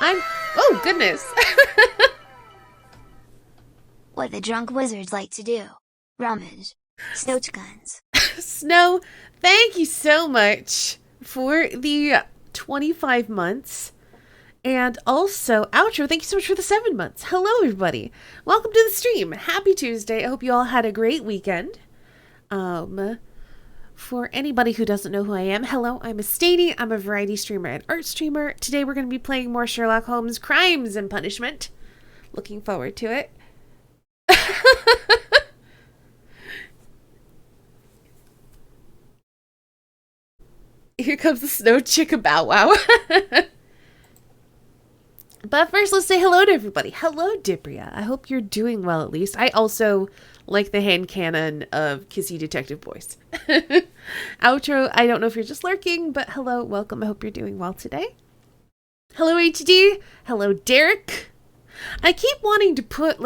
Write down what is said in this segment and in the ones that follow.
Oh, goodness. What the drunk wizards like to do. Rummage. Snooch guns. Snow, thank you so much for the 25 months. And also, Outro, thank you so much for the 7 months. Hello, everybody. Welcome to the stream. Happy Tuesday. I hope you all had a great weekend. For anybody who doesn't know who I am, hello, I'm Estady. I'm a variety streamer and art streamer. Today we're going to be playing more Sherlock Holmes Crimes and Punishment. Looking forward to it. Here comes the snow chicka bow wow. But first, let's say hello to everybody. Hello, Dibria. I hope you're doing well, at least. I also like the hand cannon of Kissy Detective Voice. Outro, I don't know if you're just lurking, but hello, welcome. I hope you're doing well today. Hello, HD. Hello, Derek. I keep wanting to put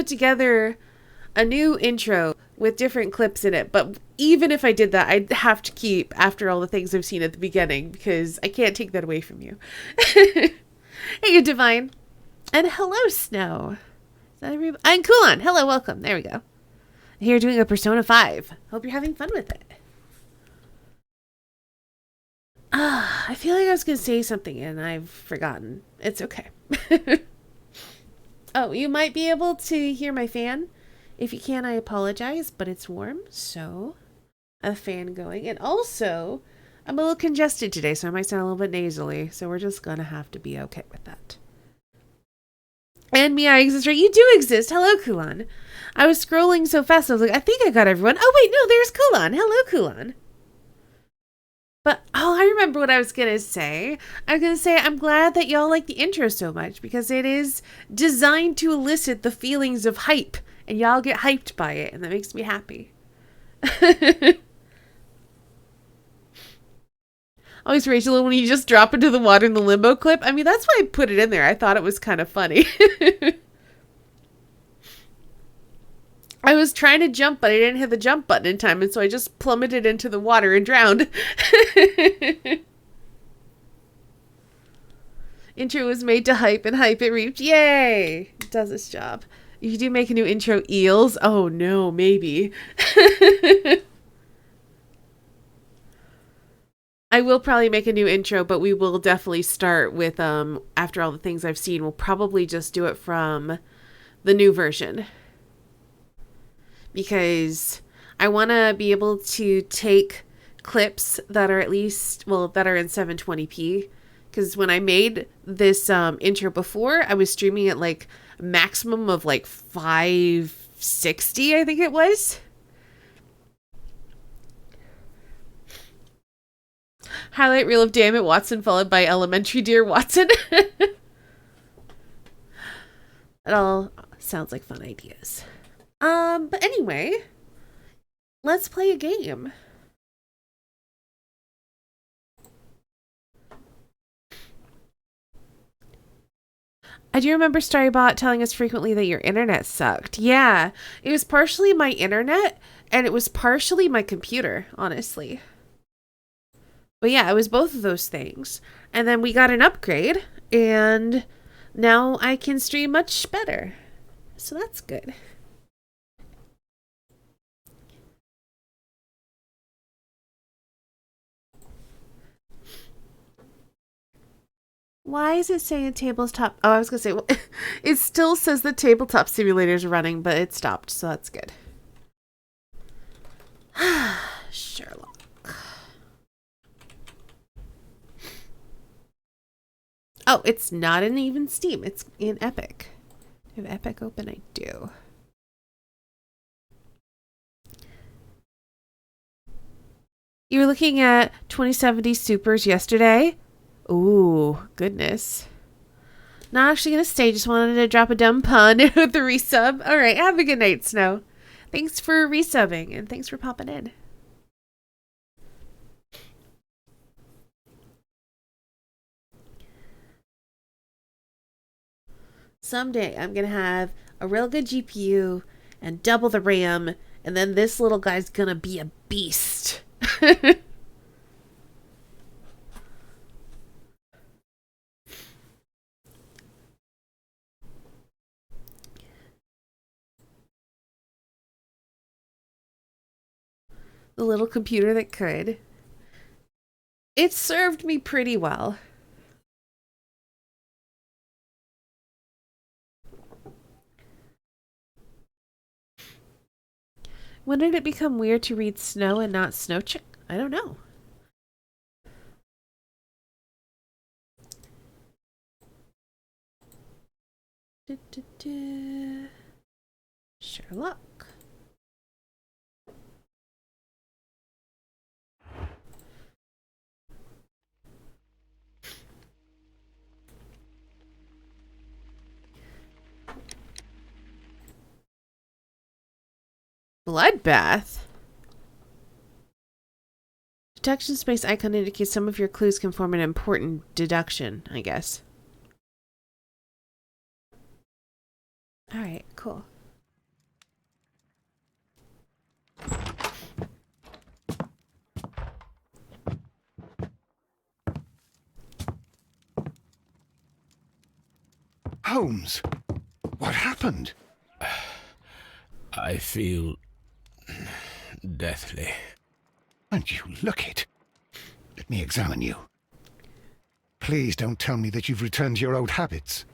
together a new intro with different clips in it, but even if I did that, I'd have to keep after all the things I've seen at the beginning, because I can't take that away from you. Hey, Divine. And hello, Snow. Is that everybody? And Kulon. Hello, welcome. There we go. Here doing a Persona 5. Hope you're having fun with it. I feel like I was going to say something and I've forgotten. It's okay. Oh, you might be able to hear my fan. If you can, I apologize, but it's warm, so a fan going. And also, I'm a little congested today, so I might sound a little bit nasally, so we're just gonna have to be okay with that. And me, I exist, right? You do exist. Hello, Kulan. I was scrolling so fast, I was like, I think I got everyone. Oh, wait, no, there's Kulan. Hello, Kulan. But, I remember what I was gonna say. I was gonna say, I'm glad that y'all like the intro so much, because it is designed to elicit the feelings of hype, and y'all get hyped by it, and that makes me happy. Always Rachel when you just drop into the water in the limbo clip. I mean, that's why I put it in there. I thought it was kind of funny. I was trying to jump, but I didn't hit the jump button in time, and so I just plummeted into the water and drowned. Intro was made to hype, and hype it reaped. Yay! It does its job. If you do make a new intro, eels? Oh no, maybe. I will probably make a new intro, but we will definitely start with, after all the things I've seen, we'll probably just do it from the new version. Because I want to be able to take clips that are at least, that are in 720p. Because when I made this intro before, I was streaming at like a maximum of like 560, I think it was. Highlight reel of Damn It Watson followed by Elementary Dear Watson. It all sounds like fun ideas. But anyway, let's play a game. I do remember Storybot telling us frequently that your internet sucked. Yeah, it was partially my internet and it was partially my computer, honestly. But yeah, it was both of those things. And then we got an upgrade, and now I can stream much better. So that's good. Why is it saying tabletop? Oh, I was going to say, well, it still says the tabletop simulator is running, but it stopped, so that's good. Sherlock. Oh, it's not in even Steam. It's in Epic. I have Epic open? I do. You were looking at 2070 Supers yesterday? Ooh, goodness. Not actually going to stay. Just wanted to drop a dumb pun with the resub. All right, have a good night, Snow. Thanks for resubbing, and thanks for popping in. Someday I'm going to have a real good GPU and double the RAM, and then this little guy's going to be a beast. The little computer that could. It served me pretty well. When did it become weird to read snow and not snow chick? I don't know. Sherlock. Bloodbath? Detection space icon indicates some of your clues can form an important deduction, I guess. Alright, cool. Holmes, what happened? I feel deathly. And you look it. Let me examine you. Please don't tell me that you've returned to your old habits.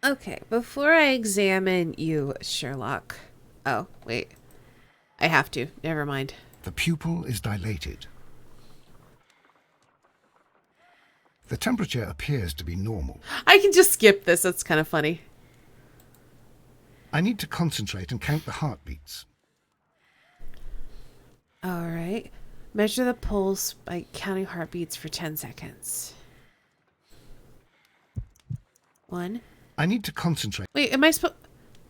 Okay, before I examine you, Sherlock. Oh, wait. I have to. Never mind. The pupil is dilated. The temperature appears to be normal. I can just skip this. That's kind of funny. I need to concentrate and count the heartbeats. Alright. Measure the pulse by counting heartbeats for 10 seconds. 1. I need to concentrate. Wait, am I supposed...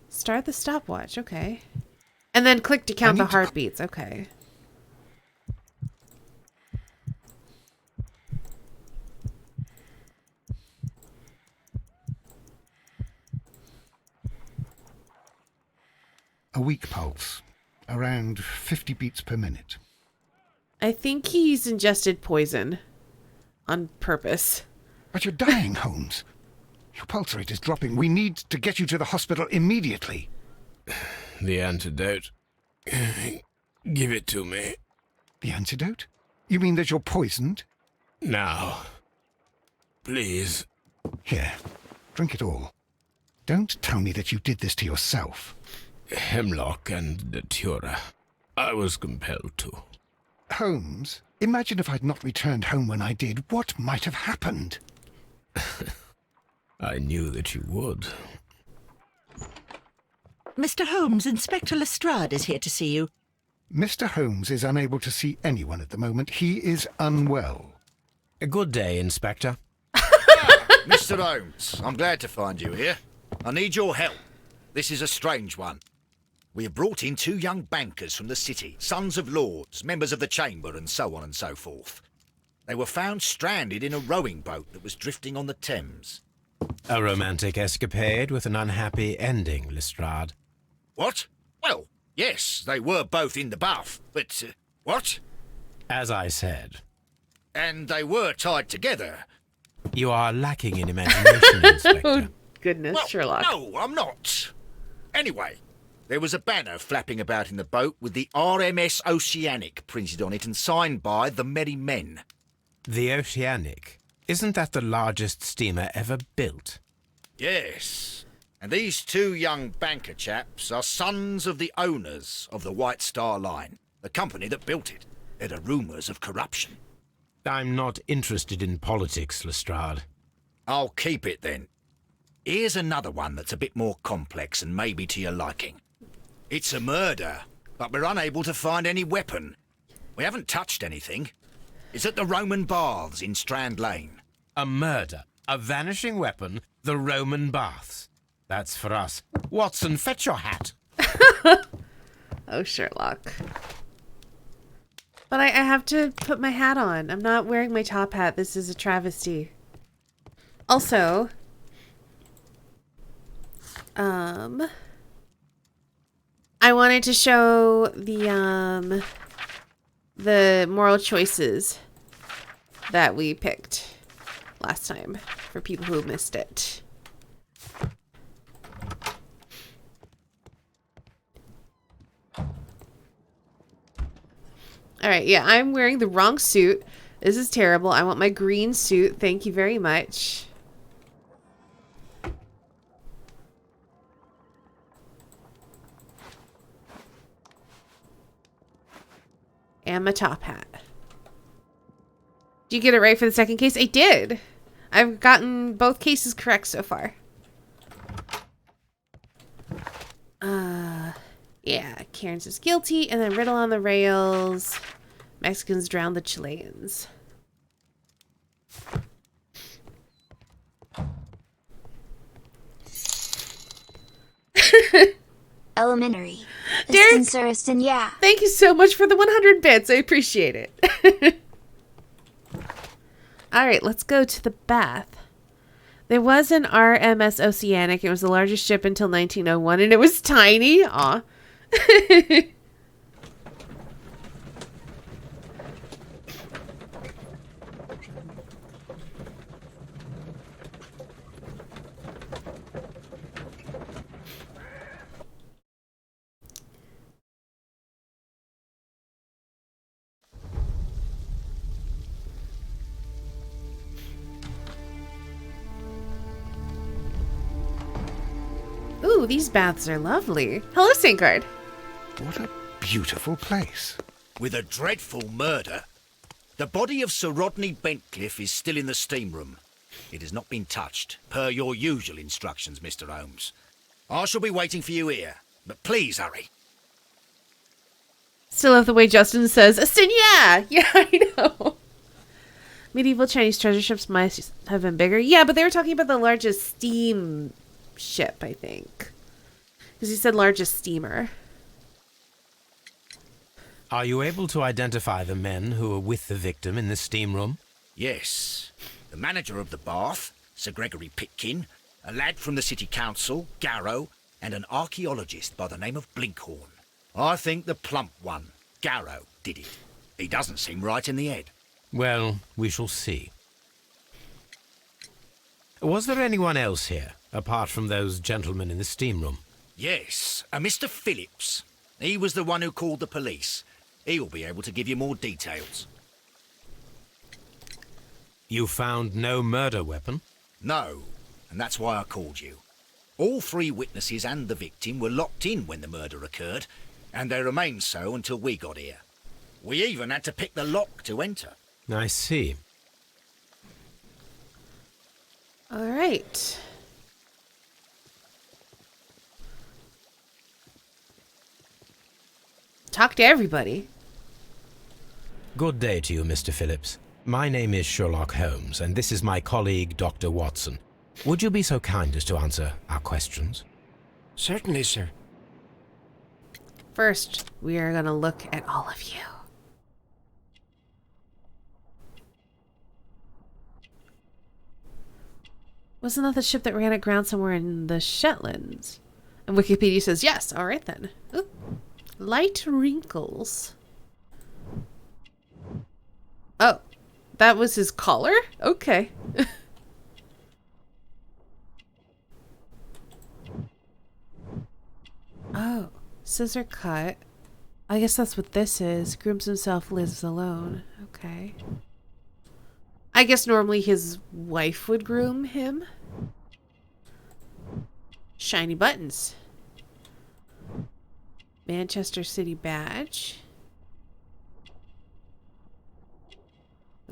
Start the stopwatch, okay. And then click to count the heartbeats, okay. A weak pulse. Around 50 beats per minute. I think he's ingested poison. On purpose. But you're dying, Holmes. Your pulse rate is dropping. We need to get you to the hospital immediately. The antidote. Give it to me. The antidote? You mean that you're poisoned? Now. Please. Here, drink it all. Don't tell me that you did this to yourself. Hemlock and datura. I was compelled to. Holmes, imagine if I'd not returned home when I did. What might have happened? I knew that you would. Mr. Holmes, Inspector Lestrade is here to see you. Mr. Holmes is unable to see anyone at the moment. He is unwell. A good day, Inspector. Mr. Holmes, I'm glad to find you here. I need your help. This is a strange one. We have brought in 2 young bankers from the city, sons of lords, members of the chamber, and so on and so forth. They were found stranded in a rowing boat that was drifting on the Thames. A romantic escapade with an unhappy ending, Lestrade. What? Well, yes, they were both in the buff, but... what? As I said. And they were tied together. You are lacking in imagination, Inspector. Goodness, Well, Sherlock. no, I'm not. Anyway, there was a banner flapping about in the boat with the RMS Oceanic printed on it and signed by the Merry Men. The Oceanic. Isn't that the largest steamer ever built? Yes. And these 2 young banker chaps are sons of the owners of the White Star Line, the company that built it. There are rumours of corruption. I'm not interested in politics, Lestrade. I'll keep it then. Here's another one that's a bit more complex and maybe to your liking. It's a murder, but we're unable to find any weapon. We haven't touched anything. It's at the Roman Baths in Strand Lane. A murder, a vanishing weapon, the Roman baths. That's for us. Watson, fetch your hat. Oh, Sherlock. But I have to put my hat on. I'm not wearing my top hat. This is a travesty. Also, I wanted to show the moral choices that we picked last time for people who missed it. All right, yeah, I'm wearing the wrong suit. This is terrible. I want my green suit. Thank you very much. And my top hat. Did you get it right for the second case? I did. I've gotten both cases correct so far. Yeah, Karen says guilty, and then riddle on the rails. Mexicans drown the Chileans. Elementary. Derek- Surriston, yeah. Thank you so much for the 100 bits. I appreciate it. All right, let's go to the bath. There was an RMS Oceanic. It was the largest ship until 1901, and it was tiny. Aw. Ooh, these baths are lovely. Hello, Saintguard. What a beautiful place. With a dreadful murder. The body of Sir Rodney Bentcliffe is still in the steam room. It has not been touched, per your usual instructions, Mr. Holmes. I shall be waiting for you here, but please hurry. Still love the way Justin says, Astin, yeah! Yeah, I know. Medieval Chinese treasure ships must have been bigger. Yeah, but they were talking about the largest steam ship, I think. Because he said largest steamer. Are you able to identify the men who were with the victim in the steam room? Yes. The manager of the bath, Sir Gregory Pitkin, a lad from the city council, Garrow, and an archaeologist by the name of Blinkhorn. I think the plump one, Garrow, did it. He doesn't seem right in the head. Well, we shall see. Was there anyone else here, apart from those gentlemen in the steam room? Yes, a Mr. Phillips. He was the one who called the police. He'll be able to give you more details. You found no murder weapon? No, and that's why I called you. All three witnesses and the victim were locked in when the murder occurred, and they remained so until we got here. We even had to pick the lock to enter. I see. All right. Talk to everybody. Good day to you, Mr. Phillips. My name is Sherlock Holmes, and this is my colleague, Dr. Watson. Would you be so kind as to answer our questions? Certainly, sir. First, we are going to look at all of you. Wasn't that the ship that ran aground somewhere in the Shetlands? And Wikipedia says yes. All right, then. Ooh. Light wrinkles. Oh, that was his collar? Okay. Oh, scissor cut. I guess that's what this is. Grooms himself, lives alone. Okay. I guess normally his wife would groom him. Shiny buttons. Manchester City badge.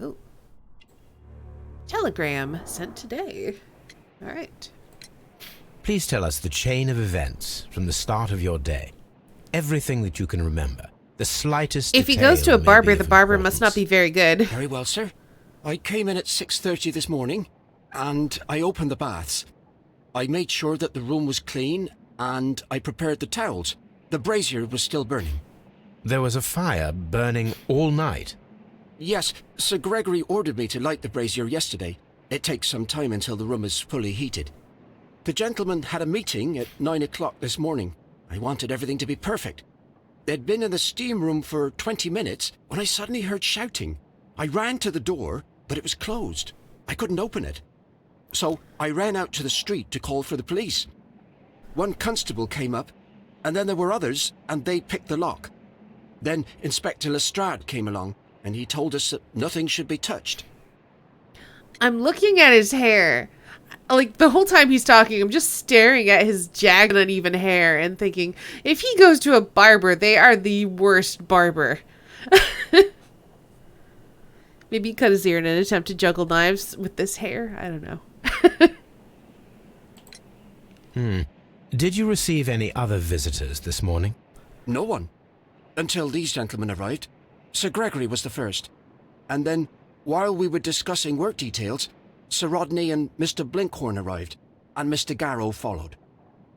Oh. Telegram sent today. All right. Please tell us the chain of events from the start of your day. Everything that you can remember. The slightest If he goes to a barber, the barber must not be very good. Very well, sir. I came in at 6:30 this morning, and I opened the baths. I made sure that the room was clean, and I prepared the towels. The brazier was still burning. There was a fire burning all night. Yes, Sir Gregory ordered me to light the brazier yesterday. It takes some time until the room is fully heated. The gentleman had a meeting at 9 o'clock this morning. I wanted everything to be perfect. They'd been in the steam room for 20 minutes when I suddenly heard shouting. I ran to the door, but it was closed. I couldn't open it. So I ran out to the street to call for the police. One constable came up, and then there were others, and they picked the lock. Then Inspector Lestrade came along, and he told us that nothing should be touched. I'm looking at his hair. Like, the whole time he's talking, I'm just staring at his jagged, uneven hair and thinking, if he goes to a barber, they are the worst barber. Maybe he cut his ear in an attempt to juggle knives with this hair. I don't know. Did you receive any other visitors this morning? No one. Until these gentlemen arrived. Sir Gregory was the first. And then, while we were discussing work details, Sir Rodney and Mr. Blinkhorn arrived, and Mr. Garrow followed.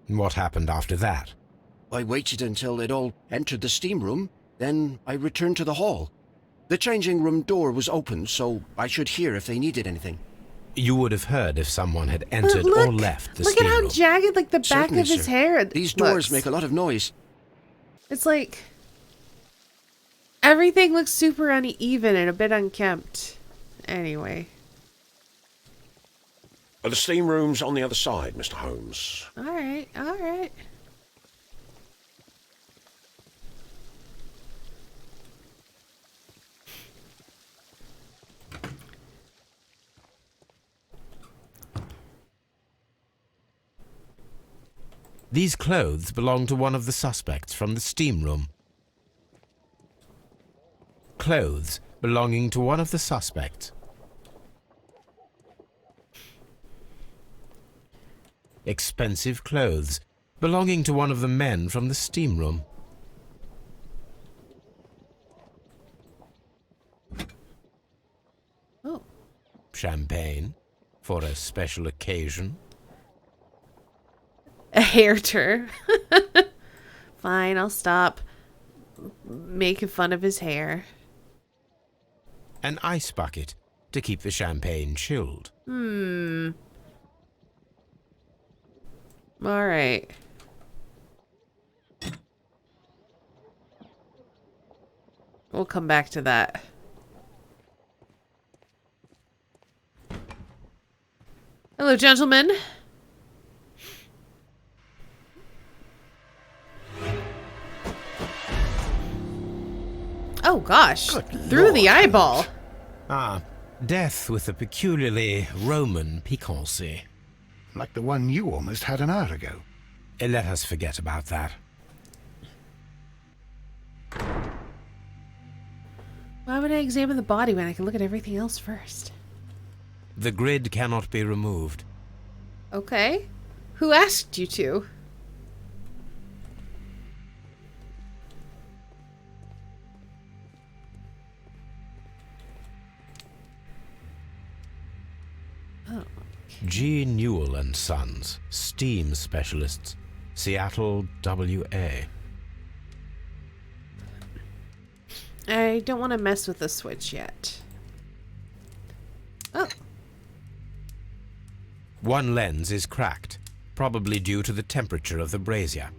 What happened after that? I waited until they'd all entered the steam room, then I returned to the hall. The changing room door was open, so I should hear if they needed anything. You would have heard if someone had entered Look, or left the look steam at how room. jagged, like, the back Certainly, of his sir. hair These doors looks. make a lot of noise. It's like everything looks super uneven and a bit unkempt. Anyway. The steam room's on the other side, Mr. Holmes. Alright, alright. These clothes belong to one of the suspects from the steam room. Clothes belonging to one of the suspects. Expensive clothes belonging to one of the men from the steam room. Oh. Champagne for a special occasion. A hair tur. Fine, I'll stop making fun of his hair. An ice bucket to keep the champagne chilled. Alright. We'll come back to that. Hello, gentlemen. Oh gosh, through the eyeball. Ah, death with a peculiarly Roman piquancy. Like the one you almost had an hour ago. Let us forget about that. Why would I examine the body when I can look at everything else first? The grid cannot be removed. Okay. Who asked you to? G. Newell and Sons, steam specialists, Seattle, WA. I don't want to mess with the switch yet. Oh. One lens is cracked, probably due to the temperature of the brazier.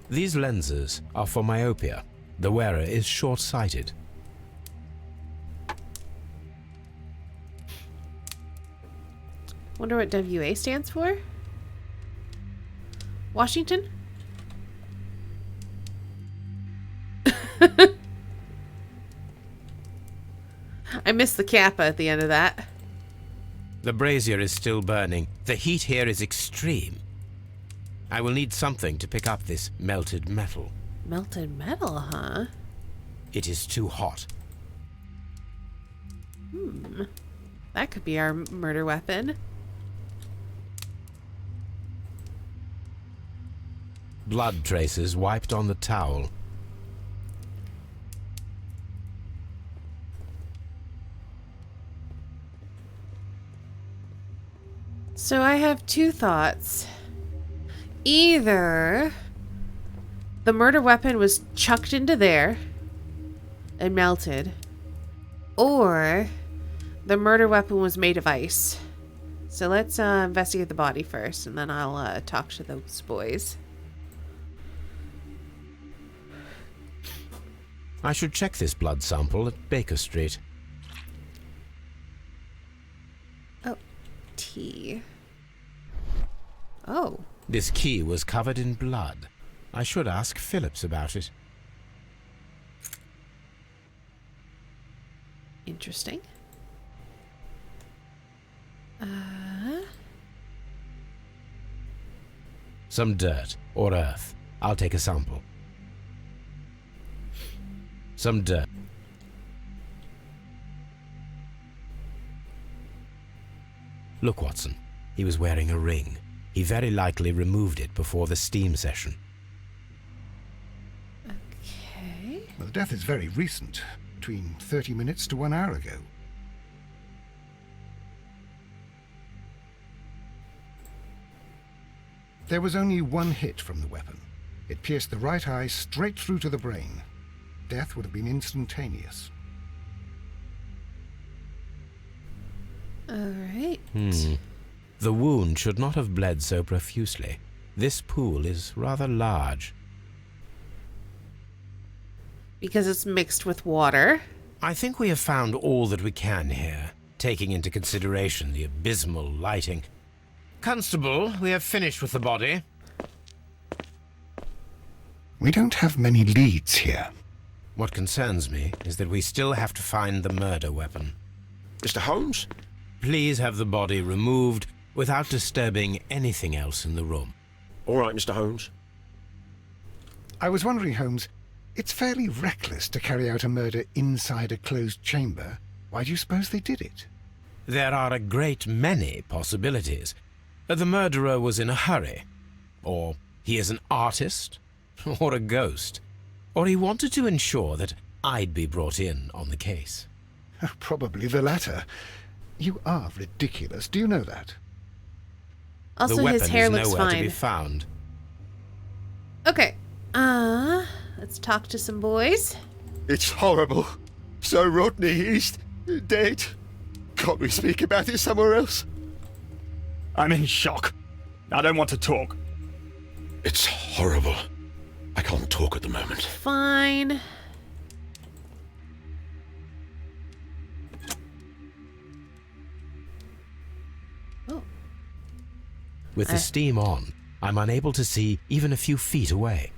These lenses are for myopia. The wearer is short-sighted. Wonder what WA stands for? Washington? I missed the kappa at the end of that. The brazier is still burning. The heat here is extreme. I will need something to pick up this melted metal. Melted metal, huh? It is too hot. That could be our murder weapon. Blood traces wiped on the towel. So I have two thoughts. Either the murder weapon was chucked into there and melted, or the murder weapon was made of ice. So let's investigate the body first, and then I'll talk to those boys. I should check this blood sample at Baker Street. Oh, T. Oh. This key was covered in blood. I should ask Phillips about it. Interesting. Some dirt or earth. I'll take a sample. Some dirt. Look, Watson. He was wearing a ring. He very likely removed it before the steam session. Okay. Well, the death is very recent, between 30 minutes to 1 hour ago. There was only one hit from the weapon. It pierced the right eye straight through to the brain. Death would have been instantaneous. All right. The wound should not have bled so profusely. This pool is rather large. Because it's mixed with water. I think we have found all that we can here, taking into consideration the abysmal lighting. Constable, we have finished with the body. We don't have many leads here. What concerns me is that we still have to find the murder weapon. Mr. Holmes? Please have the body removed without disturbing anything else in the room. All right, Mr. Holmes. I was wondering, Holmes, it's fairly reckless to carry out a murder inside a closed chamber. Why do you suppose they did it? There are a great many possibilities. The murderer was in a hurry. Or he is an artist. Or a ghost. Or he wanted to ensure that I'd be brought in on the case. Probably the latter. You are ridiculous. Do you know that? Also, the weapon his hair is looks nowhere to fine. be found. Okay. Let's talk to some boys. It's horrible. So Rodney, he's dead. Can't we speak about it somewhere else? I'm in shock. I don't want to talk. It's horrible. I can't talk at the moment. Fine. Oh. With the steam on, I'm unable to see even a few feet away.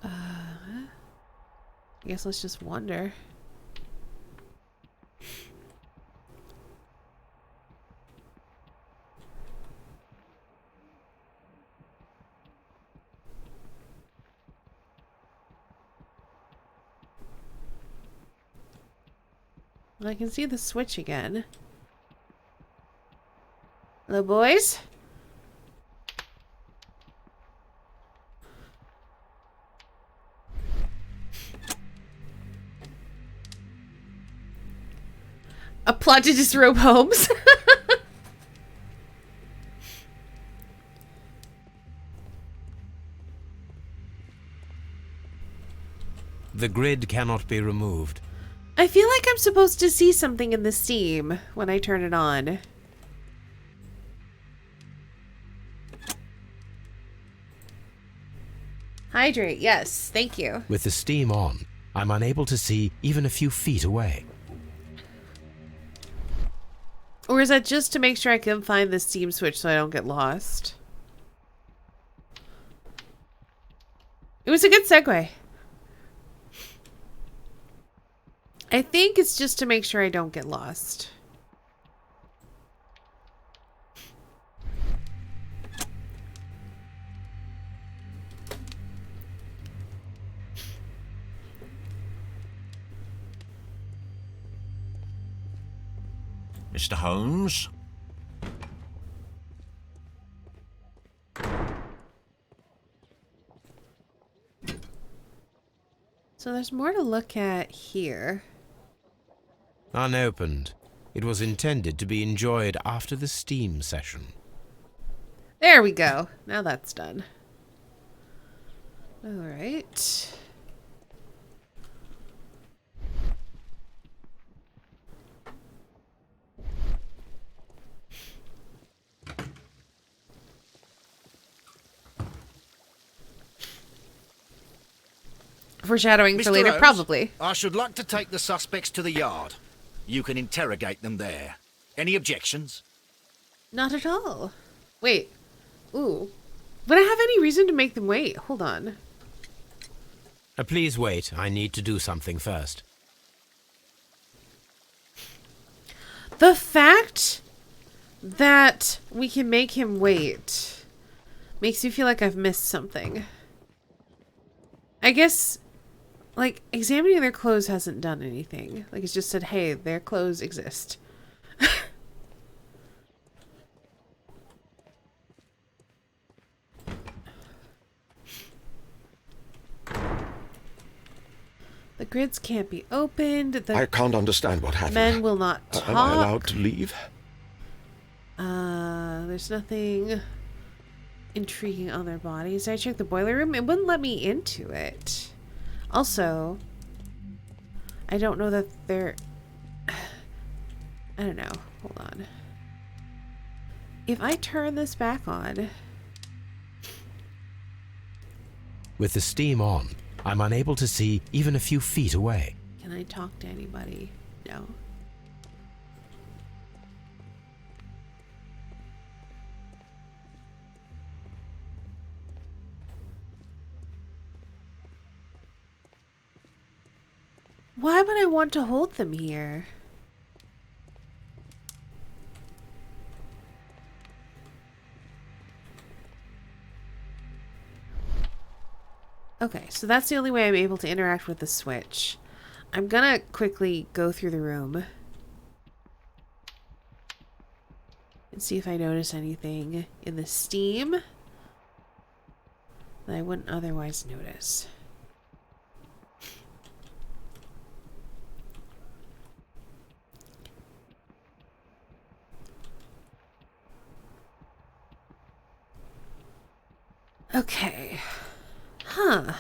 I guess let's just wander. I can see the switch again. Hello, boys? A plot to disrobe Holmes. The grid cannot be removed. I feel like I'm supposed to see something in the steam when I turn it on. Hydrate, yes, thank you. With the steam on, I'm unable to see even a few feet away. Or is that just to make sure I can find the steam switch so I don't get lost? It was a good segue. I think it's just to make sure I don't get lost. Mr. Holmes? So there's more to look at here. Unopened. It was intended to be enjoyed after the steam session. There we go. Now that's done. All right. Foreshadowing for Mr. later, Holmes, probably. I should like to take the suspects to the yard. You can interrogate them there. Any objections? Not at all. Wait. Ooh. Would I have any reason to make them wait? Hold on. Please wait. I need to do something first. The fact that we can make him wait makes me feel like I've missed something. I guess, like, examining their clothes hasn't done anything. Like, it's just said, hey, their clothes exist. The grids can't be opened. I can't understand what happened. Men will not talk. Am I allowed to leave? There's nothing intriguing on their bodies. I checked the boiler room. It wouldn't let me into it. Also, I don't know that they're... I don't know. Hold on. If I turn this back on... With the steam on, I'm unable to see even a few feet away. Can I talk to anybody? No. Why would I want to hold them here? Okay, so that's the only way I'm able to interact with the switch. I'm gonna quickly go through the room and see if I notice anything in the steam that I wouldn't otherwise notice. Okay. Huh.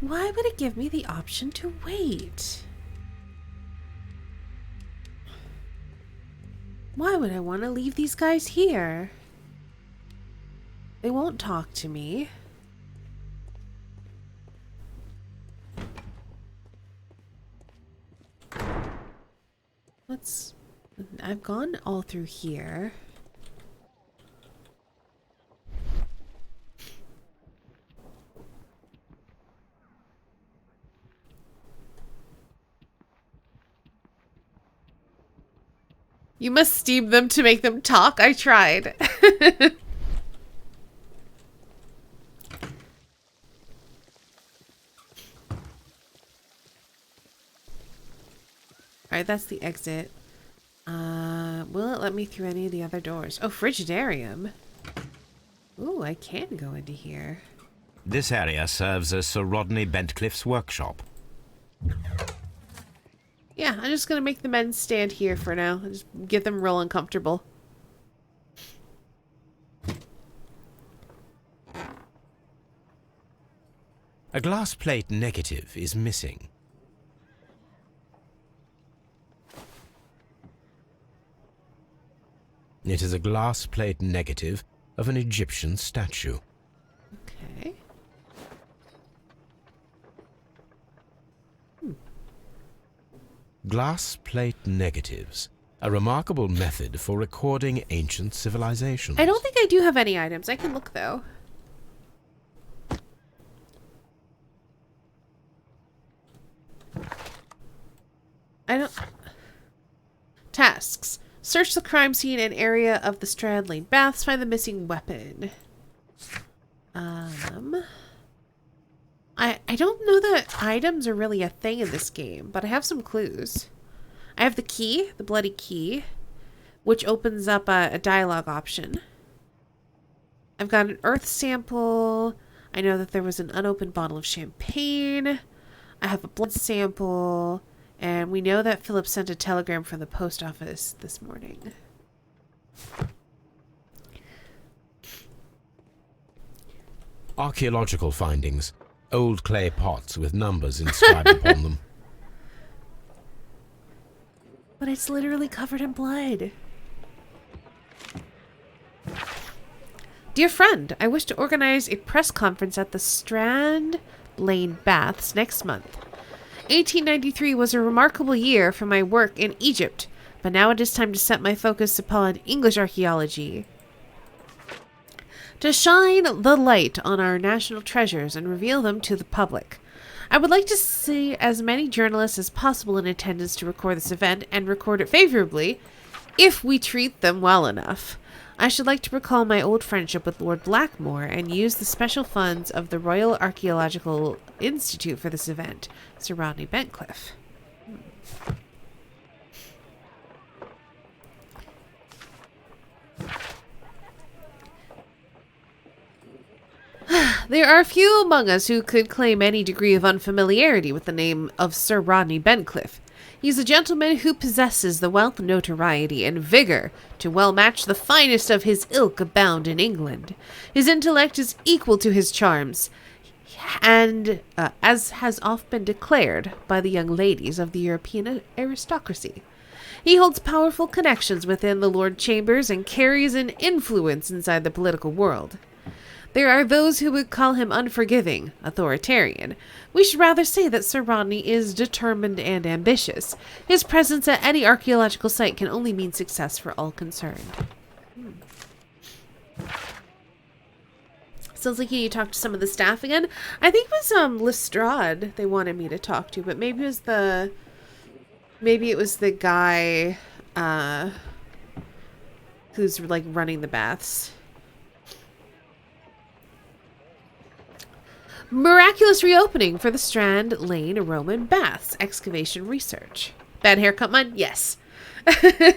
Why would it give me the option to wait? Why would I want to leave these guys here? They won't talk to me. I've gone all through here. You must steam them to make them talk. I tried. Alright, that's the exit. Will it let me through any of the other doors? Oh, Frigidarium. Ooh, I can go into here. This area serves as Sir Rodney Bentcliffe's workshop. Yeah, I'm just gonna make the men stand here for now. Just get them real uncomfortable. A glass plate negative is missing. It is a glass plate negative of an Egyptian statue. Okay. Glass plate negatives. A remarkable method for recording ancient civilizations. I don't think I do have any items. I can look, though. I don't... Tasks. Search the crime scene and area of the Strand Lane Baths. Find the missing weapon. I don't know that items are really a thing in this game, but I have some clues. I have the key, the bloody key, which opens up a dialogue option. I've got an earth sample. I know that there was an unopened bottle of champagne. I have a blood sample. And we know that Philip sent a telegram from the post office this morning. Archaeological findings. Old clay pots with numbers inscribed upon them. But it's literally covered in blood. Dear friend, I wish to organize a press conference at the Strand Lane Baths next month. 1893 was a remarkable year for my work in Egypt, but now it is time to set my focus upon English archaeology. to shine the light on our national treasures and reveal them to the public. I would like to see as many journalists as possible in attendance to record this event and record it favorably if we treat them well enough. I should like to recall my old friendship with Lord Blackmore and use the special funds of the Royal Archaeological Institute for this event. Sir Rodney Bentcliffe. There are few among us who could claim any degree of unfamiliarity with the name of Sir Rodney Bentcliffe. He is a gentleman who possesses the wealth, notoriety, and vigor to well match the finest of his ilk abound in England. His intellect is equal to his charms, and as has often been declared by the young ladies of the European aristocracy. He holds powerful connections within the Lord Chambers and carries an influence inside the political world. There are those who would call him unforgiving, authoritarian. We should rather say that Sir Rodney is determined and ambitious. His presence at any archaeological site can only mean success for all concerned. Sounds like you need to talk to some of the staff again. I think it was Lestrade they wanted me to talk to, but maybe it was the guy who's like running the baths. Miraculous reopening for the Strand Lane Roman baths. Excavation research. Bad haircut, man? Yes. The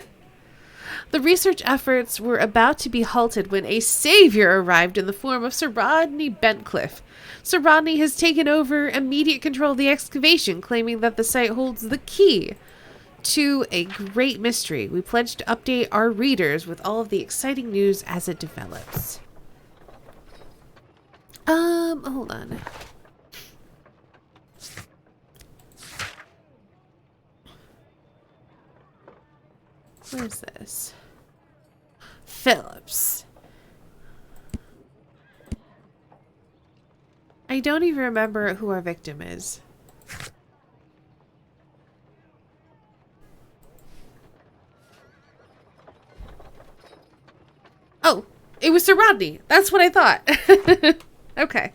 research efforts were about to be halted when a savior arrived in the form of Sir Rodney Bentcliffe. Sir Rodney has taken over immediate control of the excavation, claiming that the site holds the key to a great mystery. We pledge to update our readers with all of the exciting news as it develops. Hold on. Where's this? Phillips. I don't even remember who our victim is. Oh, it was Sir Rodney. That's what I thought. Okay.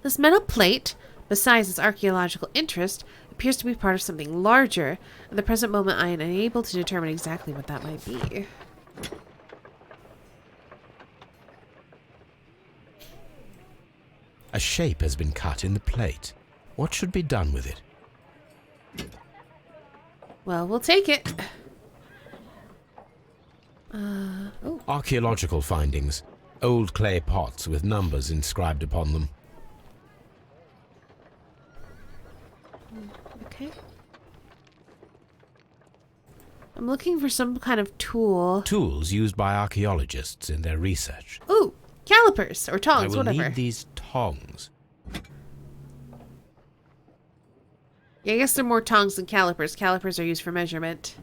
This metal plate, besides its archaeological interest, appears to be part of something larger. At the present moment, I am unable to determine exactly what that might be. A shape has been cut in the plate. What should be done with it? Well, we'll take it. Archaeological findings. Old clay pots with numbers inscribed upon them. Okay. I'm looking for some kind of tool. Tools used by archaeologists in their research. Ooh, calipers or tongs, I will whatever. need these tongs. Yeah, I guess they're more tongs than calipers. Calipers are used for measurement.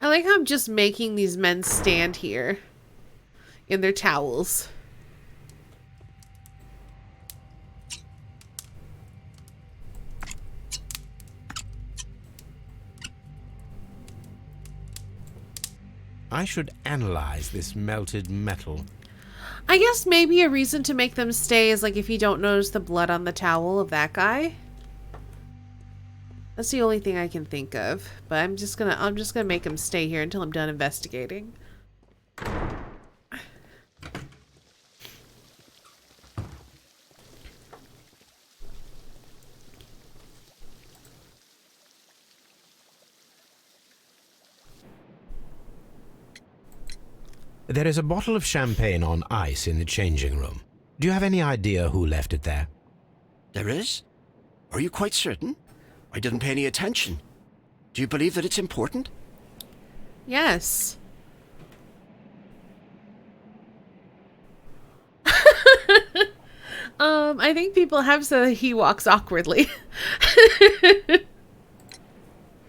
I like how I'm just making these men stand here in their towels. I should analyze this melted metal. I guess maybe a reason to make them stay is like if you don't notice the blood on the towel of that guy. That's the only thing I can think of. But I'm just gonna make him stay here until I'm done investigating. There is a bottle of champagne on ice in the changing room. Do you have any idea who left it there? There is? Are you quite certain? I didn't pay any attention. Do you believe that it's important? Yes. I think people have said that he walks awkwardly.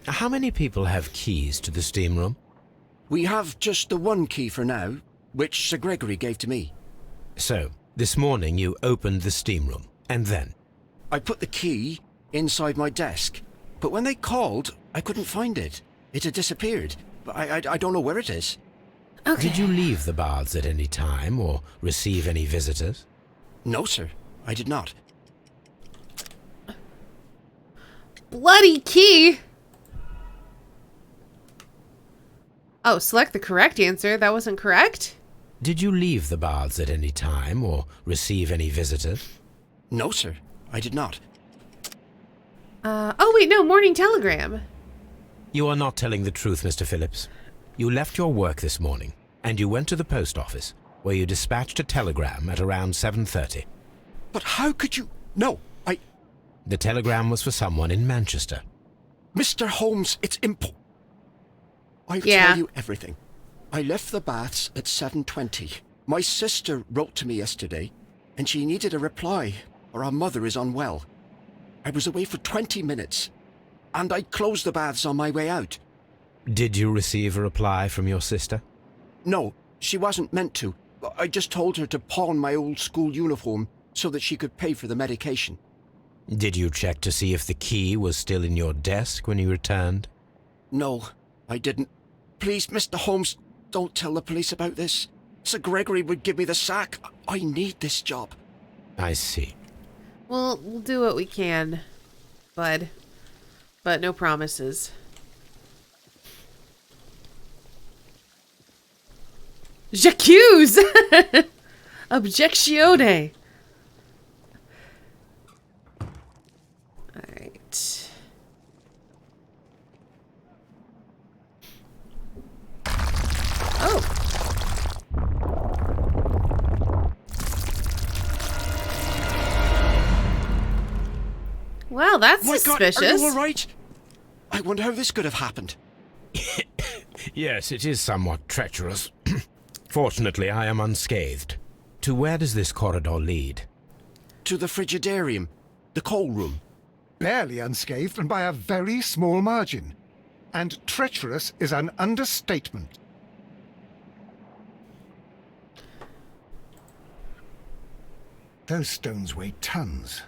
How many people have keys to the steam room? We have just the one key for now, which Sir Gregory gave to me. So, this morning you opened the steam room, and then? I put the key inside my desk, but when they called, I couldn't find it. It had disappeared. I don't know where it is. Okay. Did you leave the baths at any time, or receive any visitors? No, sir. I did not. Bloody key! Oh, select the correct answer. That wasn't correct? Did you leave the baths at any time, or receive any visitors? No, sir. I did not. Oh wait, no, morning telegram. You are not telling the truth, Mr. Phillips. You left your work this morning, and you went to the post office, where you dispatched a telegram at around 7:30. But how could you... No, The telegram was for someone in Manchester. Mr. Holmes, it's I'll Yeah. tell you everything. I left the baths at 7:20. My sister wrote to me yesterday, and she needed a reply, or our mother is unwell. I was away for 20 minutes, and I closed the baths on my way out. Did you receive a reply from your sister? No, she wasn't meant to. I just told her to pawn my old school uniform so that she could pay for the medication. Did you check to see if the key was still in your desk when you returned? No, I didn't. Please, Mr. Holmes, don't tell the police about this. Sir Gregory would give me the sack. I need this job. I see. Well, we'll do what we can, bud. But no promises. J'accuse! Objectione! Alright. Oh! Wow, that's My suspicious. God, are you all right? I wonder how this could have happened. Yes, it is somewhat treacherous. Fortunately, I am unscathed. To where does this corridor lead? To the frigidarium, the coal room. Barely unscathed and by a very small margin. And treacherous is an understatement. Those stones weigh tons.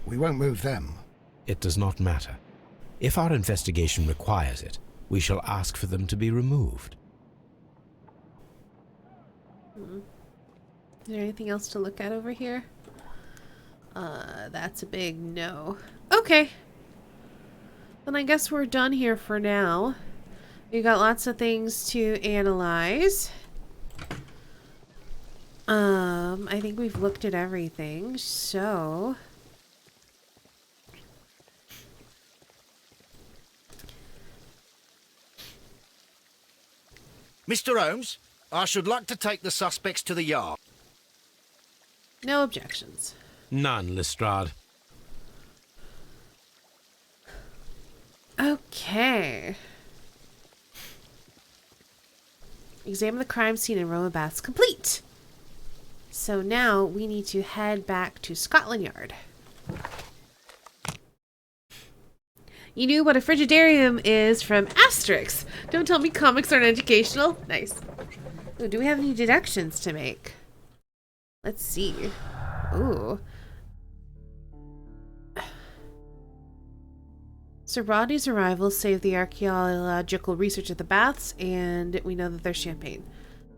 We won't move them. It does not matter. If our investigation requires it, we shall ask for them to be removed. Is there anything else to look at over here? That's a big no. Okay. Then I guess we're done here for now. We've got lots of things to analyze. I think we've looked at everything, so... Mr. Holmes, I should like to take the suspects to the yard. No objections. None, Lestrade. Okay. Examine the crime scene in Roma Baths complete. So now we need to head back to Scotland Yard. You knew what a frigidarium is from Asterix. Don't tell me comics aren't educational. Nice. Ooh, do we have any deductions to make? Let's see. Ooh. Sir Rodney's arrival saved the archaeological research at the baths, and we know that there's champagne.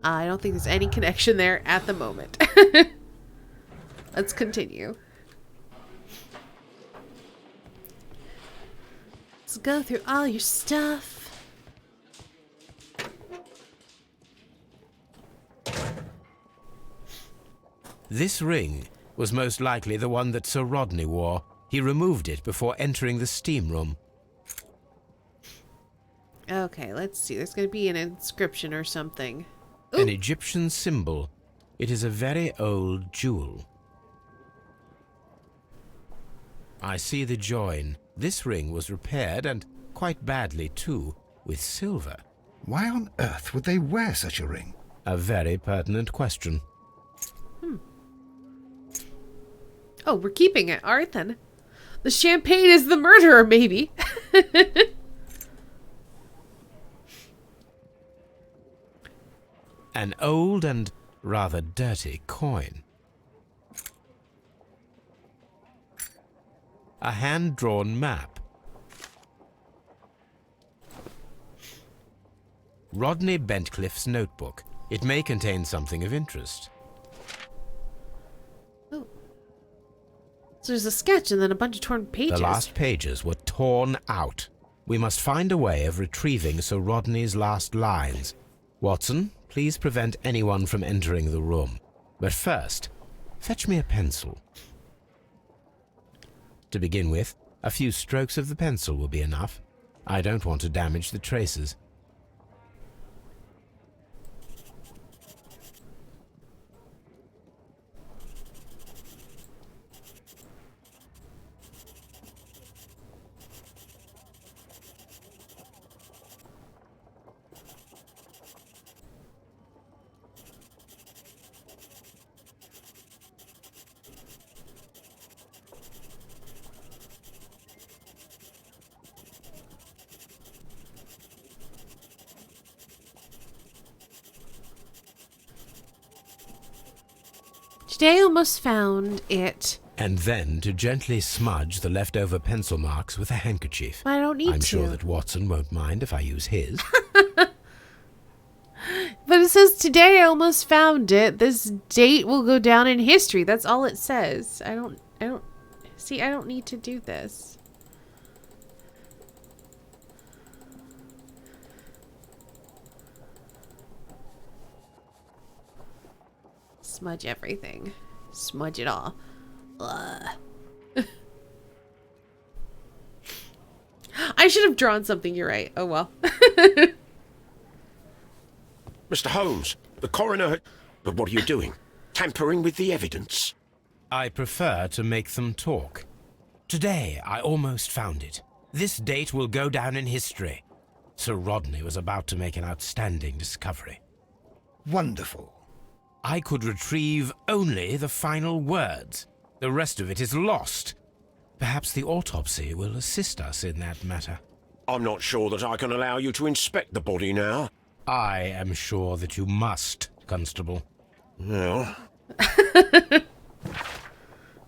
I don't think there's any connection there at the moment. Let's continue. Let's go through all your stuff. This ring was most likely the one that Sir Rodney wore. He removed it before entering the steam room. Okay, let's see. There's going to be an inscription or something. Ooh. An Egyptian symbol. It is a very old jewel. I see the join. This ring was repaired, and quite badly too, with silver. Why on earth would they wear such a ring? A very pertinent question. Oh, we're keeping it. All right, then. The champagne is the murderer, maybe. An old and rather dirty coin. A hand-drawn map. Rodney Bentcliffe's notebook. It may contain something of interest. Oh. So there's a sketch and then a bunch of torn pages. The last pages were torn out. We must find a way of retrieving Sir Rodney's last lines. Watson, please prevent anyone from entering the room. But first, fetch me a pencil. To begin with, a few strokes of the pencil will be enough. I don't want to damage the traces. Today I almost found it. And then to gently smudge the leftover pencil marks with a handkerchief. I don't need I'm to. sure that Watson won't mind if I use his. But it says today I almost found it. This date will go down in history. That's all it says. I don't need to do this. Smudge everything. Smudge it all. Ugh. I should have drawn something, you're right. Oh well. Mr. Holmes, the coroner... But what are you doing? Tampering with the evidence? I prefer to make them talk. Today, I almost found it. This date will go down in history. Sir Rodney was about to make an outstanding discovery. Wonderful. I could retrieve only the final words. The rest of it is lost. Perhaps the autopsy will assist us in that matter. I'm not sure that I can allow you to inspect the body now. I am sure that you must, Constable. Well...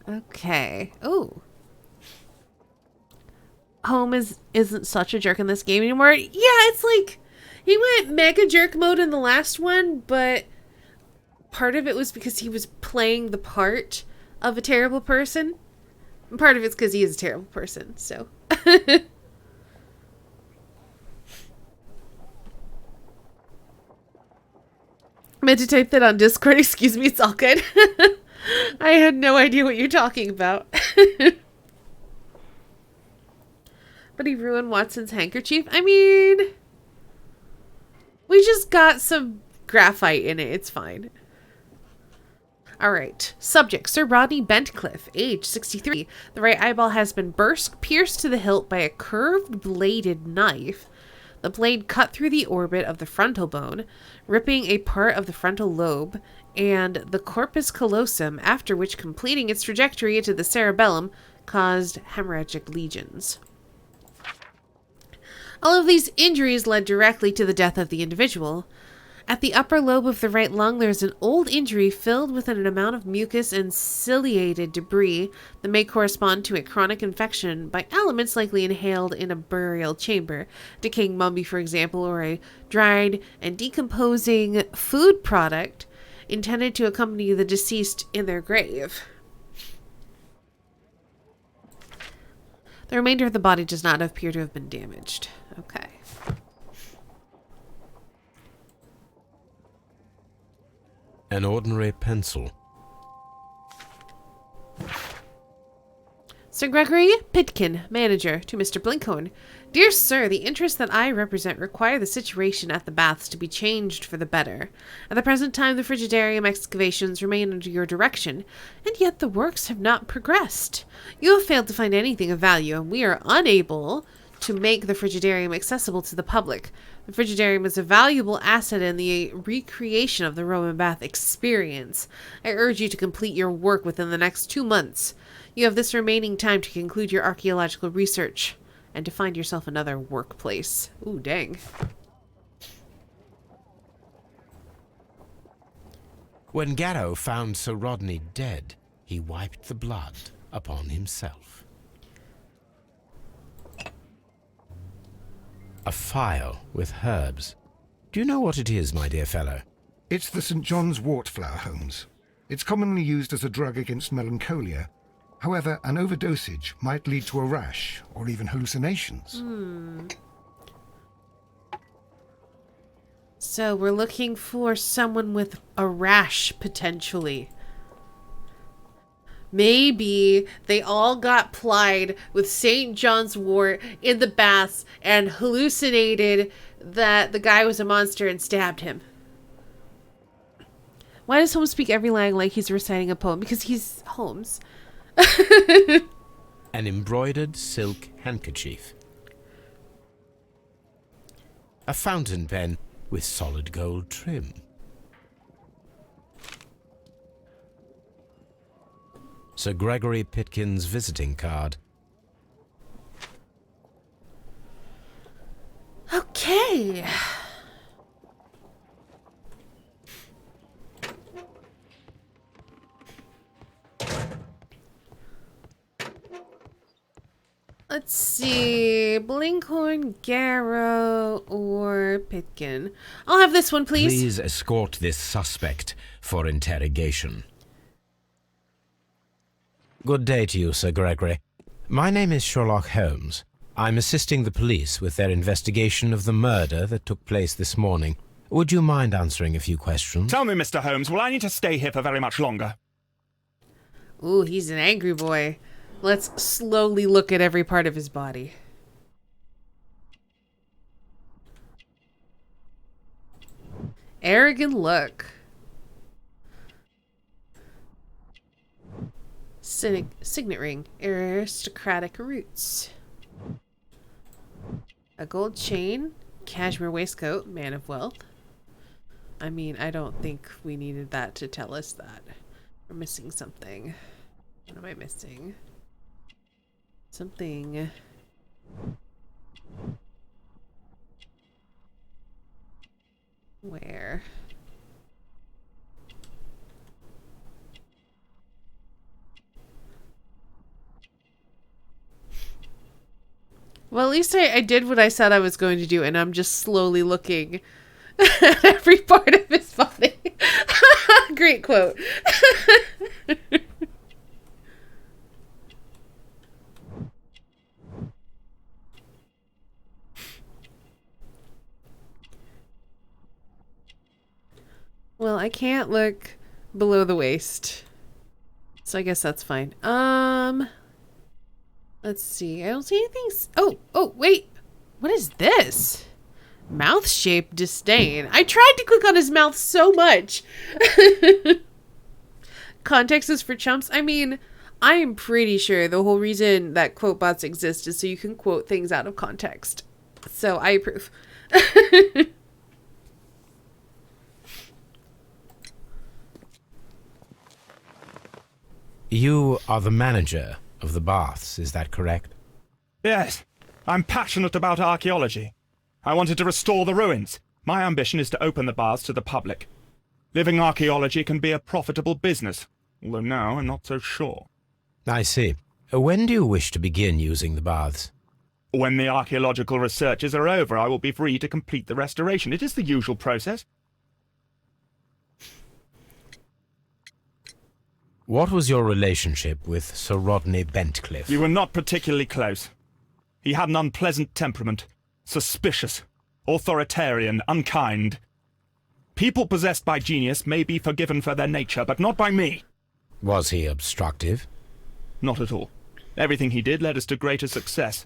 Okay. Ooh. Holmes isn't such a jerk in this game anymore. Yeah, it's like he went mega jerk mode in the last one, but part of it was because he was playing the part of a terrible person. And part of it's because he is a terrible person, so. I meant to type that on Discord. Excuse me, it's all good. I had no idea what you're talking about. But he ruined Watson's handkerchief. I mean, we just got some graphite in it. It's fine. All right. Subject, Sir Rodney Bentcliffe, age 63. The right eyeball has been pierced to the hilt by a curved bladed knife. The blade cut through the orbit of the frontal bone, ripping a part of the frontal lobe and the corpus callosum, after which, completing its trajectory into the cerebellum, caused hemorrhagic lesions. All of these injuries led directly to the death of the individual. At the upper lobe of the right lung, there is an old injury filled with an amount of mucus and ciliated debris that may correspond to a chronic infection by elements likely inhaled in a burial chamber, decaying mummy, for example, or a dried and decomposing food product intended to accompany the deceased in their grave. The remainder of the body does not appear to have been damaged. Okay. An ordinary pencil. Sir Gregory Pitkin, manager, to Mr. Blinkhorn. Dear sir, the interests that I represent require the situation at the baths to be changed for the better. At the present time, the frigidarium excavations remain under your direction, and yet the works have not progressed. You have failed to find anything of value, and we are unable to make the frigidarium accessible to the public. The Frigidarium is a valuable asset in the recreation of the Roman bath experience. I urge you to complete your work within the next 2 months. You have this remaining time to conclude your archaeological research and to find yourself another workplace. Ooh, dang. When Garrow found Sir Rodney dead, he wiped the blood upon himself. A phial with herbs. Do you know what it is, my dear fellow? It's the St. John's wort flower, Holmes. It's commonly used as a drug against melancholia. However, an overdosage might lead to a rash or even hallucinations. So we're looking for someone with a rash, potentially. Maybe they all got plied with St. John's wort in the baths and hallucinated that the guy was a monster and stabbed him. Why does Holmes speak every line like he's reciting a poem? Because he's Holmes. An embroidered silk handkerchief. A fountain pen with solid gold trim. Sir Gregory Pitkin's visiting card. Okay. Let's see. Blinkhorn, Garrow, or Pitkin. I'll have this one, please. Please escort this suspect for interrogation. Good day to you, Sir Gregory. My name is Sherlock Holmes. I'm assisting the police with their investigation of the murder that took place this morning. Would you mind answering a few questions? Tell me, Mr. Holmes, will I need to stay here for very much longer? Ooh, he's an angry boy. Let's slowly look at every part of his body. Arrogant look. Signet ring. Aristocratic roots. A gold chain. Cashmere waistcoat. Man of wealth. I mean, I don't think we needed that to tell us that. We're missing something. What am I missing? Something. Where? Well, at least I did what I said I was going to do, and I'm just slowly looking at every part of his body. Great quote. Well, I can't look below the waist. So I guess that's fine. Let's see. I don't see anything. Oh, wait. What is this? Mouth-shaped disdain. I tried to click on his mouth so much. Context is for chumps. I mean, I am pretty sure the whole reason that quote bots exist is so you can quote things out of context. So I approve. You are the manager of the baths, is that correct? Yes. I'm passionate about archaeology. I wanted to restore the ruins. My ambition is to open the baths to the public. Living archaeology can be a profitable business, although now I'm not so sure. I see. When do you wish to begin using the baths? When the archaeological researches are over, I will be free to complete the restoration. It is the usual process. What was your relationship with Sir Rodney Bentcliffe? We were not particularly close. He had an unpleasant temperament, suspicious, authoritarian, unkind. People possessed by genius may be forgiven for their nature, but not by me. Was he obstructive? Not at all. Everything he did led us to greater success.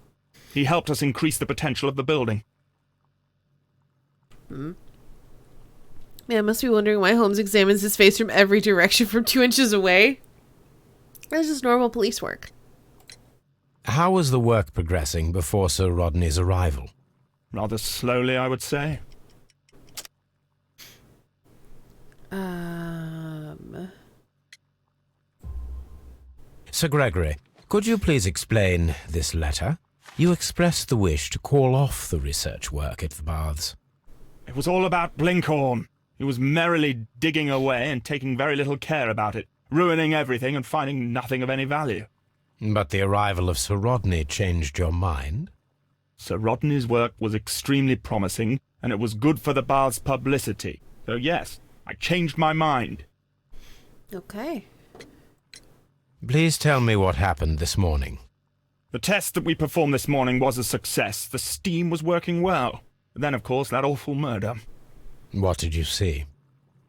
He helped us increase the potential of the building. Man, I must be wondering why Holmes examines his face from every direction from 2 inches away. That's just normal police work. How was the work progressing before Sir Rodney's arrival? Rather slowly, I would say. Sir Gregory, could you please explain this letter? You expressed the wish to call off the research work at the baths. It was all about Blinkhorn. He was merrily digging away and taking very little care about it, ruining everything and finding nothing of any value. But the arrival of Sir Rodney changed your mind? Sir Rodney's work was extremely promising, and it was good for the bath's publicity. So yes, I changed my mind. Okay. Please tell me what happened this morning. The test that we performed this morning was a success. The steam was working well. Then, of course, that awful murder. What did you see?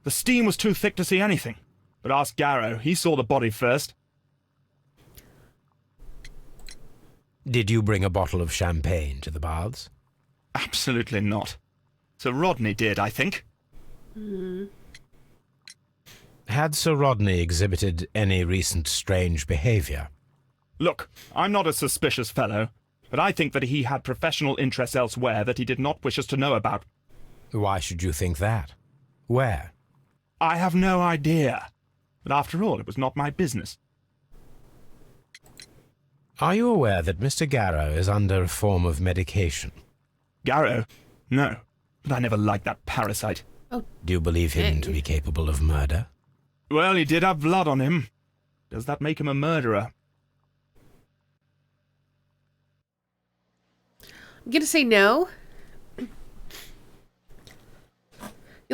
The steam was too thick to see anything. But ask Garrow. He saw the body first. Did you bring a bottle of champagne to the baths? Absolutely not. Sir Rodney did, I think. Had Sir Rodney exhibited any recent strange behaviour? Look, I'm not a suspicious fellow, but I think that he had professional interests elsewhere that he did not wish us to know about. Why should you think that? Where? I have no idea. But after all, it was not my business. Are you aware that Mr. Garrow is under a form of medication? Garrow? No. But I never liked that parasite. Oh. Do you believe him to be capable of murder? Well, he did have blood on him. Does that make him a murderer? I'm gonna say no. You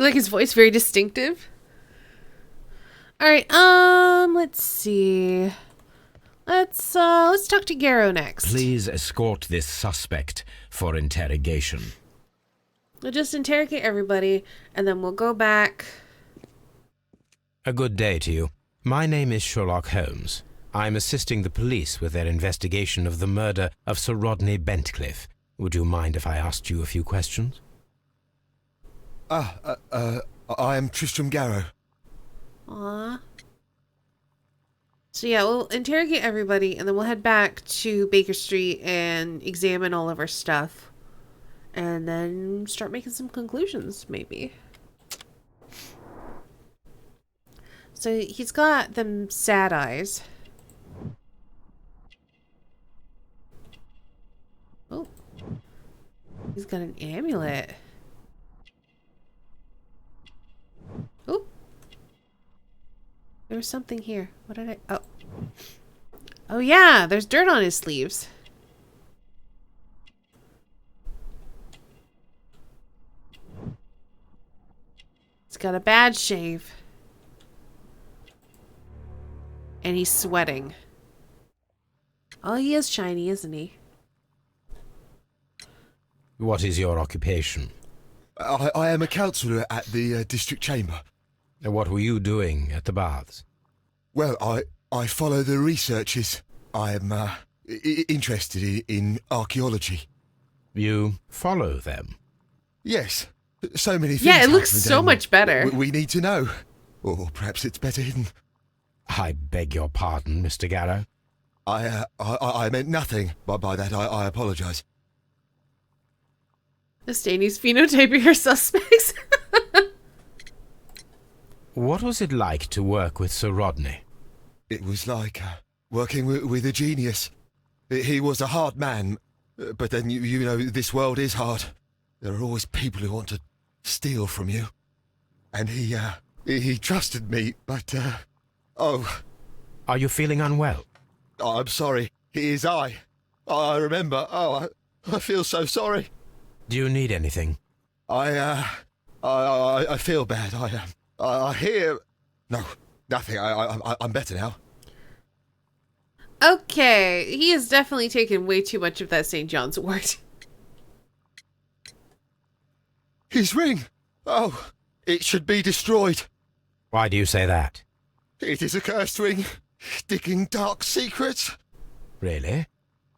like his voice? Very distinctive. Alright, let's see. Let's talk to Garrow next. Please escort this suspect for interrogation. We'll just interrogate everybody, and then we'll go back. A good day to you. My name is Sherlock Holmes. I'm assisting the police with their investigation of the murder of Sir Rodney Bentcliffe. Would you mind if I asked you a few questions? I am Tristram Garrow. Aww. So yeah, we'll interrogate everybody, and then we'll head back to Baker Street and examine all of our stuff. And then start making some conclusions, maybe. So he's got them sad eyes. Oh. He's got an amulet. Oh. There was something here. What did I... Oh. Oh yeah, there's dirt on his sleeves. He's got a bad shave. And he's sweating. Oh, he is shiny, isn't he? What is your occupation? I am a counsellor at the district chamber. What were you doing at the baths? Well, I follow the researches. I am interested in archaeology. You follow them? Yes. So many things. Yeah, it looks so much better. We need to know. Or perhaps it's better hidden. I beg your pardon, Mr. Garrow. I meant nothing by that. I apologise. Staney's phenotyping her suspects. What was it like to work with Sir Rodney? It was like working with a genius. He was a hard man, but then you know this world is hard. There are always people who want to steal from you. And he trusted me, but oh. Are you feeling unwell? Oh, I'm sorry. It is I remember. Oh, I feel so sorry. Do you need anything? I feel bad. I hear... No, nothing. I'm better now. Okay, he has definitely taken way too much of that St. John's wort. His ring! Oh, it should be destroyed. Why do you say that? It is a cursed ring, digging dark secrets. Really?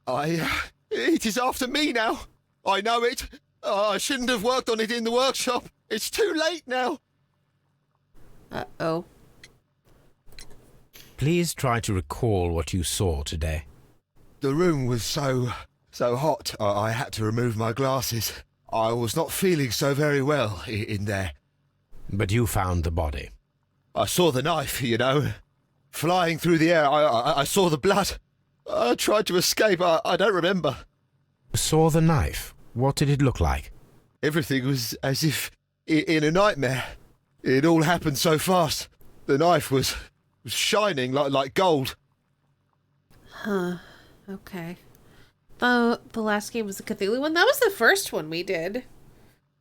It is after me now. I know it. I shouldn't have worked on it in the workshop. It's too late now. Uh-oh. Please try to recall what you saw today. The room was so hot, I had to remove my glasses. I was not feeling so very well in there. But you found the body. I saw the knife, you know, flying through the air. I saw the blood. I tried to escape. I don't remember. Saw the knife? What did it look like? Everything was as if in a nightmare. It all happened so fast. The knife was shining like gold. Huh. Okay. The last game was the Cthulhu one. That was the first one we did.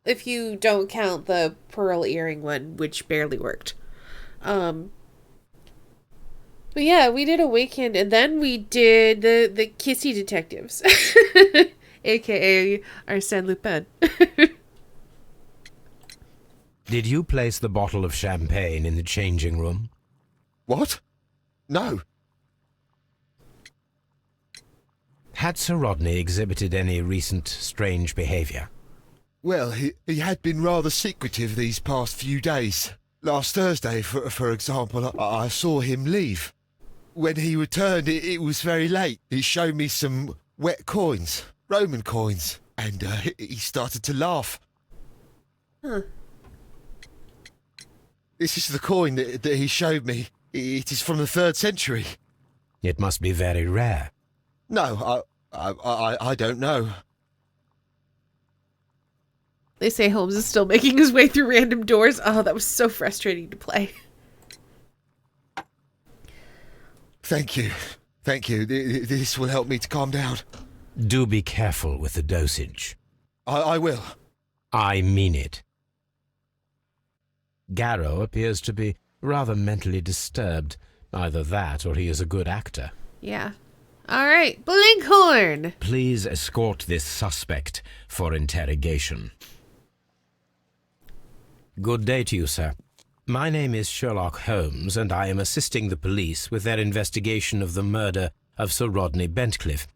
If you don't count the pearl earring one, which barely worked. But yeah, we did Awakened, and then we did the Kissy Detectives. AKA Arsène Lupin. Did you place the bottle of champagne in the changing room? What? No. Had Sir Rodney exhibited any recent strange behaviour? Well, he had been rather secretive these past few days. Last Thursday, for example, I saw him leave. When he returned, it was very late. He showed me some wet coins, Roman coins, and he started to laugh. Huh. This is the coin that he showed me. It is from the 3rd century. It must be very rare. No, I don't know. They say Holmes is still making his way through random doors. Oh, that was so frustrating to play. Thank you. Thank you. This will help me to calm down. Do be careful with the dosage. I will. I mean it. Garrow appears to be rather mentally disturbed. Either that or he is a good actor. Yeah. All right, Blinkhorn! Please escort this suspect for interrogation. Good day to you, sir. My name is Sherlock Holmes, and I am assisting the police with their investigation of the murder of Sir Rodney Bentcliffe.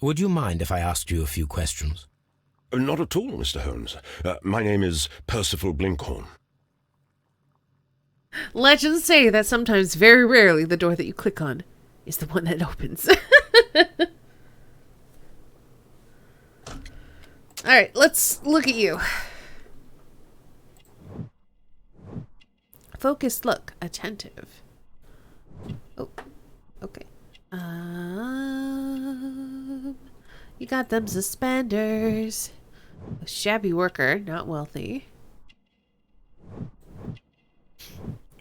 Would you mind if I asked you a few questions? Not at all, Mr. Holmes. My name is Percival Blinkhorn. Legends say that sometimes, very rarely, the door that you click on is the one that opens. Alright, let's look at you. Focused look. Attentive. Oh, okay. You got them suspenders. A shabby worker, not wealthy.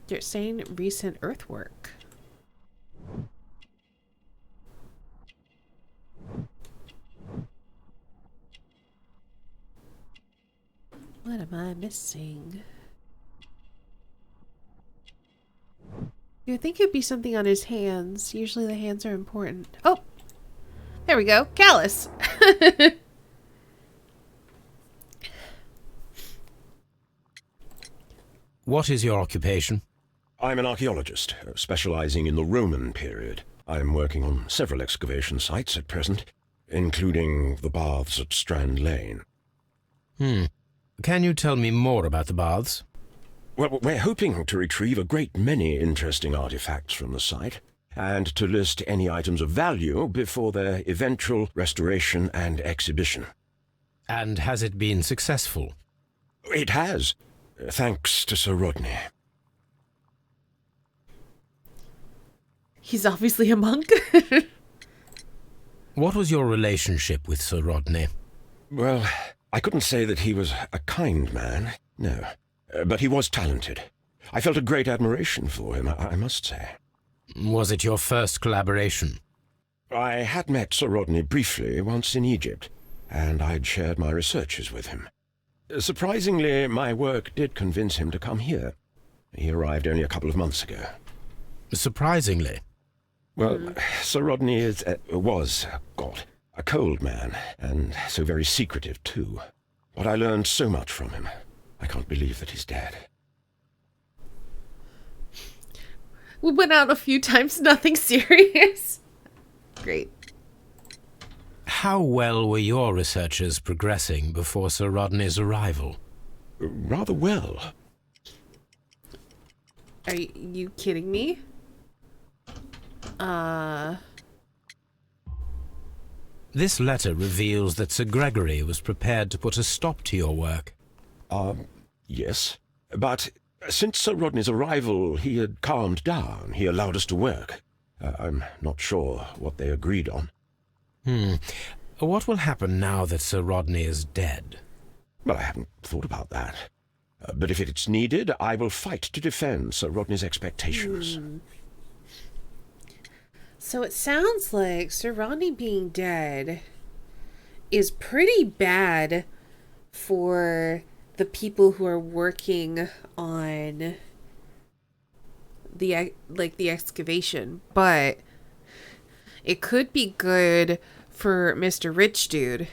You're saying recent earthwork. What am I missing? You would think it'd be something on his hands. Usually the hands are important. Oh! There we go. Callus! What is your occupation? I'm an archaeologist, specializing in the Roman period. I'm working on several excavation sites at present, including the baths at Strand Lane. Can you tell me more about the baths? Well, we're hoping to retrieve a great many interesting artifacts from the site, and to list any items of value before their eventual restoration and exhibition. And has it been successful? It has, thanks to Sir Rodney. He's obviously a monk. What was your relationship with Sir Rodney? Well, I couldn't say that he was a kind man, no. But he was talented. I felt a great admiration for him, I must say. Was it your first collaboration? I had met Sir Rodney briefly once in Egypt, and I'd shared my researches with him. Surprisingly, my work did convince him to come here. He arrived only a couple of months ago. Surprisingly? Well, Sir Rodney was a cold man, and so very secretive too. But I learned so much from him. I can't believe that he's dead. We went out a few times, nothing serious. Great. How well were your researches progressing before Sir Rodney's arrival? Rather well. Are you kidding me? This letter reveals that Sir Gregory was prepared to put a stop to your work. Yes. But since Sir Rodney's arrival, he had calmed down. He allowed us to work. I'm not sure what they agreed on. What will happen now that Sir Rodney is dead? Well, I haven't thought about that. But if it's needed, I will fight to defend Sir Rodney's expectations. So it sounds like Sir Rodney being dead is pretty bad for the people who are working on the excavation, but it could be good for Mr. Rich Dude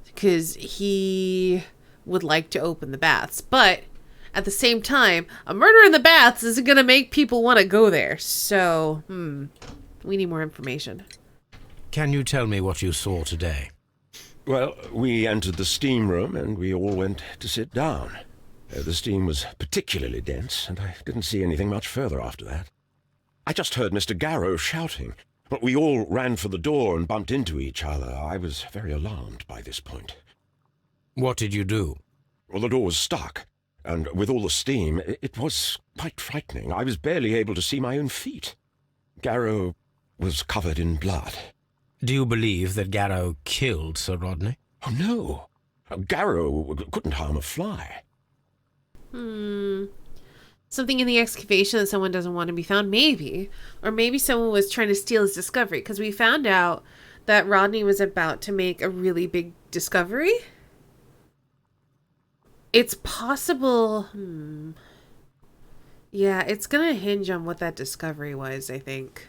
because he would like to open the baths, but at the same time, a murder in the baths isn't going to make people want to go there. So, we need more information. Can you tell me what you saw today? Well, we entered the steam room and we all went to sit down. The steam was particularly dense, and I didn't see anything much further after that. I just heard Mr. Garrow shouting, but we all ran for the door and bumped into each other. I was very alarmed by this point. What did you do? Well, the door was stuck, and with all the steam, it was quite frightening. I was barely able to see my own feet. Garrow was covered in blood. Do you believe that Garrow killed Sir Rodney? Oh, no. Garrow couldn't harm a fly. Something in the excavation that someone doesn't want to be found? Maybe. Or maybe someone was trying to steal his discovery, because we found out that Rodney was about to make a really big discovery. It's possible... Yeah, it's going to hinge on what that discovery was, I think.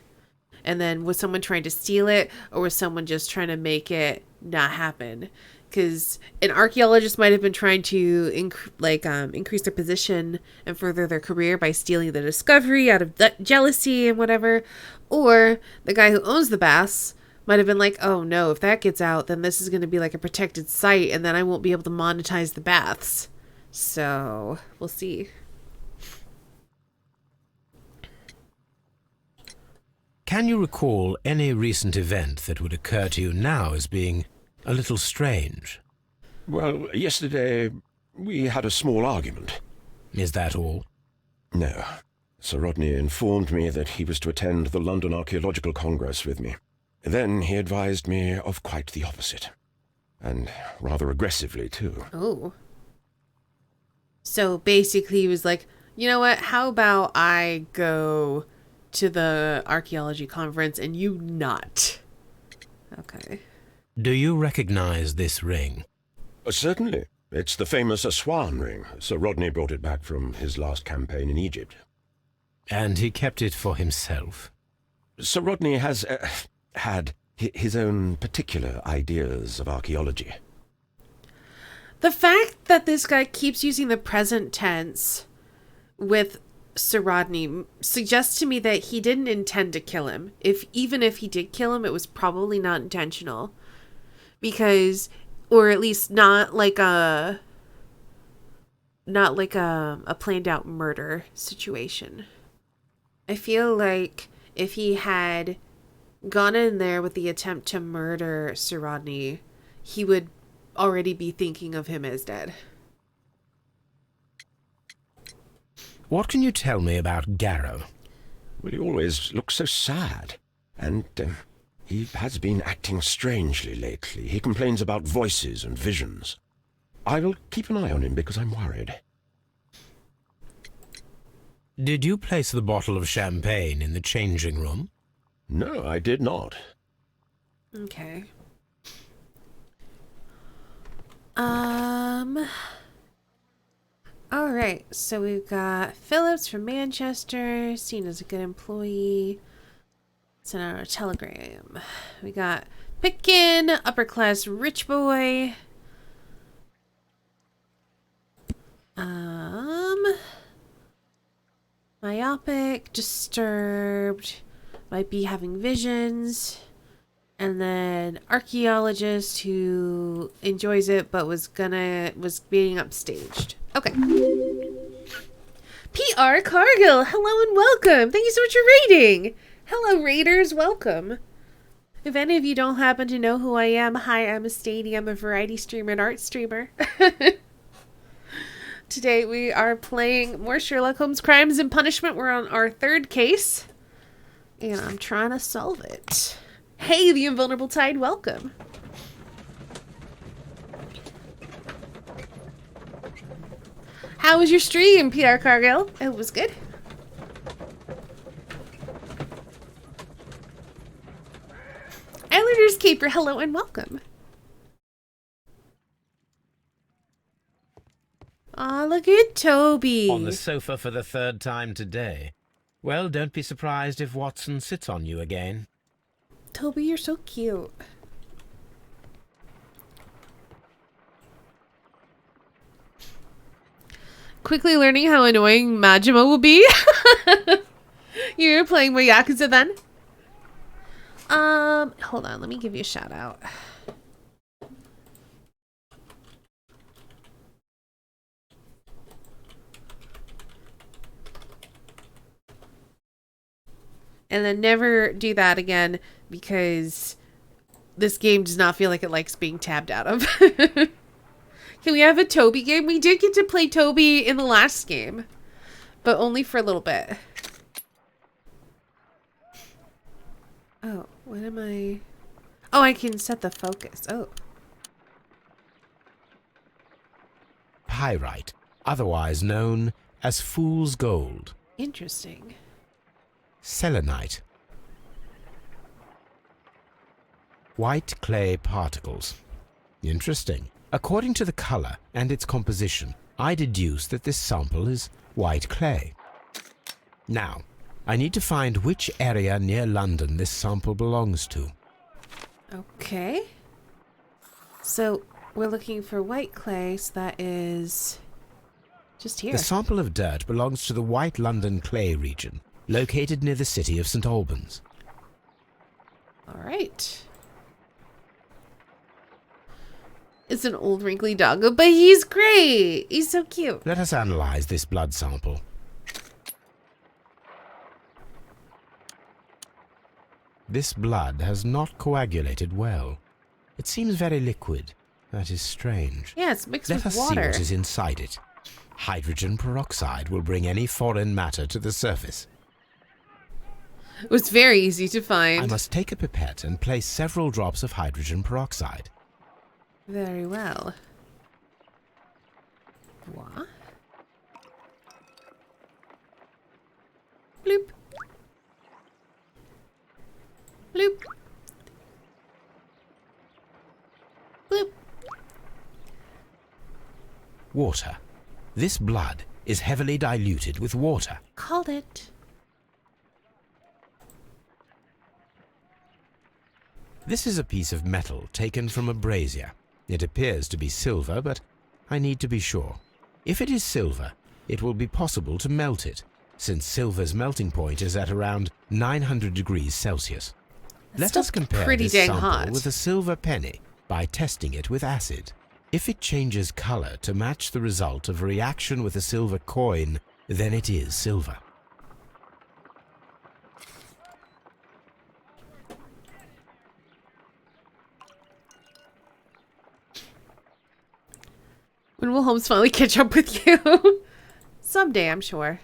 And then was someone trying to steal it, or was someone just trying to make it not happen? Because an archaeologist might have been trying to increase their position and further their career by stealing the discovery out of jealousy and whatever. Or the guy who owns the baths might have been like, oh no, if that gets out, then this is going to be like a protected site and then I won't be able to monetize the baths. So, we'll see. Can you recall any recent event that would occur to you now as being a little strange? Well, yesterday we had a small argument. Is that all? No. Sir Rodney informed me that he was to attend the London Archaeological Congress with me. Then he advised me of quite the opposite. And rather aggressively, too. Oh. So basically he was like, you know what, how about I go to the archaeology conference and you not? Okay. Do you recognize this ring? Certainly. It's the famous Aswan ring. Sir Rodney brought it back from his last campaign in Egypt. And he kept it for himself? Sir Rodney has had his own particular ideas of archaeology. The fact that this guy keeps using the present tense with Sir Rodney suggests to me that he didn't intend to kill him. Even if he did kill him, it was probably not intentional. Because, or at least not like a planned out murder situation. I feel like if he had gone in there with the attempt to murder Sir Rodney, he would already be thinking of him as dead. What can you tell me about Garrow? Well, he always looks so sad. And he has been acting strangely lately. He complains about voices and visions. I will keep an eye on him because I'm worried. Did you place the bottle of champagne in the changing room? No, I did not. Okay. Alright, so we've got Phillips from Manchester, seen as a good employee. Sent out a telegram. We got Pitkin, upper class rich boy. Myopic, disturbed, might be having visions. And then archaeologist who enjoys it but was being upstaged. Okay. PR Cargill, hello and welcome. Thank you so much for raiding. Hello raiders, welcome. If any of you don't happen to know who I am, hi, I'm Estanie. I'm a variety streamer and art streamer. Today we are playing more Sherlock Holmes Crimes and Punishment. We're on our third case, and I'm trying to solve it. Hey, the Invulnerable Tide, welcome. How was your stream, PR Cargill? It was good. Islanders Keeper, hello and welcome. Aw, look at Toby. On the sofa for the third time today. Well, don't be surprised if Watson sits on you again. Toby, you're so cute. Quickly learning how annoying Majima will be. You're playing more Yakuza then? Hold on, let me give you a shout out. And then never do that again because this game does not feel like it likes being tabbed out of. Can we have a Toby game? We did get to play Toby in the last game, but only for a little bit. Oh, what am I? Oh, I can set the focus. Oh. Pyrite, otherwise known as fool's gold. Interesting. Selenite. White clay particles. Interesting. According to the color and its composition, I deduce that this sample is white clay. Now, I need to find which area near London this sample belongs to. Okay. So, we're looking for white clay, so that is just here. The sample of dirt belongs to the White London clay region, located near the city of St. Albans. All right. It's an old wrinkly doggo, but he's great. He's so cute. Let us analyze this blood sample. This blood has not coagulated well. It seems very liquid. That is strange. Yeah, it's mixed Let with us water. see what is inside it. Hydrogen peroxide will bring any foreign matter to the surface. It was very easy to find. I must take a pipette and place several drops of hydrogen peroxide. Very well. What? Bloop. Bloop. Bloop. Water. This blood is heavily diluted with water. Called it. This is a piece of metal taken from a brazier. It appears to be silver, but I need to be sure. If it is silver, it will be possible to melt it, since silver's melting point is at around 900 degrees Celsius. Let us compare pretty this dang sample hot. with a silver penny by testing it with acid. If it changes color to match the result of a reaction with a silver coin, then it is silver. When will Holmes finally catch up with you? Someday, I'm sure.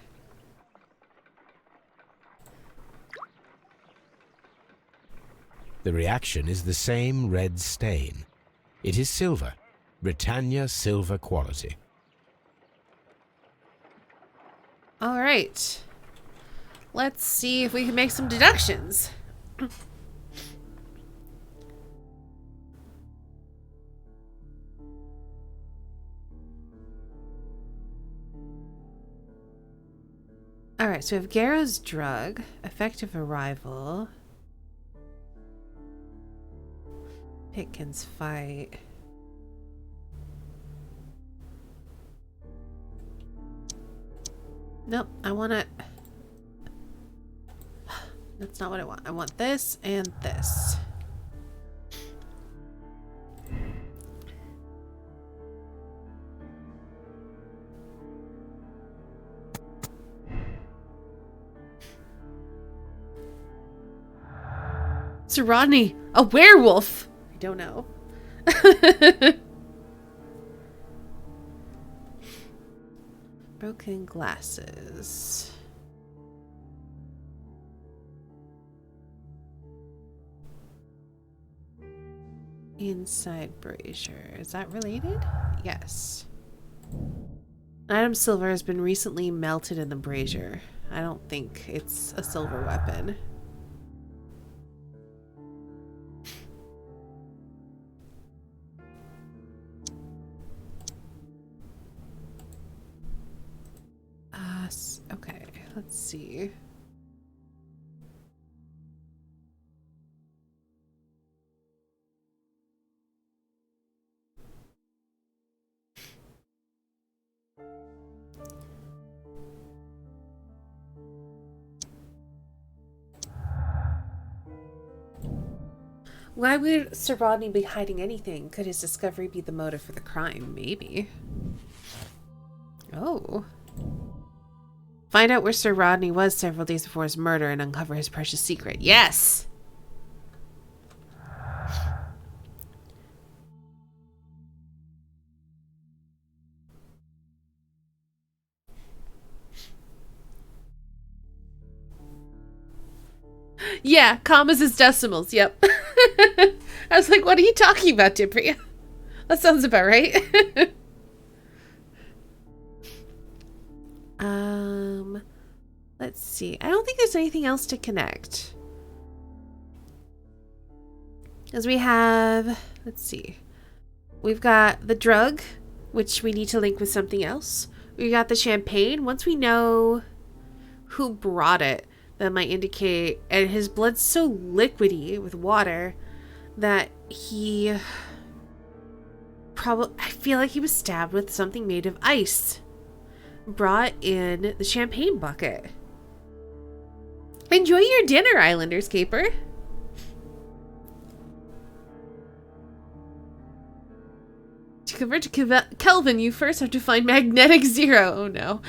The reaction is the same red stain. It is silver, Britannia silver quality. All right. Let's see if we can make some deductions. All right, so we have Garrow's drug, effective arrival, Pitkin's fight. Nope, I want it. That's not what I want. I want this and this. Sir Rodney, a werewolf? I don't know. Broken glasses. Inside brazier. Is that related? Yes. Item silver has been recently melted in the brazier. I don't think it's a silver weapon. Okay, let's see. Why would Sir Rodney be hiding anything? Could his discovery be the motive for the crime? Maybe. Oh. Find out where Sir Rodney was several days before his murder and uncover his precious secret. Yes! Yeah, commas is decimals. Yep. I was like, what are you talking about, Dipria? That sounds about right. Let's see. I don't think there's anything else to connect. As we have, let's see. We've got the drug, which we need to link with something else. We got the champagne. Once we know who brought it, that might indicate, and his blood's so liquidy with water that he probably, I feel like he was stabbed with something made of ice brought in the champagne bucket. Enjoy your dinner, Islanders Caper. To convert to Kelvin, you first have to find magnetic zero. Oh no.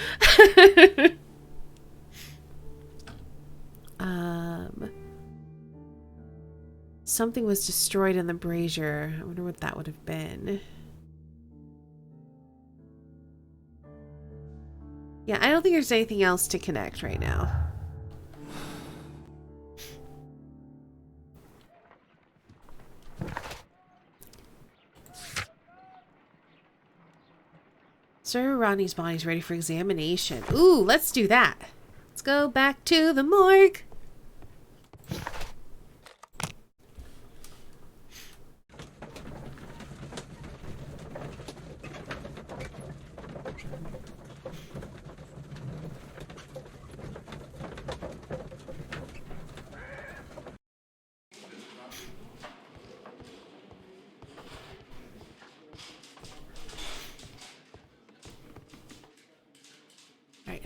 Something was destroyed in the brazier. I wonder what that would have been. Yeah, I don't think there's anything else to connect right now. Sir Rodney's body's ready for examination. Ooh, let's do that. Let's go back to the morgue.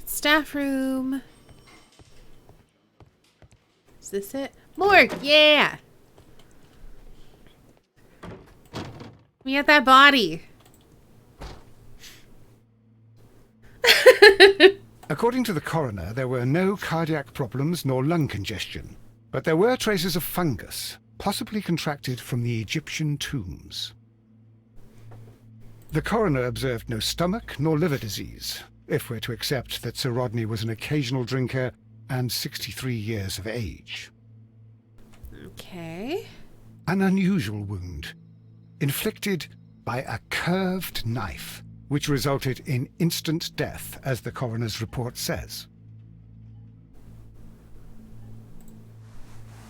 Staff room. Is this it? Morgue! Yeah! We got that body. According to the coroner, there were no cardiac problems nor lung congestion, but there were traces of fungus, possibly contracted from the Egyptian tombs. The coroner observed no stomach nor liver disease, if we're to accept that Sir Rodney was an occasional drinker and 63 years of age. Okay. An unusual wound, inflicted by a curved knife, which resulted in instant death, as the coroner's report says.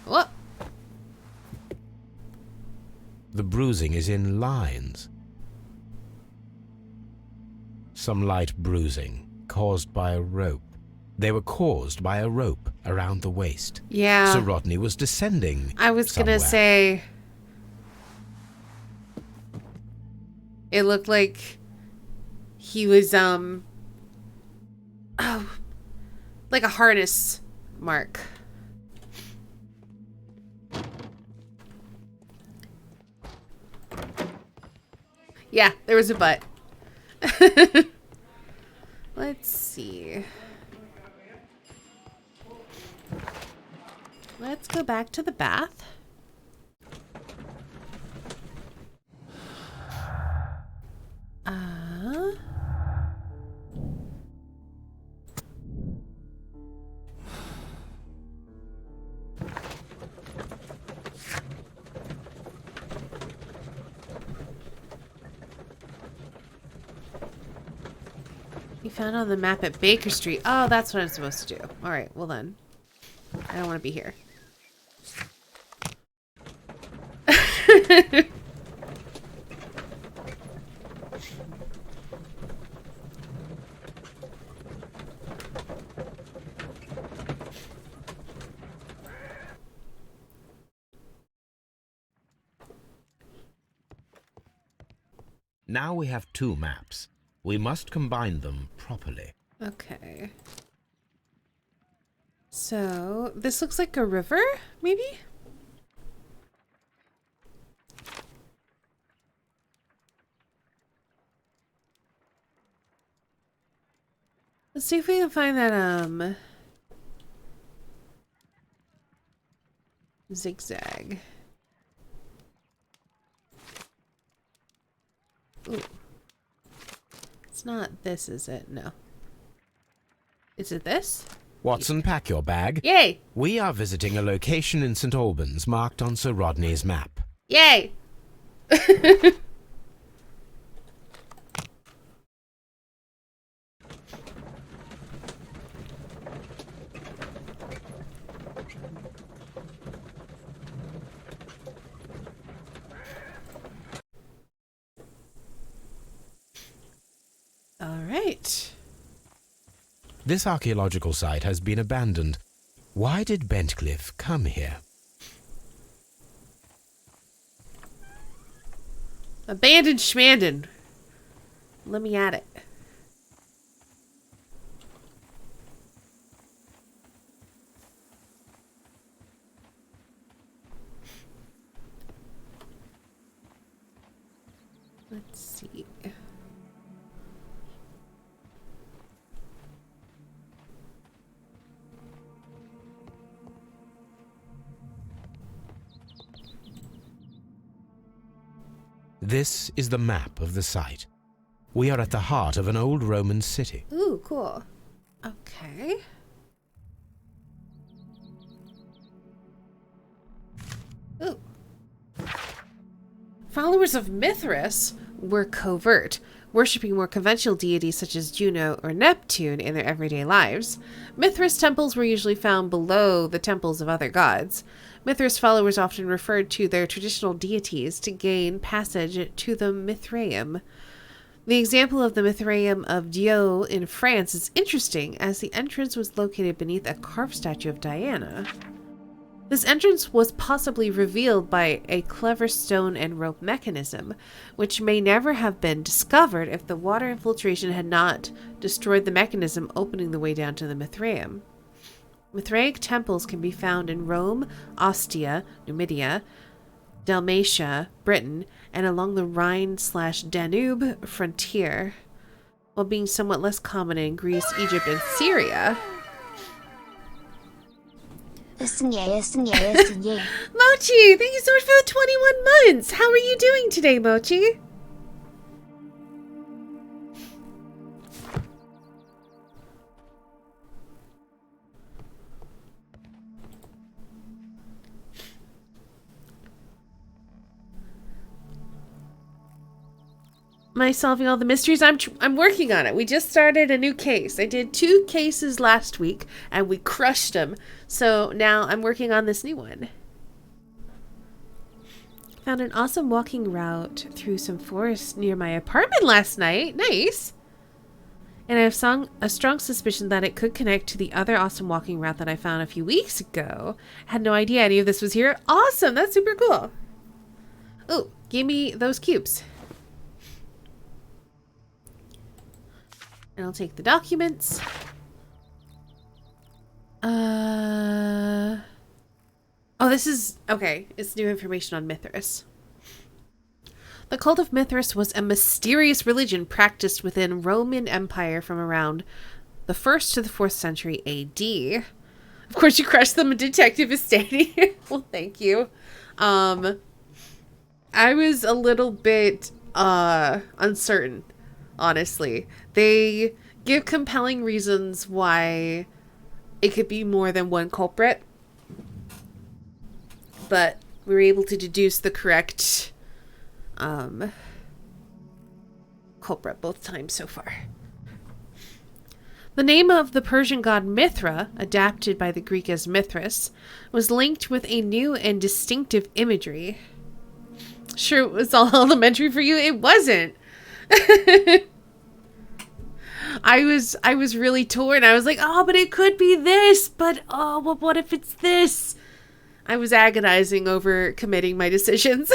What? The bruising is in lines. Some light bruising caused by a rope. They were caused by a rope around the waist. Yeah. Sir Rodney was descending. I was somewhere. gonna say it looked like he was like a harness mark. Yeah, there was a butt. Let's see. Let's go back to the bath. You found on the map at Baker Street. Oh, that's what I'm supposed to do. Alright, well then. I don't want to be here. Now we have 2 maps. We must combine them properly. Okay. So, this looks like a river, maybe? Let's see if we can find that, zigzag. Ooh. It's not this, is it? No. Is it this? Watson, pack your bag. Yay! We are visiting a location in St. Albans marked on Sir Rodney's map. Yay! All right. This archaeological site has been abandoned. Why did Bentcliffe come here? Abandoned schmandon. Let me at it. Let's see. This is the map of the site. We are at the heart of an old Roman city. Ooh, cool. Okay. Ooh. Followers of Mithras were covert, worshipping more conventional deities such as Juno or Neptune in their everyday lives. Mithras temples were usually found below the temples of other gods. Mithras followers often referred to their traditional deities to gain passage to the Mithraeum. The example of the Mithraeum of Dio in France is interesting, as the entrance was located beneath a carved statue of Diana. This entrance was possibly revealed by a clever stone and rope mechanism, which may never have been discovered if the water infiltration had not destroyed the mechanism opening the way down to the Mithraeum. Mithraic temples can be found in Rome, Ostia, Numidia, Dalmatia, Britain, and along the Rhine/Danube frontier, while being somewhat less common in Greece, Egypt, and Syria. Listen, yeah. Mochi, thank you so much for the 21 months. How are you doing today, Mochi? Am I solving all the mysteries? I'm working on it. We just started a new case. I did 2 cases last week, and we crushed them. So now I'm working on this new one. Found an awesome walking route through some forest near my apartment last night. Nice. And I have a strong suspicion that it could connect to the other awesome walking route that I found a few weeks ago. I had no idea any of this was here. Awesome. That's super cool. Oh, give me those cubes. And I'll take the documents. Oh, this is... Okay, it's new information on Mithras. The cult of Mithras was a mysterious religion practiced within Roman Empire from around the 1st to the 4th century A.D. Of course, you crushed them, a detective is stating. Well, thank you. I was a little bit uncertain, honestly. They give compelling reasons why it could be more than one culprit, but we were able to deduce the correct culprit both times so far. The name of the Persian god Mithra, adapted by the Greek as Mithras, was linked with a new and distinctive imagery. Sure, it was all elementary for you? It wasn't. I was really torn. I was like, oh, but it could be this. But, oh, well, what if it's this? I was agonizing over committing my decisions.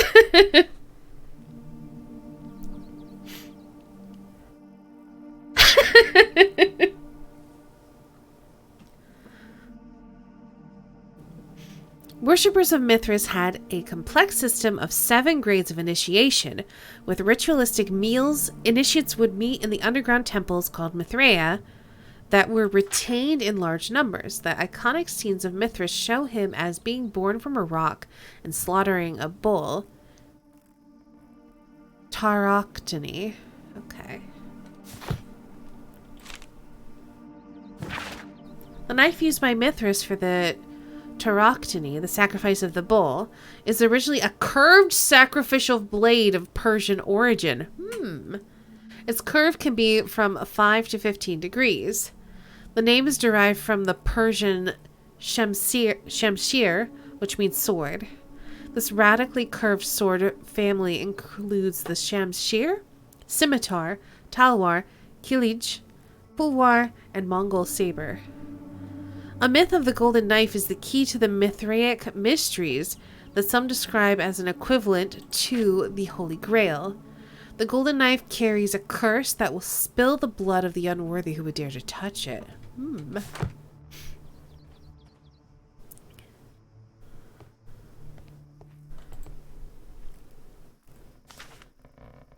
Worshippers of Mithras had a complex system of 7 grades of initiation. With ritualistic meals, initiates would meet in the underground temples called Mithraea that were retained in large numbers. The iconic scenes of Mithras show him as being born from a rock and slaughtering a bull. Tauroctony. Okay. The knife used by Mithras for the Tauroctony, the sacrifice of the bull, is originally a curved sacrificial blade of Persian origin. Its curve can be from 5 to 15 degrees. The name is derived from the Persian shamshir, which means sword. This radically curved sword family includes the shamshir, scimitar, talwar, kilij, pulwar, and Mongol saber. A myth of the golden knife is the key to the Mithraic mysteries that some describe as an equivalent to the Holy Grail. The golden knife carries a curse that will spill the blood of the unworthy who would dare to touch it.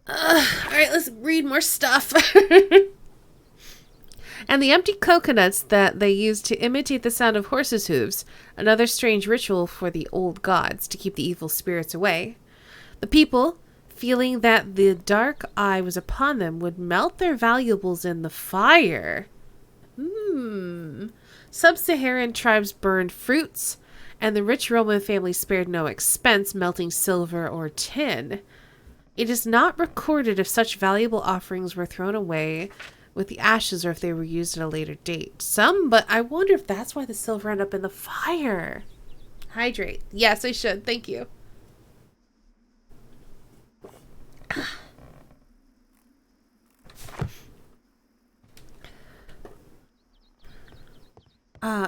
Alright, let's read more stuff. And the empty coconuts that they used to imitate the sound of horses' hooves, another strange ritual for the old gods to keep the evil spirits away. The people, feeling that the dark eye was upon them, would melt their valuables in the fire. Sub-Saharan tribes burned fruits, and the rich Roman family spared no expense melting silver or tin. It is not recorded if such valuable offerings were thrown away with the ashes or if they were used at a later date. Some, but I wonder if that's why the silver ended up in the fire. Hydrate. Yes, I should. Thank you.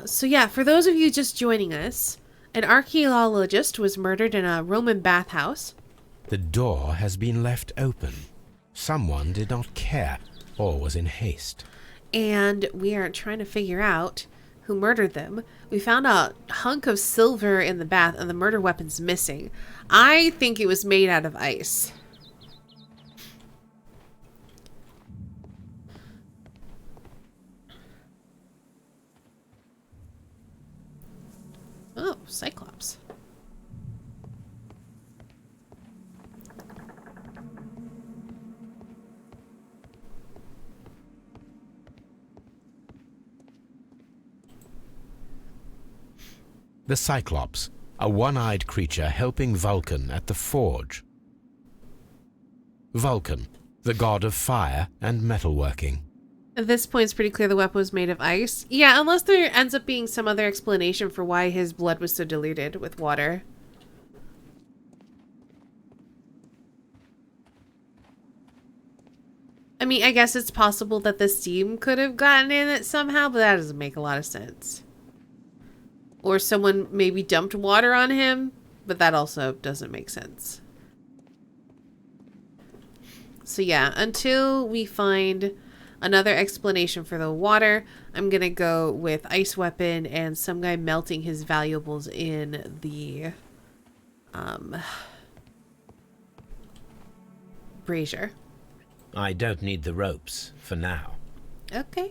So yeah, for those of you just joining us, an archaeologist was murdered in a Roman bathhouse. The door has been left open. Someone did not care or was in haste. And we are trying to figure out who murdered them. We found a hunk of silver in the bath and the murder weapon's missing. I think it was made out of ice. Oh, Cyclops. The Cyclops, a one-eyed creature helping Vulcan at the forge. Vulcan, the god of fire and metalworking. At this point, it's pretty clear the weapon was made of ice. Yeah, unless there ends up being some other explanation for why his blood was so diluted with water. I mean, I guess it's possible that the steam could have gotten in it somehow, but that doesn't make a lot of sense. Or someone maybe dumped water on him, but that also doesn't make sense. So yeah, until we find another explanation for the water, I'm gonna go with ice weapon and some guy melting his valuables in the brazier. I don't need the ropes for now. Okay.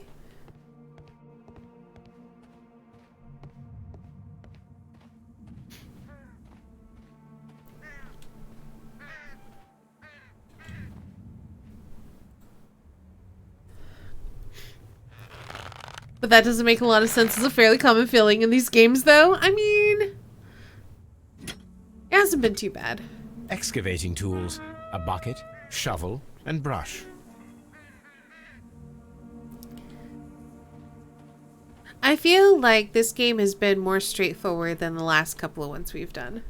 But that doesn't make a lot of sense. It's a fairly common feeling in these games, though. I mean, it hasn't been too bad. Excavating tools, a bucket, shovel, and brush. I feel like this game has been more straightforward than the last couple of ones we've done.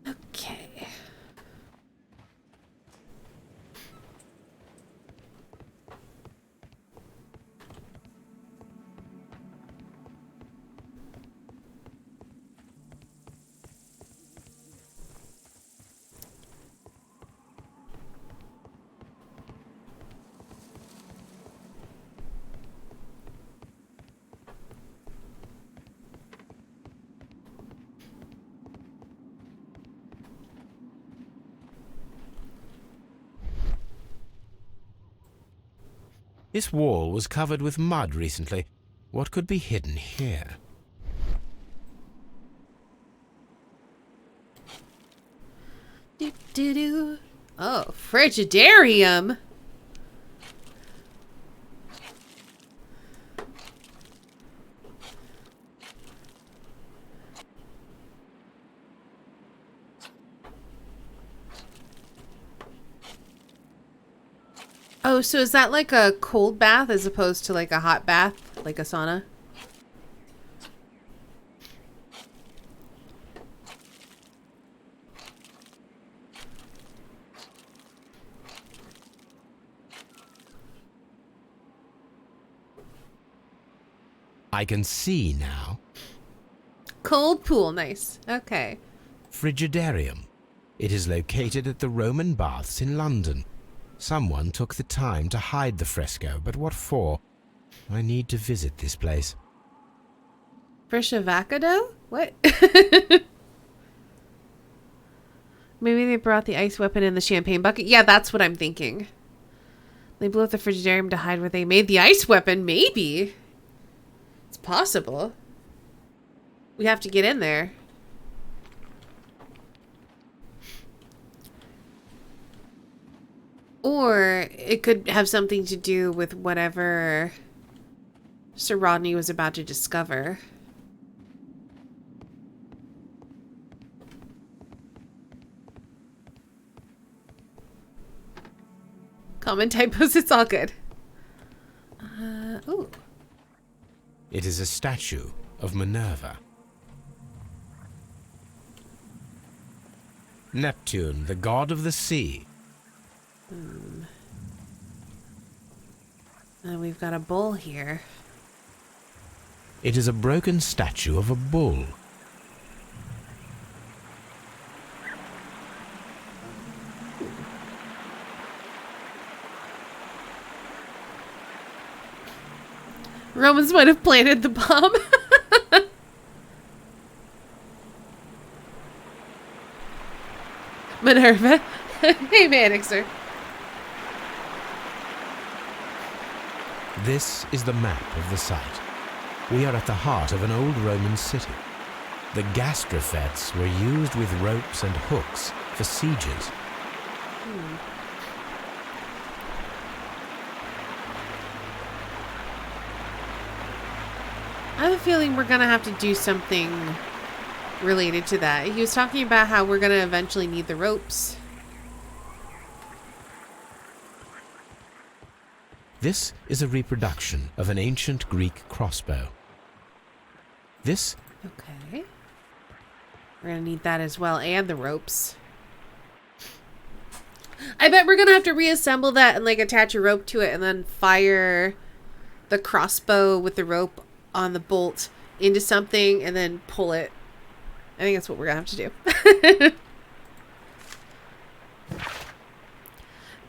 Okay. This wall was covered with mud recently. What could be hidden here? Do-do-do. Oh, Frigidarium. Oh, so is that like a cold bath as opposed to like a hot bath, like a sauna? I can see now. Cold pool, nice. Okay. Frigidarium. It is located at the Roman Baths in London. Someone took the time to hide the fresco, but what for? I need to visit this place. Frishavacado? What? Maybe they brought the ice weapon in the champagne bucket? Yeah, that's what I'm thinking. They blew up the Frigidarium to hide where they made the ice weapon? Maybe. It's possible. We have to get in there. Or it could have something to do with whatever Sir Rodney was about to discover. Common typos, it's all good. Ooh. It is a statue of Minerva. Neptune, the god of the sea. And we've got a bull here. It is a broken statue of a bull. Romans might have planted the bomb. Minerva. Hey, Mannixer. This is the map of the site. We are at the heart of an old Roman city. The gastrofetes were used with ropes and hooks for sieges. I have a feeling we're going to have to do something related to that. He was talking about how we're going to eventually need the ropes. This is a reproduction of an ancient Greek crossbow. This... Okay. We're going to need that as well, and the ropes. I bet we're going to have to reassemble that and like attach a rope to it and then fire the crossbow with the rope on the bolt into something and then pull it. I think that's what we're going to have to do.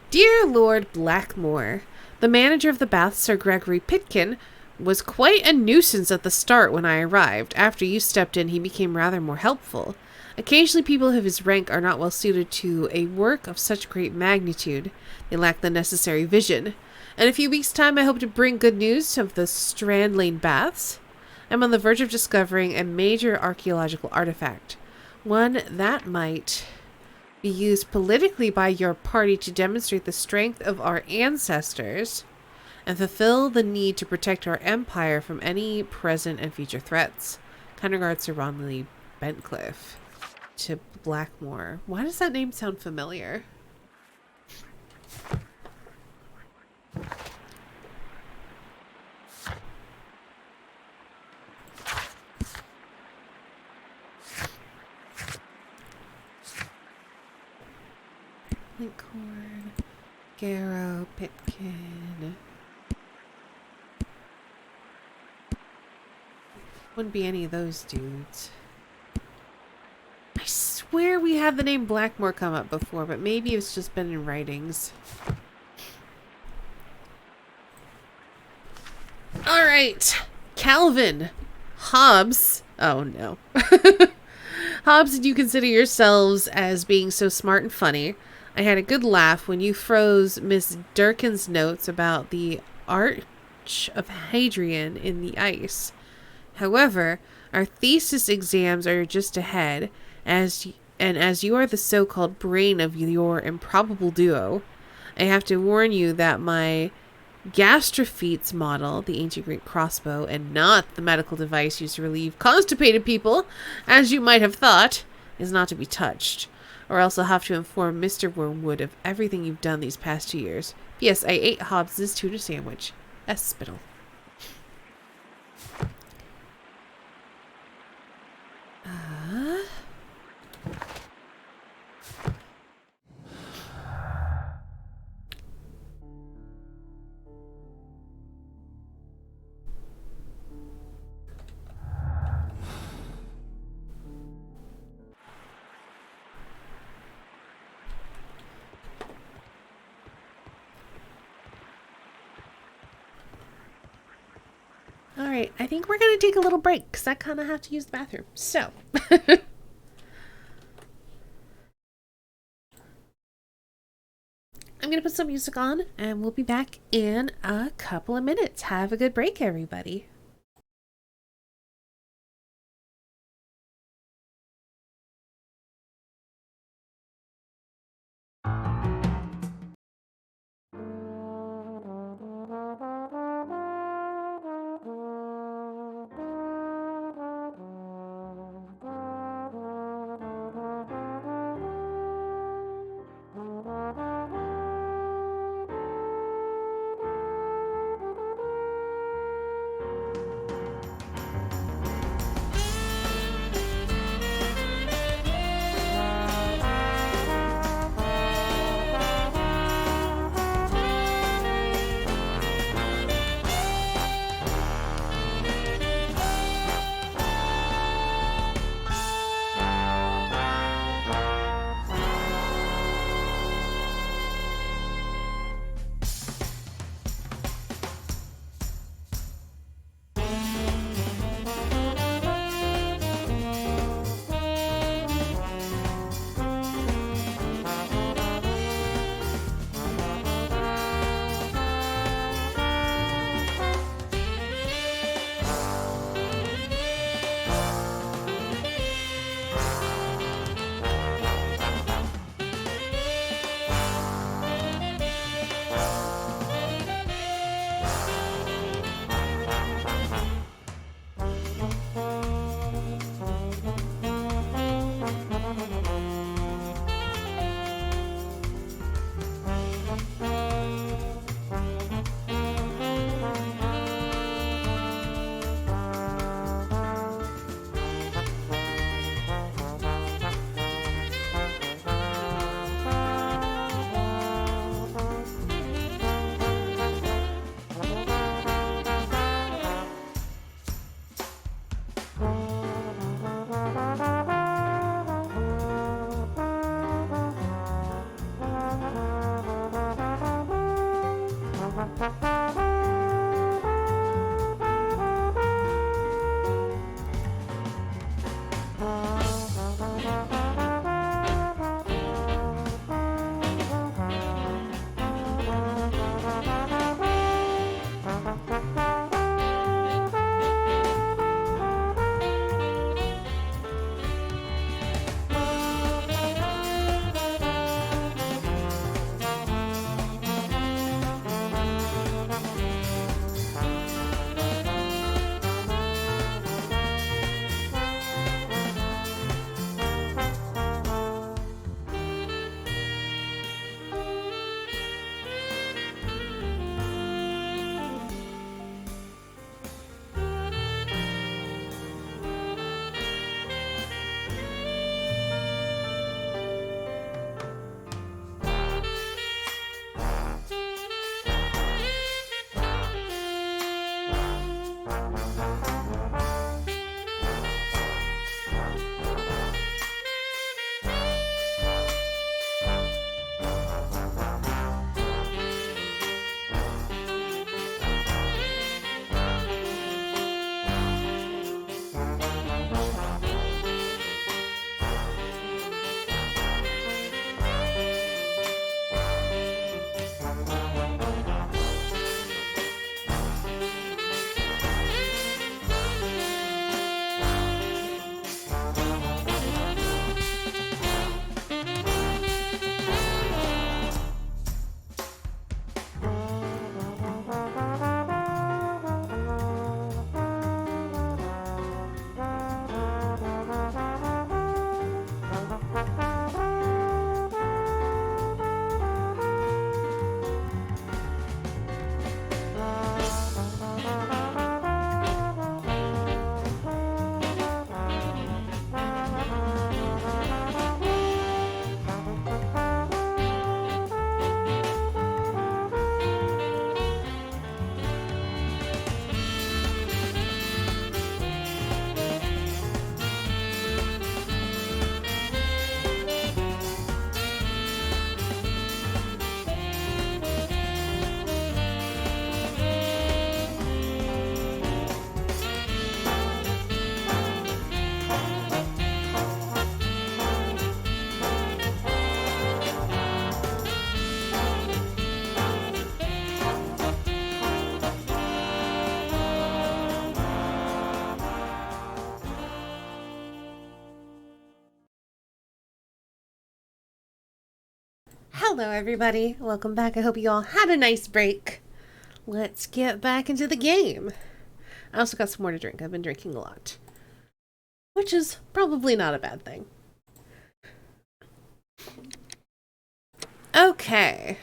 Dear Lord Blackmore, the manager of the bath, Sir Gregory Pitkin, was quite a nuisance at the start when I arrived. After you stepped in, he became rather more helpful. Occasionally people of his rank are not well suited to a work of such great magnitude. They lack the necessary vision. In a few weeks' time, I hope to bring good news of the Strand Lane Baths. I'm on the verge of discovering a major archaeological artifact. One that might be used politically by your party to demonstrate the strength of our ancestors. and fulfill the need to protect our empire from any present and future threats. Kind regards to Ronley Bentcliffe. To Blackmore. Why does that name sound familiar? Lincoln, Garrow, Pitkin. Wouldn't be any of those dudes. I swear we had the name Blackmore come up before, but maybe it's just been in writings. Alright. Calvin. Hobbes. Oh no. Hobbes, did you consider yourselves as being so smart and funny? I had a good laugh when you froze Miss Durkin's notes about the Arch of Hadrian in the ice. However, our thesis exams are just ahead, as you are the so-called brain of your improbable duo, I have to warn you that my Gastrophetes model, the ancient Greek crossbow, and not the medical device used to relieve constipated people, as you might have thought, is not to be touched. Or else I'll have to inform Mr. Wormwood of everything you've done these past 2 years. P.S. I ate Hobbs's tuna sandwich. Espinal. Alright, I think we're going to take a little break because I kind of have to use the bathroom. So, I'm going to put some music on and we'll be back in a couple of minutes. Have a good break, everybody. Hello, everybody. Welcome back. I hope you all had a nice break. Let's get back into the game. I also got some more to drink. I've been drinking a lot, which is probably not a bad thing. Okay.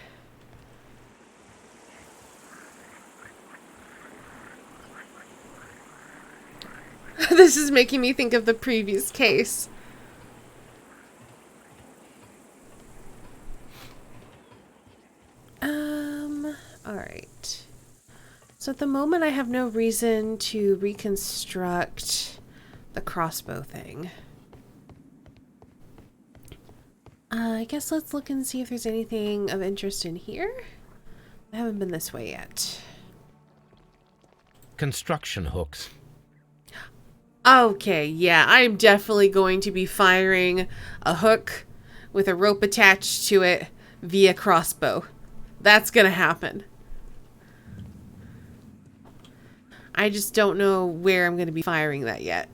This is making me think of the previous case. Alright. So at the moment I have no reason to reconstruct the crossbow thing. I guess let's look and see if there's anything of interest in here. I haven't been this way yet. Construction hooks. Okay, yeah, I'm definitely going to be firing a hook with a rope attached to it via crossbow. That's gonna happen. I just don't know where I'm gonna be firing that yet.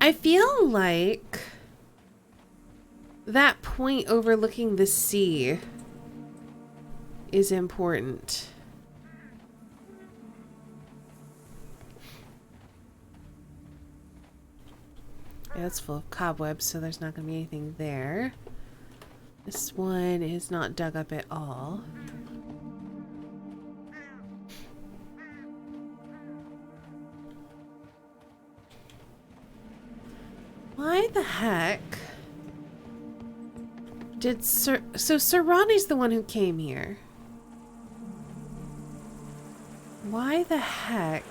I feel like that point overlooking the sea is important. Yeah, it's full of cobwebs, so there's not going to be anything there. This one is not dug up at all. Why the heck did Sir Ronnie's the one who came here? Why the heck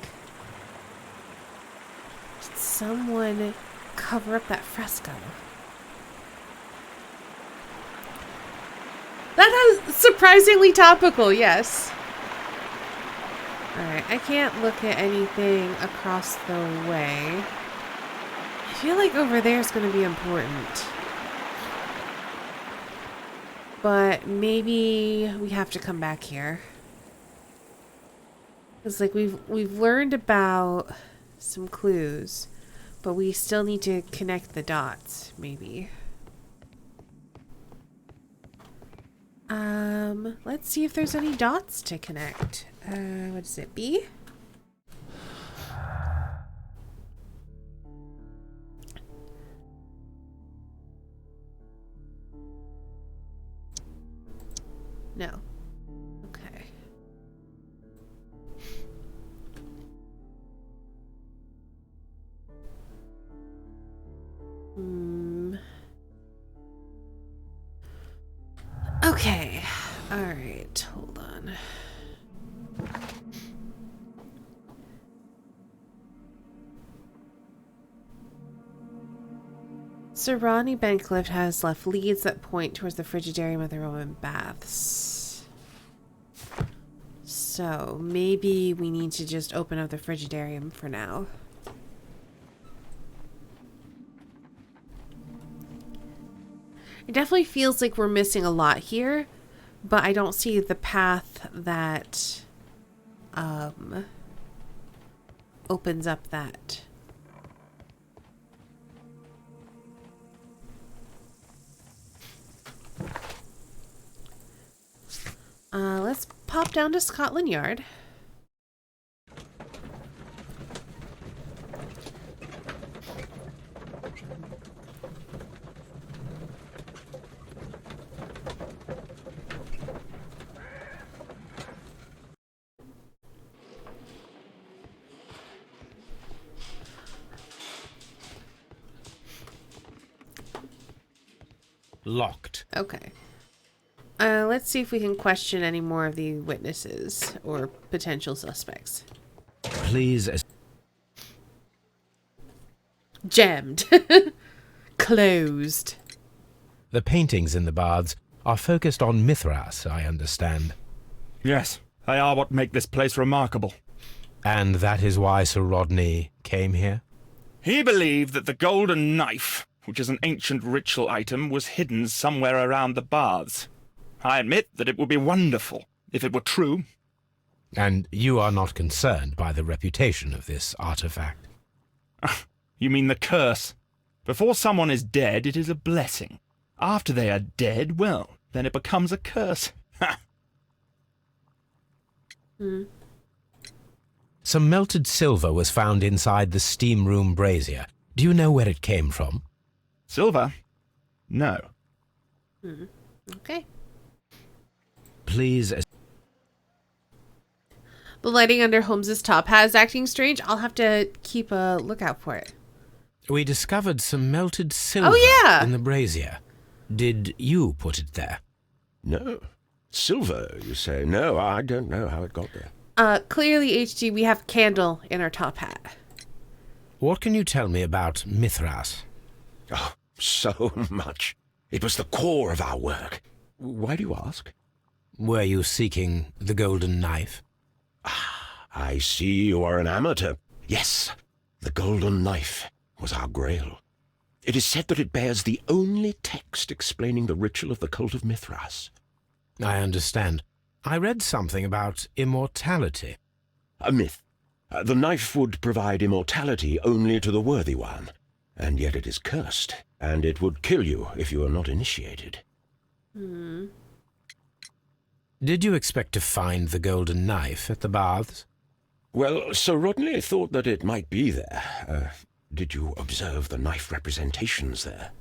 did someone cover up that fresco? That is surprisingly topical, yes. Alright, I can't look at anything across the way. I feel like over there is going to be important. But maybe we have to come back here. It's like we've learned about some clues, but we still need to connect the dots, maybe. Let's see if there's any dots to connect. What is it, B? No. Okay. Okay. All right. Hold on. Sir Ronnie Banclift has left leads that point towards the Frigidarium of the Roman Baths. So maybe we need to just open up the Frigidarium for now. It definitely feels like we're missing a lot here, but I don't see the path that opens up that. Let's pop down to Scotland Yard. Locked. Okay. Let's see if we can question any more of the witnesses or potential suspects. Please. Jammed. Closed. The paintings in the baths are focused on Mithras, I understand. Yes, they are what make this place remarkable. And that is why Sir Rodney came here? He believed that the golden knife, which is an ancient ritual item, was hidden somewhere around the baths. I admit that it would be wonderful if it were true. And you are not concerned by the reputation of this artifact? You mean the curse. Before someone is dead, it is a blessing. After they are dead, well, then it becomes a curse. Some melted silver was found inside the steam room brazier. Do you know where it came from? Silver? No. Okay. Please. The lighting under Holmes's top hat is acting strange. I'll have to keep a lookout for it. We discovered some melted silver in the brazier. Did you put it there? No. Silver, you say? No, I don't know how it got there. Clearly, HG, we have candle in our top hat. What can you tell me about Mithras? Oh, so much. It was the core of our work. Why do you ask? Were you seeking the golden knife? I see you are an amateur. Yes, the golden knife was our grail. It is said that it bears the only text explaining the ritual of the cult of Mithras. I understand. I read something about immortality. A myth. The knife would provide immortality only to the worthy one, and yet it is cursed, and it would kill you if you are not initiated. Did you expect to find the golden knife at the baths? Well, Sir Rodney thought that it might be there. Did you observe the knife representations there?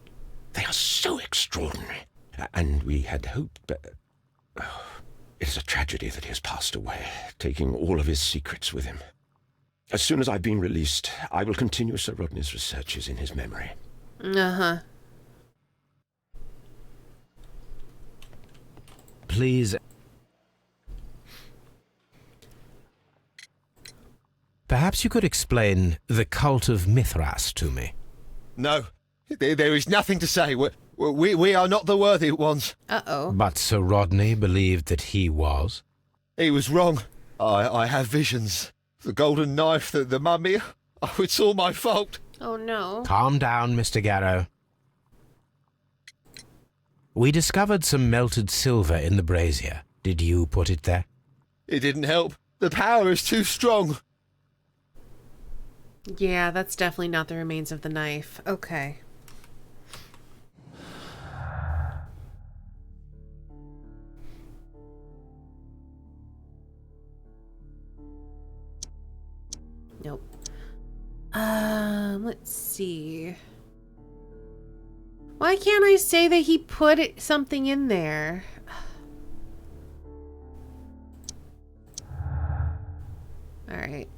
They are so extraordinary, and we had hoped that... It is a tragedy that he has passed away, taking all of his secrets with him. As soon as I've been released, I will continue Sir Rodney's researches in his memory. Please. Perhaps you could explain the cult of Mithras to me. No, there is nothing to say. We are not the worthy ones. But Sir Rodney believed that he was. He was wrong. I have visions. The golden knife, the mummy. Oh, it's all my fault. Oh, no. Calm down, Mr. Garrow. We discovered some melted silver in the brazier. Did you put it there? It didn't help. The power is too strong. Yeah, that's definitely not the remains of the knife. Okay. Nope. Let's see. Why can't I say that he put something in there? All right.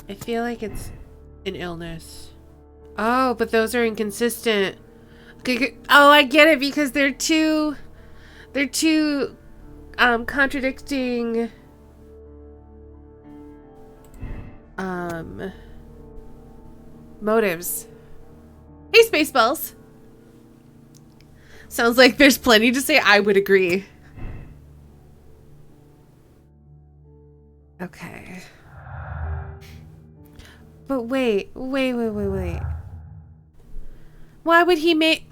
I feel like it's an illness. Oh, but those are inconsistent. Okay, oh, I get it, because they're two contradicting motives. Hey, Spaceballs. Sounds like there's plenty to say. I would agree. Okay. But wait. Why would he make...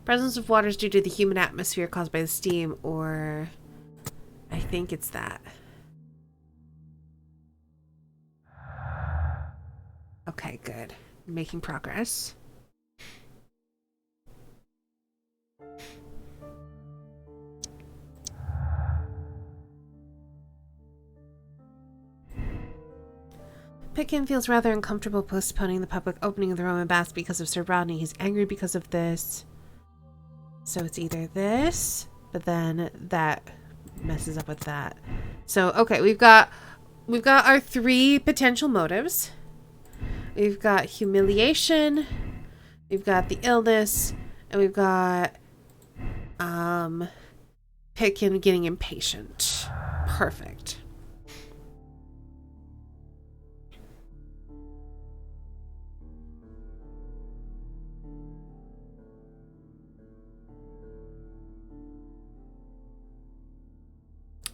Presence of water is due to the human atmosphere caused by the steam, or... I think it's that. Okay, good. Making progress. Pitkin feels rather uncomfortable postponing the public opening of the Roman baths because of Sir Rodney. He's angry because of this. So it's either this, but then that messes up with that. So, okay, we've got our three potential motives. We've got humiliation, we've got the illness, and we've got Pitkin getting impatient. Perfect.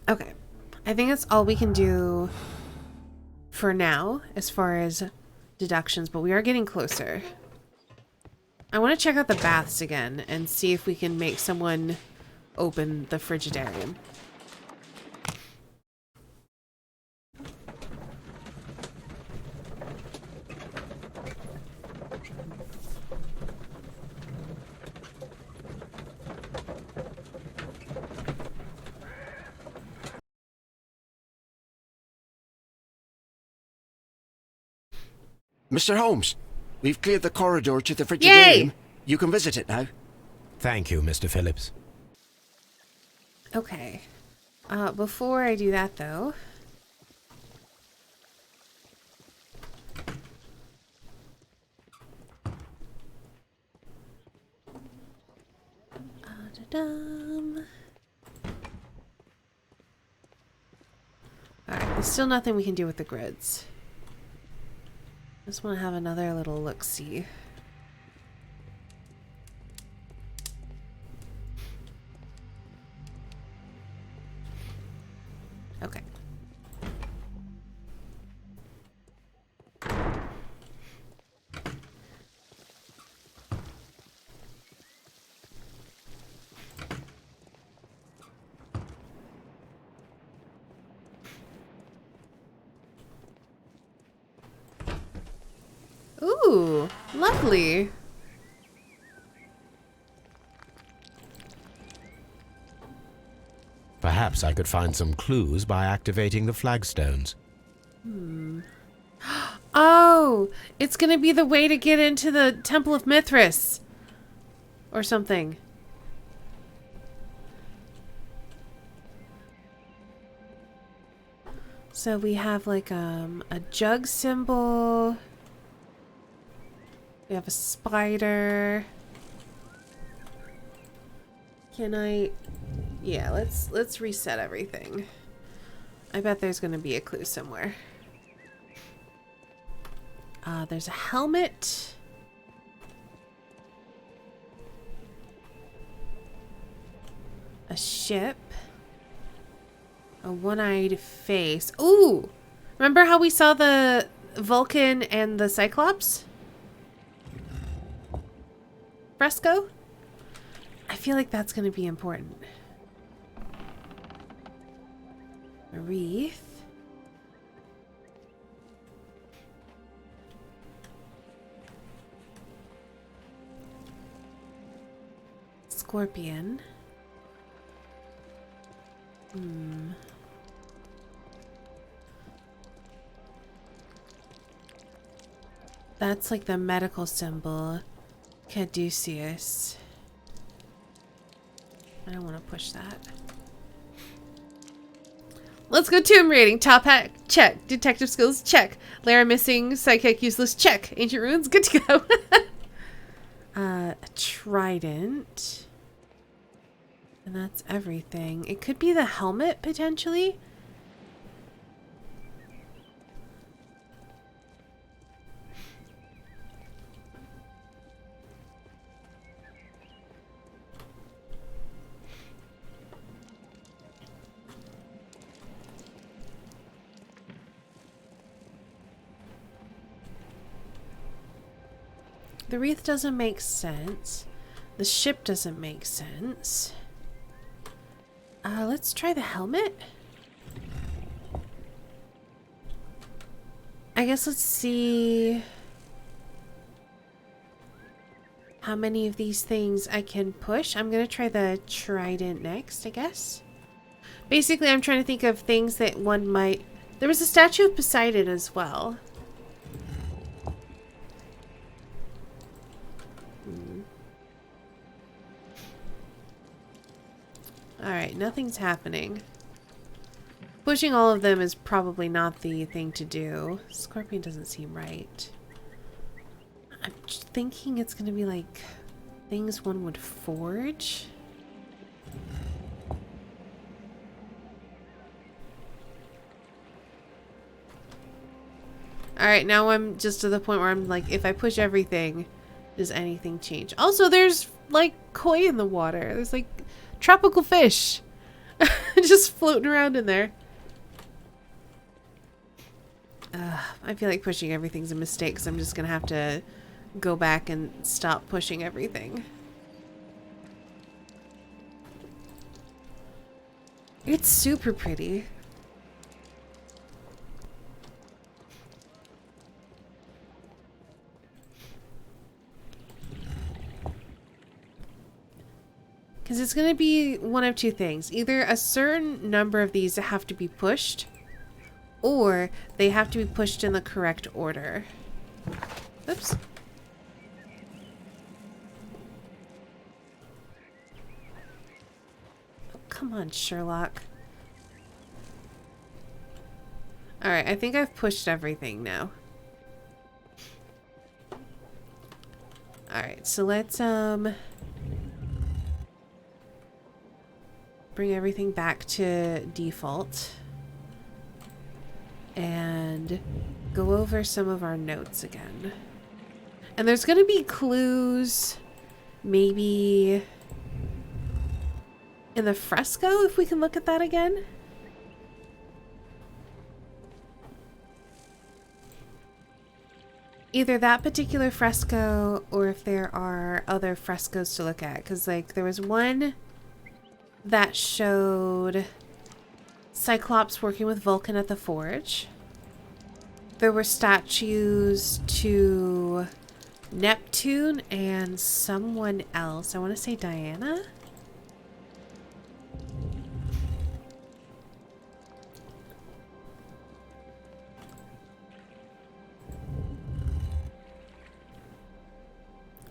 Okay. I think that's all we can do for now as far as deductions, but we are getting closer. I want to check out the baths again and see if we can make someone open the frigidarium. Mr. Holmes, we've cleared the corridor to the frigidarium. Yay! You can visit it now. Thank you, Mr. Phillips. Okay. Before I do that, though... Alright, there's still nothing we can do with the grids. Just want to have another little look-see. Okay. Ooh, lovely. Perhaps I could find some clues by activating the flagstones. Oh, it's gonna be the way to get into the Temple of Mithras. Or something. So we have like a jug symbol. We have a spider. Can I... Yeah, let's reset everything. I bet there's gonna be a clue somewhere. There's a helmet. A ship. A one-eyed face. Ooh! Remember how we saw the Vulcan and the Cyclops? Fresco? I feel like that's going to be important. A wreath. Scorpion. That's like the medical symbol. Caduceus. I don't want to push that. Let's go tomb rating. Top hat, check. Detective skills, check. Lara missing, psychic useless, check. Ancient ruins, good to go. A trident. And that's everything. It could be the helmet, potentially. The wreath doesn't make sense. The ship doesn't make sense. Let's try the helmet. I guess let's see how many of these things I can push. I'm gonna try the trident next, I guess. Basically, I'm trying to think of things that one might... There was a statue of Poseidon as well. Alright, nothing's happening. Pushing all of them is probably not the thing to do. Scorpion doesn't seem right. I'm thinking it's gonna be like things one would forge. Alright, now I'm just to the point where I'm like, if I push everything, does anything change? Also, there's like koi in the water. There's like tropical fish. just floating around in there. I feel like pushing everything's a mistake, so I'm just gonna have to go back and stop pushing everything. It's super pretty. Because it's going to be one of two things. Either a certain number of these have to be pushed, or they have to be pushed in the correct order. Oops. Oh, come on, Sherlock. Alright, I think I've pushed everything now. Alright, so let's, bring everything back to default and go over some of our notes again. And there's going to be clues maybe in the fresco, if we can look at that again. Either that particular fresco or if there are other frescoes to look at, because like there was one that showed Cyclops working with Vulcan at the forge. There were statues to Neptune and someone else. I want to say Diana.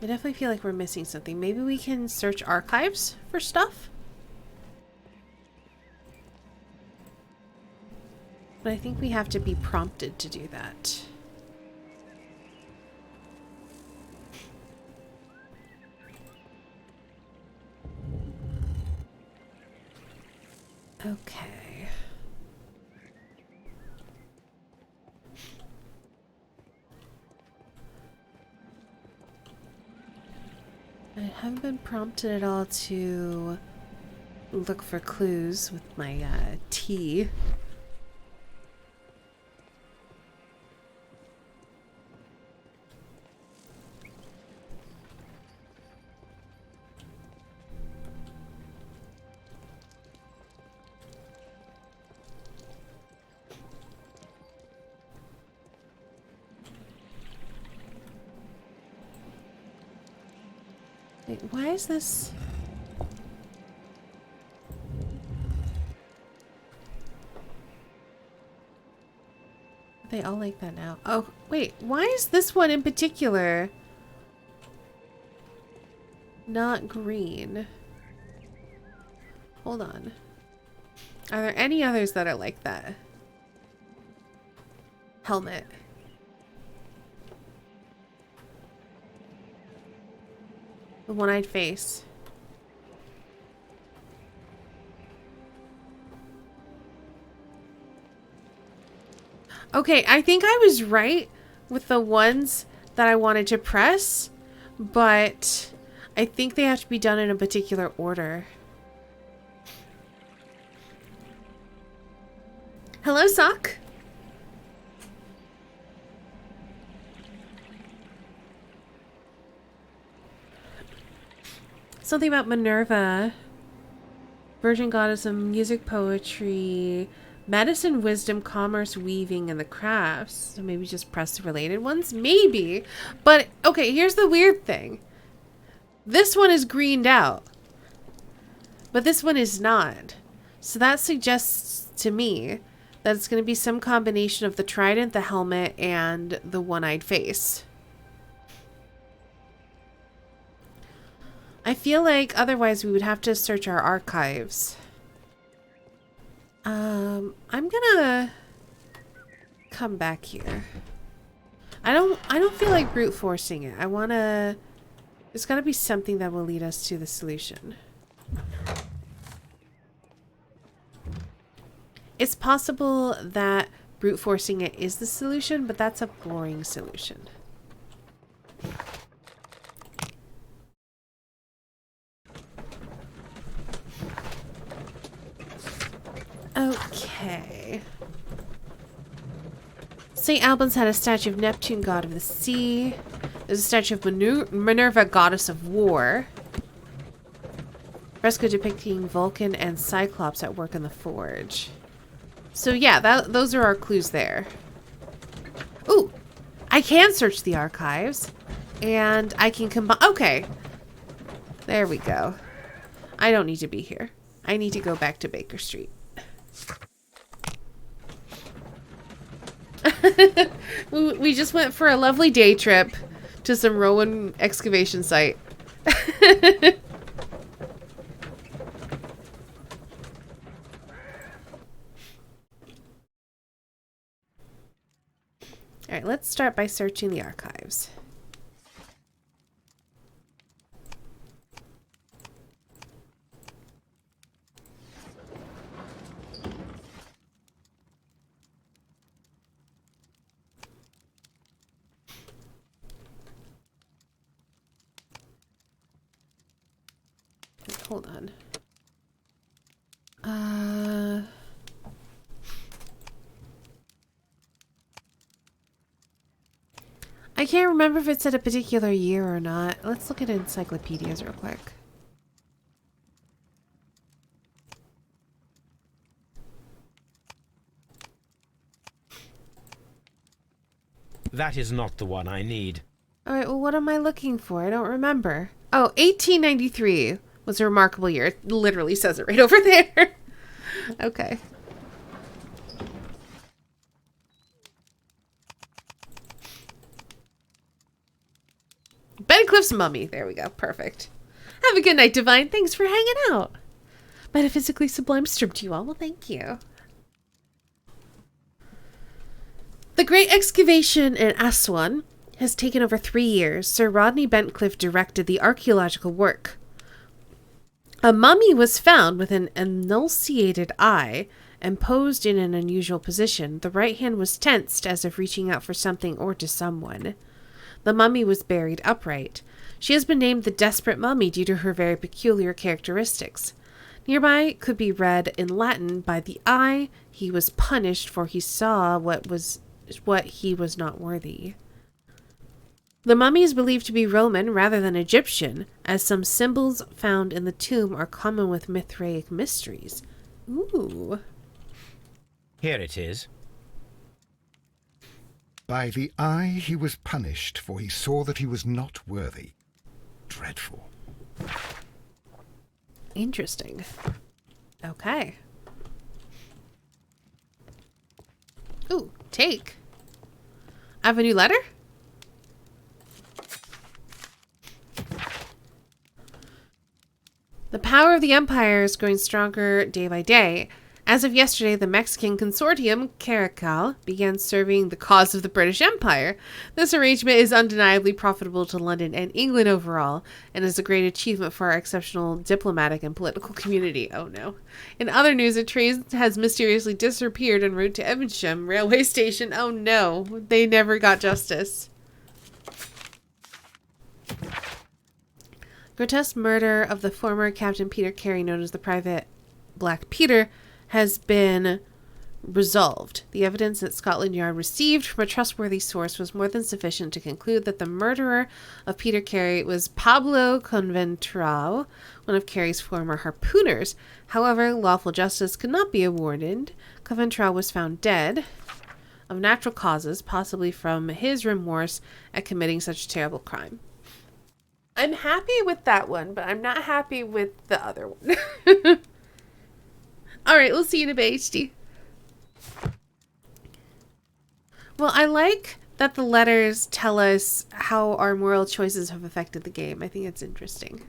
I definitely feel like we're missing something. Maybe we can search archives for stuff? But I think we have to be prompted to do that. Okay. I haven't been prompted at all to look for clues with my tea. Wait, why is this? Are they all like that now? Oh, wait, why is this one in particular not green? Hold on. Are there any others that are like that? Helmet. The one-eyed face. Okay, I think I was right with the ones that I wanted to press, but I think they have to be done in a particular order. Hello, Sock. Something about Minerva, Virgin Goddess of Music, Poetry, Medicine, Wisdom, Commerce, Weaving, and the Crafts. So maybe just press the related ones? Maybe. But, okay, here's the weird thing. This one is greened out, but this one is not. So that suggests to me that it's going to be some combination of the trident, the helmet, and the one-eyed face. I feel like otherwise we would have to search our archives. I'm gonna come back here. I don't feel like brute forcing it. There's gotta be something that will lead us to the solution. It's possible that brute forcing it is the solution, but that's a boring solution. St. Albans had a statue of Neptune, god of the sea. There's a statue of Minerva, goddess of war. Fresco depicting Vulcan and Cyclops at work in the forge. So yeah, those are our clues there. Ooh, I can search the archives. And I can combine... Okay. There we go. I don't need to be here. I need to go back to Baker Street. We just went for a lovely day trip to some Rowan excavation site. Alright, let's start by searching the archives. Hold on. I can't remember if it said a particular year or not. Let's look at encyclopedias real quick. That is not the one I need. Alright, well, what am I looking for? I don't remember. Oh, 1893 was a remarkable year. It literally says it right over there. Okay. Bedcliffe's mummy. There we go. Perfect. Have a good night, Divine. Thanks for hanging out. Metaphysically sublime strip to you all. Well, thank you. The great excavation in Aswan has taken over 3 years. Sir Rodney Bentcliffe directed the archaeological work. A mummy was found with an enunciated eye and posed in an unusual position. The right hand was tensed as if reaching out for something or to someone. The mummy was buried upright. She has been named the Desperate Mummy due to her very peculiar characteristics. Nearby could be read in Latin, "By the eye he was punished, for he saw what he was not worthy." The mummy is believed to be Roman rather than Egyptian, as some symbols found in the tomb are common with Mithraic mysteries. Ooh. Here it is. By the eye he was punished, for he saw that he was not worthy. Dreadful. Interesting. Okay. Ooh, take. I have a new letter? The power of the Empire is growing stronger day by day. As of yesterday, the Mexican consortium, Caracal, began serving the cause of the British Empire. This arrangement is undeniably profitable to London and England overall, and is a great achievement for our exceptional diplomatic and political community. Oh no. In other news, a train has mysteriously disappeared en route to Evesham railway station. Oh no, they never got justice. Grotesque murder of the former Captain Peter Carey, known as the Private Black Peter, has been resolved. The evidence that Scotland Yard received from a trustworthy source was more than sufficient to conclude that the murderer of Peter Carey was Pablo Conventrao, one of Carey's former harpooners. However, lawful justice could not be awarded. Conventrao was found dead of natural causes, possibly from his remorse at committing such a terrible crime. I'm happy with that one, but I'm not happy with the other one. Alright, we'll see you in a bit, HD. Well, I like that the letters tell us how our moral choices have affected the game. I think it's interesting.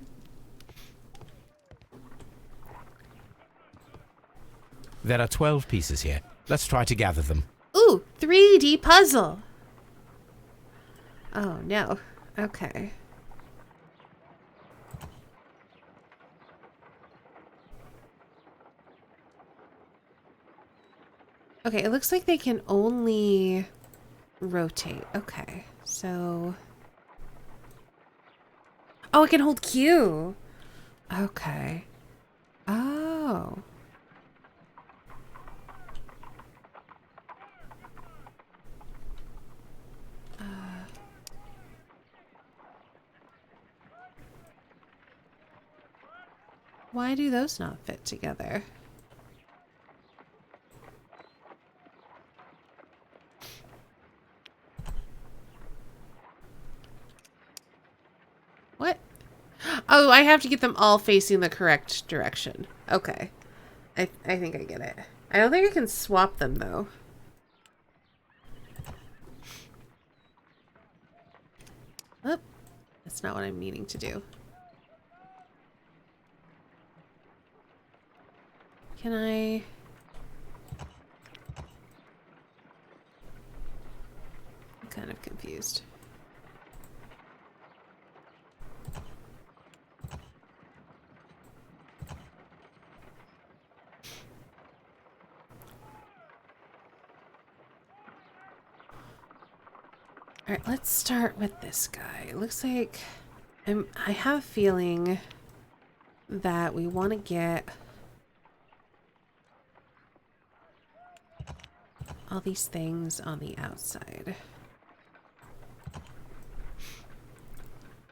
There are 12 pieces here. Let's try to gather them. Ooh, 3D puzzle. Oh, no. Okay. Okay, it looks like they can only rotate. Okay, so... Oh, it can hold Q. Okay. Oh. Why do those not fit together? What? Oh, I have to get them all facing the correct direction. Okay. I think I get it. I don't think I can swap them, though. Oh, that's not what I'm meaning to do. Can I... I'm kind of confused. Alright, let's start with this guy. It looks like I have a feeling that we want to get all these things on the outside.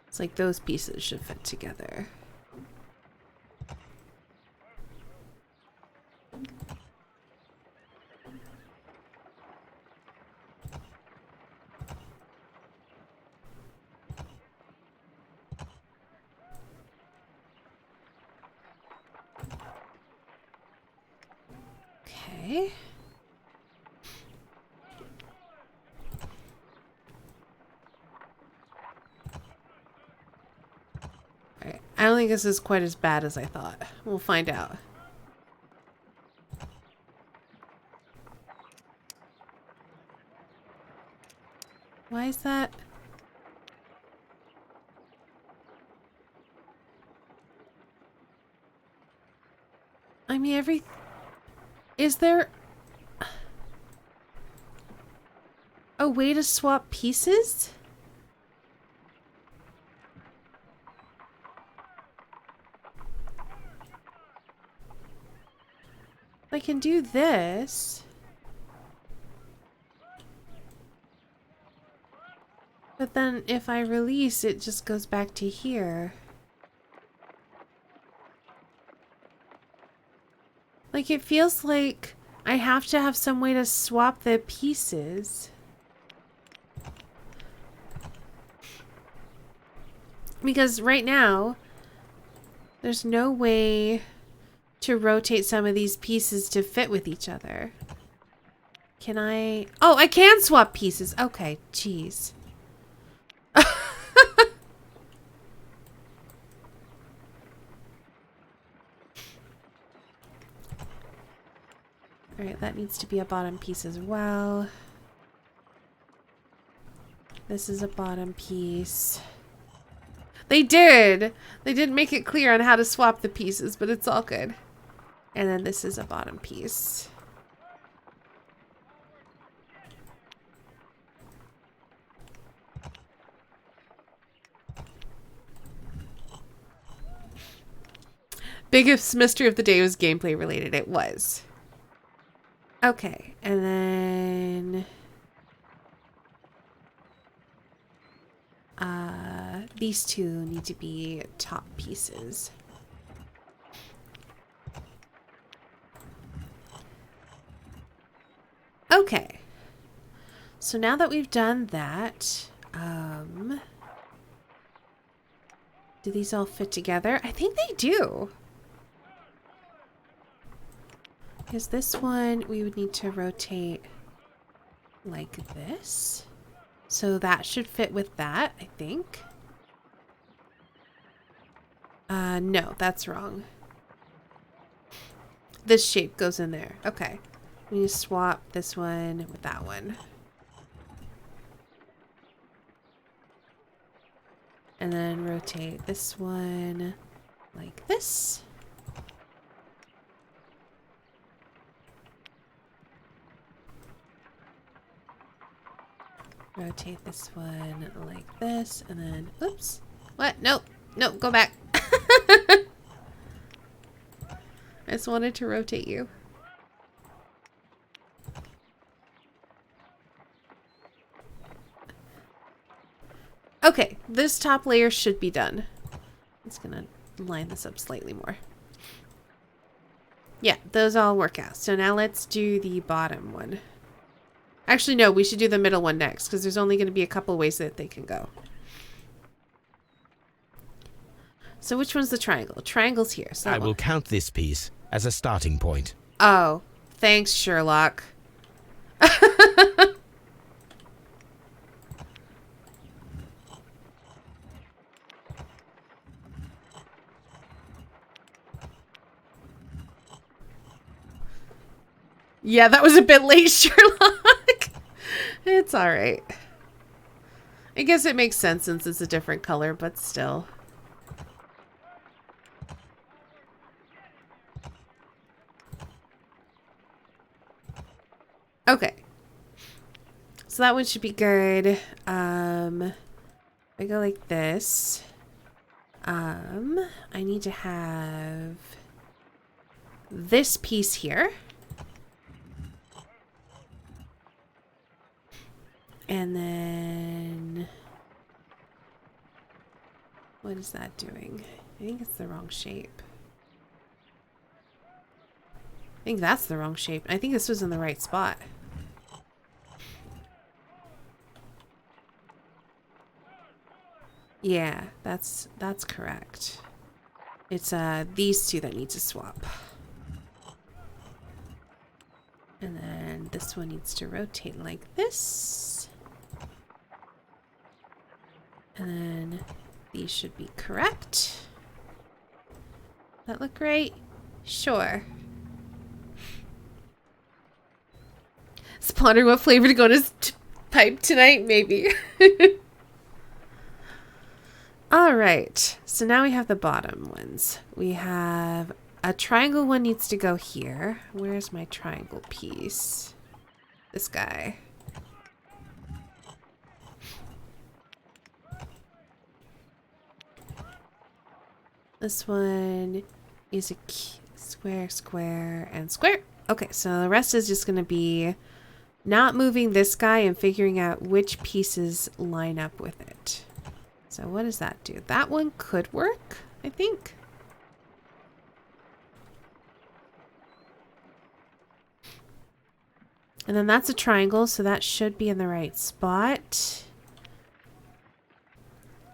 It's like those pieces should fit together. Okay. Alright, I don't think this is quite as bad as I thought. We'll find out. Why is that? I mean, is there a way to swap pieces? I can do this. But then if I release, it just goes back to here. Like, it feels like I have to have some way to swap the pieces. Because right now, there's no way to rotate some of these pieces to fit with each other. Can I? Oh, I can swap pieces. Okay, jeez. Alright, that needs to be a bottom piece as well. This is a bottom piece. They did! They didn't make it clear on how to swap the pieces, but it's all good. And then this is a bottom piece. Biggest mystery of the day was gameplay related. It was. Okay, and then these two need to be top pieces. Okay, so now that we've done that, do these all fit together? I think they do. Because this one, we would need to rotate like this. So that should fit with that, I think. No, that's wrong. This shape goes in there. Okay. We need to swap this one with that one. And then rotate this one like this. Rotate this one like this, and then, oops. What? Nope. Nope, go back. I just wanted to rotate you. Okay, this top layer should be done. I'm just gonna line this up slightly more. Yeah, those all work out. So now let's do the bottom one. Actually, no, we should do the middle one next because there's only going to be a couple ways that they can go. So which one's the triangle? Triangle's here. So I will count this piece as a starting point. Oh, thanks, Sherlock. Yeah, that was a bit late, Sherlock. It's all right. I guess it makes sense since it's a different color, but still. Okay. So that one should be good. I go like this. I need to have this piece here. And then what is that doing? I think it's the wrong shape. I think that's the wrong shape. I think this was in the right spot. Yeah, that's correct. It's these two that need to swap. And then this one needs to rotate like this. And then these should be correct. That look right? Sure. Is pondering what flavor to go in his pipe tonight? Maybe. Alright, so now we have the bottom ones. We have a triangle one needs to go here. Where's my triangle piece? This guy. This one is a square, square, and square. Okay, so the rest is just going to be not moving this guy and figuring out which pieces line up with it. So what does that do? That one could work, I think. And then that's a triangle, so that should be in the right spot.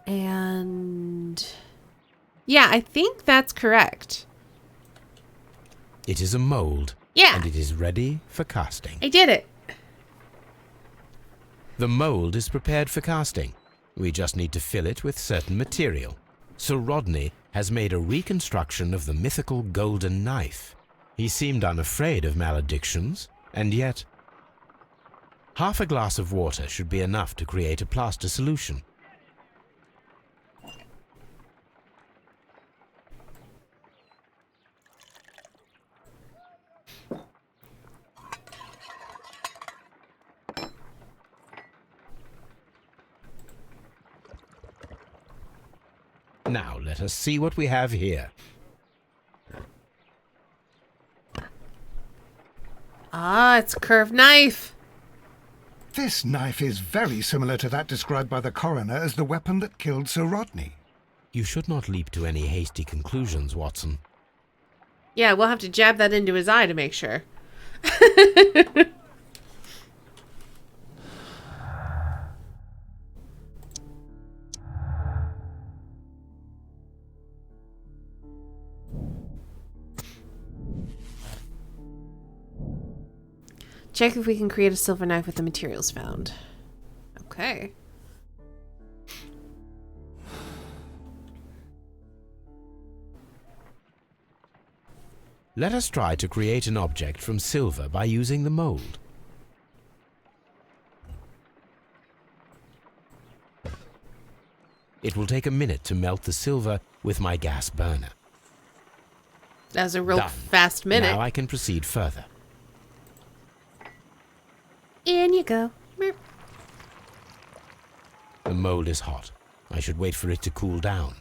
And yeah, I think that's correct. It is a mold. Yeah. And it is ready for casting. I did it. The mold is prepared for casting. We just need to fill it with certain material. Sir Rodney has made a reconstruction of the mythical golden knife. He seemed unafraid of maledictions, and yet half a glass of water should be enough to create a plaster solution. Now let us see what we have here. Ah, it's a curved knife. This knife is very similar to that described by the coroner as the weapon that killed Sir Rodney. You should not leap to any hasty conclusions, Watson. Yeah, we'll have to jab that into his eye to make sure. Check if we can create a silver knife with the materials found. Okay. Let us try to create an object from silver by using the mold. It will take a minute to melt the silver with my gas burner. That was a real Done. fast minute. Now I can proceed further. In you go. Meep. The mold is hot. I should wait for it to cool down.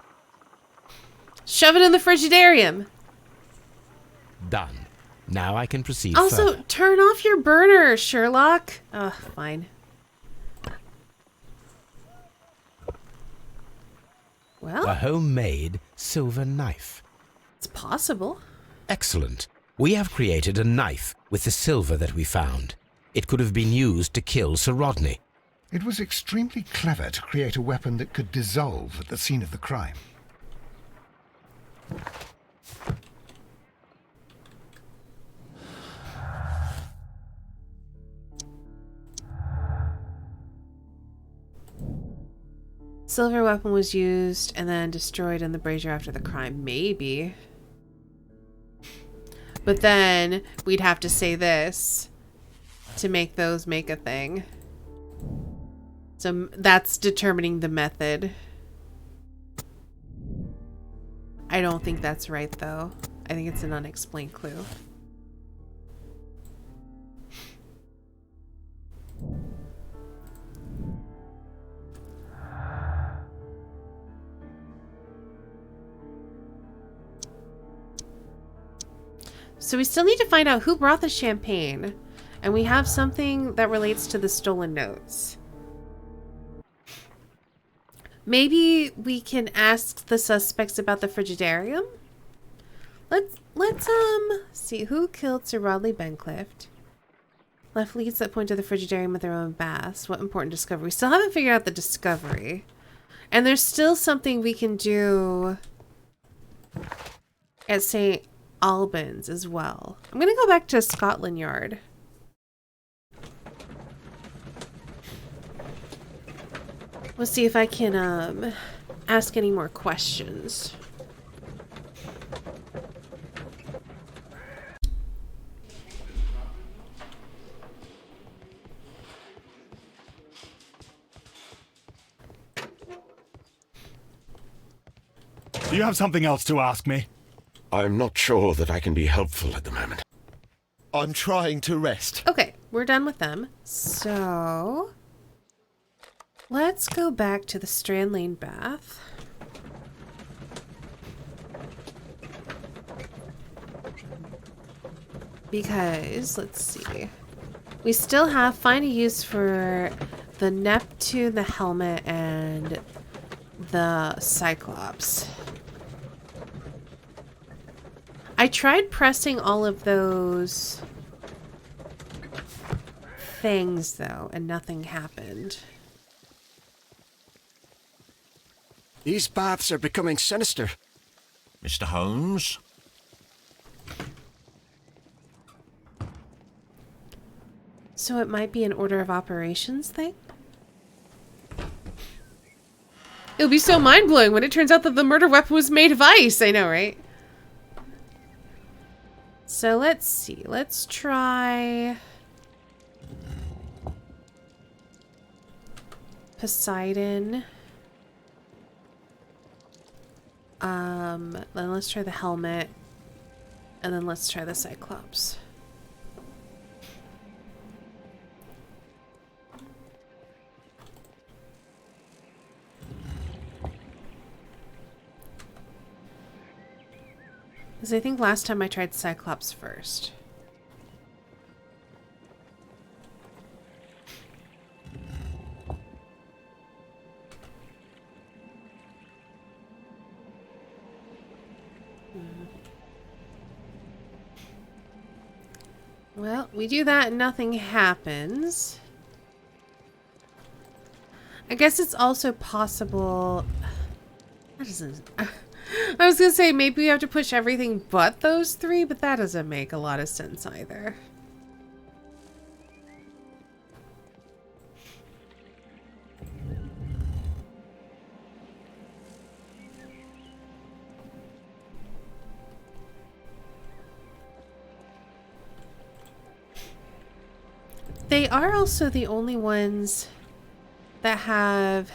Shove it in the frigidarium. Done. Now I can proceed Also, further. turn off your burner, Sherlock. Ugh, fine. Well, A homemade silver knife. it's possible. Excellent. We have created a knife with the silver that we found. It could have been used to kill Sir Rodney. It was extremely clever to create a weapon that could dissolve at the scene of the crime. Silver weapon was used and then destroyed in the brazier after the crime. Maybe. But then we'd have to say this to make those make a thing. So that's determining the method. I don't think that's right, though. I think it's an unexplained clue. So we still need to find out who brought the champagne. And we have something that relates to the stolen notes. Maybe we can ask the suspects about the Frigidarium? Let's see who killed Sir Rodley Benclift. Left leads that point to the Frigidarium with their own baths. What important discovery? We still haven't figured out the discovery. And there's still something we can do at St. Albans as well. I'm gonna go back to Scotland Yard. We'll see if I can ask any more questions. Do you have something else to ask me? I'm not sure that I can be helpful at the moment. I'm trying to rest. Okay, we're done with them. So let's go back to the Strand Lane bath. Because, let's see. We still have find a use for the Neptune, the helmet, and the Cyclops. I tried pressing all of those things, though, and nothing happened. These baths are becoming sinister. Mr. Holmes? So it might be an order of operations thing? It would be so mind-blowing when it turns out that the murder weapon was made of ice. I know, right? So let's see. Let's try Poseidon. Then let's try the helmet. And then let's try the Cyclops. Because I think last time I tried Cyclops first. Well, we do that and nothing happens. I guess it's also possible... That doesn't... I was gonna say maybe we have to push everything but those three, but that doesn't make a lot of sense either. They are also the only ones that have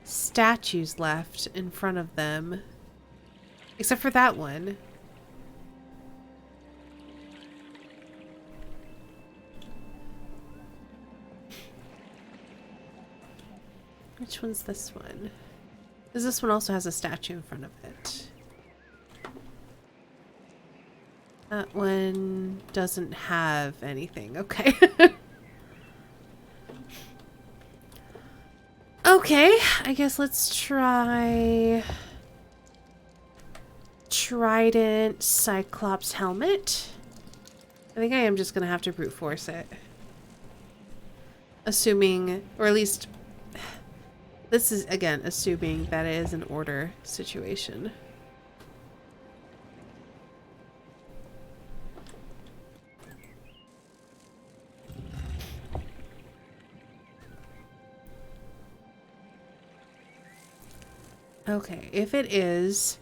statues left in front of them. Except for that one. Which one's this one? Because this one also has a statue in front of it. That one doesn't have anything. Okay. Okay, I guess let's try Trident Cyclops helmet. I think I am just going to have to brute force it. Assuming, or at least, this is, again, assuming that it is an order situation. Okay, if it is,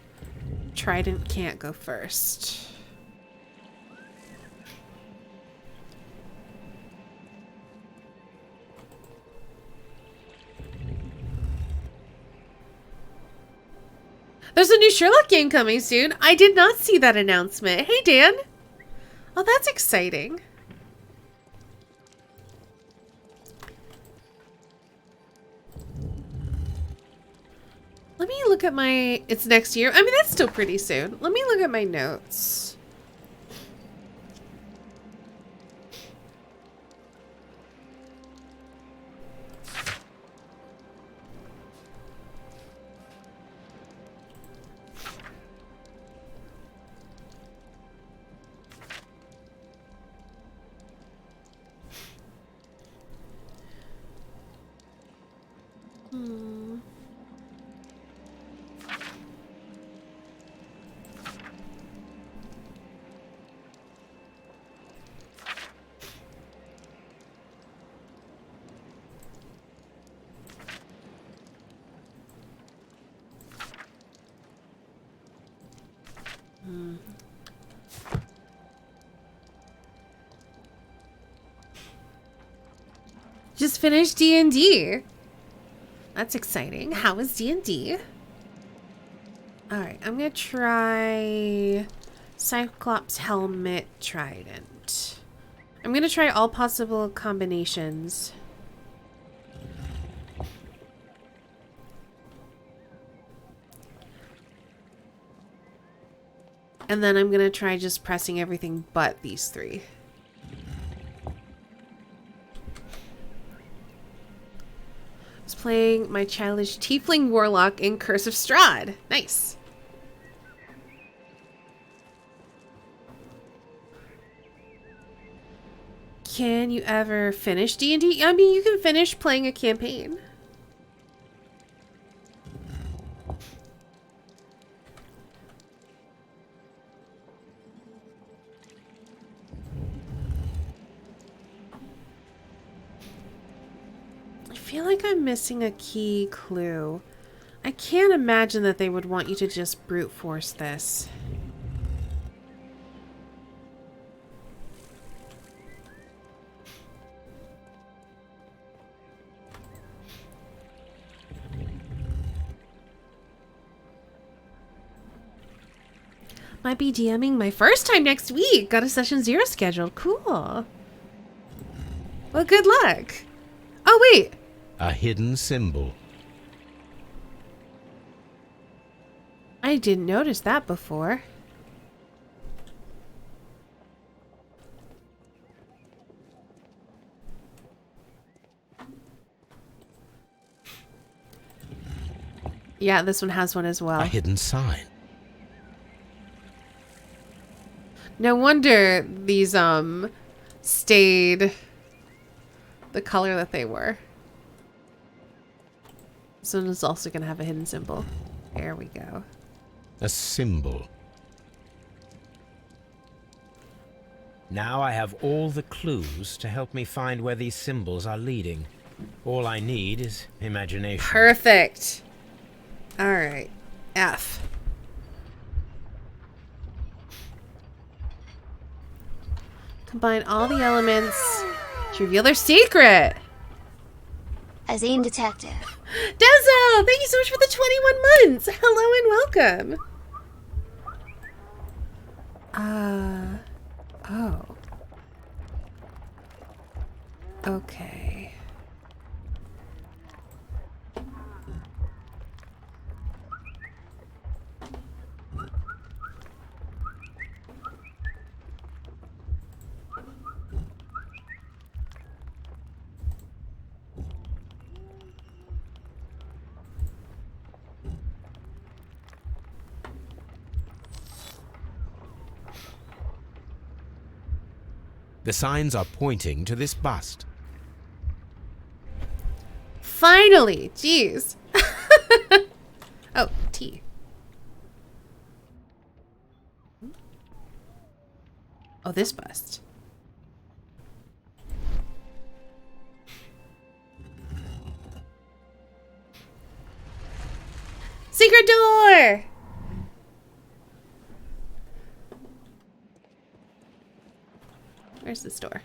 Trident can't go first. There's a new Sherlock game coming soon. I did not see that announcement. Hey, Dan. Oh, that's exciting. Let me look at my... It's next year. I mean, that's still pretty soon. Let me look at my notes. Just finished D&D. That's exciting. How was D&D? Alright, I'm gonna try Cyclops helmet trident. I'm gonna try all possible combinations. And then I'm gonna try just pressing everything but these three. Playing my childish tiefling warlock in Curse of Strahd. Nice. Can you ever finish D&D? I mean, you can finish playing a campaign. I feel like I'm missing a key clue. I can't imagine that they would want you to just brute force this. Might be DMing my first time next week. Got a session 0 scheduled. Cool. Well, good luck. Oh, wait. A hidden symbol. I didn't notice that before. Yeah, this one has one as well. A hidden sign. No wonder these stayed the color that they were. This one is also going to have a hidden symbol. There we go. A symbol. Now I have all the clues to help me find where these symbols are leading. All I need is imagination. Perfect. All right. F. Combine all the elements to reveal their secret. A Zine detective. Dezo, thank you so much for the 21 months. Hello and welcome. Oh. Okay. The signs are pointing to this bust. Finally! Jeez. Oh, tea. Oh, this bust. Secret door! Where's this door?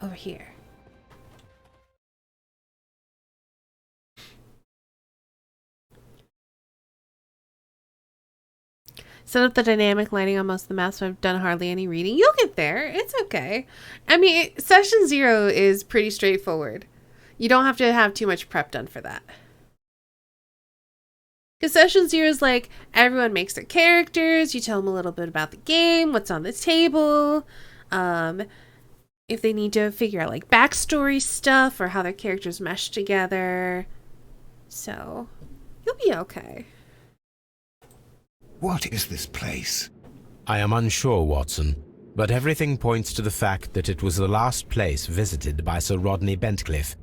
Over here. Set up the dynamic lighting on most of the maps, but I've done hardly any reading. You'll get there. It's okay. I mean, session 0 is pretty straightforward. You don't have to have too much prep done for that. Because session 0 is like, everyone makes their characters, you tell them a little bit about the game, what's on the table, if they need to figure out like backstory stuff or how their characters mesh together. So, you'll be okay. What is this place? I am unsure, Watson, but everything points to the fact that it was the last place visited by Sir Rodney Bentcliffe.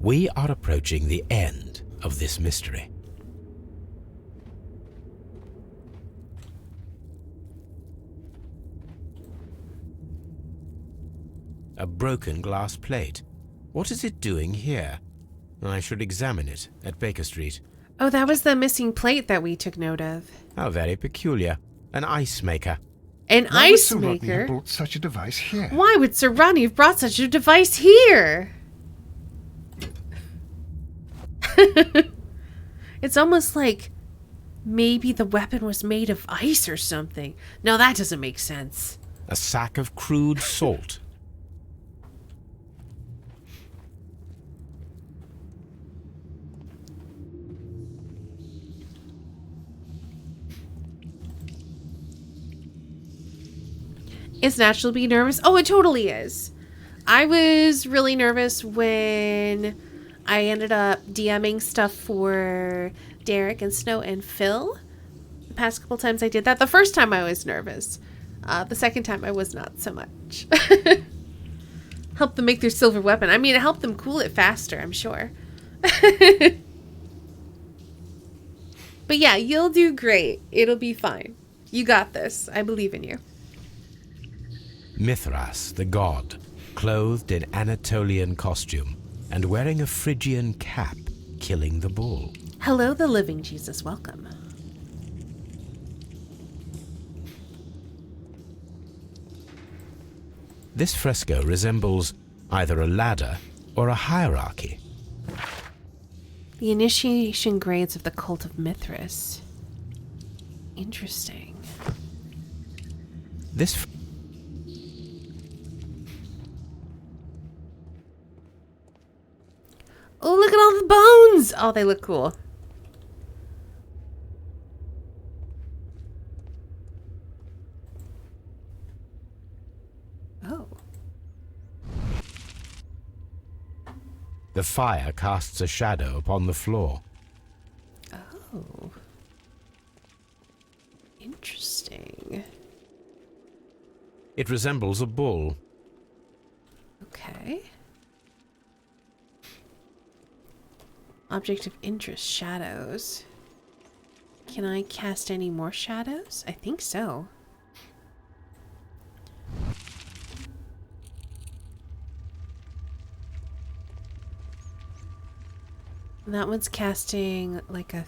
We are approaching the end of this mystery. A broken glass plate. What is it doing here? I should examine it at Baker Street. Oh, that was the missing plate that we took note of. How very peculiar. An ice maker. An Why would ice Sir Rodney maker? have brought such a device here? Why would Sir Rodney have brought such a device here? It's almost like maybe the weapon was made of ice or something. No, that doesn't make sense. A sack of crude salt. It's natural to be nervous. Oh, it totally is. I was really nervous when I ended up DMing stuff for Derek and Snow and Phil. The past couple times I did that. The first time I was nervous. The second time I was not so much. Helped them make their silver weapon. I mean, it helped them cool it faster, I'm sure. But yeah, you'll do great. It'll be fine. You got this. I believe in you. Mithras, the god, clothed in Anatolian costume and wearing a Phrygian cap, killing the bull. Hello, the living Jesus. Welcome. This fresco resembles either a ladder or a hierarchy. The initiation grades of the cult of Mithras. Interesting. This Oh, look at all the bones! Oh, they look cool. Oh. The fire casts a shadow upon the floor. Oh. Interesting. It resembles a bull. Okay. Object of interest, shadows. Can I cast any more shadows? I think so. That one's casting like a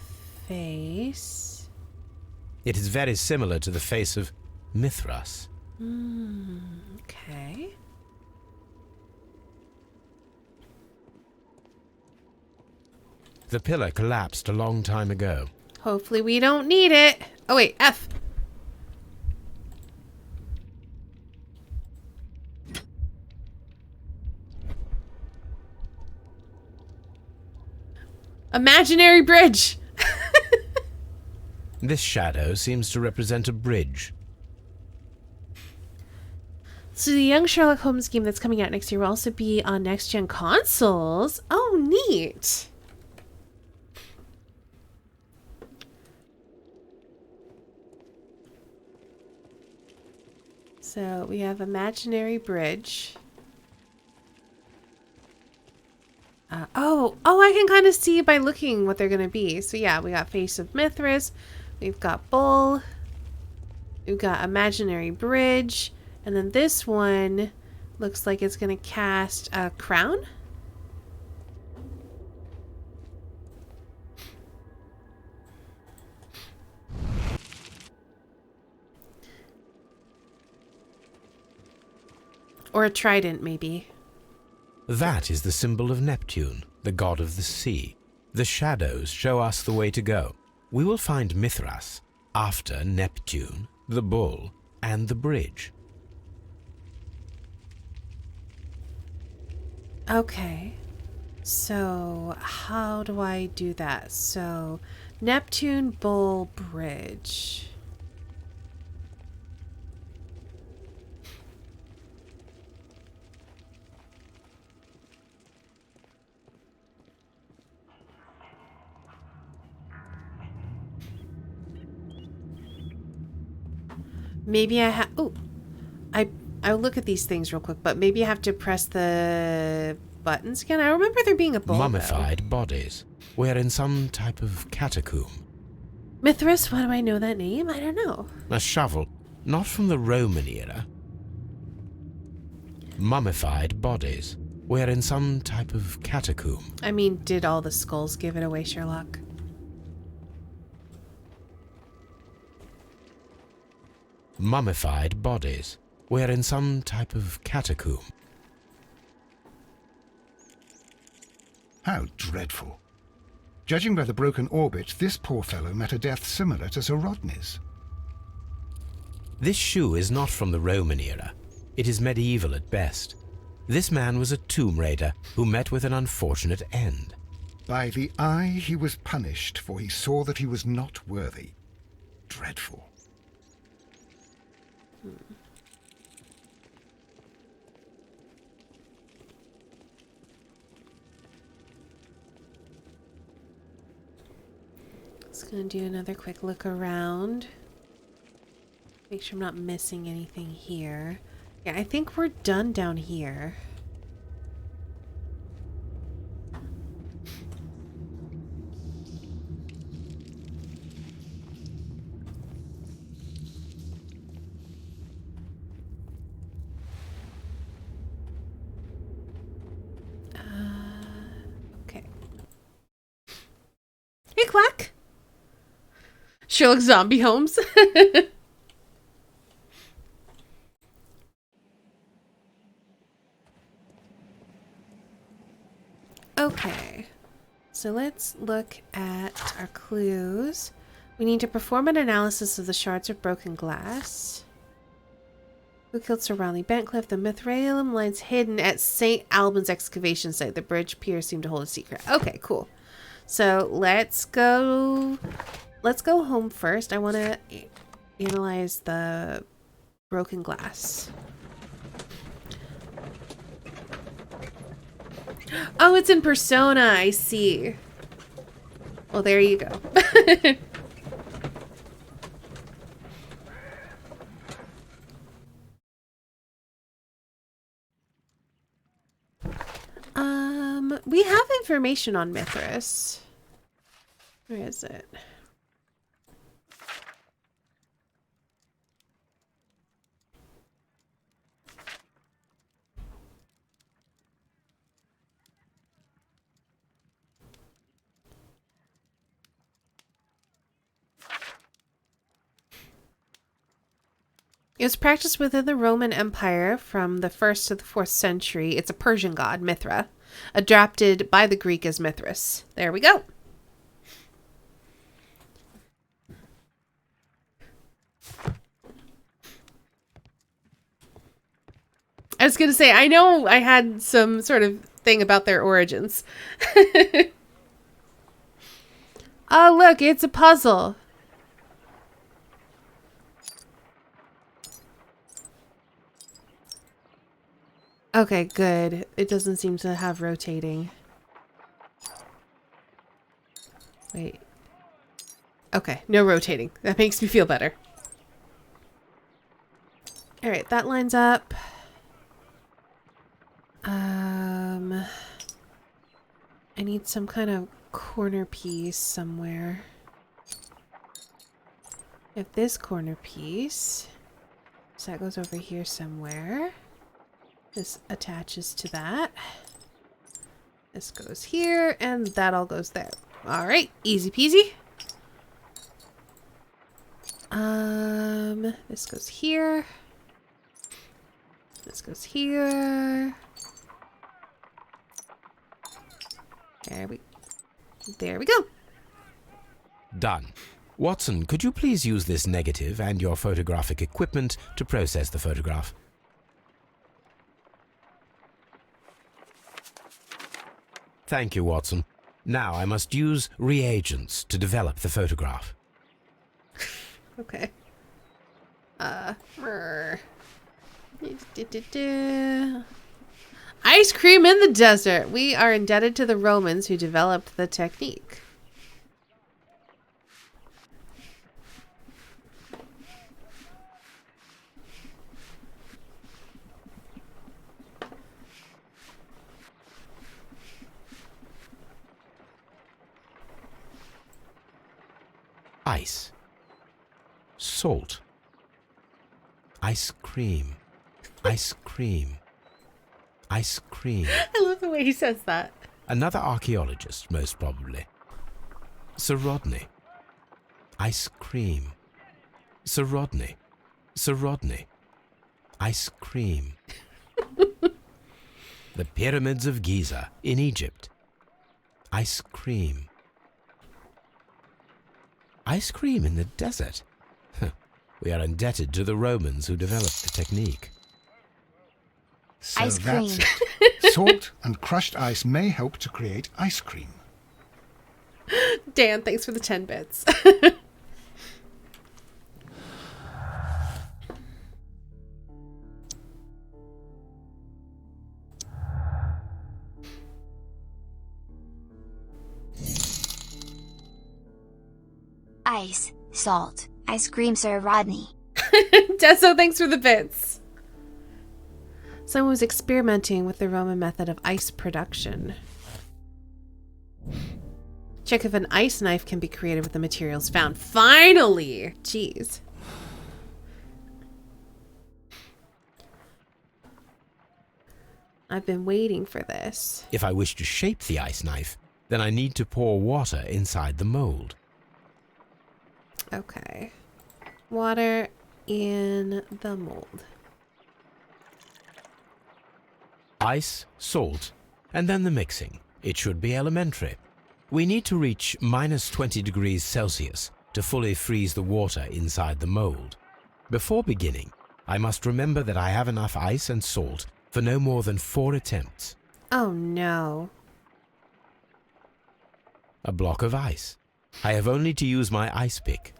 face. It is very similar to the face of Mithras. Okay. The pillar collapsed a long time ago. Hopefully we don't need it. Oh wait, F. Imaginary bridge. This shadow seems to represent a bridge. So the young Sherlock Holmes game that's coming out next year will also be on next-gen consoles. Oh, neat. So we have imaginary bridge. Oh, I can kind of see by looking what they're going to be. So yeah, we got Face of Mithras. We've got Bull. We've got imaginary bridge. And then this one looks like it's going to cast a crown. Or a trident, maybe. That is the symbol of Neptune, the god of the sea. The shadows show us the way to go. We will find Mithras after Neptune, the bull, and the bridge. Okay. So, how do I do that? So, Neptune, bull, bridge. Maybe I have... Oh, I'll look at these things real quick, but maybe I have to press the buttons again. I remember there being a bull, Mummified bodies. We're in some type of catacomb. Mithras, why do I know that name? I don't know. A shovel, not from the Roman era. Mummified bodies. We're in some type of catacomb. I mean, did all the skulls give it away, Sherlock? Mummified bodies. We're in some type of catacomb. How dreadful. Judging by the broken orbit, this poor fellow met a death similar to Sir Rodney's. This shoe is not from the Roman era. It is medieval at best. This man was a tomb raider who met with an unfortunate end. By the eye he was punished, for he saw that he was not worthy. Dreadful. Just gonna do another quick look around. Make sure I'm not missing anything here. Yeah, I think we're done down here. Okay. Hey, Quack! Sherlock Zombie Holmes. Okay, so let's look at our clues. We need to perform an analysis of the shards of broken glass. Who killed Sir Rodney Bentcliffe? The Mithraeum lies hidden at St. Albans excavation site. The bridge piers seem to hold a secret. Okay, cool. So let's go home first. I want to analyze the broken glass. Oh, it's in Persona. I see. Well, there you go. We have information on Mithras. Where is it? It was practiced within the Roman Empire from the 1st to the 4th century. It's a Persian god, Mithra, adapted by the Greek as Mithras. There we go. I was going to say, I know I had some sort of thing about their origins. Oh, look, it's a puzzle. Okay, good. It doesn't seem to have rotating. Wait. Okay, no rotating. That makes me feel better. Alright, that lines up. I need some kind of corner piece somewhere. If this corner piece, so that goes over here somewhere. This attaches to that. This goes here, and that all goes there. Alright, easy peasy. This goes here. This goes here. There we go. Done. Watson, could you please use this negative and your photographic equipment to process the photograph? Thank you, Watson. Now I must use reagents to develop the photograph. Okay. Ice cream in the desert. We are indebted to the Romans who developed the technique. Ice. Salt. Ice cream. Ice cream. Ice cream. I love the way he says that. Another archaeologist, most probably. Sir Rodney. Ice cream. Sir Rodney. Sir Rodney. Ice cream. The pyramids of Giza in Egypt. Ice cream. Ice cream in the desert. We are indebted to the Romans who developed the technique. So Ice cream. that's it. Salt and crushed ice may help to create ice cream. Dan, thanks for the 10 bits. Ice, salt, ice cream, Sir Rodney. Deso, thanks for the bits. Someone was experimenting with the Roman method of ice production. Check if an ice knife can be created with the materials found. Finally! Jeez. I've been waiting for this. If I wish to shape the ice knife, then I need to pour water inside the mold. Okay. Water in the mold. Ice, salt, and then the mixing. It should be elementary. We need to reach minus 20 degrees Celsius to fully freeze the water inside the mold. Before beginning, I must remember that I have enough ice and salt for no more than 4 attempts. Oh no. A block of ice. I have only to use my ice pick.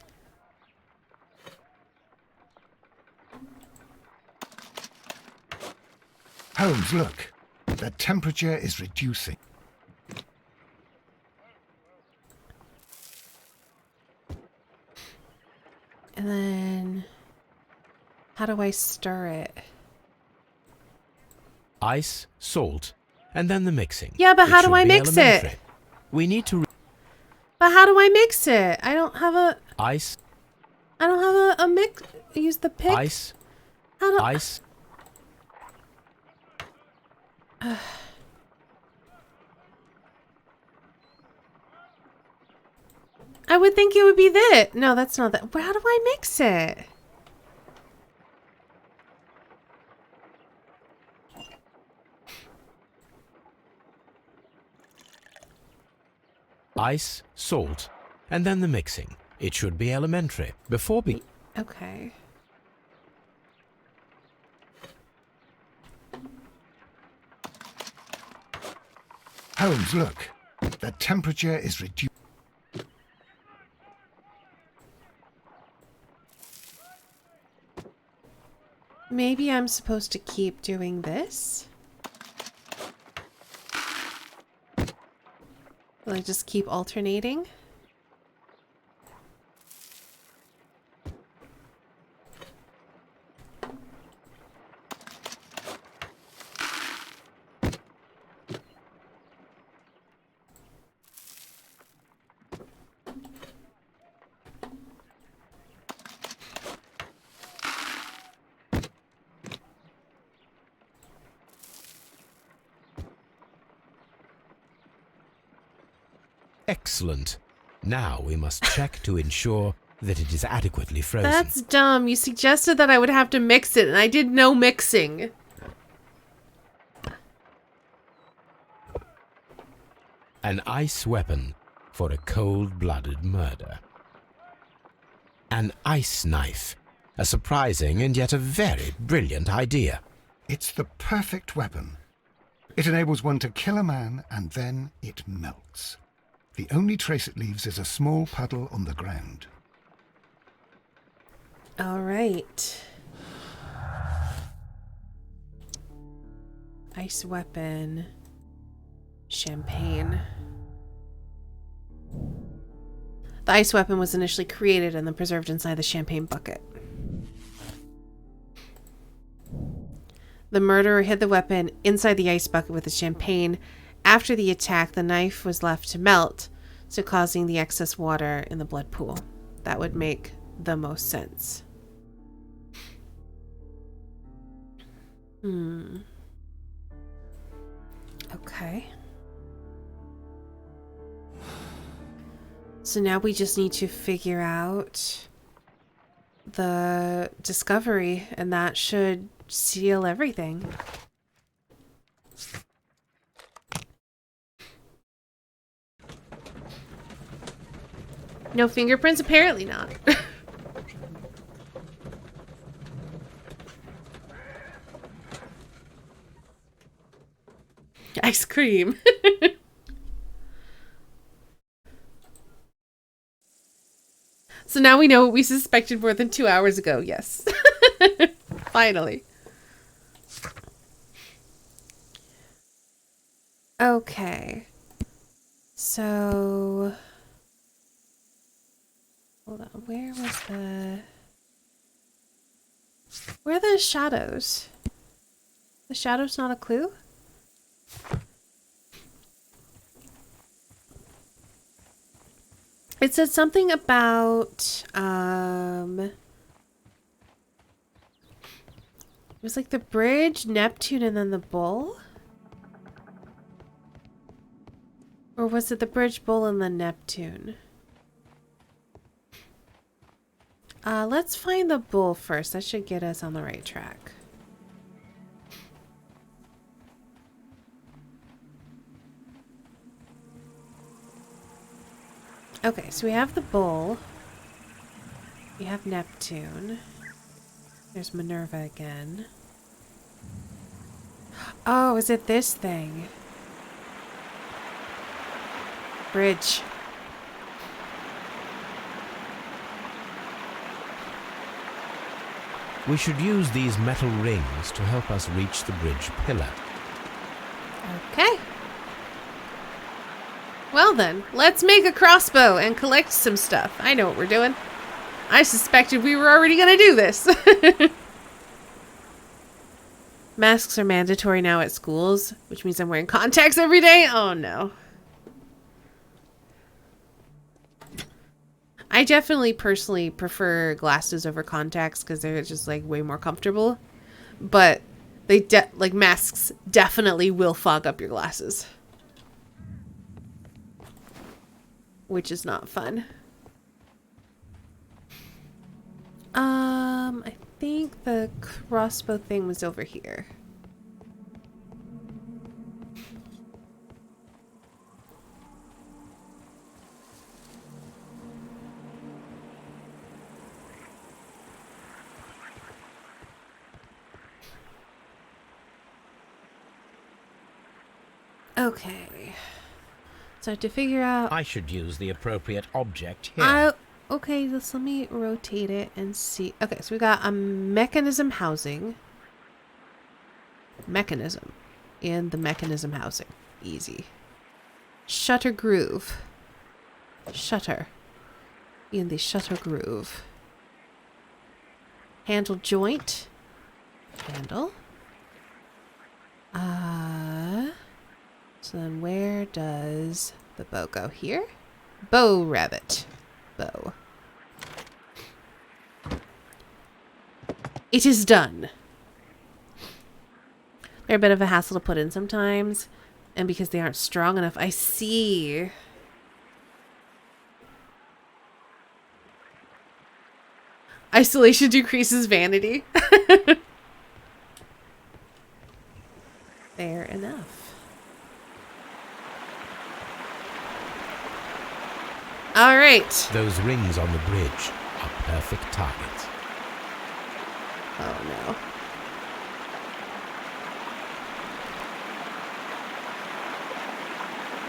Holmes, look. The temperature is reducing. And then... how do I stir it? Ice, salt, and then the mixing. Yeah, but It how do should I be mix elementary. it? We need to... But how do I mix it? I don't have a... Ice, I don't have a mix... Use the pick? ice, How do... ice. I would think it would be that. No, that's not that. How do I mix it? Ice, salt, and then the mixing. It should be elementary. Before be... Okay. Holmes, look. The temperature is reducing. Maybe I'm supposed to keep doing this? Will I just keep alternating? Excellent. Now we must check to ensure that it is adequately frozen. That's dumb. You suggested that I would have to mix it, and I did no mixing. An ice weapon for a cold-blooded murder. An ice knife. A surprising and yet a very brilliant idea. It's the perfect weapon. It enables one to kill a man and then it melts. The only trace it leaves is a small puddle on the ground. All right. Ice weapon. Champagne. The ice weapon was initially created and then preserved inside the champagne bucket. The murderer hid the weapon inside the ice bucket with the champagne. After the attack, the knife was left to melt, so causing the excess water in the blood pool. That would make the most sense. Okay. So now we just need to figure out the discovery, and that should seal everything. No fingerprints? Apparently not. Ice cream. So now we know what we suspected more than 2 hours ago. Yes. Finally. Okay. So... hold on. Where are the shadows? The shadows not a clue? It said something about, it was like the bridge, Neptune, and then the bull? Or was it the bridge, bull, and then Neptune? Let's find the bull first. That should get us on the right track. Okay, so we have the bull. We have Neptune. There's Minerva again. Oh, is it this thing? Bridge. We should use these metal rings to help us reach the bridge pillar. Okay. Well then, let's make a crossbow and collect some stuff. I know what we're doing. I suspected we were already gonna do this. Masks are mandatory now at schools, which means I'm wearing contacts every day. Oh no. I definitely personally prefer glasses over contacts because they're just like way more comfortable. But they like masks definitely will fog up your glasses. Which is not fun. I think the crossbow thing was over here. Okay. So to figure out... I should use the appropriate object here. Okay, let me rotate it and see. Okay, so we got a mechanism housing. Mechanism. And the mechanism housing. Easy. Shutter groove. Shutter. In the shutter groove. Handle joint. Handle. So then where does the bow go? Here? Bow rabbit. Bow. It is done. They're a bit of a hassle to put in sometimes. And because they aren't strong enough. I see. Isolation decreases vanity. Fair enough. All right. Those rings on the bridge are perfect targets. Oh no.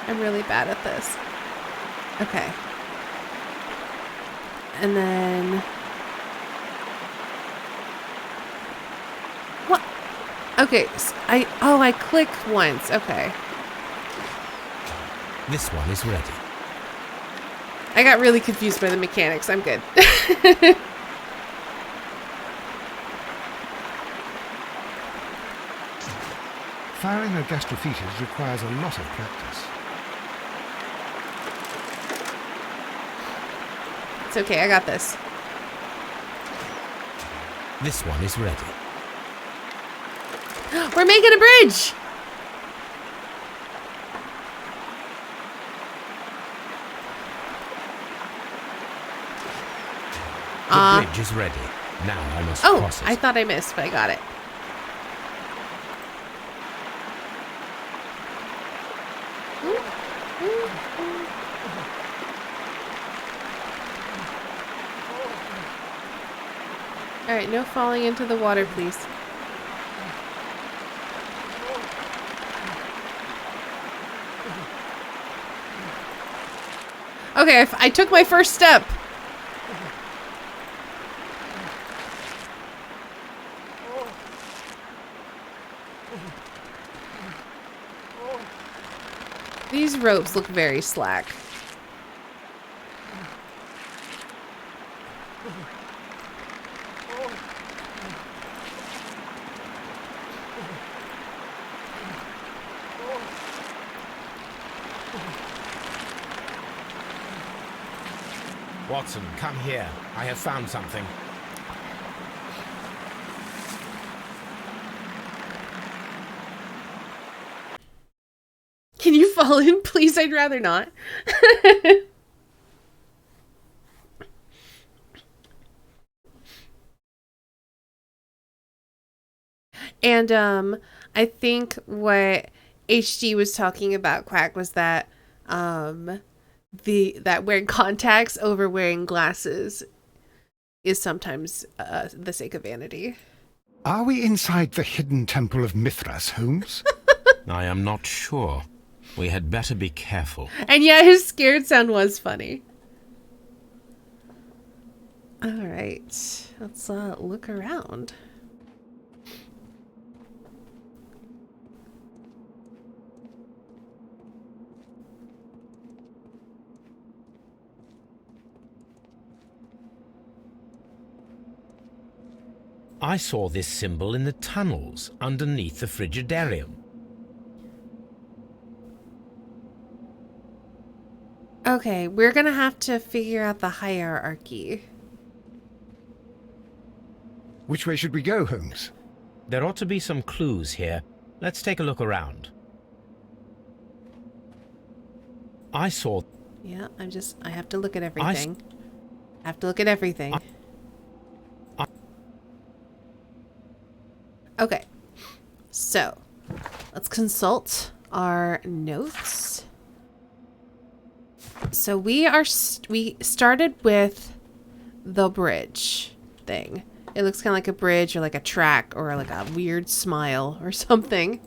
I'm really bad at this. Okay. And then... What? Okay, I click once. Okay. This one is ready. I got really confused by the mechanics. I'm good. Firing a gastrophetus requires a lot of practice. It's okay, I got this. This one is ready. We're making a bridge! The bridge is ready. Now I must cross it. I thought I missed, but I got it. Alright, no falling into the water, please. Okay, I took my first step. These ropes look very slack. Watson, come here. I have found something. Can you fall in? Please, I'd rather not. And I think what HD was talking about, Quack, was that that wearing contacts over wearing glasses is sometimes the sake of vanity. Are we inside the hidden temple of Mithras, Holmes? I am not sure. We had better be careful. And yeah, his scared sound was funny. All right, let's look around. I saw this symbol in the tunnels underneath the Frigidarium. Okay, we're gonna have to figure out the hierarchy. Which way should we go, Holmes? There ought to be some clues here. Let's take a look around. I saw... Yeah, I have to look at everything. I have to look at everything. Okay, so let's consult our notes. So we started with the bridge thing. It looks kind of like a bridge or like a track or like a weird smile or something.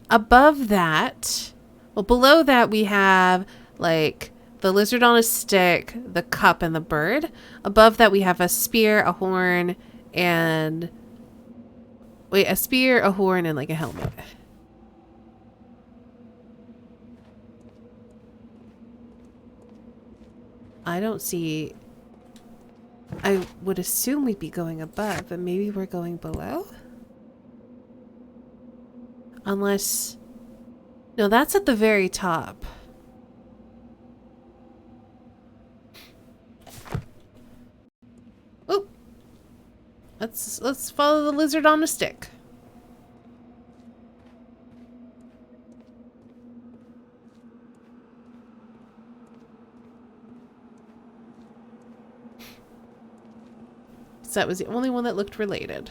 Above that, well, below that we have like the lizard on a stick, the cup, and the bird. Above that we have a spear, a horn, and... Wait, a spear, a horn, and like a helmet. I don't see... I would assume we'd be going above, but maybe we're going below? Unless... No, that's at the very top. Oh! Let's follow the lizard on a stick. So that was the only one that looked related.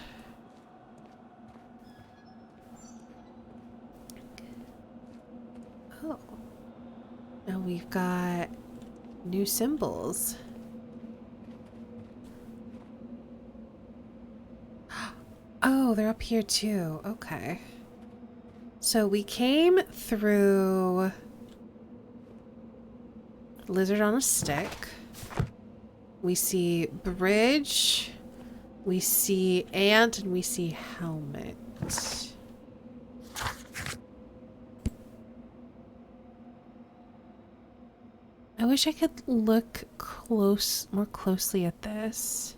Oh. Now we've got new symbols. Oh, they're up here too. Okay. So we came through lizard on a stick. We see bridge. We see ant and we see helmet. I wish I could look more closely at this.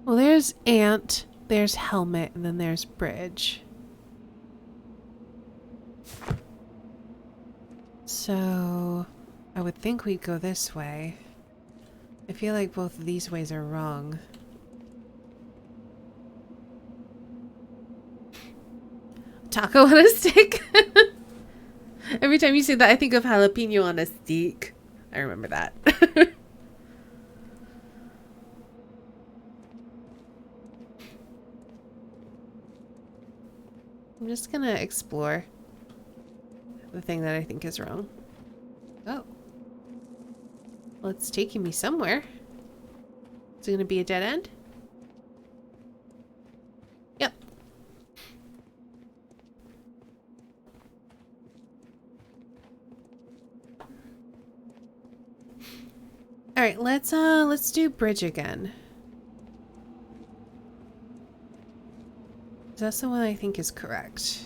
Well, there's ant, there's helmet, and then there's bridge. So, I would think we'd go this way. I feel like both of these ways are wrong. Taco on a stick? Every time you say that, I think of jalapeno on a stick. I remember that. I'm just gonna explore the thing that I think is wrong. Oh. Well, it's taking me somewhere. Is it gonna be a dead end? Yep. Alright, let's do bridge again. That's the one I think is correct.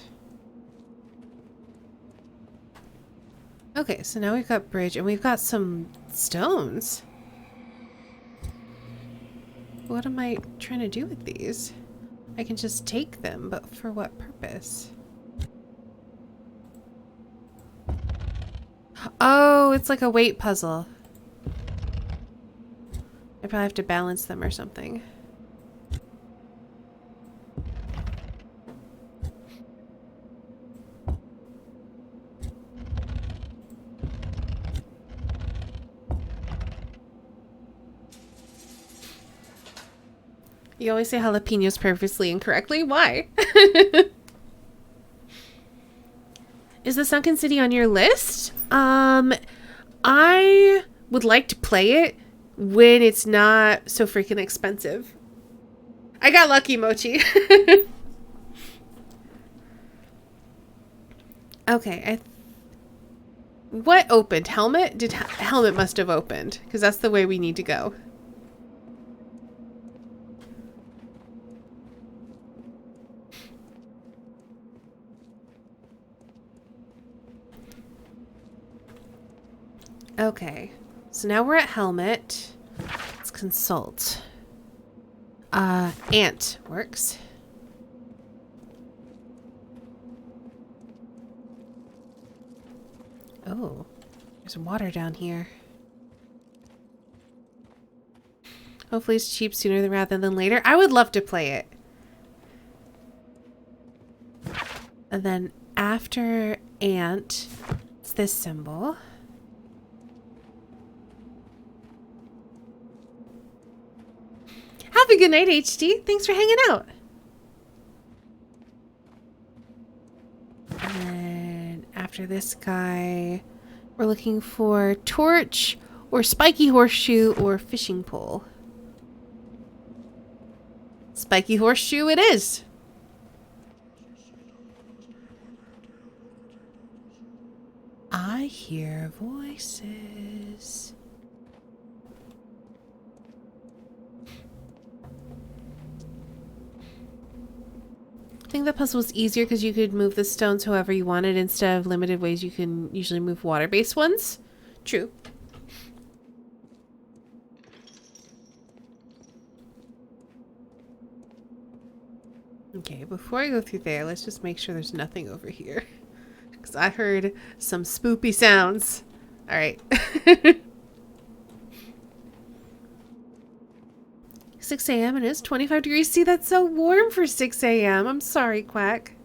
Okay, so now we've got bridge and we've got some stones. What am I trying to do with these? I can just take them, but for what purpose? Oh, it's like a weight puzzle. I probably have to balance them or something. You always say jalapenos purposely incorrectly. Why? Is the Sunken City on your list? I would like to play it when it's not so freaking expensive. I got lucky, Mochi. Okay. What opened? Helmet? Helmet must have opened, because that's the way we need to go. Okay, so now we're at helmet. Let's consult. Ant works. Oh, there's water down here. Hopefully it's cheap sooner rather than later. I would love to play it. And then after ant, it's this symbol. Have a good night, HD. Thanks for hanging out. And then after this guy, we're looking for torch or spiky horseshoe or fishing pole. Spiky horseshoe it is. I hear voices. I think the puzzle was easier because you could move the stones however you wanted instead of limited ways you can usually move water-based ones. True. Okay, before I go through there, let's just make sure there's nothing over here. Because I heard some spoopy sounds. Alright. 6 a.m. and it's 25 degrees. See, that's so warm for 6 a.m. I'm sorry, Quack.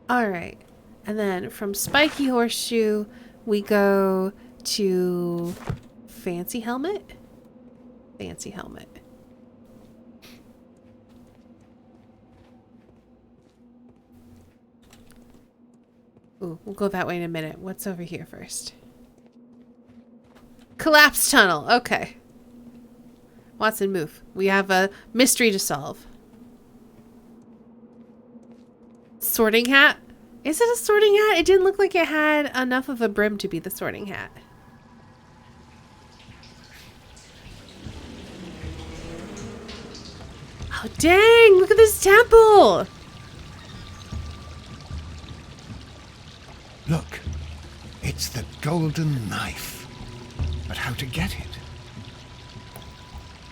Alright. And then from Spiky Horseshoe, we go to fancy helmet. Fancy helmet. Ooh, we'll go that way in a minute. What's over here first? Collapse tunnel. Okay. Watson, move. We have a mystery to solve. Sorting hat? Is it a sorting hat? It didn't look like it had enough of a brim to be the sorting hat. Oh, dang! Look at this temple! Look, it's the golden knife. But how to get it?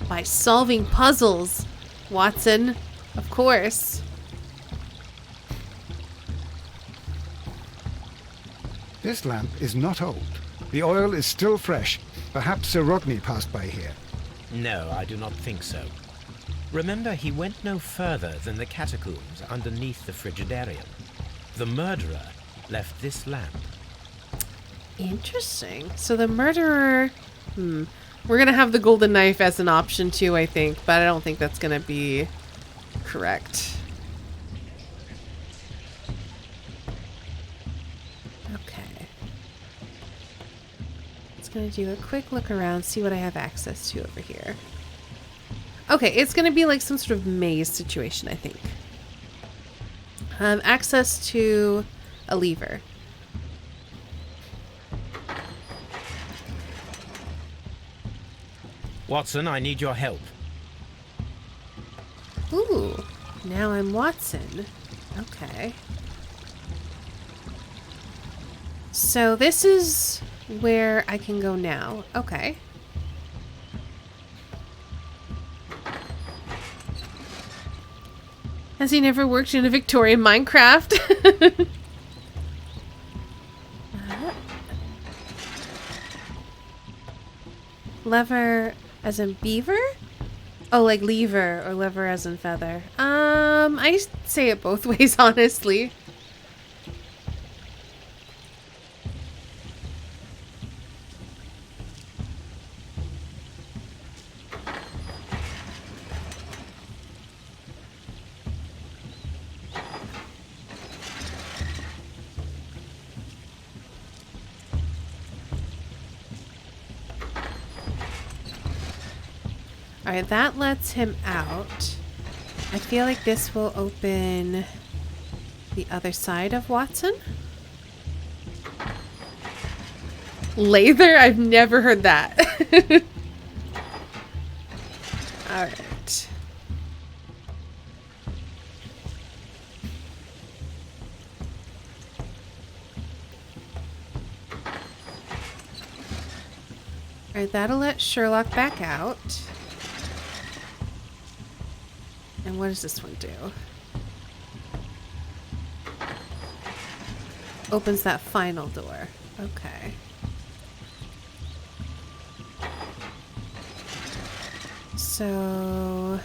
By solving puzzles, Watson. Of course. This lamp is not old. The oil is still fresh. Perhaps Sir Rodney passed by here. No, I do not think so. Remember, he went no further than the catacombs underneath the Frigidarium. The murderer left this lamp. Interesting. So the murderer... We're going to have the golden knife as an option too, I think. But I don't think that's going to be correct. Okay. Just going to do a quick look around, see what I have access to over here. Okay, it's going to be like some sort of maze situation, I think. Access to a lever. Watson, I need your help. Ooh, now I'm Watson. Okay. So this is where I can go now. Okay. Has he never worked in a Victorian Minecraft? Lever as in beaver? Oh, like lever or lever as in feather. I say it both ways, honestly. Alright, that lets him out. I feel like this will open the other side of Watson. Lather? I've never heard that. Alright. Alright, that'll let Sherlock back out. And what does this one do? Opens that final door. Okay. So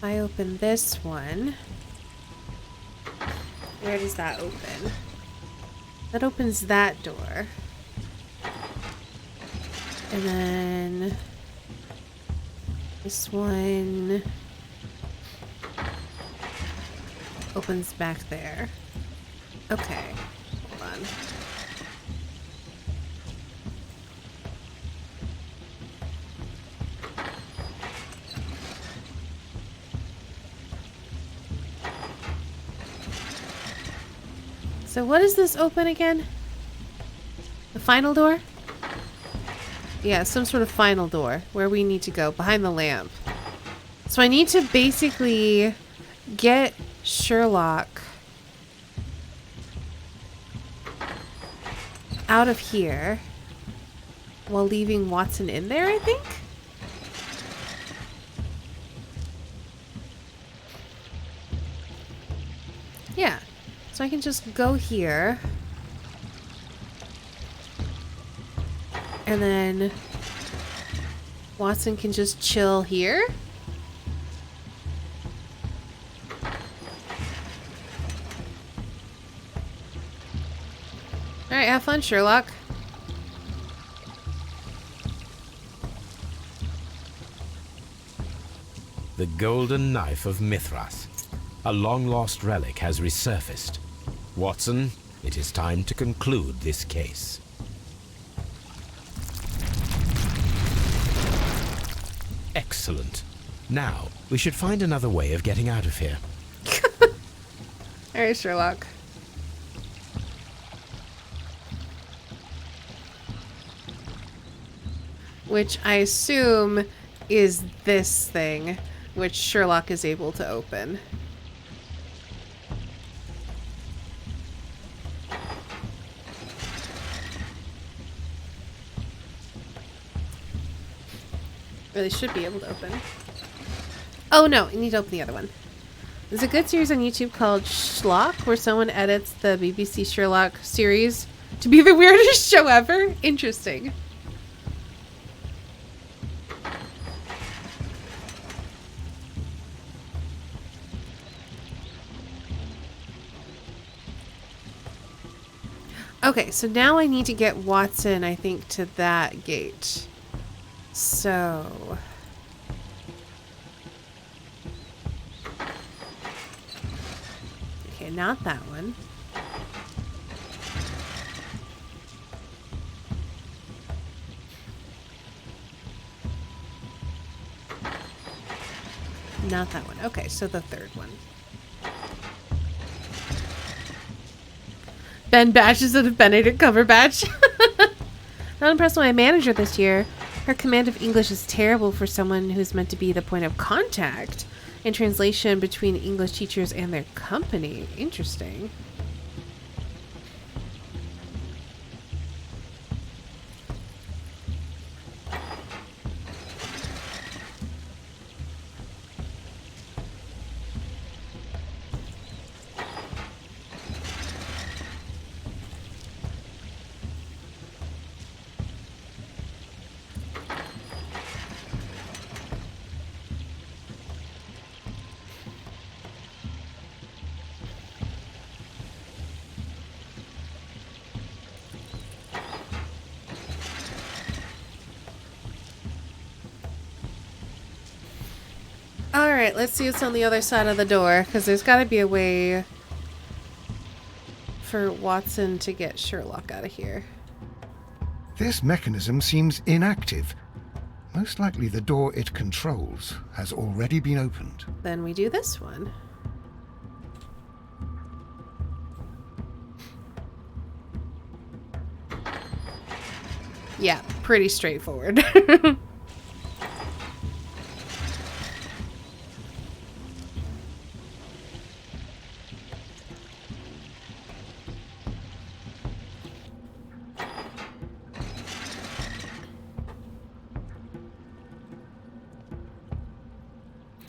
I open this one. Where does that open? That opens that door. And then this one opens back there. Okay, hold on. So what does this open again? The final door? Yeah, some sort of final door where we need to go, behind the lamp. So I need to basically get Sherlock out of here while leaving Watson in there, I think? Yeah, so I can just go here. And then Watson can just chill here. Alright, have fun, Sherlock. The golden knife of Mithras. A long-lost relic has resurfaced. Watson, it is time to conclude this case. Excellent. Now, we should find another way of getting out of here. Alright, Sherlock. Which I assume is this thing, which Sherlock is able to open. Or they should be able to open. Oh no, I need to open the other one. There's a good series on YouTube called Sherlock, where someone edits the BBC Sherlock series to be the weirdest show ever. Interesting. Okay, so now I need to get Watson, I think, to that gate. So... okay, not that one. Not that one. Okay, so the third one. Ben Batch instead of Benedict Cumberbatch. Not impressed with my manager this year. Her command of English is terrible for someone who's meant to be the point of contact in translation between English teachers and their company. Interesting. Alright, let's see what's on the other side of the door, because there's got to be a way for Watson to get Sherlock out of here. This mechanism seems inactive. Most likely the door it controls has already been opened. Then we do this one. Yeah, pretty straightforward.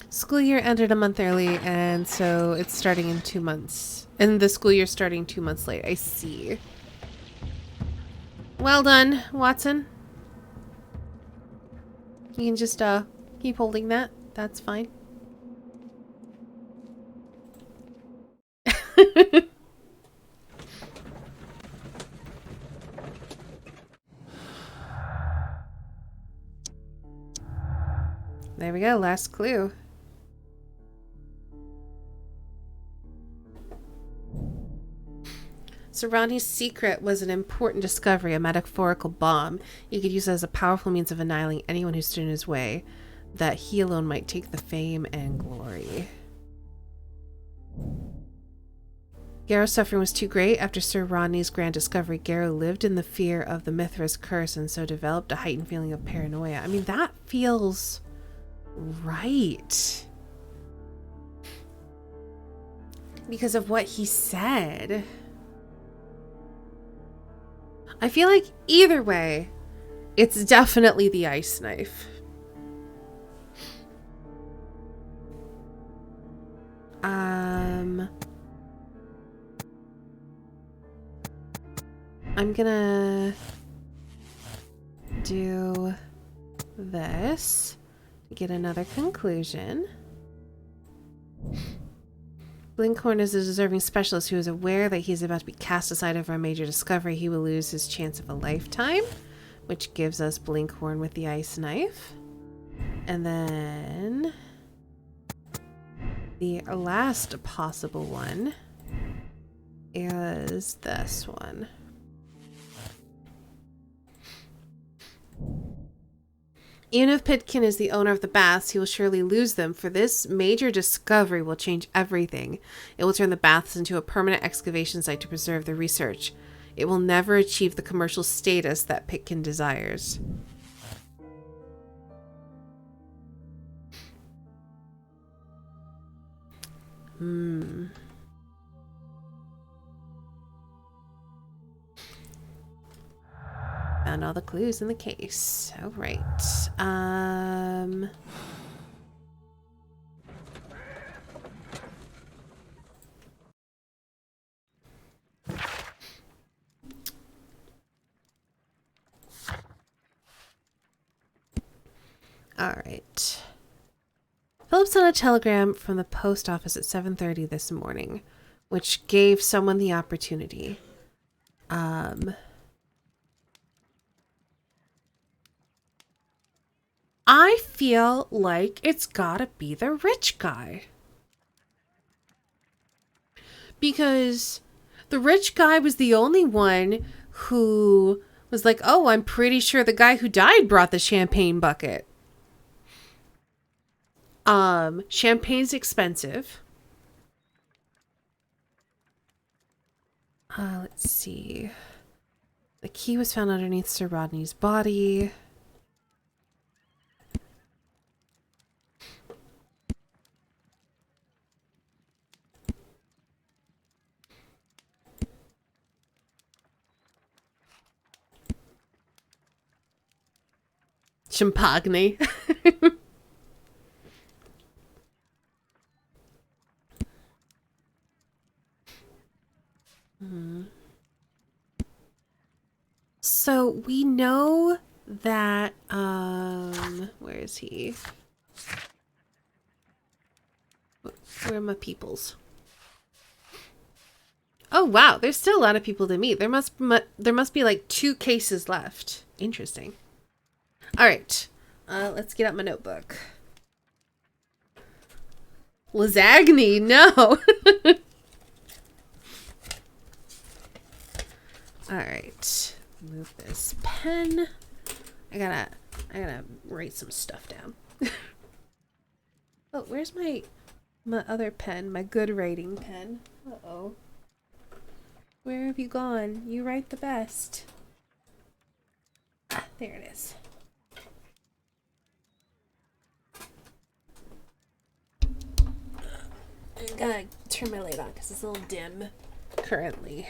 School year ended a month early, and so it's starting in 2 months. And the school year's starting 2 months late. I see. Well done, Watson. You can just keep holding that. That's fine. There we go, last clue. So Ronnie's secret was an important discovery, a metaphorical bomb. He could use it as a powerful means of annihilating anyone who stood in his way, that he alone might take the fame and glory. Garrow's suffering was too great. After Sir Rodney's grand discovery, Garrow lived in the fear of the Mithras curse and so developed a heightened feeling of paranoia. I mean, that feels right. Because of what he said. I feel like either way, it's definitely the ice knife. I'm gonna do this to get another conclusion. Blinkhorn is a deserving specialist who is aware that he is about to be cast aside over a major discovery. He will lose his chance of a lifetime, which gives us Blinkhorn with the ice knife. And then the last possible one is this one. Even if Pitkin is the owner of the baths, he will surely lose them, for this major discovery will change everything. It will turn the baths into a permanent excavation site to preserve the research. It will never achieve the commercial status that Pitkin desires. Found all the clues in the case. All right. All right. Philip sent a telegram from the post office at 7:30 this morning, which gave someone the opportunity. I feel like it's gotta be the rich guy. Because the rich guy was the only one who was like, oh, I'm pretty sure the guy who died brought the champagne bucket. Champagne's expensive. Let's see. The key was found underneath Sir Rodney's body. Champagne. So we know that, where is he? Where are my peoples? Oh wow, there's still a lot of people to meet. There must be like 2 cases left. Interesting. All right, let's get out my notebook. Lasagna, no. All right, move this pen. I gotta write some stuff down. Oh, where's my other pen? My good writing pen. Uh-oh. Where have you gone? You write the best. Ah, there it is. I gotta turn my light on because it's a little dim currently.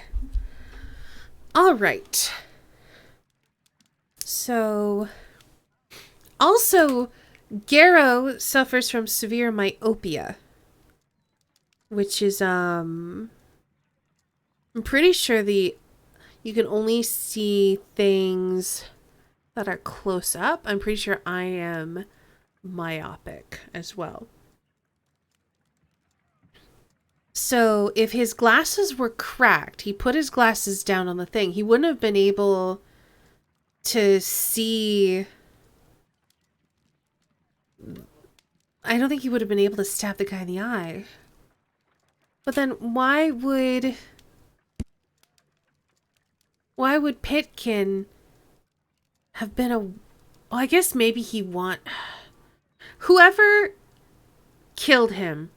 All right. So, also, Garrow suffers from severe myopia, which is, I'm pretty sure you can only see things that are close up. I'm pretty sure I am myopic as well. So if his glasses were cracked, he put his glasses down on the thing, he wouldn't have been able to see. I don't think he would have been able to stab the guy in the eye. But then why would Pitkin have been well, I guess maybe whoever killed him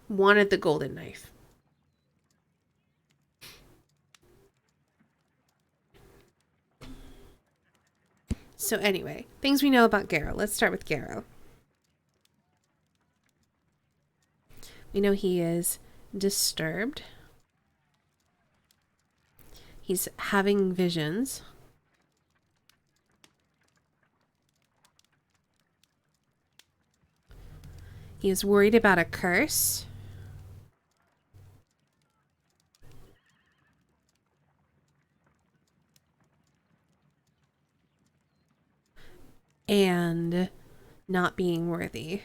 wanted the golden knife. So anyway, things we know about Garrow. Let's start with Garrow. We know he is disturbed. He's having visions. He is worried about a curse. And not being worthy.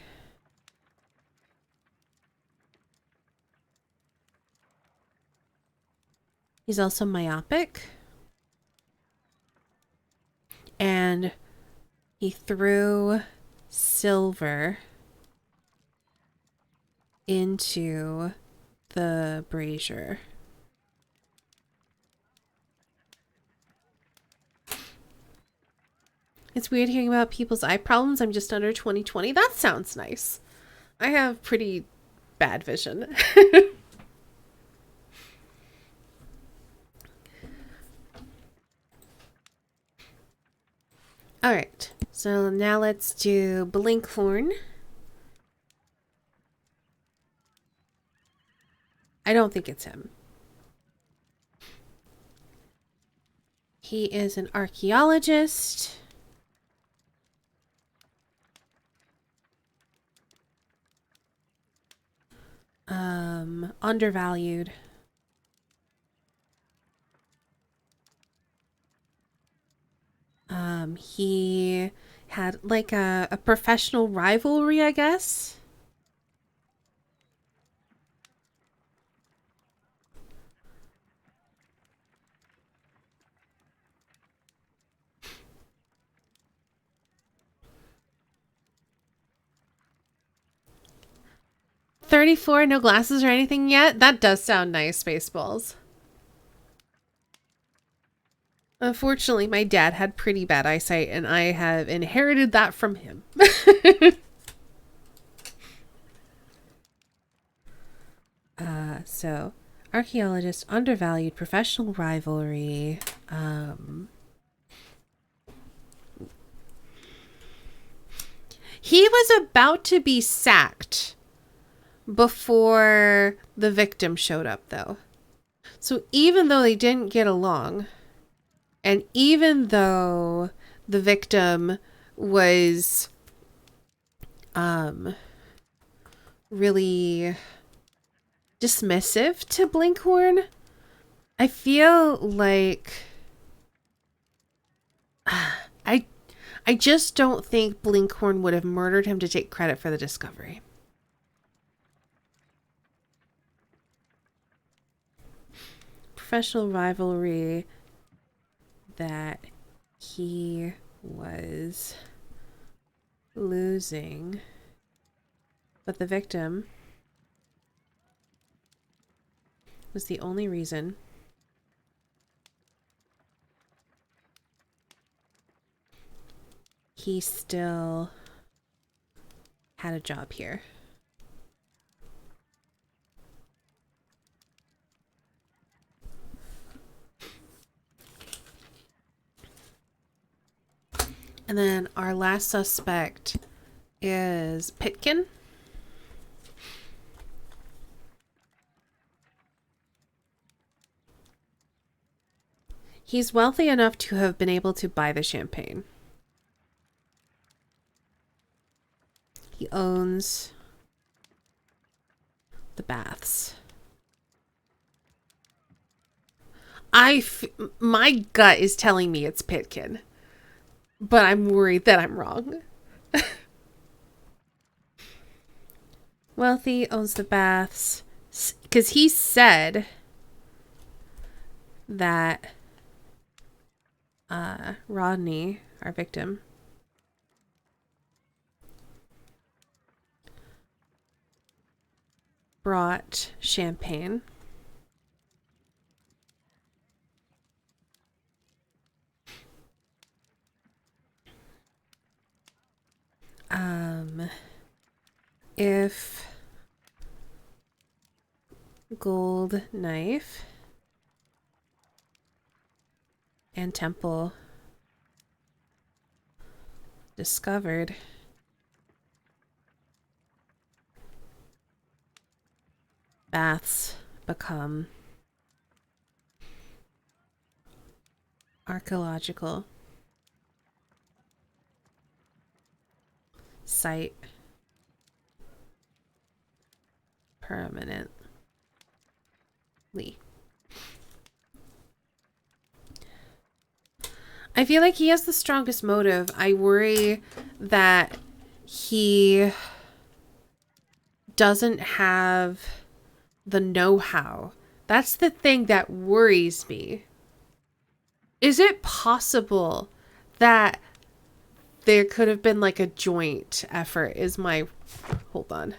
He's also myopic. And he threw silver into the brazier. It's weird hearing about people's eye problems. I'm just under 20/20. That sounds nice. I have pretty bad vision. All right. So now let's do Blinkhorn. I don't think it's him. He is an archaeologist. Undervalued. He had like a professional rivalry, I guess. $34, no glasses or anything yet? That does sound nice, Spaceballs. Unfortunately, my dad had pretty bad eyesight, and I have inherited that from him. So, archaeologist, undervalued, professional rivalry. He was about to be sacked before the victim showed up, though. So even though they didn't get along, and even though the victim was really dismissive to Blinkhorn, I feel like I just don't think Blinkhorn would have murdered him to take credit for the discovery. Professional rivalry that he was losing, but the victim was the only reason he still had a job here. And then our last suspect is Pitkin. He's wealthy enough to have been able to buy the champagne. He owns the baths. My gut is telling me it's Pitkin, but I'm worried that I'm wrong. Wealthy, owns the baths, because he said that Rodney, our victim, brought champagne. If gold knife and temple discovered, baths become archaeological site permanently. I feel like he has the strongest motive. I worry that he doesn't have the know-how That's the thing that worries me. Is it possible that there could have been like a joint effort is my... Hold on.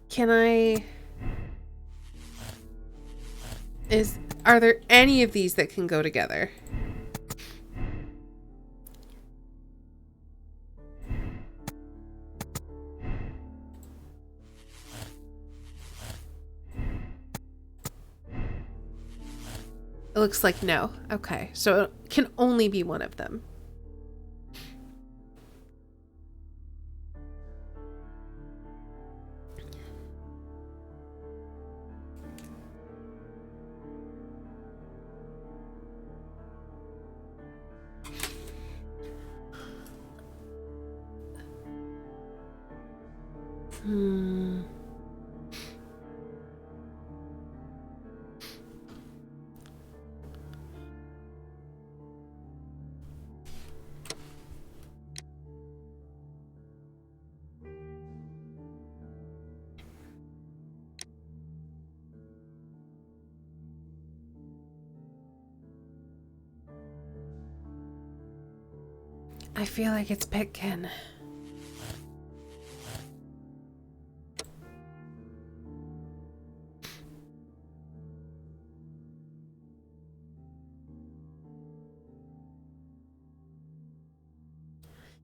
Can I... Are there any of these that can go together? It looks like no. Okay, so it can only be one of them. I feel like it's Pitkin.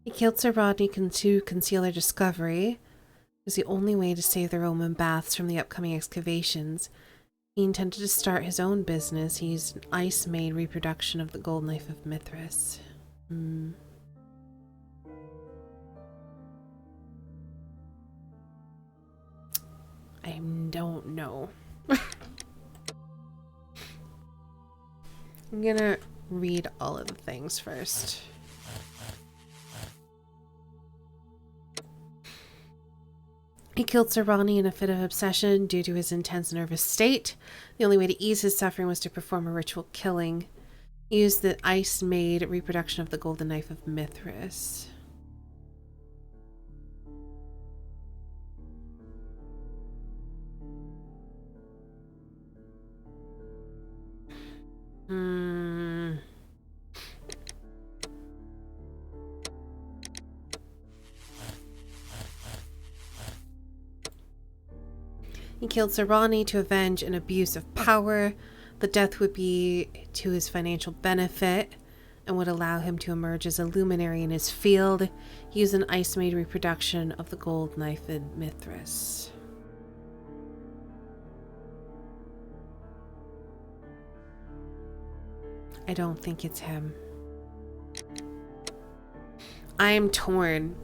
He killed Sir Rodney to conceal their discovery. It was the only way to save the Roman baths from the upcoming excavations. He intended to start his own business. He used an ice-made reproduction of the gold knife of Mithras. I don't know. I'm gonna read all of the things first. He killed Sir Ronnie in a fit of obsession due to his intense nervous state. The only way to ease his suffering was to perform a ritual killing. He used the ice-made reproduction of the golden knife of Mithras. He killed Sir Ronnie to avenge an abuse of power. The death would be to his financial benefit and would allow him to emerge as a luminary in his field. He used an ice-made reproduction of the gold knife in Mithras. I don't think it's him. I am torn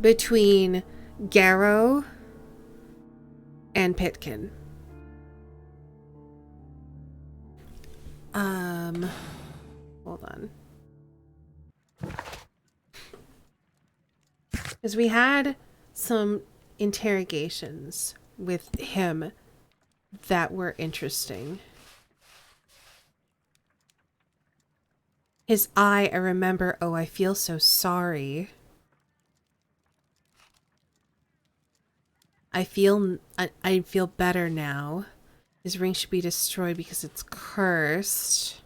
between Garrow and Pitkin. Hold on. Because we had some interrogations with him that were interesting. His eye, I remember, oh, I feel so sorry. I feel better now. His ring should be destroyed because it's cursed.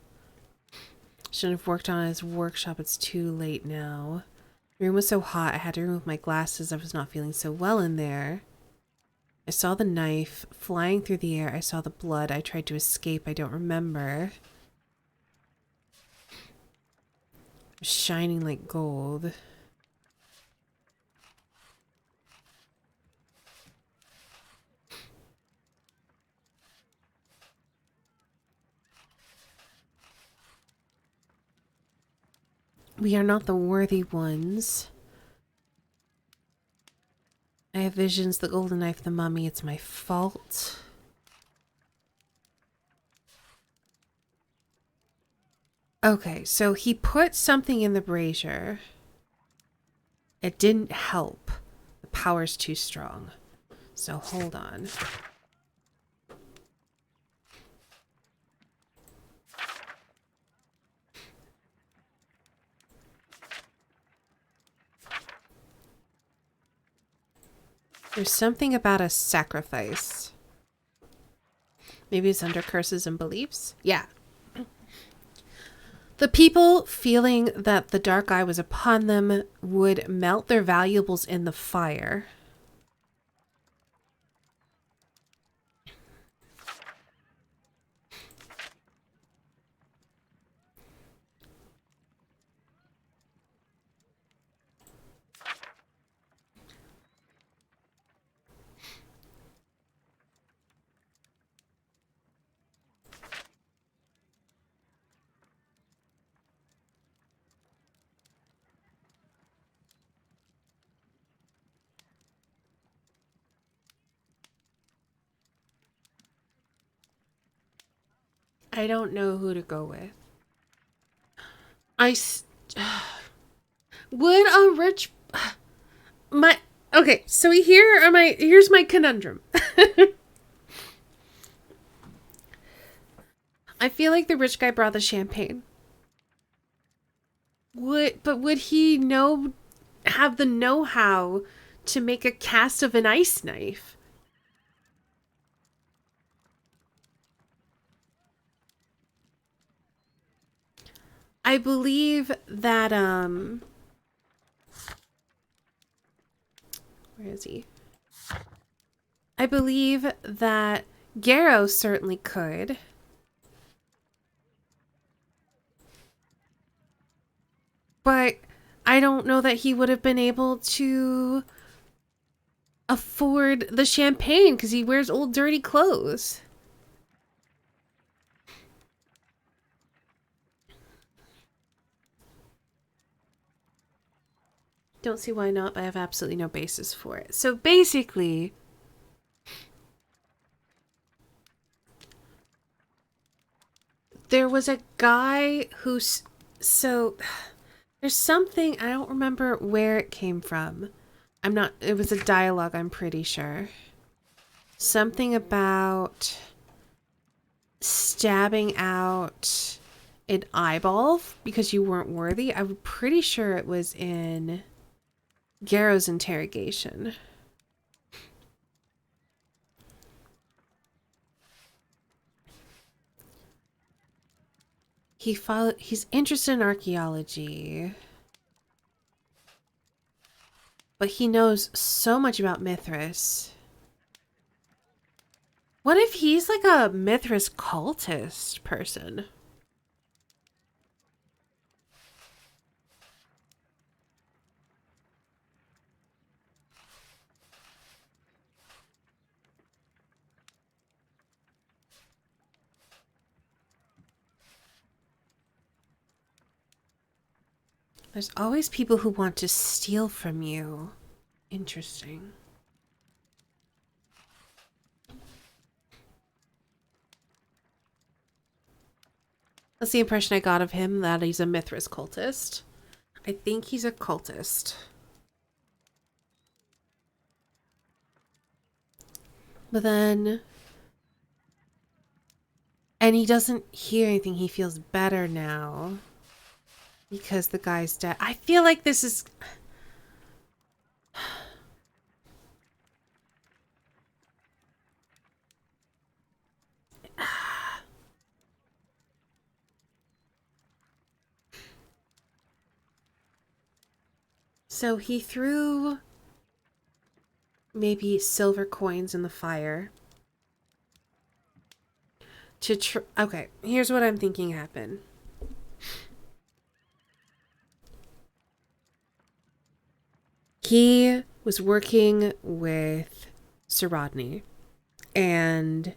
Shouldn't have worked on his workshop. It's too late now. The room was so hot. I had to remove my glasses. I was not feeling so well in there. I saw the knife flying through the air. I saw the blood. I tried to escape. I don't remember. It was shining like gold. We are not the worthy ones. I have visions, the golden knife, the mummy. It's my fault. Okay, so he put something in the brazier. It didn't help. The power's too strong. So hold on. There's something about a sacrifice. Maybe it's under curses and beliefs? Yeah. The people, feeling that the dark eye was upon them, would melt their valuables in the fire. I don't know who to go with. Would a rich... Okay, so here's my conundrum. I feel like the rich guy brought the champagne. Would he have the know-how to make a cast of an ice knife? I believe that, where is he? I believe that Garrow certainly could. But I don't know that he would have been able to afford the champagne because he wears old dirty clothes. Don't see why not, but I have absolutely no basis for it. So basically, there was a guy who's... So, there's something... I don't remember where it came from. It was a dialogue, I'm pretty sure. Something about stabbing out an eyeball because you weren't worthy. I'm pretty sure it was in Garrow's interrogation. He's interested in archaeology. But he knows so much about Mithras. What if he's like a Mithras cultist person? There's always people who want to steal from you. Interesting. That's the impression I got of him, that he's a Mithras cultist. I think he's a cultist. But then... And he doesn't hear anything. He feels better now. Because the guy's dead. I feel like this is... So he threw maybe silver coins in the fire. Okay, here's what I'm thinking happened. He was working with Sir Rodney, and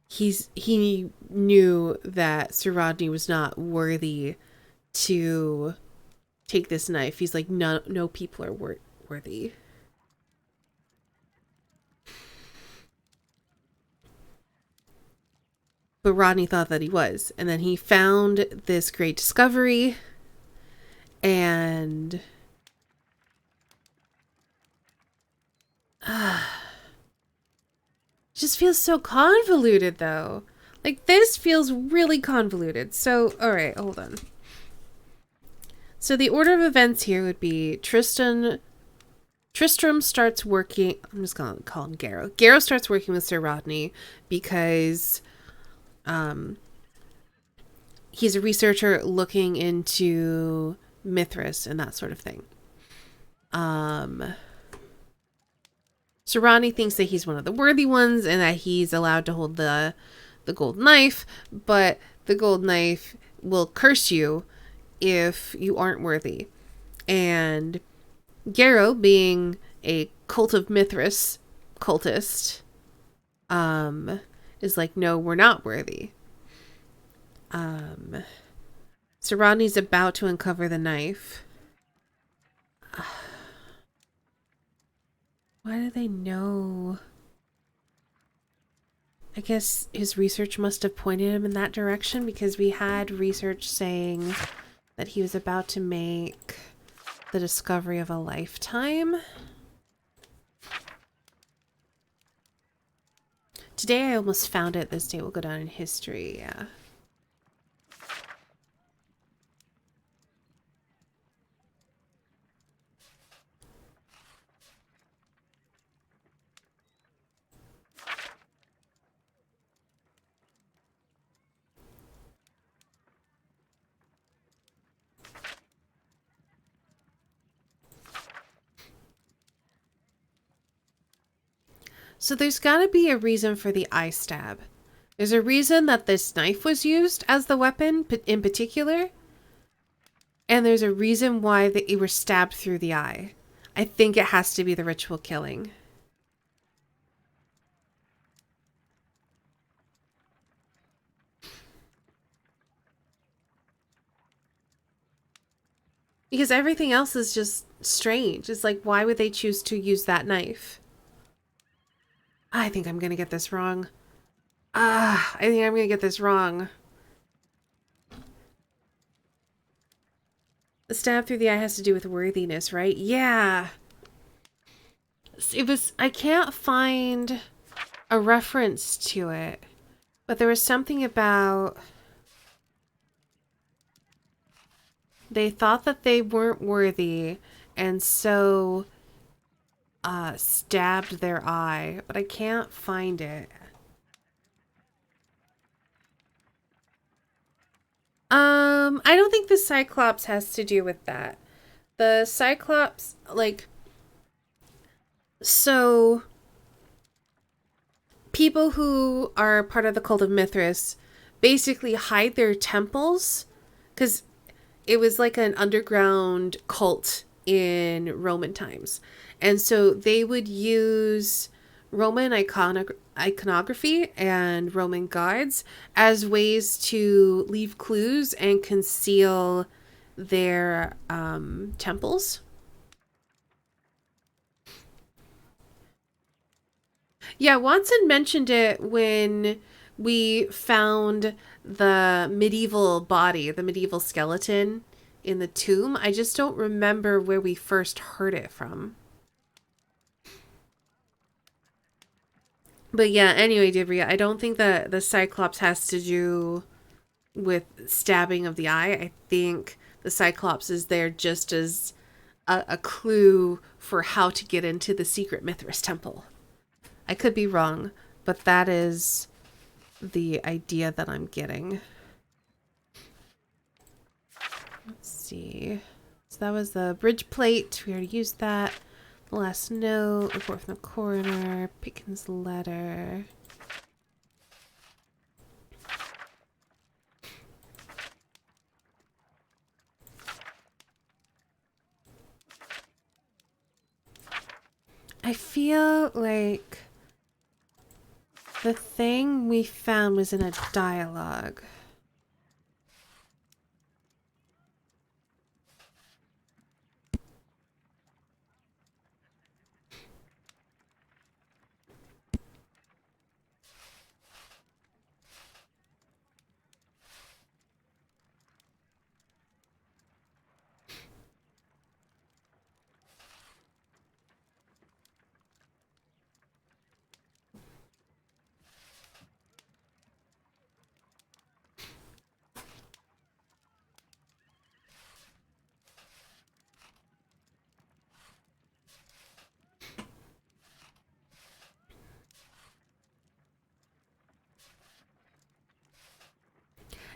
he knew that Sir Rodney was not worthy to take this knife. He's like, no people are worthy. But Rodney thought that he was, and then he found this great discovery, and just feels so convoluted, though. Like, this feels really convoluted. So, alright, hold on. So the order of events here would be Tristan Tristram starts working. I'm just gonna call him Garrow. Garrow starts working with Sir Rodney because he's a researcher looking into Mithras and that sort of thing. Sir Rodney thinks that he's one of the worthy ones and that he's allowed to hold the gold knife, but the gold knife will curse you if you aren't worthy. And Garrow, being a cult of Mithras cultist, is like, no, we're not worthy. Sir Rodney's about to uncover the knife. Why do they know? I guess his research must have pointed him in that direction, because we had research saying that he was about to make the discovery of a lifetime. Today I almost found it. This day will go down in history. Yeah. So there's got to be a reason for the eye stab. There's a reason that this knife was used as the weapon in particular. And there's a reason why they were stabbed through the eye. I think it has to be the ritual killing. Because everything else is just strange. It's like, why would they choose to use that knife? I think I'm going to get this wrong. I think I'm going to get this wrong. The stab through the eye has to do with worthiness, right? Yeah. It was, I can't find a reference to it, but there was something about they thought that they weren't worthy and so stabbed their eye, but I can't find it. I don't think the Cyclops has to do with that. The Cyclops, like, so people who are part of the cult of Mithras basically hide their temples, because it was like an underground cult in Roman times. And so they would use Roman iconography and Roman gods as ways to leave clues and conceal their temples. Yeah, Watson mentioned it when we found the medieval body, the medieval skeleton in the tomb. I just don't remember where we first heard it from. But yeah, anyway, Dibria, I don't think that the Cyclops has to do with stabbing of the eye. I think the Cyclops is there just as a clue for how to get into the secret Mithras temple. I could be wrong, but that is the idea that I'm getting. Let's see. So that was the bridge plate. We already used that. The last note, report from the coroner, Pickens' letter. I feel like the thing we found was in a dialogue.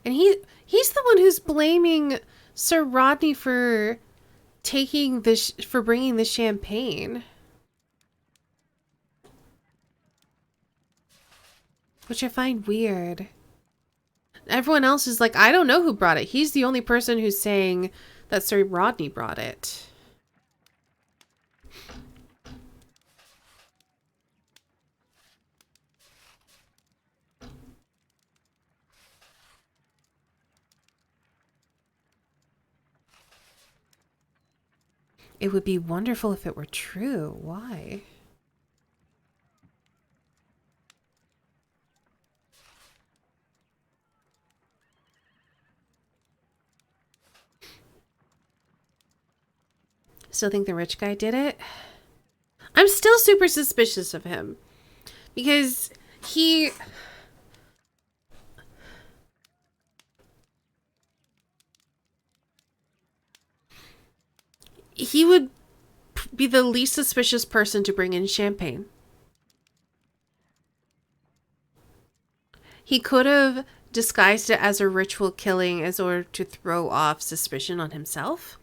And he's the one who's blaming Sir Rodney for taking this, for bringing the champagne. Which I find weird. Everyone else is like, I don't know who brought it. He's the only person who's saying that Sir Rodney brought it. It would be wonderful if it were true. Why? Still think the rich guy did it? I'm still super suspicious of him. Because he would be the least suspicious person to bring in champagne. He could have disguised it as a ritual killing in order to throw off suspicion on himself.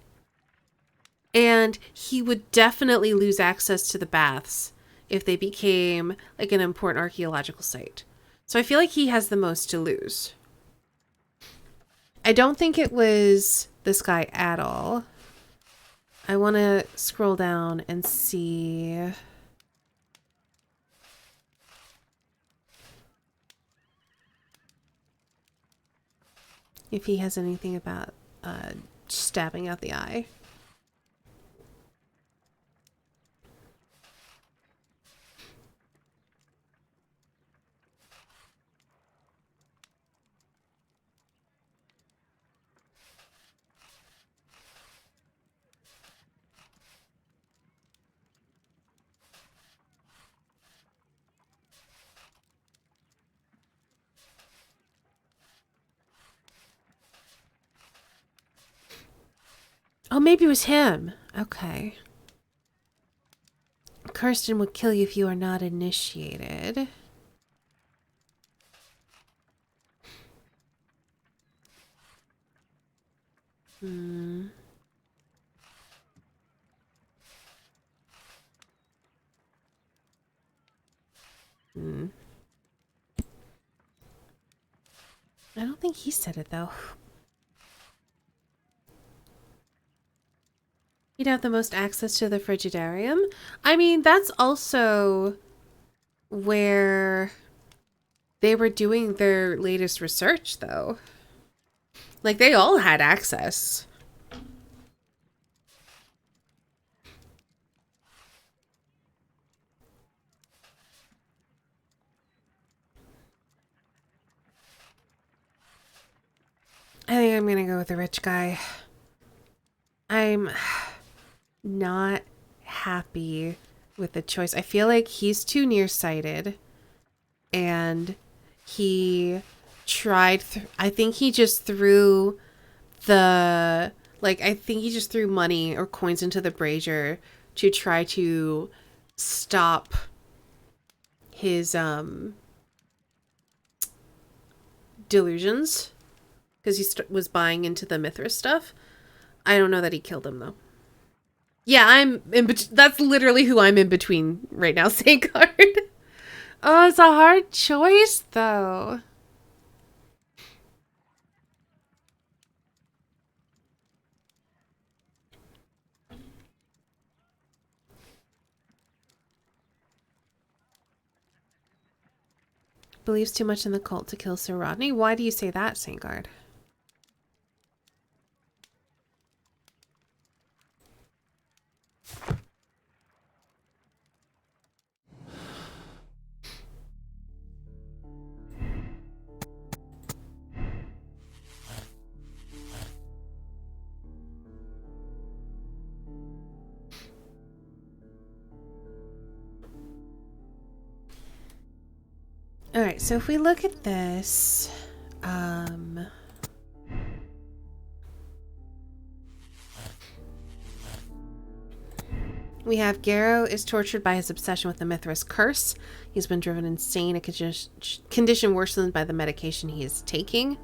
And he would definitely lose access to the baths if they became like an important archaeological site. So I feel like he has the most to lose. I don't think it was this guy at all. I want to scroll down and see. If he has anything about stabbing out the eye. Oh, maybe it was him. Okay. Kirsten will kill you if you are not initiated. Hmm. Hmm. I don't think he said it, though. You'd have the most access to the Frigidarium. I mean, that's also where they were doing their latest research, though. Like, they all had access. I think I'm gonna go with the rich guy. I'm not happy with the choice. I feel like he's too nearsighted, and he tried. I think he just threw the I think he just threw money or coins into the brazier to try to stop his delusions, because he was buying into the Mithras stuff. I don't know that he killed him, though. Yeah, I'm in that's literally who I'm in between right now, Safeguard. Oh, it's a hard choice, though. Believes too much in the cult to kill Sir Rodney? Why do you say that, Safeguard? Alright, so if we look at this, we have Garrow is tortured by his obsession with the Mithras curse. He's been driven insane, a condition worsened by the medication he is taking.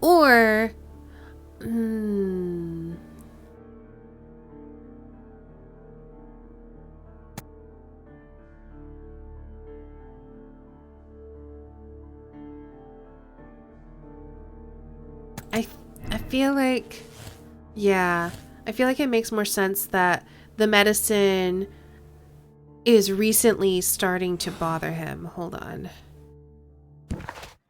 Or... I feel like... Yeah. I feel like it makes more sense that the medicine is recently starting to bother him. Hold on.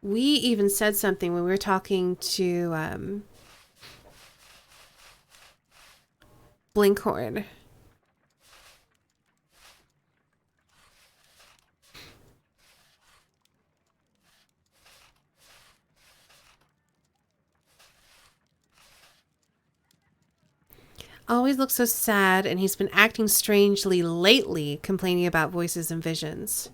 We even said something when we were talking to Blinkhorn. Always looks so sad, and he's been acting strangely lately, complaining about voices and visions.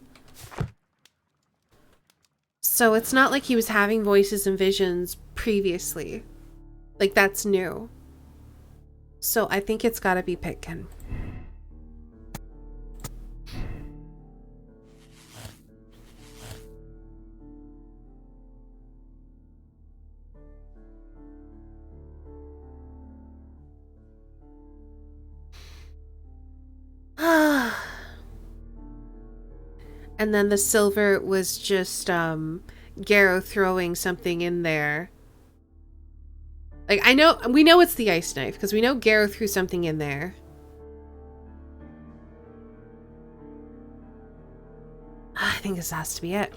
So it's not like he was having voices and visions previously. Like, that's new. So I think it's gotta be Pitkin. And then the silver was just Garrow throwing something in there. Like, we know it's the ice knife because we know Garrow threw something in there. I think this has to be it.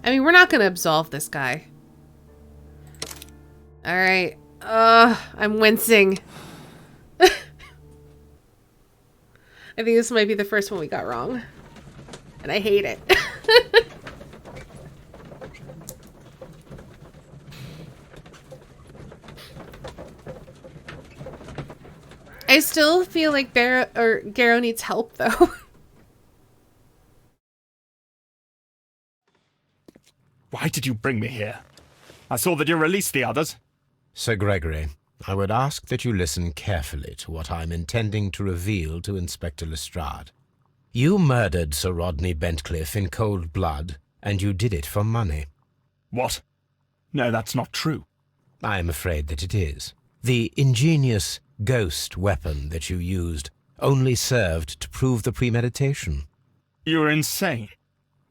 I mean, we're not going to absolve this guy. All right. I'm wincing. I think this might be the first one we got wrong. And I hate it. I still feel like Garrow needs help, though. Why did you bring me here? I saw that you released the others. Sir Gregory, I would ask that you listen carefully to what I am intending to reveal to Inspector Lestrade. You murdered Sir Rodney Bentcliffe in cold blood, and you did it for money. What? No, that's not true. I am afraid that it is. The ingenious ghost weapon that you used only served to prove the premeditation. You're insane.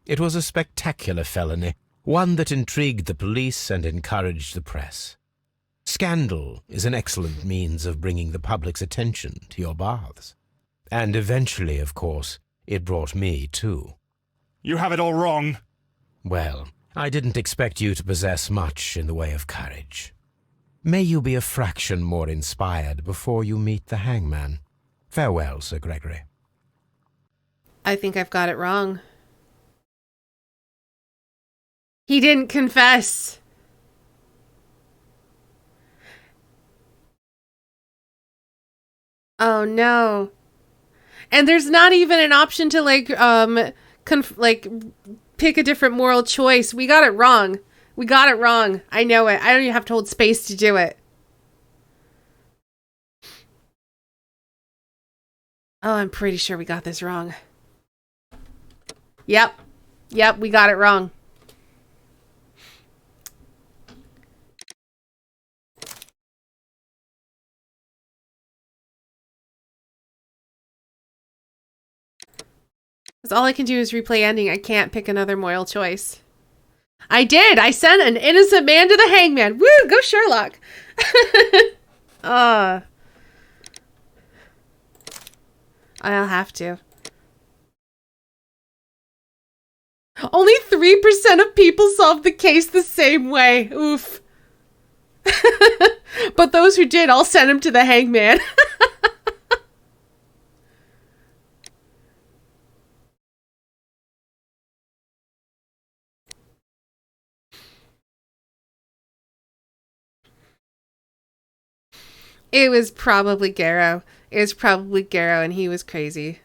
It was a spectacular felony, one that intrigued the police and encouraged the press. Scandal is an excellent means of bringing the public's attention to your baths. And eventually, of course, it brought me too. You have it all wrong. Well, I didn't expect you to possess much in the way of courage. May you be a fraction more inspired before you meet the hangman. Farewell, Sir Gregory. I think I've got it wrong. He didn't confess. Oh no. And there's not even an option to pick a different moral choice. We got it wrong. We got it wrong. I know it. I don't even have to hold space to do it. Oh, I'm pretty sure we got this wrong. Yep. Yep, we got it wrong. Because all I can do is replay ending. I can't pick another moral choice. I did! I sent an innocent man to the hangman! Woo! Go Sherlock! I'll have to. Only 3% of people solve the case the same way. Oof. But those who did, I'll send him to the hangman. It was probably Garrow. It was probably Garrow, and he was crazy.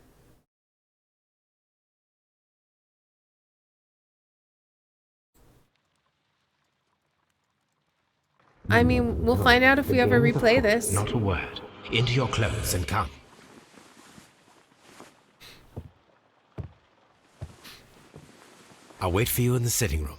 I mean, we'll find out if we ever replay this. Not a word. Into your clothes and come. I'll wait for you in the sitting room.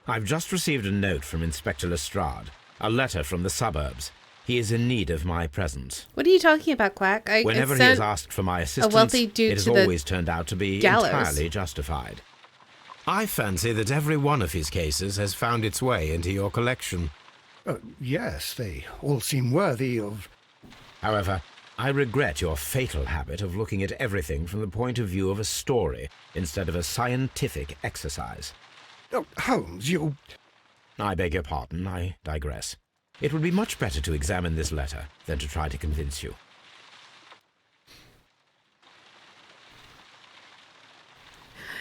I've just received a note from Inspector Lestrade, a letter from the suburbs. He is in need of my presence. What are you talking about, Quack? Whenever he has asked for my assistance, it has always turned out to be entirely justified. I fancy that every one of his cases has found its way into your collection. Yes, they all seem worthy of... However, I regret your fatal habit of looking at everything from the point of view of a story instead of a scientific exercise. Oh, Holmes, you... I beg your pardon, I digress. It would be much better to examine this letter than to try to convince you.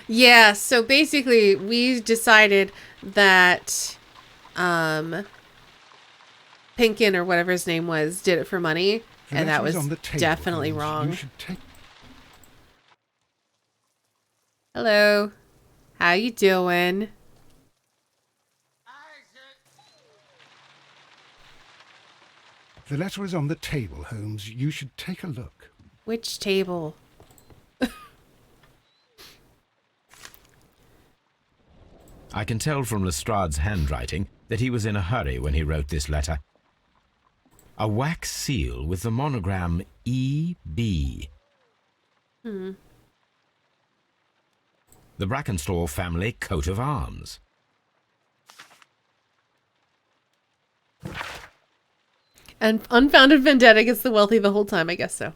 Yeah, so basically we decided that Pinkin, or whatever his name was, did it for money, and that was definitely wrong. Hello. How you doing? The letter is on the table, Holmes. You should take a look. Which table? I can tell from Lestrade's handwriting that he was in a hurry when he wrote this letter. A wax seal with the monogram E.B. The Brackenstall family coat of arms. And unfounded vendetta against the wealthy the whole time, I guess so.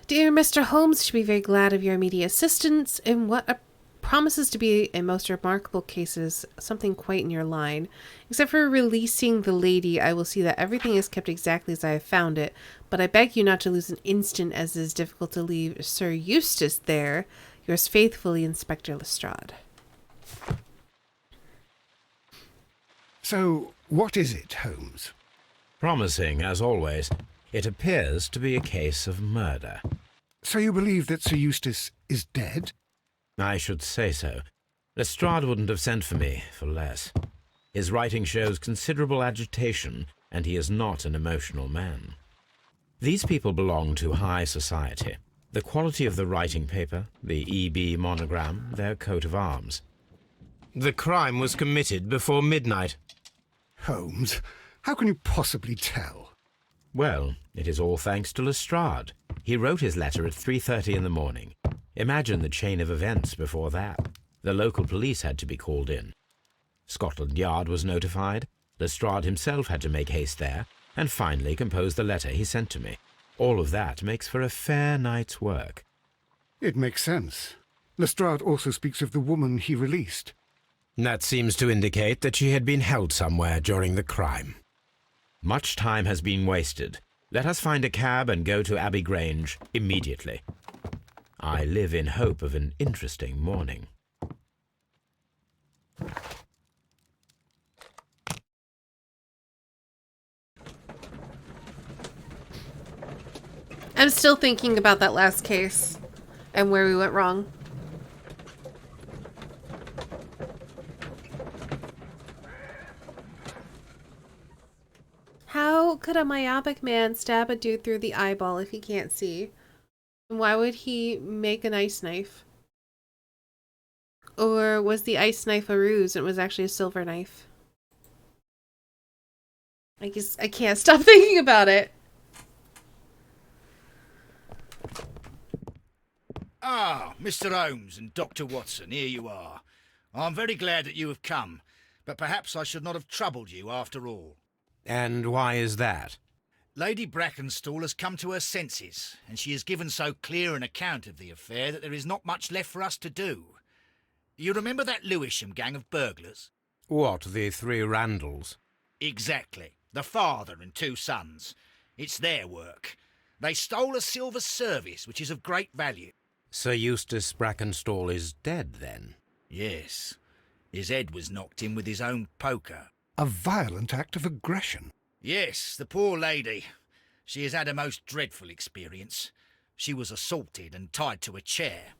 Dear Mr. Holmes, should be very glad of your immediate assistance in what promises to be a most remarkable cases, something quite in your line. Except for releasing the lady, I will see that everything is kept exactly as I have found it, but I beg you not to lose an instant, as it is difficult to leave Sir Eustace there. Yours faithfully, Inspector Lestrade. So, what is it, Holmes? Promising, as always. It appears to be a case of murder. So you believe that Sir Eustace is dead? I should say so. Lestrade wouldn't have sent for me for less. His writing shows considerable agitation, and he is not an emotional man. These people belong to high society. The quality of the writing paper, the E.B. monogram, their coat of arms. The crime was committed before midnight. Holmes, how can you possibly tell? Well, it is all thanks to Lestrade. He wrote his letter at 3:30 in the morning. Imagine the chain of events before that. The local police had to be called in. Scotland Yard was notified. Lestrade himself had to make haste there, and finally compose the letter he sent to me. All of that makes for a fair night's work. It makes sense. Lestrade also speaks of the woman he released. That seems to indicate that she had been held somewhere during the crime. Much time has been wasted. Let us find a cab and go to Abbey Grange immediately. I live in hope of an interesting morning. I'm still thinking about that last case and where we went wrong. How could a myopic man stab a dude through the eyeball if he can't see? And why would he make an ice knife? Or was the ice knife a ruse and it was actually a silver knife? I guess I can't stop thinking about it. Ah, Mr. Holmes and Dr. Watson, here you are. I'm very glad that you have come, but perhaps I should not have troubled you after all. And why is that? Lady Brackenstall has come to her senses, and she has given so clear an account of the affair that there is not much left for us to do. You remember that Lewisham gang of burglars? What, the three Randalls? Exactly. The father and two sons. It's their work. They stole a silver service, which is of great value. Sir Eustace Brackenstall is dead, then? Yes. His head was knocked in with his own poker. A violent act of aggression. Yes, the poor lady. She has had a most dreadful experience. She was assaulted and tied to a chair.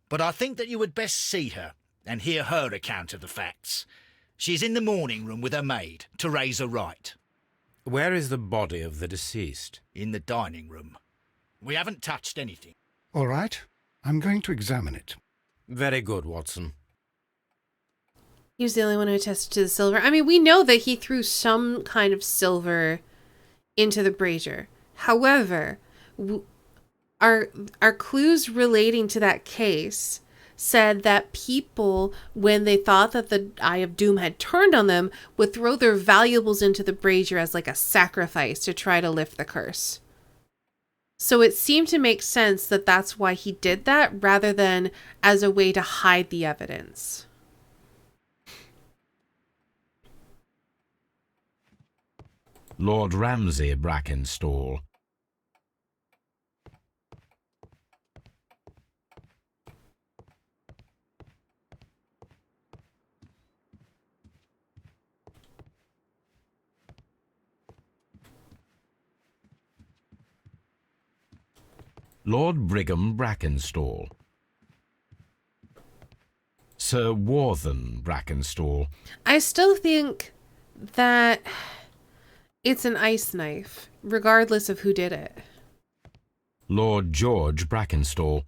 But I think that you would best see her and hear her account of the facts. She is in the morning room with her maid, Teresa Wright. Where is the body of the deceased? In the dining room. We haven't touched anything. All right. I'm going to examine it. Very good, Watson. He was the only one who attested to the silver. I mean, we know that he threw some kind of silver into the brazier. However, our clues relating to that case said that people, when they thought that the Eye of Doom had turned on them, would throw their valuables into the brazier as like a sacrifice to try to lift the curse. So it seemed to make sense that that's why he did that, rather than as a way to hide the evidence. Lord Ramsay Brackenstall. Lord Brigham Brackenstall. Sir Warthen Brackenstall. I still think that it's an ice knife, regardless of who did it. Lord George Brackenstall.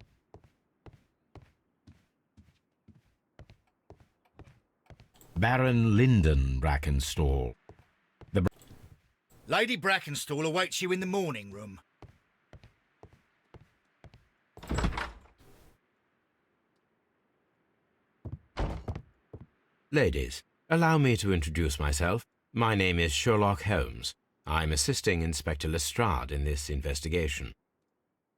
Baron Lyndon Brackenstall. Lady Brackenstall awaits you in the morning room. Ladies, allow me to introduce myself. My name is Sherlock Holmes. I'm assisting Inspector Lestrade in this investigation.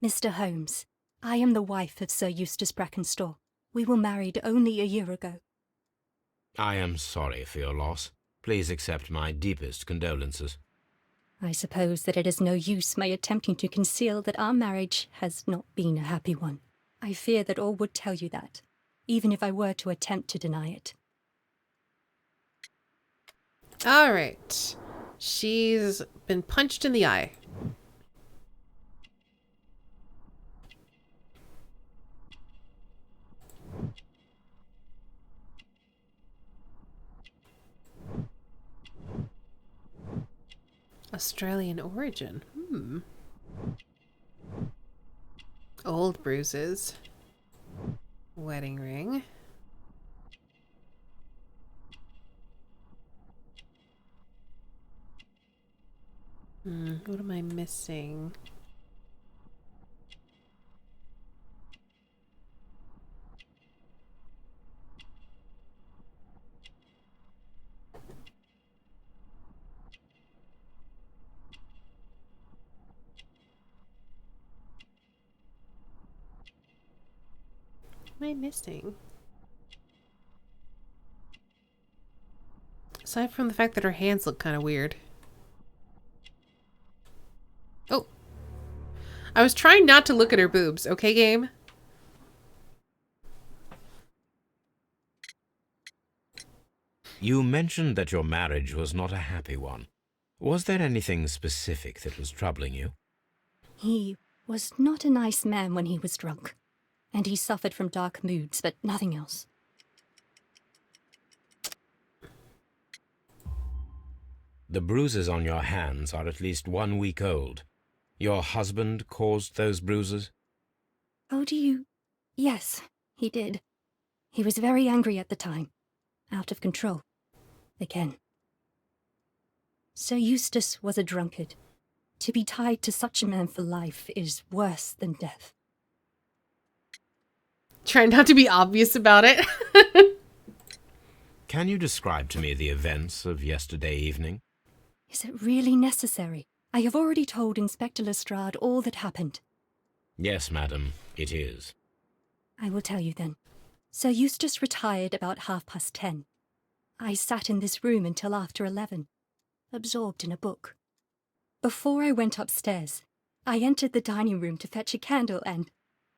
Mr. Holmes, I am the wife of Sir Eustace Brackenstall. We were married only a year ago. I am sorry for your loss. Please accept my deepest condolences. I suppose that it is no use my attempting to conceal that our marriage has not been a happy one. I fear that all would tell you that, even if I were to attempt to deny it. All right. She's been punched in the eye. Australian origin. Old bruises. Wedding ring. What am I missing? What am I missing? Aside from the fact that her hands look kind of weird. Oh. I was trying not to look at her boobs, okay, game? You mentioned that your marriage was not a happy one. Was there anything specific that was troubling you? He was not a nice man when he was drunk, and he suffered from dark moods, but nothing else. The bruises on your hands are at least 1 week old. Your husband caused those bruises? Oh, do you? Yes, he did. He was very angry at the time. Out of control. Again. Sir Eustace was a drunkard. To be tied to such a man for life is worse than death. Try not to be obvious about it. Can you describe to me the events of yesterday evening? Is it really necessary? I have already told Inspector Lestrade all that happened. Yes, madam, it is. I will tell you then. Sir Eustace retired about 10:30. I sat in this room until after 11, absorbed in a book. Before I went upstairs, I entered the dining room to fetch a candle and...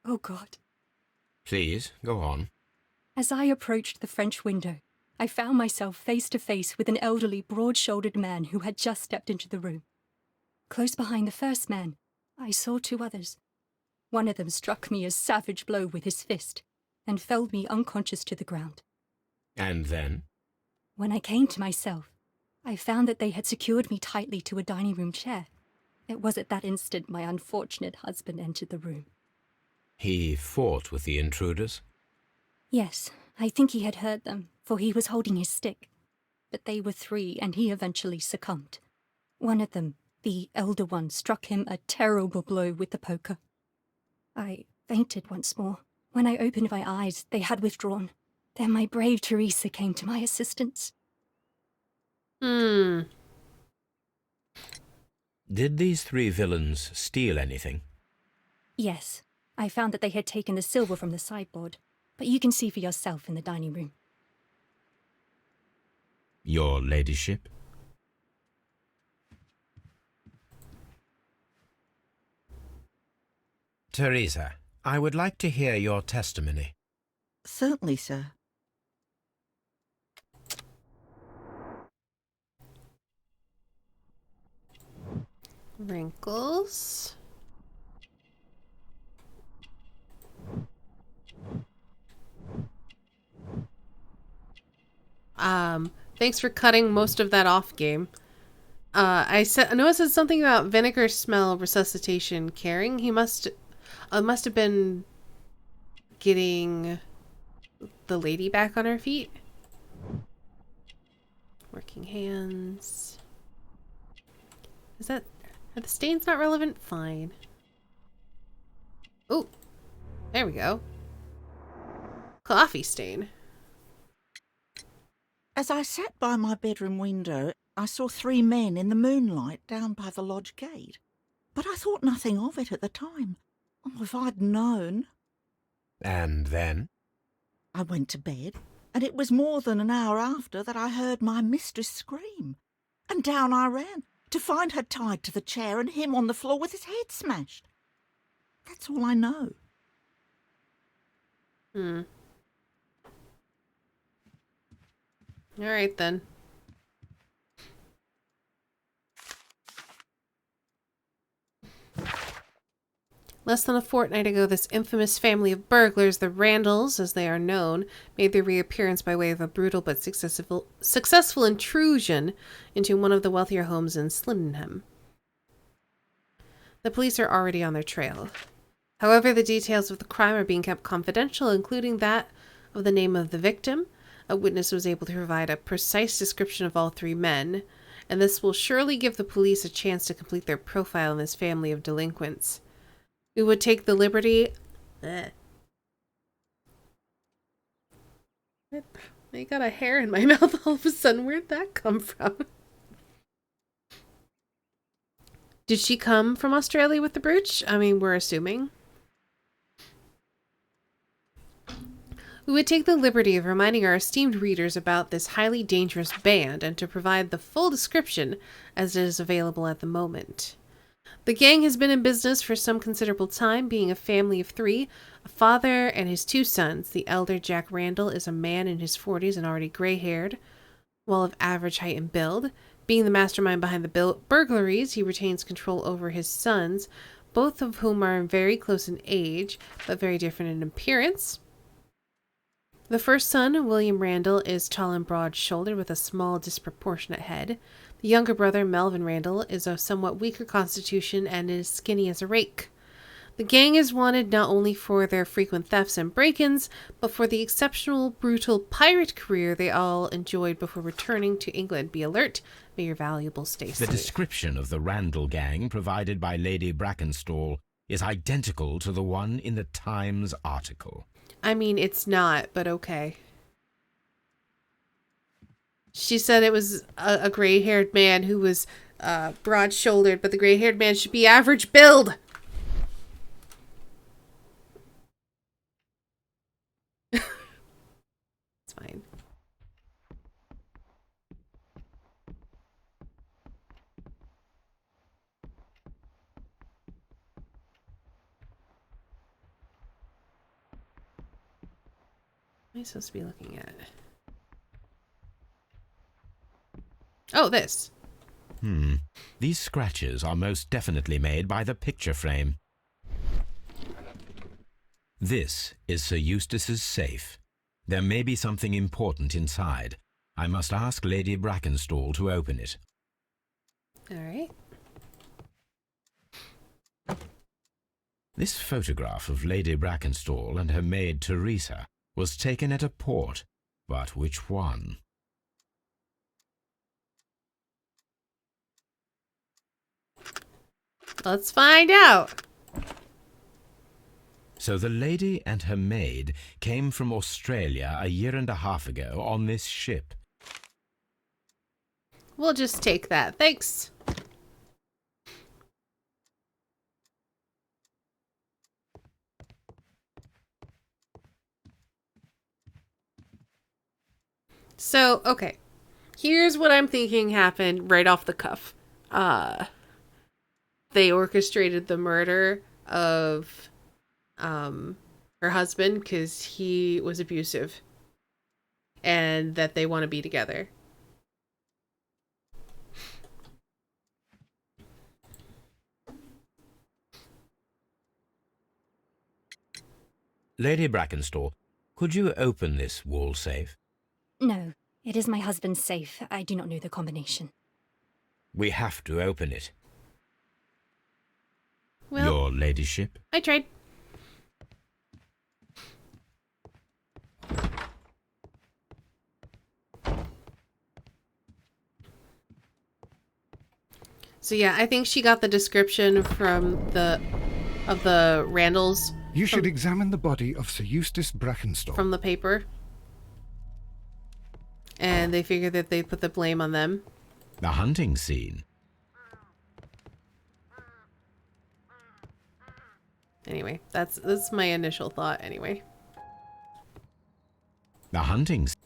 oh God. Please, go on. As I approached the French window, I found myself face to face with an elderly, broad-shouldered man who had just stepped into the room. Close behind the first man, I saw 2 others. One of them struck me a savage blow with his fist and felled me unconscious to the ground. And then? When I came to myself, I found that they had secured me tightly to a dining room chair It was at that instant my unfortunate husband entered the room. He fought with the intruders? Yes, I think he had heard them, for he was holding his stick. But they were 3, and he eventually succumbed. One of them, the elder one, struck him a terrible blow with the poker. I fainted once more. When I opened my eyes, they had withdrawn. Then my brave Teresa came to my assistance. Hmm. Did these 3 villains steal anything? Yes, I found that they had taken the silver from the sideboard, but you can see for yourself in the dining room. Your ladyship? Teresa, I would like to hear your testimony. Certainly, sir. Wrinkles. Thanks for cutting most of that off, game. I know it said something about vinegar smell, resuscitation, caring. He must have been getting the lady back on her feet. Working hands. Are the stains not relevant? Fine. Oh, there we go. Coffee stain. As I sat by my bedroom window, I saw 3 men in the moonlight down by the lodge gate. But I thought nothing of it at the time. Oh, if I'd known. And then? I went to bed, and it was more than an hour after that I heard my mistress scream. And down I ran, to find her tied to the chair and him on the floor with his head smashed. That's all I know. All right, then. Less than a fortnight ago, this infamous family of burglars, the Randalls, as they are known, made their reappearance by way of a brutal but successful intrusion into one of the wealthier homes in Sydenham. The police are already on their trail. However, the details of the crime are being kept confidential, including that of the name of the victim. A witness was able to provide a precise description of all 3 men, and this will surely give the police a chance to complete their profile in this family of delinquents. We would take the liberty... I got a hair in my mouth all of a sudden. Where'd that come from? Did she come from Australia with the brooch? I mean, we're assuming. We would take the liberty of reminding our esteemed readers about this highly dangerous band and to provide the full description as it is available at the moment. The gang has been in business for some considerable time, being a family of 3, a father and his 2 sons. The elder, Jack Randall, is a man in his 40s and already gray-haired, while of average height and build. Being the mastermind behind the burglaries, he retains control over his sons, both of whom are very close in age, but very different in appearance. The first son, William Randall, is tall and broad-shouldered with a small, disproportionate head. The younger brother, Melvin Randall, is of somewhat weaker constitution and is skinny as a rake. The gang is wanted not only for their frequent thefts and break-ins, but for the exceptional, brutal pirate career they all enjoyed before returning to England. Be alert. May your valuables stay safe. The description of the Randall gang provided by Lady Brackenstall is identical to the one in the Times article. I mean, it's not, but okay. She said it was a gray-haired man who was broad-shouldered, but the gray-haired man should be average build. It's fine. What am I supposed to be looking at? Oh, this. These scratches are most definitely made by the picture frame. This is Sir Eustace's safe. There may be something important inside. I must ask Lady Brackenstall to open it. All right. This photograph of Lady Brackenstall and her maid Teresa was taken at a port, but which one? Let's find out. So the lady and her maid came from Australia a year and a half ago on this ship. We'll just take that. Thanks. So, okay. Here's what I'm thinking happened right off the cuff. They orchestrated the murder of her husband because he was abusive. And that they want to be together. Lady Brackenstall, could you open this wall safe? No, it is my husband's safe. I do not know the combination. We have to open it. Well, Your ladyship? I tried. So yeah, I think she got the description from the Randalls. You should examine the body of Sir Eustace Brackenstall. From the paper. And they figured that they put the blame on them. The hunting scene. Anyway, that's my initial thought anyway. The hunting scene.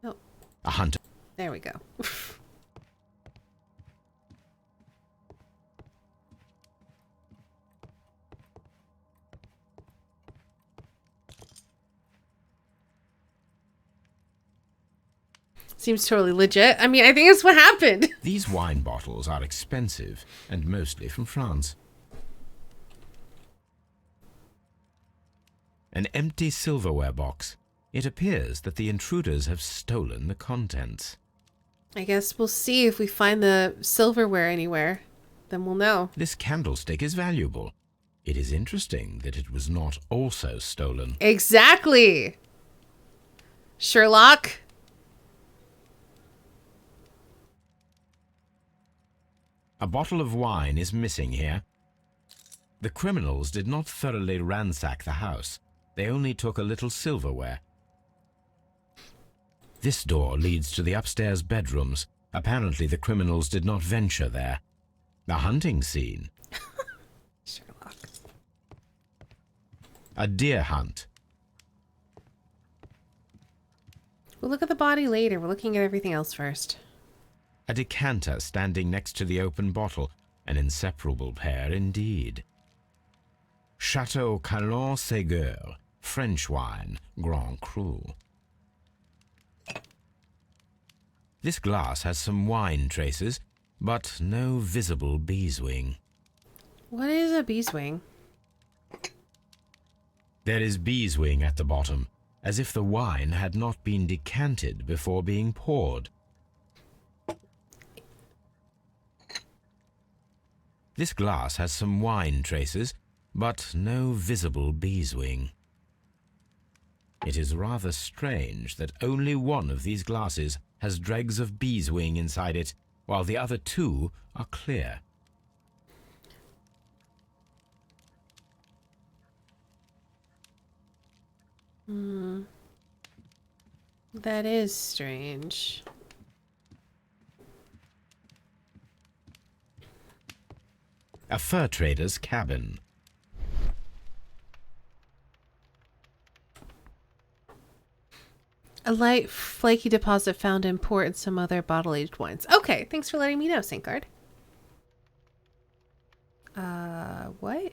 Oh. A hunter. There we go. Seems totally legit. I mean, I think that's what happened. These wine bottles are expensive and mostly from France. An empty silverware box. It appears that the intruders have stolen the contents. I guess we'll see if we find the silverware anywhere. Then we'll know. This candlestick is valuable. It is interesting that it was not also stolen. Exactly. Sherlock. A bottle of wine is missing here. The criminals did not thoroughly ransack the house. They only took a little silverware. This door leads to the upstairs bedrooms. Apparently the criminals did not venture there. The hunting scene. Sherlock. A deer hunt. We'll look at the body later. We're looking at everything else first. A decanter standing next to the open bottle. An inseparable pair indeed. Chateau Calon Ségur, French wine, Grand Cru. This glass has some wine traces, but no visible beeswing. What is a beeswing? There is beeswing at the bottom, as if the wine had not been decanted before being poured. This glass has some wine traces, but no visible beeswing. It is rather strange that only one of these glasses has dregs of beeswing inside it, while the other two are clear. That is strange. A fur trader's cabin. A light, flaky deposit found in port and some other bottle-aged wines. Okay, thanks for letting me know, Saintguard. What?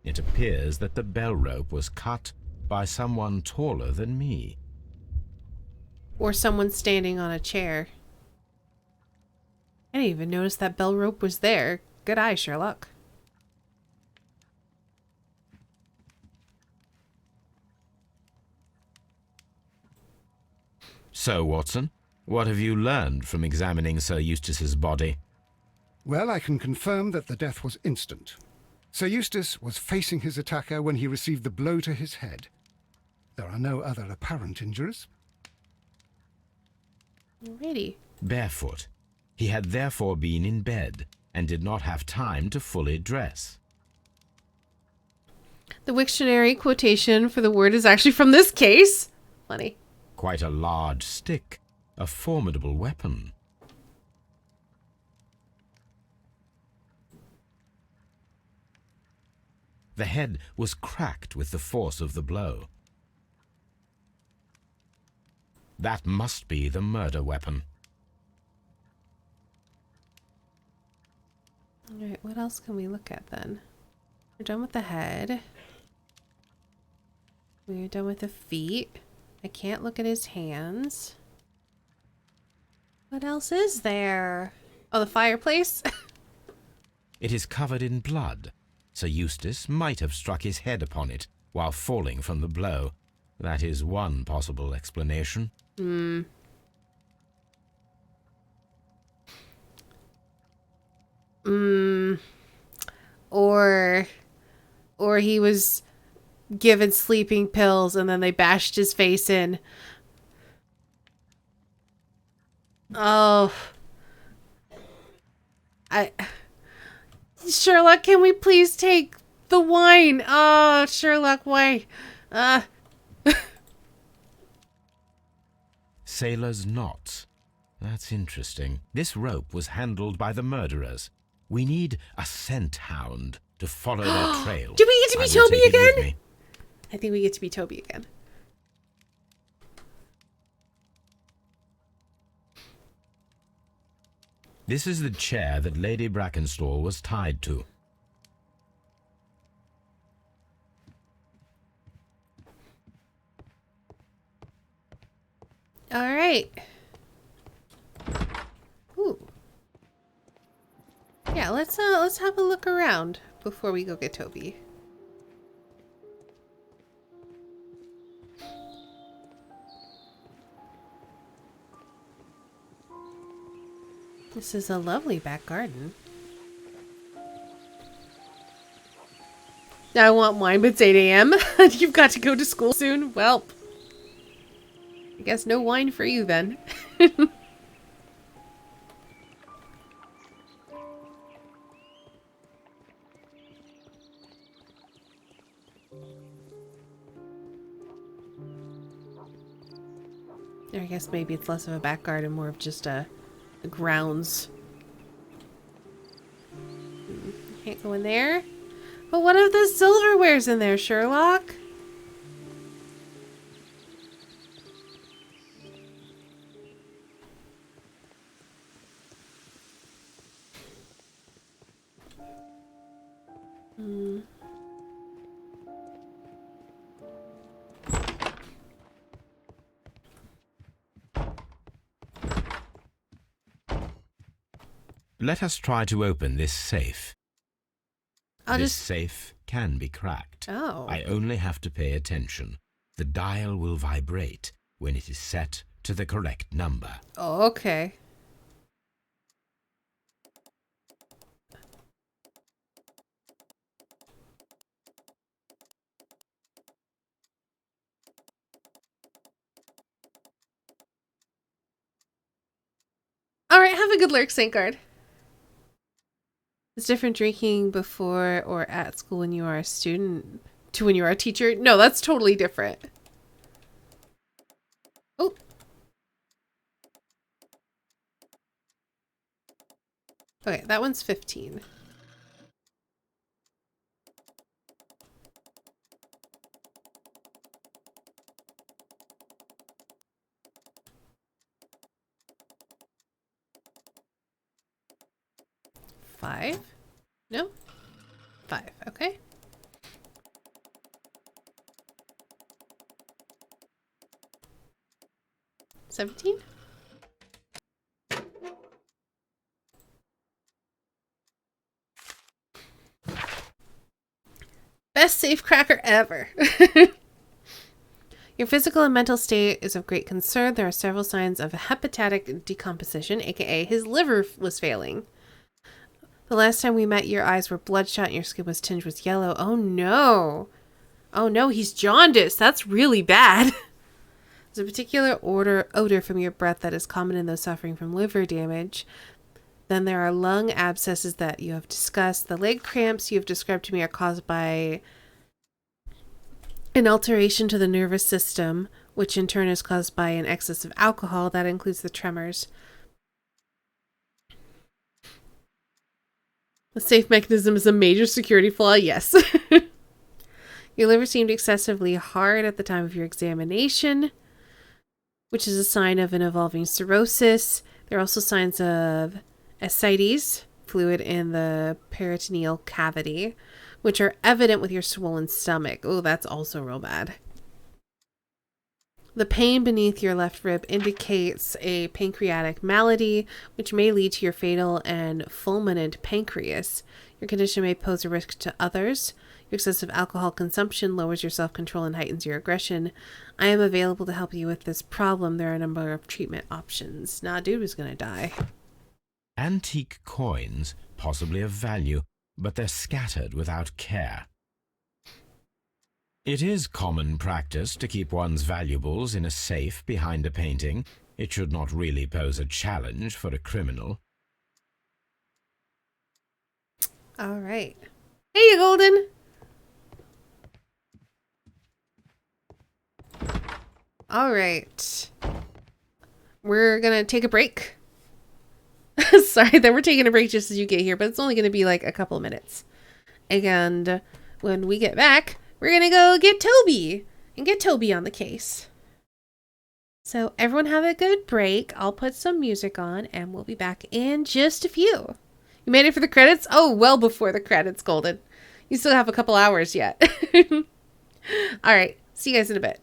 It appears that the bell rope was cut by someone taller than me. Or someone standing on a chair. I didn't even notice that bell rope was there. Good eye, Sherlock. So, Watson, what have you learned from examining Sir Eustace's body? Well, I can confirm that the death was instant. Sir Eustace was facing his attacker when he received the blow to his head. There are no other apparent injuries. Alrighty. Barefoot. He had therefore been in bed and did not have time to fully dress. The Wiktionary quotation for the word is actually from this case. Funny. Quite a large stick, a formidable weapon. The head was cracked with the force of the blow. That must be the murder weapon. Alright, what else can we look at then? We're done with the head. We're done with the feet. I can't look at his hands. What else is there? Oh, the fireplace? It is covered in blood. Sir Eustace might have struck his head upon it while falling from the blow. That is one possible explanation. Or he was given sleeping pills and then they bashed his face in. Oh. Sherlock, can we please take the wine? Oh, Sherlock, why? Sailor's knots. That's interesting. This rope was handled by the murderers. We need a scent hound to follow their trail. Do we get to be Toby again? I think we get to be Toby again. This is the chair that Lady Brackenstall was tied to. All right. Ooh. Yeah, let's have a look around before we go get Toby. This is a lovely back garden. Now I want wine, but it's 8 a.m. You've got to go to school soon. Well, I guess no wine for you then. I guess maybe it's less of a back garden, more of just a grounds. Can't go in there. But what if the silverware's in there, Sherlock? Let us try to open this safe. This safe can be cracked. Oh. I only have to pay attention. The dial will vibrate when it is set to the correct number. Oh, okay. All right, have a good lurk, Saint Guard. It's different drinking before or at school when you are a student to when you are a teacher. No, that's totally different. Oh. Okay, that one's 15. Five? No? 5, okay. $17? Best safe cracker ever. Your physical and mental state is of great concern. There are several signs of hepatic decomposition, aka his liver was failing. The last time we met, your eyes were bloodshot and your skin was tinged with yellow. Oh no. Oh no, he's jaundiced. That's really bad. There's a particular odor from your breath that is common in those suffering from liver damage. Then there are lung abscesses that you have discussed. The leg cramps you have described to me are caused by an alteration to the nervous system, which in turn is caused by an excess of alcohol. That includes the tremors. The safe mechanism is a major security flaw. Yes. Your liver seemed excessively hard at the time of your examination, which is a sign of an evolving cirrhosis. There are also signs of ascites, fluid in the peritoneal cavity, which are evident with your swollen stomach. Oh, that's also real bad. The pain beneath your left rib indicates a pancreatic malady, which may lead to your fatal and fulminant pancreas. Your condition may pose a risk to others. Your excessive alcohol consumption lowers your self-control and heightens your aggression. I am available to help you with this problem. There are a number of treatment options. Nah, dude was gonna die. Antique coins, possibly of value, but they're scattered without care. It is common practice to keep one's valuables in a safe behind a painting. It should not really pose a challenge for a criminal. All right. Hey, Golden. All right. We're going to take a break. Sorry that we're taking a break just as you get here, but it's only going to be like a couple of minutes. And when we get back, we're going to go get Toby and get Toby on the case. So everyone have a good break. I'll put some music on and we'll be back in just a few. You made it for the credits? Oh, well before the credits, Golden. You still have a couple hours yet. All right. See you guys in a bit.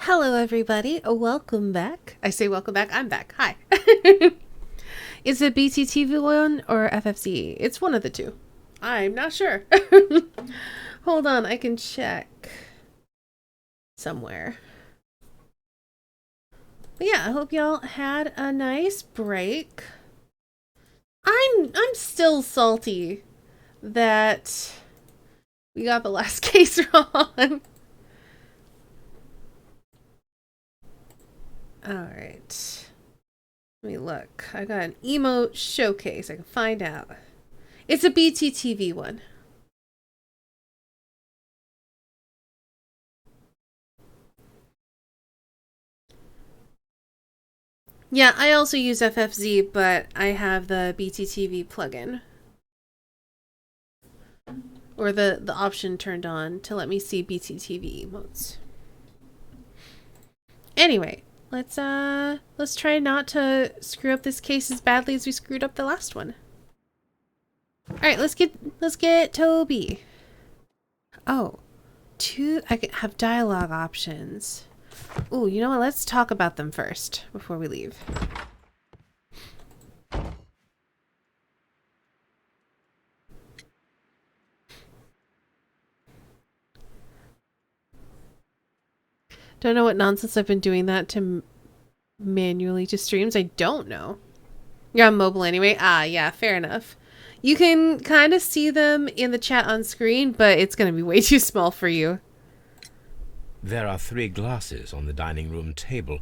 Hello, everybody. Welcome back. I say welcome back. I'm back. Hi. Is it BTTV one or FFC? It's one of the two. I'm not sure. Hold on. I can check somewhere. But yeah, I hope y'all had a nice break. I'm still salty that we got the last case wrong. Alright. Let me look. I got an emote showcase. I can find out. It's a BTTV one. Yeah, I also use FFZ, but I have the BTTV plugin. Or the option turned on to let me see BTTV emotes. Anyway, let's try not to screw up this case as badly as we screwed up the last one. Alright, let's get Toby. Oh, I could have dialogue options. Ooh, you know what? Let's talk about them first before we leave. Don't know what nonsense I've been doing that to manually to streams. I don't know. You're on mobile anyway. Ah, yeah, fair enough. You can kind of see them in the chat on screen, but it's going to be way too small for you. There are 3 glasses on the dining room table.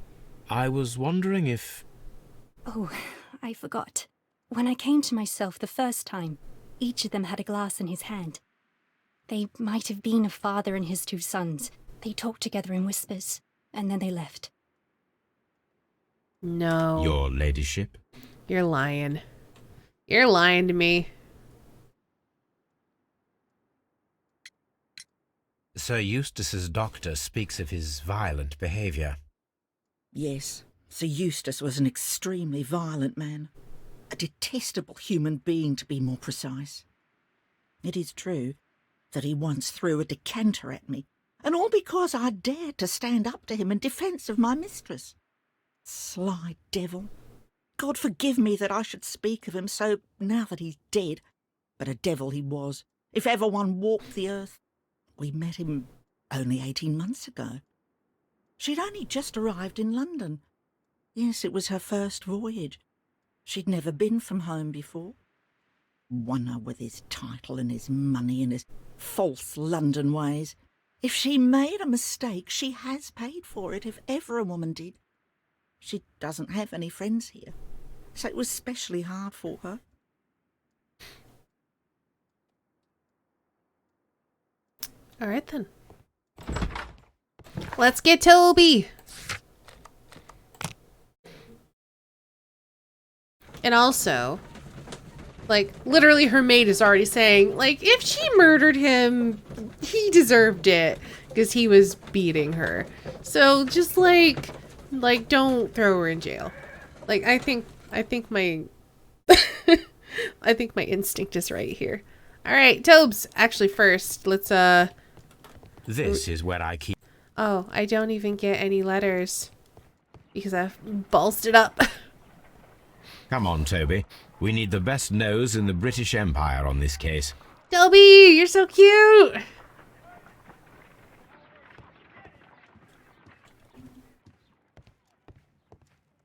I was wondering if... Oh, I forgot. When I came to myself the first time, each of them had a glass in his hand. They might have been a father and his 2 sons. They talked together in whispers, and then they left. No. Your ladyship? You're lying. You're lying to me. Sir Eustace's doctor speaks of his violent behaviour. Yes, Sir Eustace was an extremely violent man. A detestable human being, to be more precise. It is true that he once threw a decanter at me, and all because I dared to stand up to him in defence of my mistress. Sly devil. God forgive me that I should speak of him so now that he's dead, but a devil he was, if ever one walked the earth. We met him only 18 months ago. She'd only just arrived in London. Yes, it was her first voyage. She'd never been from home before. Won her with his title and his money and his false London ways. If she made a mistake, she has paid for it, if ever a woman did. She doesn't have any friends here, so it was specially hard for her. All right, then. Let's get Toby. And also, like, literally her maid is already saying, like, if she murdered him, he deserved it because he was beating her. So just like don't throw her in jail. Like, I think my I think my instinct is right here. All right, Tobes. Actually, first, let's This is where I keep... Oh, I don't even get any letters because I've ballsed it up. Come on, Toby. We need the best nose in the British Empire on this case. Toby, you're so cute.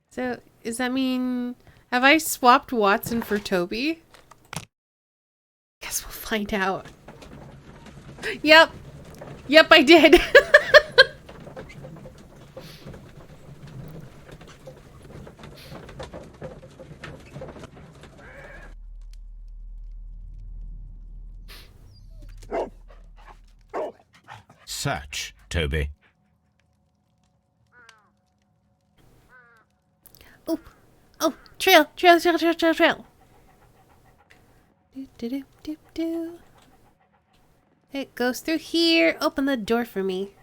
So, does that mean... Have I swapped Watson for Toby? Guess we'll find out. Yep. Yep, I did. Search, Toby. Oh, oh, trail. Do. It goes through here. Open the door for me.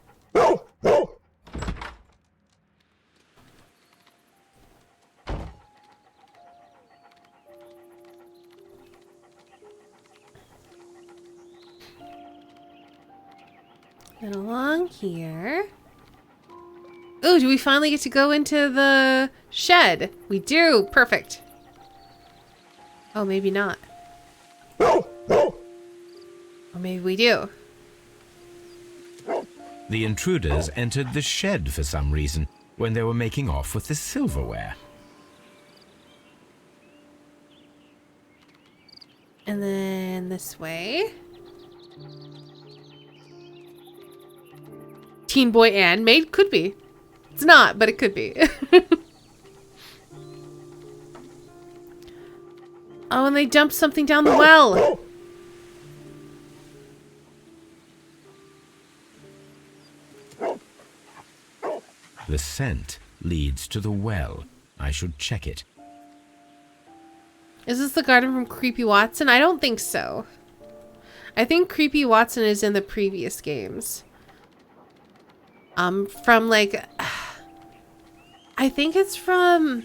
And along here. Oh, do we finally get to go into the shed? We do. Perfect. Oh, maybe not. Or maybe we do. The intruders entered the shed for some reason when they were making off with the silverware. And then this way. Teen boy and maid? Could be. It's not, but it could be. Oh, and they dumped something down the well. The scent leads to the well. I should check it. Is this the garden from Creepy Watson? I don't think so. I think Creepy Watson is in the previous games. From like... I think it's from...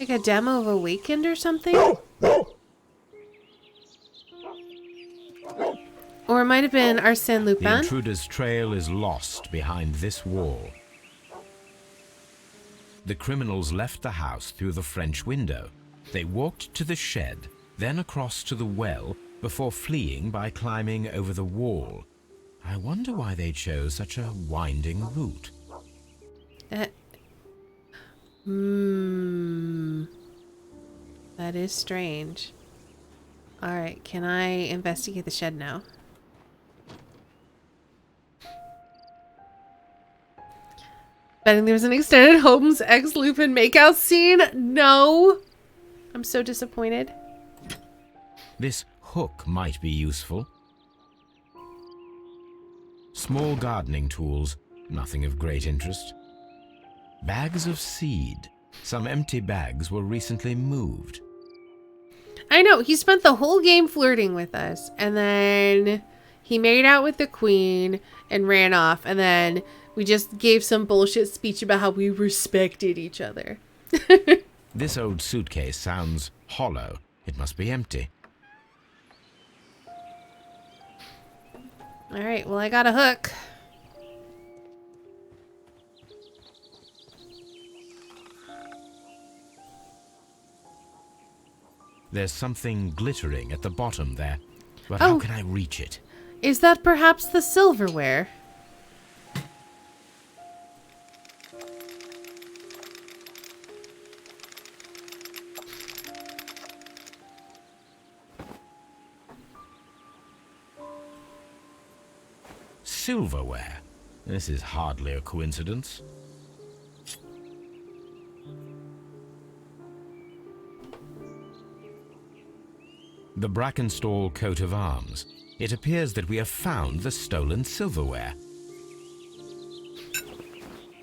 like a demo of Awakened or something? Or it might have been Arsène Lupin. The intruder's trail is lost behind this wall. The criminals left the house through the French window. They walked to the shed, then across to the well, before fleeing by climbing over the wall. I wonder why they chose such a winding route. That is strange. Alright, can I investigate the shed now? Betting there's an extended Holmes X Lupin makeout scene? No! I'm so disappointed. This hook might be useful. Small gardening tools, nothing of great interest. Bags of seed. Some empty bags were recently moved. I know, he spent the whole game flirting with us, and then he made out with the queen and ran off, and then we just gave some bullshit speech about how we respected each other. This old suitcase sounds hollow. It must be empty. Alright, well I got a hook. There's something glittering at the bottom there, but how can I reach it? Is that perhaps the silverware? Silverware? This is hardly a coincidence. The Brackenstall coat of arms. It appears that we have found the stolen silverware.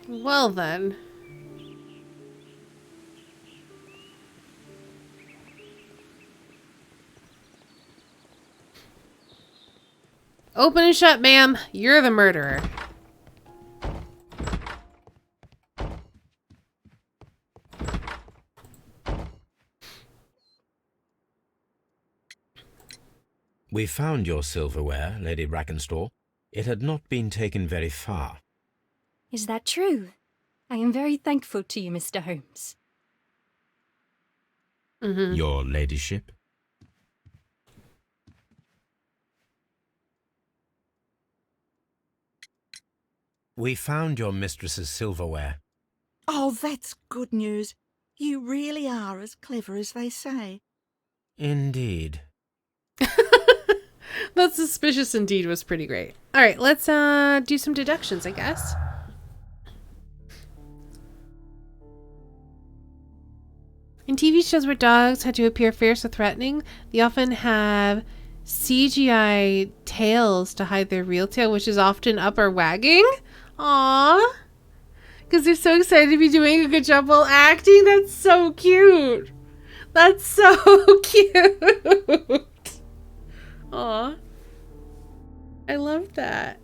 Well then. Open and shut, ma'am. You're the murderer. We found your silverware, Lady Brackenstall. It had not been taken very far. Is that true? I am very thankful to you, Mr. Holmes. Your ladyship? We found your mistress's silverware. Oh, that's good news. You really are as clever as they say. Indeed. That suspicious indeed was pretty great. All right, let's do some deductions, I guess. In TV shows where dogs had to appear fierce or threatening, they often have CGI tails to hide their real tail, which is often up or wagging. Aww. Because they're so excited to be doing a good job while acting. That's so cute. That's so cute. Aw. I love that.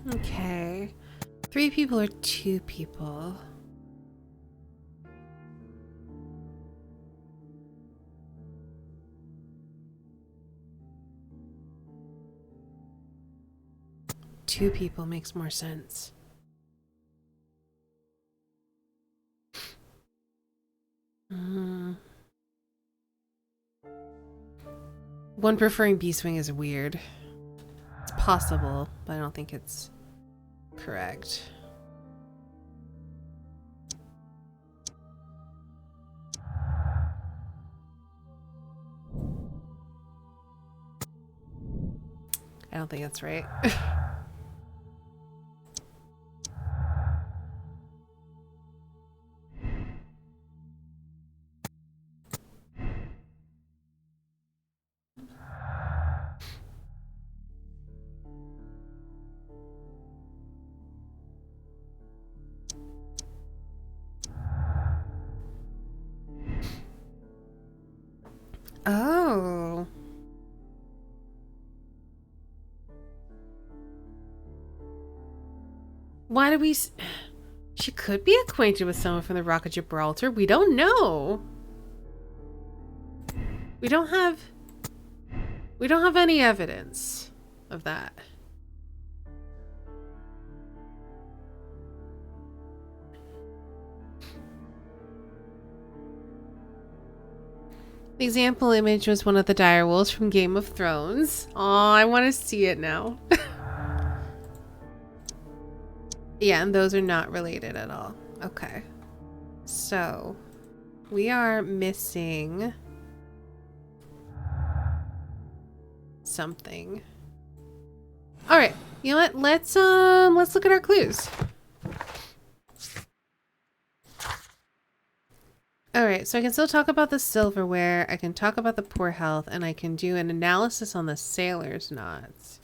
Okay. 3 people or 2 people? Two people makes more sense. One preferring B-swing is weird. It's possible, but I don't think it's correct. I don't think that's right. Oh. Why do we... She could be acquainted with someone from the Rock of Gibraltar. We don't know. We don't have any evidence of that. The example image was one of the direwolves from Game of Thrones. Aw, I want to see it now. Yeah, and those are not related at all. Okay. So, we are missing something. All right. You know what? Let's look at our clues. All right, so I can still talk about the silverware, I can talk about the poor health, and I can do an analysis on the sailor's knots.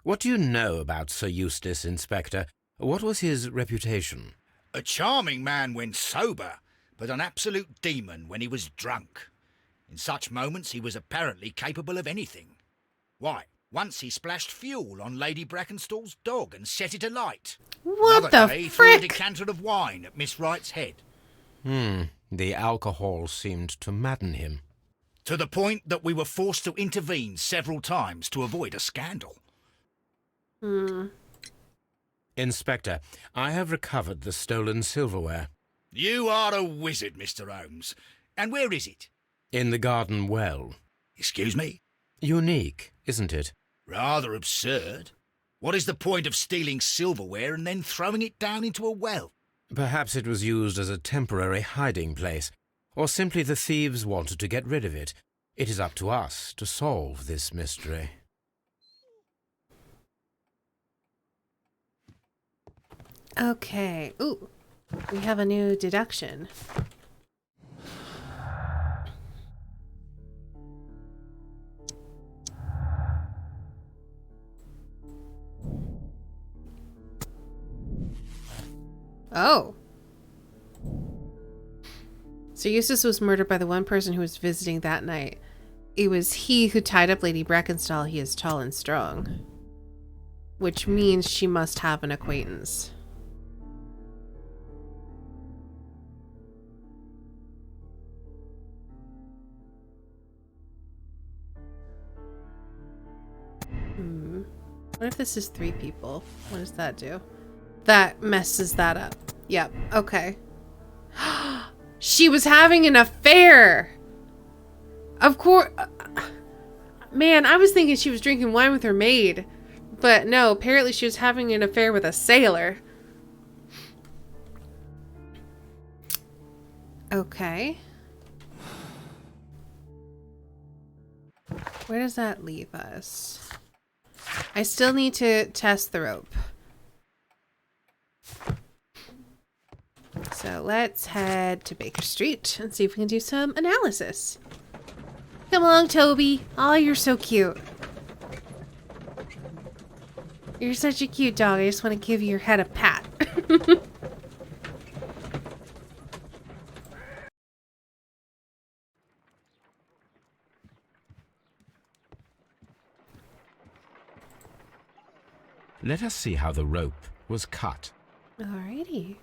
What do you know about Sir Eustace, Inspector? What was his reputation? A charming man when sober, but an absolute demon when he was drunk. In such moments he was apparently capable of anything. Why, once he splashed fuel on Lady Brackenstall's dog and set it alight. What Another the day, he threw a frick? decanter of wine at Miss Wright's head. The alcohol seemed to madden him. To the point that we were forced to intervene several times to avoid a scandal. Inspector, I have recovered the stolen silverware. You are a wizard, Mr. Holmes. And where is it? In the garden well. Excuse me? Unique, isn't it? Rather absurd. What is the point of stealing silverware and then throwing it down into a well? Perhaps it was used as a temporary hiding place, or simply the thieves wanted to get rid of it. It is up to us to solve this mystery. Okay. Ooh, we have a new deduction. Oh. So Eustace was murdered by the one person who was visiting that night. It was he who tied up Lady Brackenstall. He is tall and strong. Which means she must have an acquaintance. What if this is 3 people? What does that do? That messes that up. Yep. Okay. She was having an affair. Of course. Man, I was thinking she was drinking wine with her maid. But no, apparently she was having an affair with a sailor. Okay. Where does that leave us? I still need to test the rope. So let's head to Baker Street and see if we can do some analysis. Come along, Toby. Oh, you're so cute. You're such a cute dog. I just want to give your head a pat. Let us see how the rope was cut. Alrighty.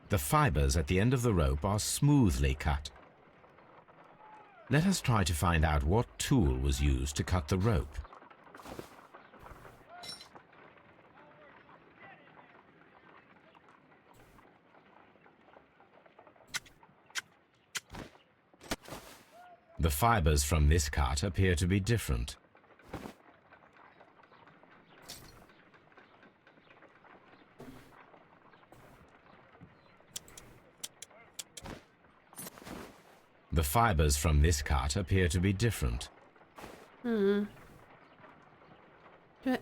The fibers at the end of the rope are smoothly cut. Let us try to find out what tool was used to cut the rope. The fibers from this cut appear to be different. The fibers from this cut appear to be different. Oh,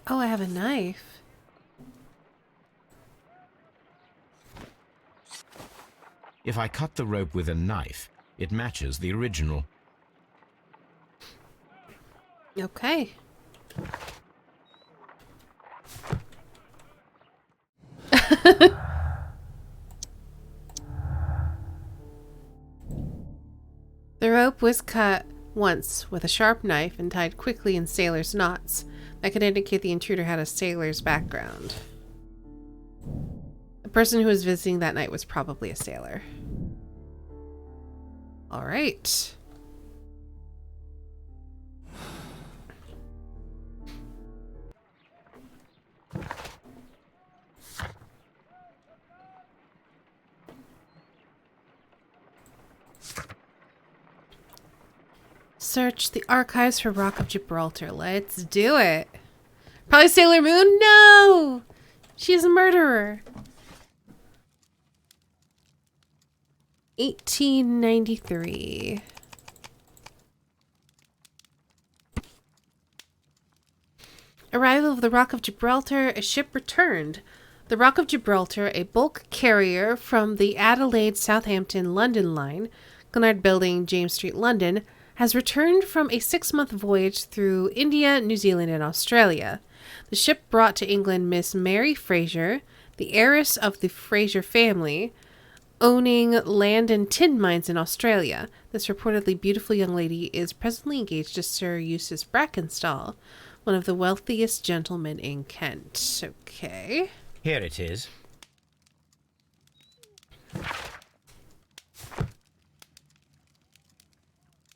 I have a knife. If I cut the rope with a knife, it matches the original. Okay. The rope was cut once with a sharp knife and tied quickly in sailor's knots. That could indicate the intruder had a sailor's background. The person who was visiting that night was probably a sailor. All right. Search the archives for Rock of Gibraltar. Let's do it. Probably Sailor Moon? No! She's a murderer. 1893. Arrival of the Rock of Gibraltar. A ship returned. The Rock of Gibraltar, a bulk carrier from the Adelaide, Southampton, London line, Glenard Building, James Street, London, has returned from a 6-month voyage through India, New Zealand, and Australia. The ship brought to England Miss Mary Fraser, the heiress of the Fraser family, owning land and tin mines in Australia. This reportedly beautiful young lady is presently engaged to Sir Eustace Brackenstall, one of the wealthiest gentlemen in Kent. Okay. Here it is.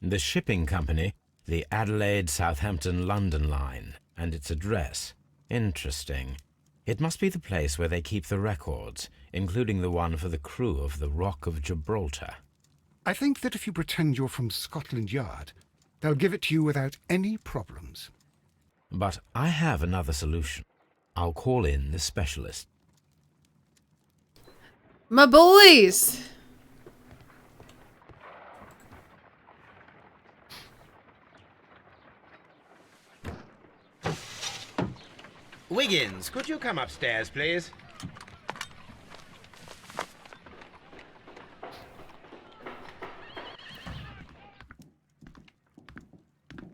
The shipping company, the Adelaide, Southampton, London line, and its address. Interesting. It must be the place where they keep the records, including the one for the crew of the Rock of Gibraltar. I think that if you pretend you're from Scotland Yard, they'll give it to you without any problems. But I have another solution. I'll call in the specialist. My boys! Wiggins, could you come upstairs, please?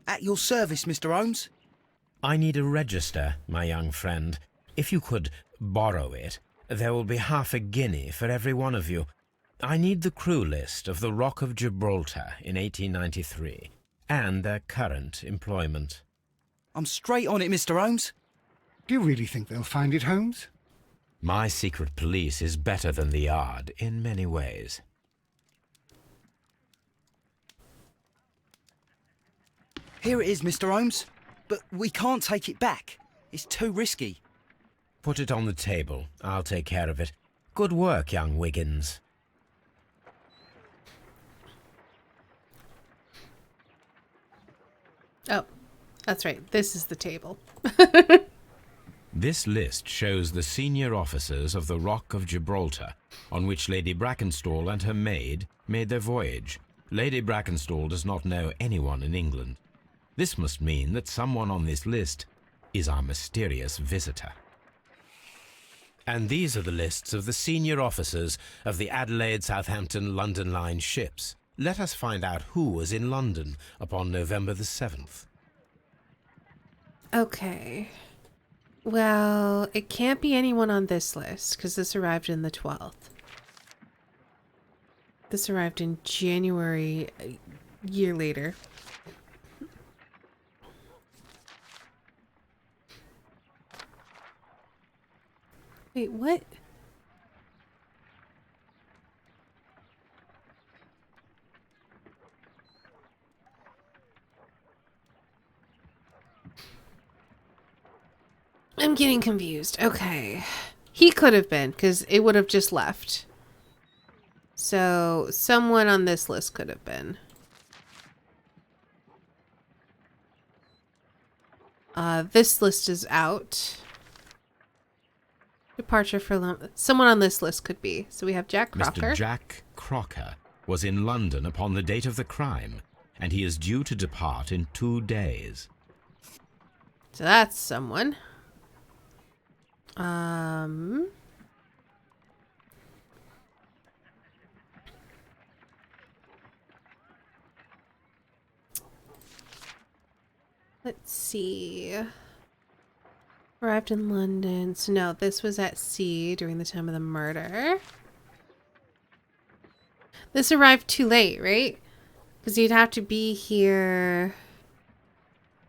At your service, Mr. Holmes. I need a register, my young friend. If you could borrow it, there will be half a guinea for every one of you. I need the crew list of the Rock of Gibraltar in 1893, and their current employment. I'm straight on it, Mr. Holmes. Do you really think they'll find it, Holmes? My secret police is better than the Yard in many ways. Here it is, Mr. Holmes. But we can't take it back. It's too risky. Put it on the table. I'll take care of it. Good work, young Wiggins. Oh, that's right. This is the table. This list shows the senior officers of the Rock of Gibraltar, on which Lady Brackenstall and her maid made their voyage. Lady Brackenstall does not know anyone in England. This must mean that someone on this list is our mysterious visitor. And these are the lists of the senior officers of the Adelaide, Southampton, London line ships. Let us find out who was in London upon November the 7th. Okay. Well, it can't be anyone on this list because this arrived in the 12th. This arrived in January, a year later. Wait, what? I'm getting confused. Okay. He could have been, because it would have just left. So, someone on this list could have been. This list is out. Departure for someone on this list could be. So we have Jack Crocker. Mr. Jack Crocker was in London upon the date of the crime, and he is due to depart in 2 days. So that's someone. Let's see. Arrived in London. So no, this was at sea during the time of the murder. This arrived too late, right? Because you'd have to be here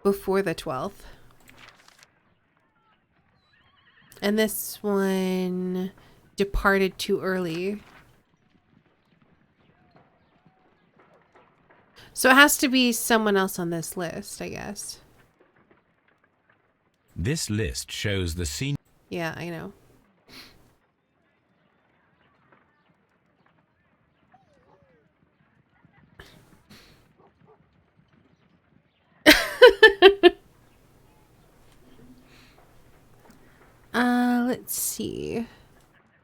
before the 12th. And this one departed too early. So it has to be someone else on this list, I guess. This list shows the senior... Yeah, I know. Let's see.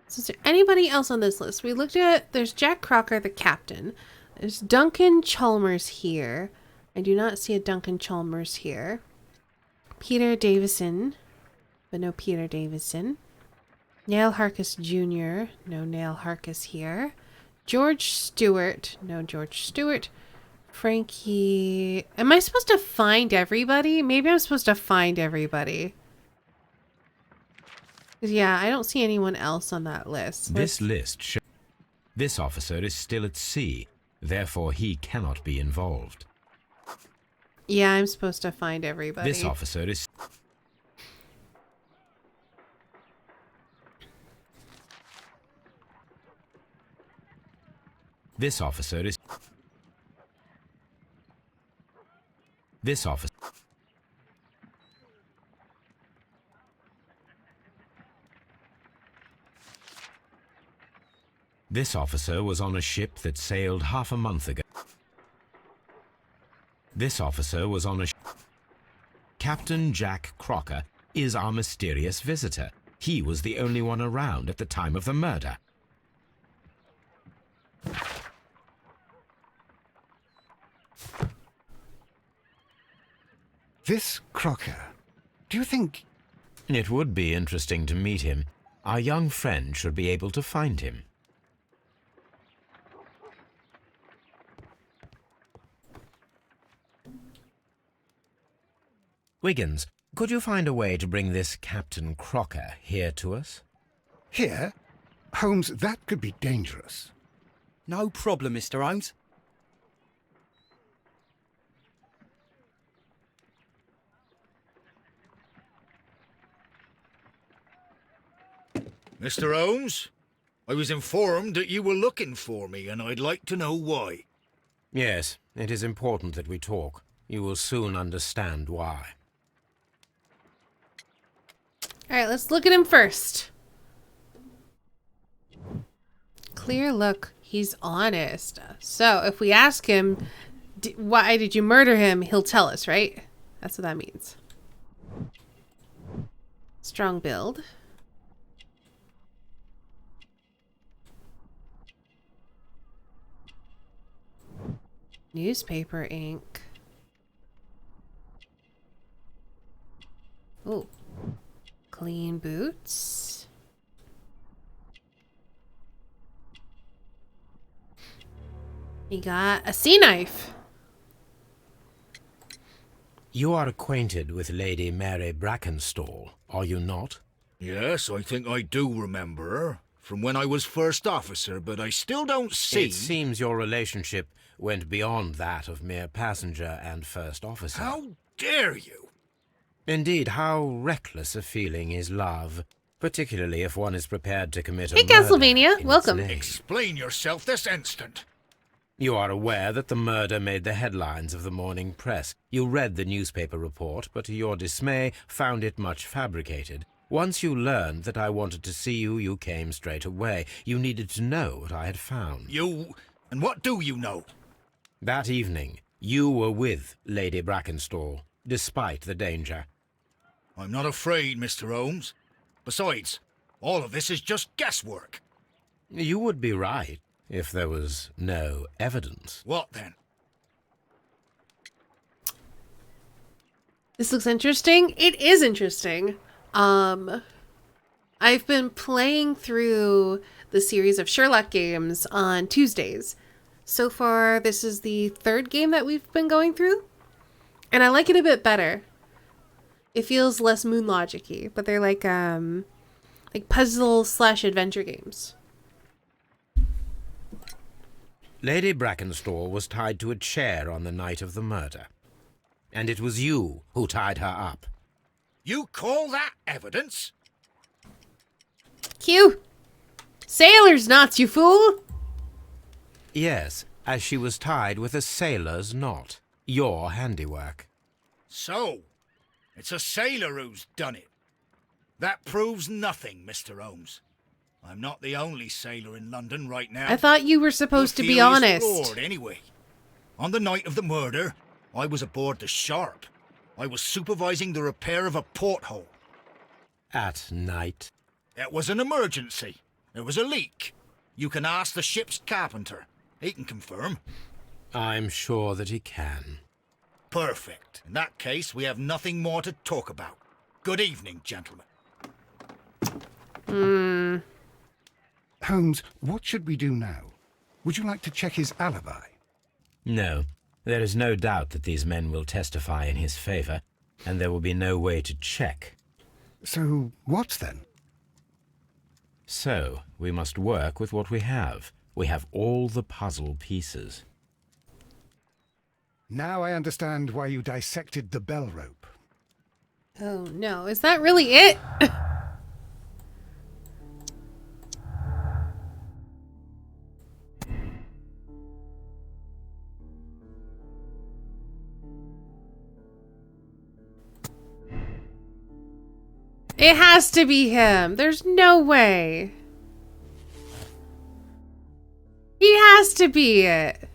So is there anybody else on this list? We looked at, there's Jack Crocker, the captain. There's Duncan Chalmers here. I do not see a Duncan Chalmers here. Peter Davison, but no Peter Davison. Nail Harkis Jr., no Nail Harkis here. George Stewart, no George Stewart. Frankie, am I supposed to find everybody? Maybe I'm supposed to find everybody. Yeah, I don't see anyone else on that list. This list shows this officer is still at sea, therefore he cannot be involved. Yeah, I'm supposed to find everybody. This officer is... This officer is... This officer... This officer was on a ship that sailed half a month ago. This officer was on a ship. Captain Jack Crocker is our mysterious visitor. He was the only one around at the time of the murder. This Crocker, do you think... It would be interesting to meet him. Our young friend should be able to find him. Wiggins, could you find a way to bring this Captain Crocker here to us? Here? Holmes, that could be dangerous. No problem, Mr. Holmes. Mr. Holmes, I was informed that you were looking for me, and I'd like to know why. Yes, it is important that we talk. You will soon understand why. All right, let's look at him first. Clear look. He's honest. So if we ask him, why did you murder him? He'll tell us, right? That's what that means. Strong build. Newspaper ink. Oh. Clean boots. He got a sea knife. You are acquainted with Lady Mary Brackenstall, are you not? Yes, I think I do remember her, from when I was first officer, but I still don't see... It seems your relationship went beyond that of mere passenger and first officer. How dare you? Indeed, how reckless a feeling is love, particularly if one is prepared to commit a Hey, murder Castlevania, in welcome. its name. Explain yourself this instant. You are aware that the murder made the headlines of the morning press. You read the newspaper report, but to your dismay found it much fabricated. Once you learned that I wanted to see you, you came straight away. You needed to know what I had found. You... And what do you know? That evening, you were with Lady Brackenstall, despite the danger. I'm not afraid, Mr. Holmes. Besides, all of this is just guesswork. You would be right if there was no evidence. What then? This looks interesting. It is interesting. I've been playing through the series of Sherlock games on Tuesdays. So far, this is the third game that we've been going through. And I like it a bit better. It feels less moon logic-y, but they're like puzzle/adventure games. Lady Brackenstall was tied to a chair on the night of the murder. And it was you who tied her up. You call that evidence? Q! Sailor's knots, you fool! Yes, as she was tied with a sailor's knot. Your handiwork. So, it's a sailor who's done it. That proves nothing, Mr. Holmes. I'm not the only sailor in London right now. I thought you were supposed to be honest. Lord, anyway. On the night of the murder, I was aboard the Sharp. I was supervising the repair of a porthole. At night? It was an emergency. There was a leak. You can ask the ship's carpenter. He can confirm. I'm sure that he can. Perfect. In that case, we have nothing more to talk about. Good evening, gentlemen. Holmes, what should we do now? Would you like to check his alibi? No. There is no doubt that these men will testify in his favor, and there will be no way to check. So, what then? So, we must work with what we have. We have all the puzzle pieces. Now I understand why you dissected the bell rope. Oh no, is that really it? It has to be him. There's no way. He has to be it.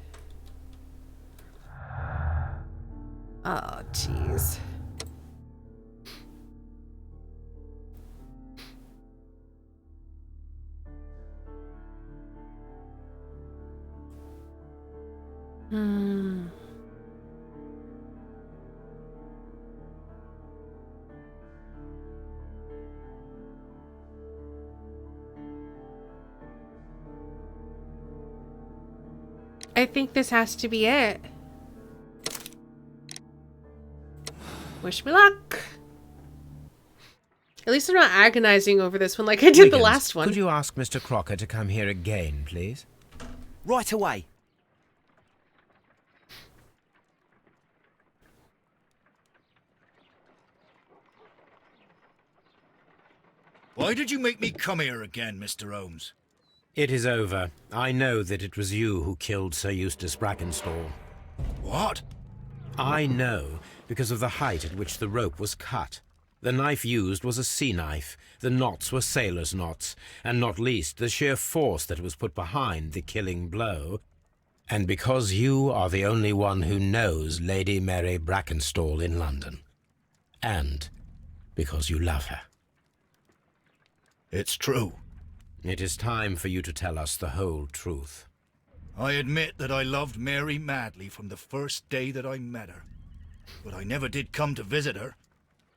Oh, jeez. I think this has to be it. Wish me luck. At least I'm not agonizing over this one like I did the last one. Could you ask Mr. Crocker to come here again, please? Right away. Why did you make me come here again, Mr. Holmes? It is over. I know that it was you who killed Sir Eustace Brackenstall. What? I know, because of the height at which the rope was cut. The knife used was a sea knife, the knots were sailor's knots, and not least the sheer force that was put behind the killing blow. And because you are the only one who knows Lady Mary Brackenstall in London. And because you love her. It's true. It is time for you to tell us the whole truth. I admit that I loved Mary madly from the first day that I met her. But I never did come to visit her,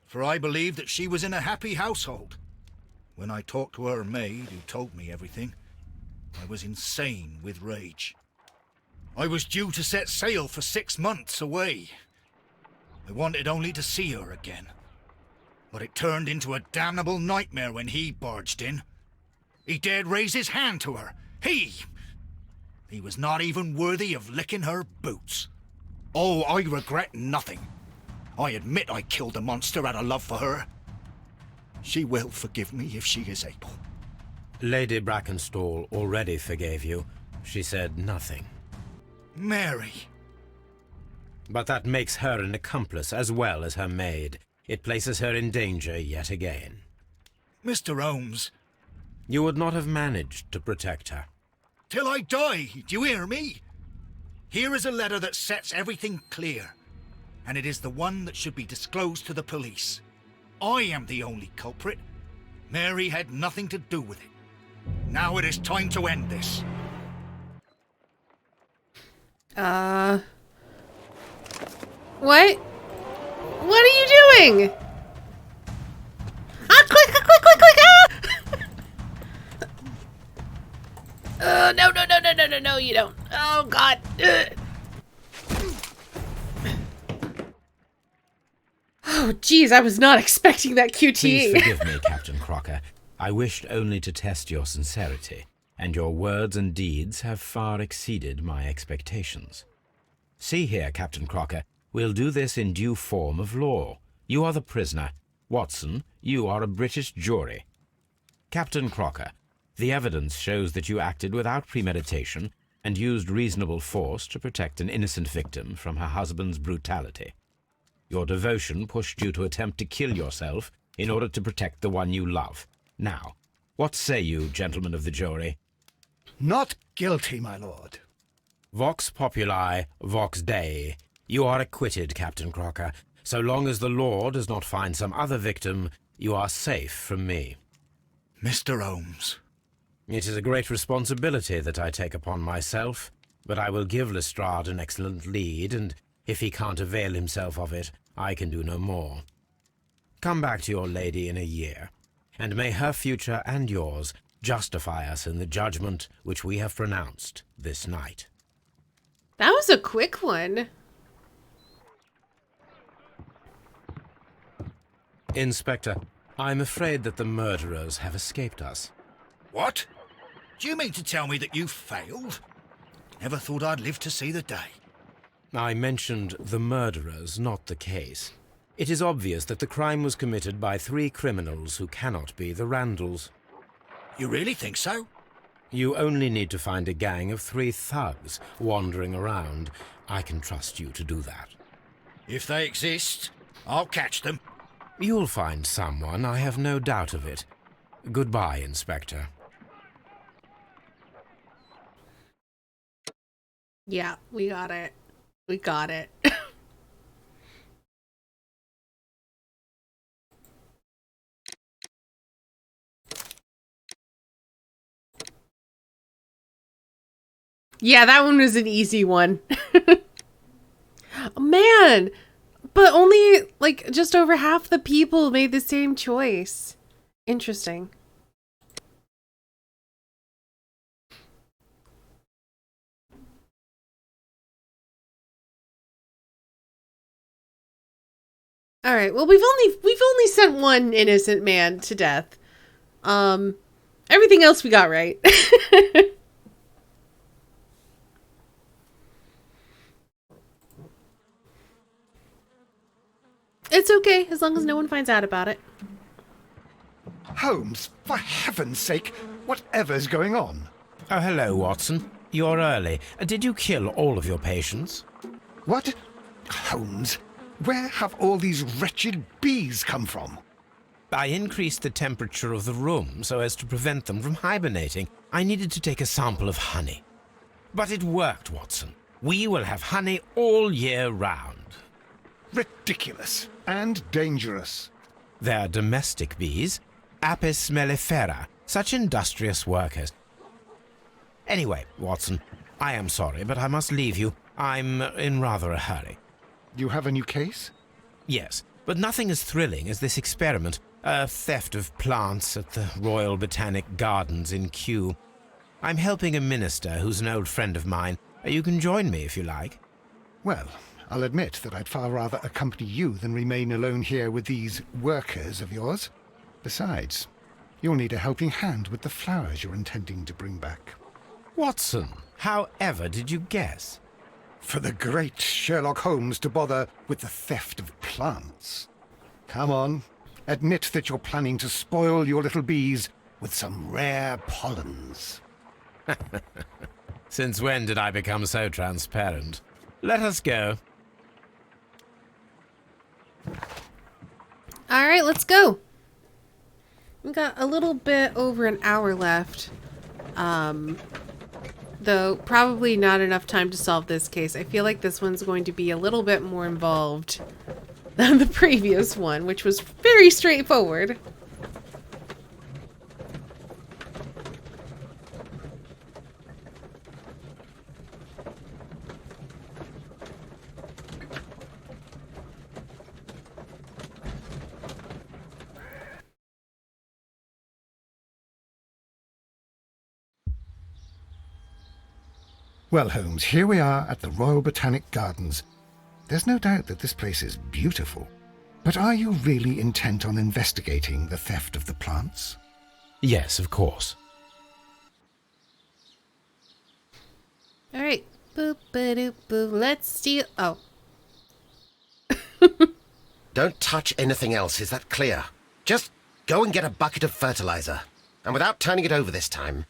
for I believed that she was in a happy household. When I talked to her maid, who told me everything, I was insane with rage. I was due to set sail for 6 months away. I wanted only to see her again. But it turned into a damnable nightmare when he barged in. He dared raise his hand to her. He was not even worthy of licking her boots. Oh, I regret nothing. I admit I killed the monster out of love for her. She will forgive me if she is able. Lady Brackenstall already forgave you. She said nothing. Mary. But that makes her an accomplice as well as her maid. It places her in danger yet again. Mr. Holmes. You would not have managed to protect her. Till I die, do you hear me? Here is a letter that sets everything clear, and it is the one that should be disclosed to the police. I am the only culprit. Mary had nothing to do with it. Now it is time to end this. What? What are you doing? Ah, quick, quick, quick, quick, ah! No, you don't. Oh, God. Oh, geez, I was not expecting that QTE. Please forgive me, Captain Crocker. I wished only to test your sincerity, and your words and deeds have far exceeded my expectations. See here, Captain Crocker, we'll do this in due form of law. You are the prisoner. Watson, you are a British jury. Captain Crocker, the evidence shows that you acted without premeditation and used reasonable force to protect an innocent victim from her husband's brutality. Your devotion pushed you to attempt to kill yourself in order to protect the one you love. Now, what say you, gentlemen of the jury? Not guilty, my lord. Vox populi, vox Dei. You are acquitted, Captain Crocker. So long as the law does not find some other victim, you are safe from me. Mr. Holmes. It is a great responsibility that I take upon myself, but I will give Lestrade an excellent lead, and if he can't avail himself of it, I can do no more. Come back to your lady in a year, and may her future and yours justify us in the judgment which we have pronounced this night. That was a quick one. Inspector, I'm afraid that the murderers have escaped us. What? Do you mean to tell me that you failed? Never thought I'd live to see the day. I mentioned the murderers, not the case. It is obvious that the crime was committed by 3 criminals who cannot be the Randalls. You really think so? You only need to find a gang of 3 thugs wandering around. I can trust you to do that. If they exist, I'll catch them. You'll find someone, I have no doubt of it. Goodbye, Inspector. Yeah, we got it. We got it. Yeah, that one was an easy one. Man, but only like just over half the people made the same choice. Interesting. All right. Well, we've only sent one innocent man to death. Everything else we got right. It's okay, as long as no one finds out about it. Holmes, for heaven's sake, whatever's going on? Oh, hello, Watson. You're early. Did you kill all of your patients? What? Holmes, where have all these wretched bees come from? I increased the temperature of the room so as to prevent them from hibernating. I needed to take a sample of honey. But it worked, Watson. We will have honey all year round. Ridiculous and dangerous. They're domestic bees, Apis mellifera, such industrious workers. Anyway, Watson, I am sorry, but I must leave you. I'm in rather a hurry. You have a new case? Yes, but nothing as thrilling as this experiment. A theft of plants at the Royal Botanic Gardens in Kew. I'm helping a minister who's an old friend of mine. You can join me if you like. Well, I'll admit that I'd far rather accompany you than remain alone here with these workers of yours. Besides, you'll need a helping hand with the flowers you're intending to bring back. Watson, how ever did you guess? For the great Sherlock Holmes to bother with the theft of plants. Come on, admit that you're planning to spoil your little bees with some rare pollens. Since when did I become so transparent? Let us go. All right, let's go. We've got a little bit over an hour left. Though probably not enough time to solve this case. I feel like this one's going to be a little bit more involved than the previous one, which was very straightforward. Well, Holmes, here we are at the Royal Botanic Gardens. There's no doubt that this place is beautiful. But are you really intent on investigating the theft of the plants? Yes, of course. All right. Boop, ba-doop, boop. Let's steal... Oh. Don't touch anything else, is that clear? Just go and get a bucket of fertilizer. And without turning it over this time.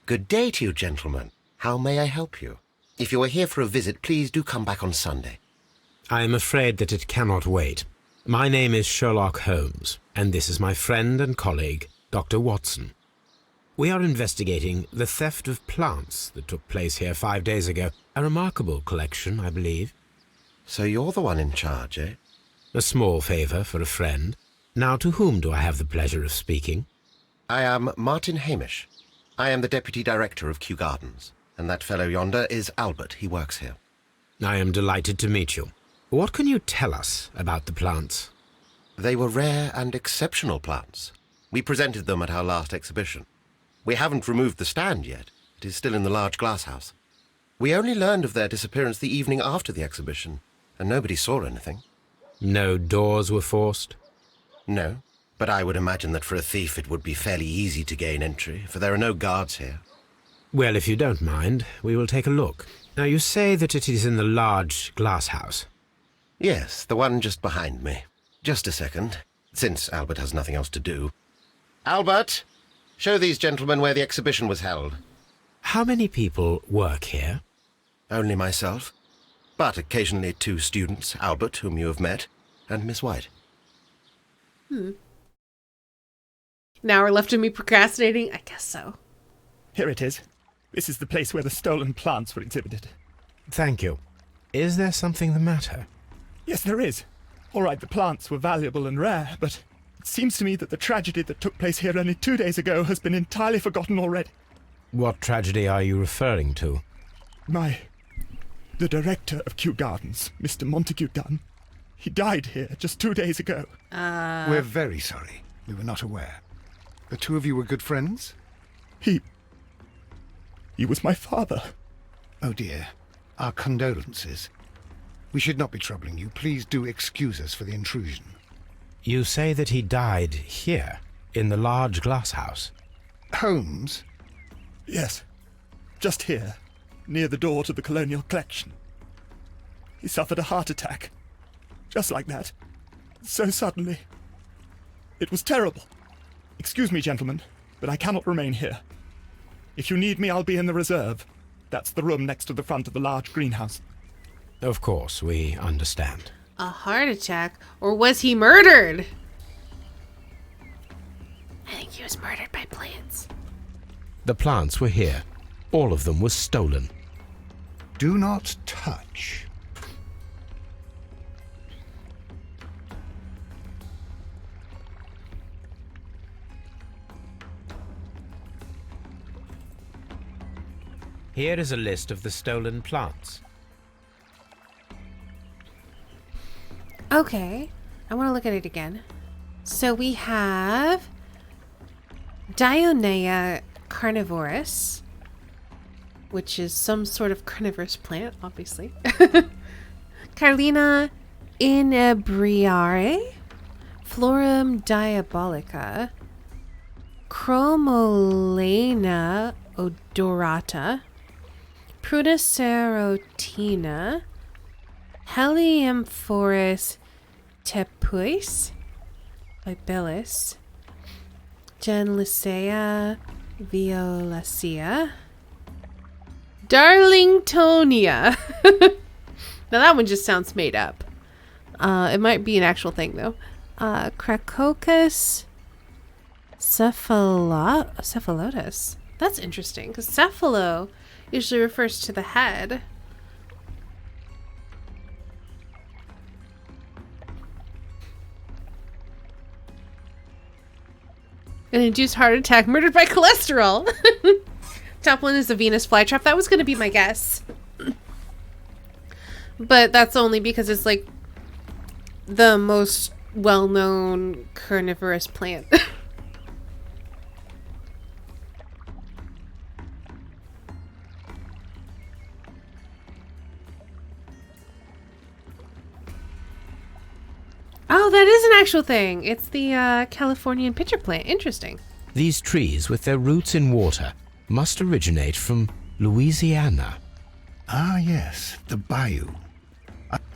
Good day to you, gentlemen. How may I help you? If you are here for a visit, please do come back on Sunday. I am afraid that it cannot wait. My name is Sherlock Holmes, and this is my friend and colleague, Dr. Watson. We are investigating the theft of plants that took place here 5 days ago. A remarkable collection, I believe. So you're the one in charge, eh? A small favour for a friend. Now, to whom do I have the pleasure of speaking? I am Martin Hamish. I am the Deputy Director of Kew Gardens, and that fellow yonder is Albert. He works here. I am delighted to meet you. What can you tell us about the plants? They were rare and exceptional plants. We presented them at our last exhibition. We haven't removed the stand yet. It is still in the large glass house. We only learned of their disappearance the evening after the exhibition, and nobody saw anything. No doors were forced? No. But I would imagine that for a thief it would be fairly easy to gain entry, for there are no guards here. Well, if you don't mind, we will take a look. Now, you say that it is in the large glass house. Yes, the one just behind me. Just a second, since Albert has nothing else to do. Albert, show these gentlemen where the exhibition was held. How many people work here? Only myself, but occasionally 2 students, Albert, whom you have met, and Miss White. An hour left of me procrastinating? I guess so. Here it is. This is the place where the stolen plants were exhibited. Thank you. Is there something the matter? Yes, there is. All right, the plants were valuable and rare, but it seems to me that the tragedy that took place here only 2 days ago has been entirely forgotten already. What tragedy are you referring to? The director of Kew Gardens, Mr. Montague Dunn, he died here just 2 days ago. We're very sorry. We were not aware. The two of you were good friends? He was my father. Oh dear. Our condolences. We should not be troubling you. Please do excuse us for the intrusion. You say that he died here, in the large glass house? Holmes? Yes. Just here, near the door to the colonial collection. He suffered a heart attack. Just like that. So suddenly. It was terrible. Excuse me, gentlemen, but I cannot remain here. If you need me, I'll be in the reserve. That's the room next to the front of the large greenhouse. Of course, we understand. A heart attack? Or was he murdered? I think he was murdered by plants. The plants were here. All of them were stolen. Do not touch. Here is a list of the stolen plants. Okay. I want to look at it again. So we have Dionea carnivorous, which is some sort of carnivorous plant, obviously. Carlina inebriare, Florum diabolica, Chromolena odorata, Prunus serotina, Heliamphoris tepuis, Libellus, Genlicea violacea, Darlingtonia. Now that one just sounds made up. It might be an actual thing though. Cracocus cephalotus. That's interesting because cephalo usually refers to the head. An induced heart attack murdered by cholesterol. Top one is a Venus flytrap. That was going to be my guess. But that's only because it's like the most well-known carnivorous plant. Oh, that is an actual thing. It's the Californian pitcher plant. Interesting. These trees, with their roots in water, must originate from Louisiana. Ah, yes, the bayou.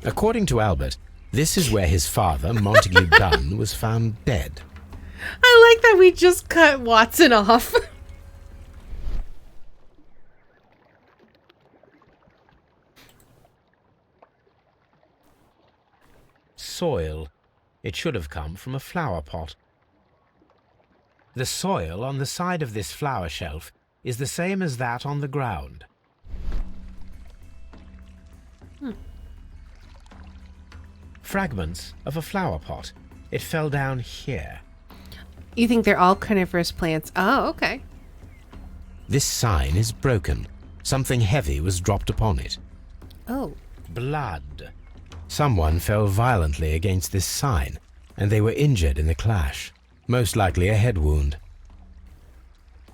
According to Albert, this is where his father, Montague Dunn, was found dead. I like that we just cut Watson off. Soil. It should have come from a flower pot. The soil on the side of this flower shelf is the same as that on the ground. Fragments of a flower pot. It fell down here. You think they're all carnivorous plants? Oh, okay. This sign is broken. Something heavy was dropped upon it. Oh. Blood. Someone fell violently against this sign, and they were injured in the clash. Most likely a head wound.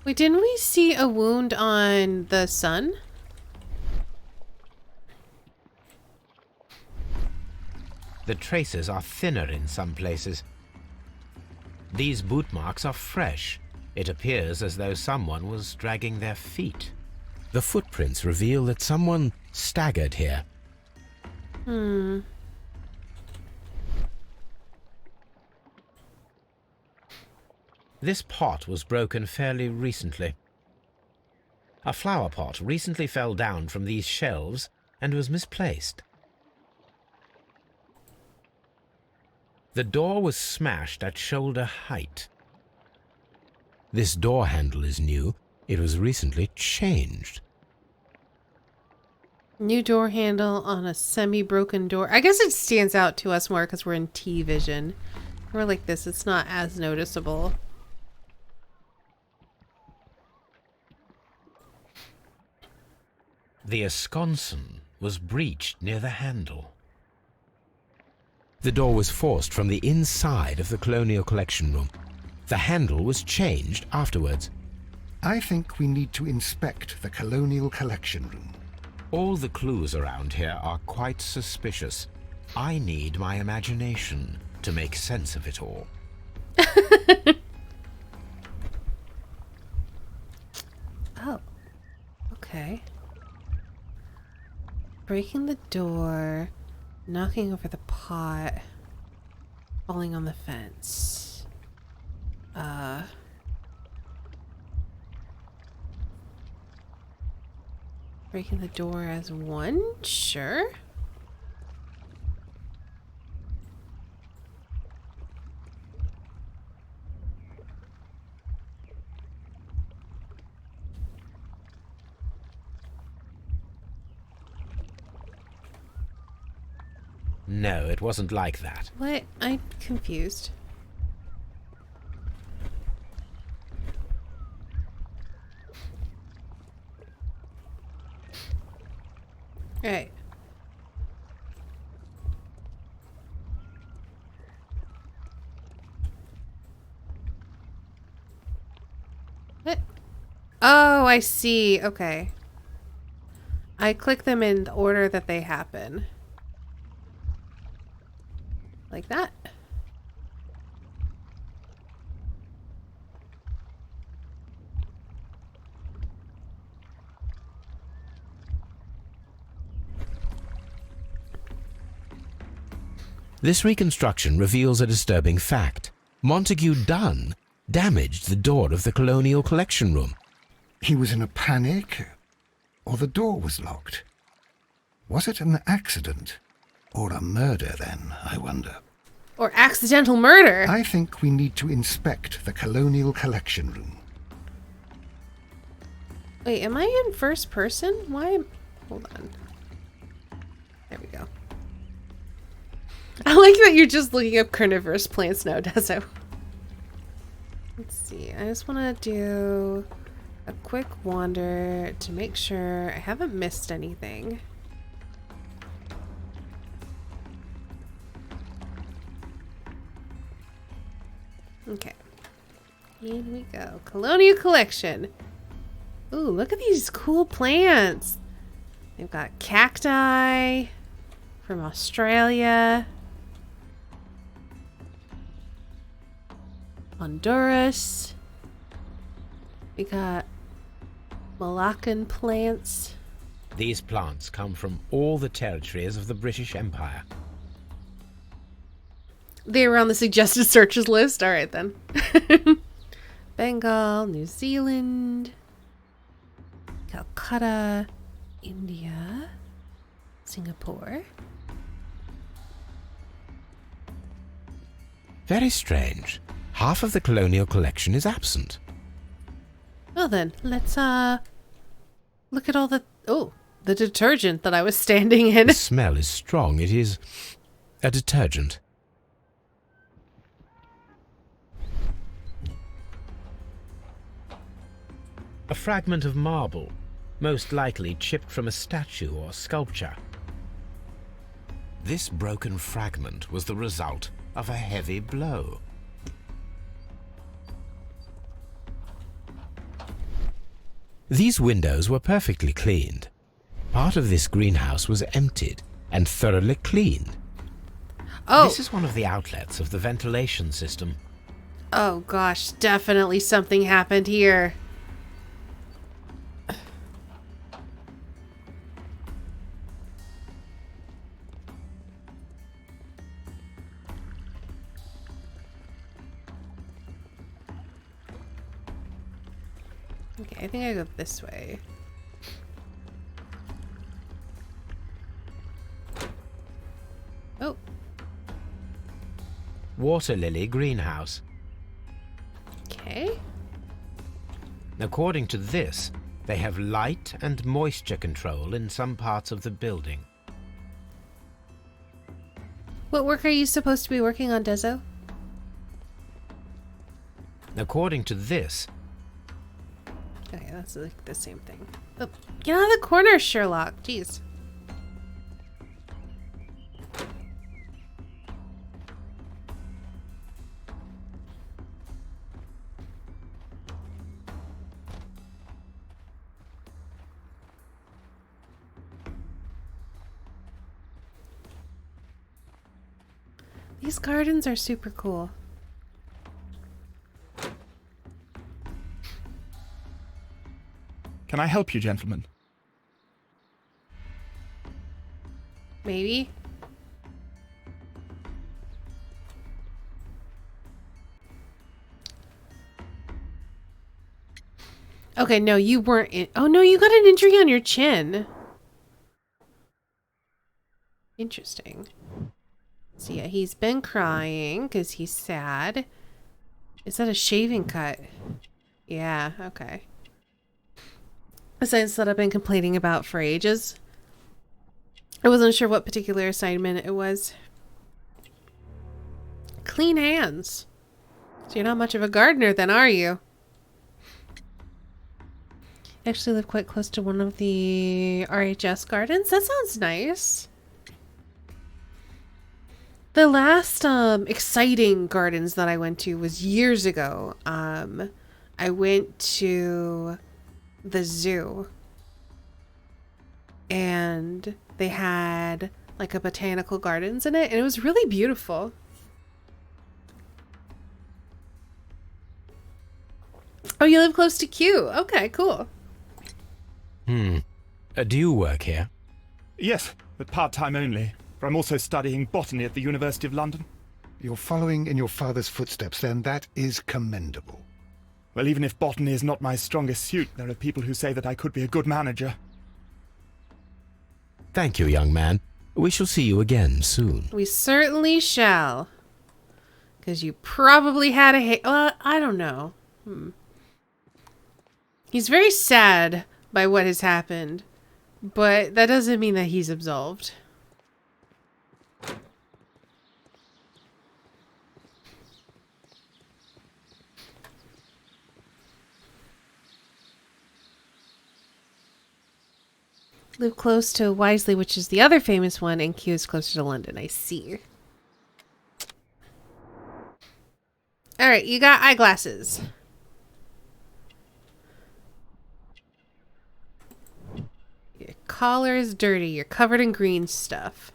Wait, didn't we see a wound on the sun? The traces are thinner in some places. These boot marks are fresh. It appears as though someone was dragging their feet. The footprints reveal that someone staggered here. This pot was broken fairly recently. A flower pot recently fell down from these shelves and was misplaced. The door was smashed at shoulder height. This door handle is new. It was recently changed. New door handle on a semi-broken door. I guess it stands out to us more because we're in T-vision. We're like this. It's not as noticeable. The esconsson was breached near the handle. The door was forced from the inside of the Colonial Collection Room. The handle was changed afterwards. I think we need to inspect the Colonial Collection Room. All the clues around here are quite suspicious. I need my imagination to make sense of it all. Oh. Okay. Breaking the door, knocking over the pot, falling on the fence. Breaking the door as one? Sure. No, it wasn't like that. What? I'm confused. Right. What? Oh, I see. Okay. I click them in the order that they happen. Like that. This reconstruction reveals a disturbing fact. Montague Dunn damaged the door of the Colonial Collection Room. He was in a panic, or the door was locked. Was it an accident, or a murder then, I wonder? Or accidental murder. I think we need to inspect the Colonial Collection Room. Wait, am I in first person? Why am... Hold on. There we go. I like that you're just looking up carnivorous plants now, Deso. Let's see. I just want to do a quick wander to make sure I haven't missed anything. Okay. In we go. Colonial Collection. Ooh, look at these cool plants. They've got cacti from Australia. Honduras. We got Malaccan plants. These plants come from all the territories of the British Empire. They were on the suggested searches list. All right, then. Bengal, New Zealand, Calcutta, India, Singapore. Very strange. Half of the colonial collection is absent. Well then, let's look at all the the detergent that I was standing in. The smell is strong. It is a detergent. A fragment of marble, most likely chipped from a statue or sculpture. This broken fragment was the result of a heavy blow. These windows were perfectly cleaned. Part of this greenhouse was emptied and thoroughly cleaned. Oh. This is one of the outlets of the ventilation system. Oh gosh, definitely something happened here. Okay, I think I go this way. Oh. Water lily greenhouse. Okay. According to this, they have light and moisture control in some parts of the building. What work are you supposed to be working on, Dezo? According to this... Okay, that's like the same thing. Oh, get out of the corner, Sherlock. Jeez. These gardens are super cool. Can I help you, gentlemen? Maybe. Okay, no, you weren't in. Oh, no, you got an injury on your chin. Interesting. So, yeah, he's been crying because he's sad. Is that a shaving cut? Yeah, okay. A science that I've been complaining about for ages. I wasn't sure what particular assignment it was. Clean hands. So you're not much of a gardener then, are you? I actually live quite close to one of the RHS gardens. That sounds nice. The last exciting gardens that I went to was years ago. I went to the zoo and they had like a botanical gardens in it, and it was really beautiful. Oh, you live close to Q. Okay, cool. Do you work here? Yes, but part-time only, for I'm also studying botany at the University of London. You're following in your father's footsteps, then. That is commendable. Well, even if botany is not my strongest suit, there are people who say that I could be a good manager. Thank you, young man. We shall see you again soon. We certainly shall. Because you probably had a I don't know. He's very sad by what has happened, but that doesn't mean that he's absolved. Live close to Wisely, which is the other famous one, and Q is closer to London. I see. Alright, you got eyeglasses. Your collar is dirty. You're covered in green stuff.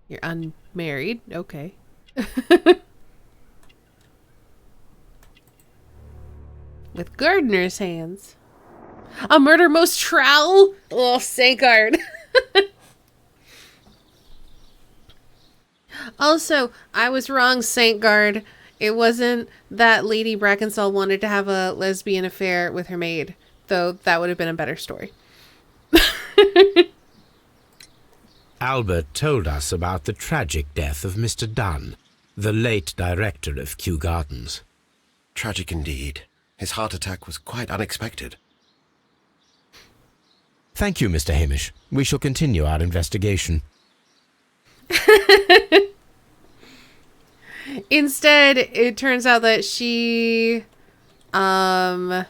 You're unmarried. Okay. With gardener's hands. A murder most trowel? Oh, Sankard. Also, I was wrong, Saintgard. It wasn't that Lady Brackensall wanted to have a lesbian affair with her maid, though that would have been a better story. Albert told us about the tragic death of Mr. Dunn, the late director of Kew Gardens. Tragic indeed. His heart attack was quite unexpected. Thank you, Mr. Hamish. We shall continue our investigation. Instead, it turns out that she and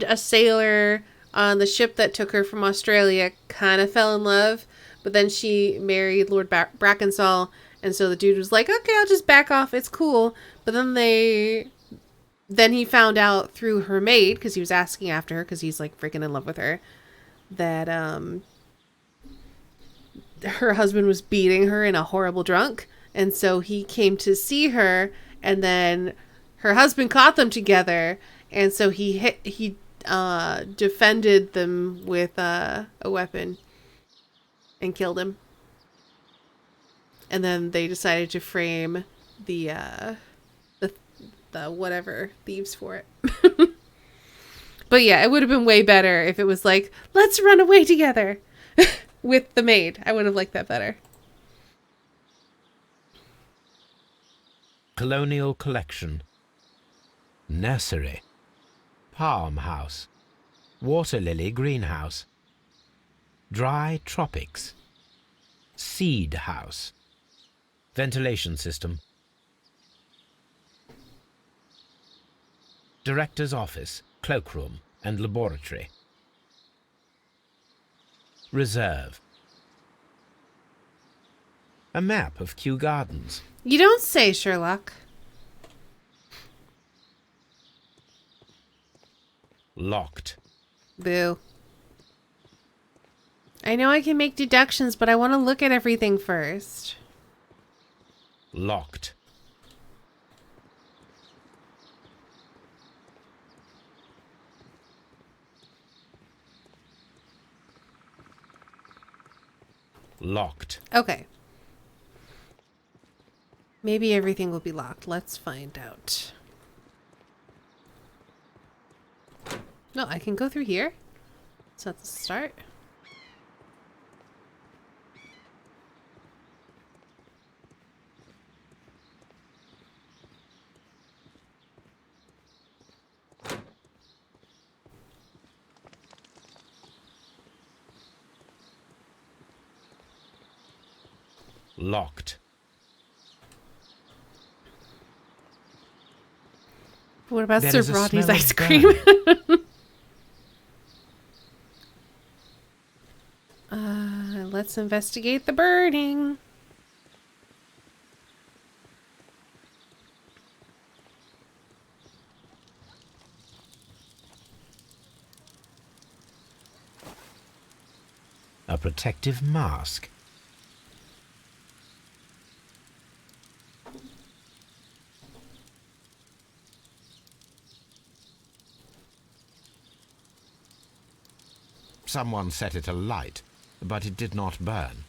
a sailor on the ship that took her from Australia kind of fell in love, but then she married Lord Brackensall, and so the dude was like, okay, I'll just back off, it's cool. But then he found out through her maid, because he was asking after her, because he's like freaking in love with her, that her husband was beating her in a horrible drunk, and so he came to see her, and then her husband caught them together, and so he defended them with a weapon and killed him. And then they decided to frame the whatever thieves for it. But yeah, it would have been way better if it was like, let's run away together with the maid. I would have liked that better. Colonial Collection. Nursery. Palm House. Water Lily Greenhouse. Dry Tropics. Seed House. Ventilation System. Director's Office, Cloakroom and Laboratory. Reserve. A map of Kew Gardens. You don't say, Sherlock. Locked. Boo. I know I can make deductions, but I want to look at everything first. Locked. Locked. Okay. Maybe everything will be locked. Let's find out. No, I can go through here. So that's a start. Locked. What about There Sir is a Rodney's smell of ice cream? Let's investigate the burning. a protective mask. Someone set it alight, but it did not burn.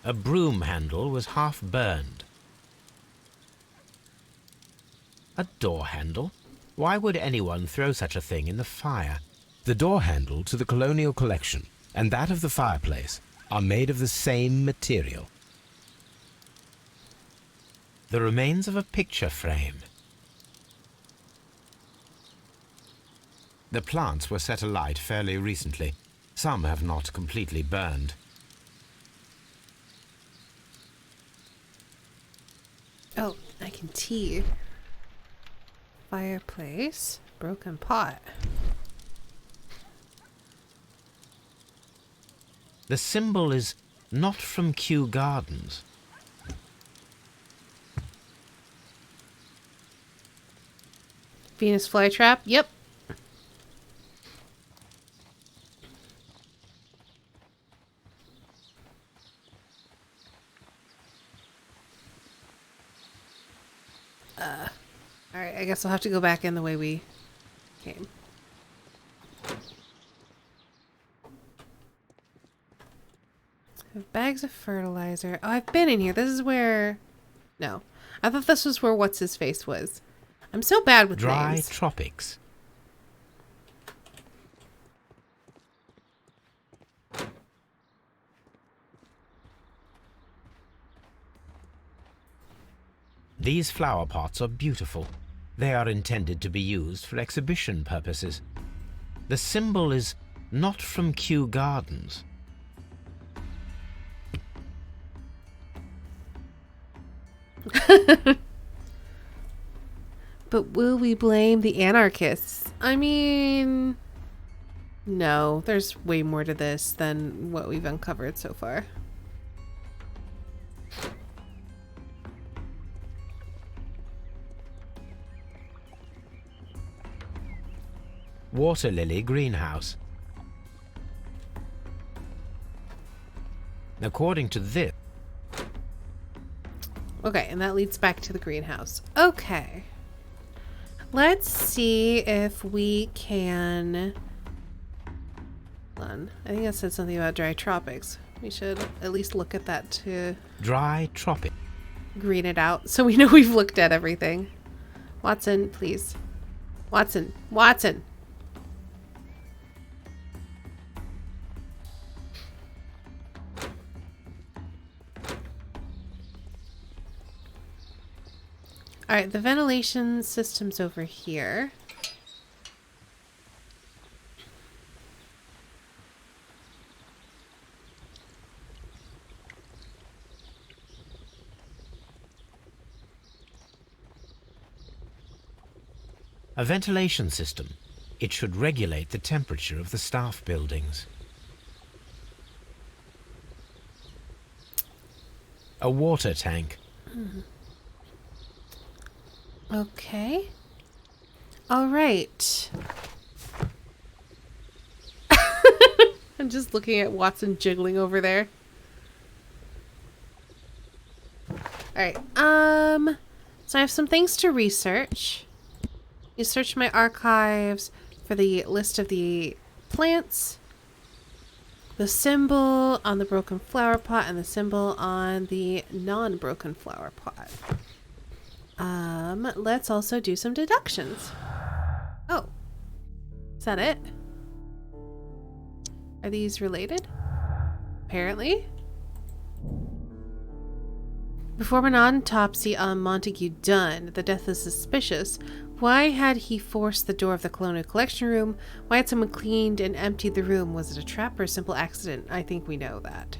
A broom handle was half burned. A door handle? Why would anyone throw such a thing in the fire? The door handle to the Colonial Collection and that of the fireplace are made of the same material. The remains of a picture frame. The plants were set alight fairly recently. Some have not completely burned. Oh, I can see. Fireplace, broken pot. The symbol is not from Kew Gardens. Venus flytrap, yep. Alright, I guess I'll have to go back in the way we came. I have bags of fertilizer. Oh, I've been in here. This is where... No. I thought this was where What's-His-Face was. I'm so bad with Dry names. tropics. These flower pots are beautiful. They are intended to be used for exhibition purposes. The symbol is not from Kew Gardens. But will we blame the anarchists? I mean... No, there's way more to this than what we've uncovered so far. Water lily greenhouse. According to this... Okay, and that leads back to the greenhouse. Okay. Let's see if we can... Hold on. I think I said something about dry tropics. We should at least look at that to... Dry tropic. Green it out so we know we've looked at everything. Watson, please. Watson. Watson! Alright, the ventilation system's over here. A ventilation system. It should regulate the temperature of the staff buildings. A water tank. Okay. All right. I'm just looking at Watson jiggling over there. All right. So I have some things to research. You search my archives for the list of the plants, the symbol on the broken flower pot, and the symbol on the non-broken flower pot. Let's also do some deductions. Oh. Is that it? Are these related? Apparently. Perform an autopsy on Montague Dunn. The death is suspicious. Why had he forced the door of the Colonial Collection room? Why had someone cleaned and emptied the room? Was it a trap or a simple accident? I think we know that.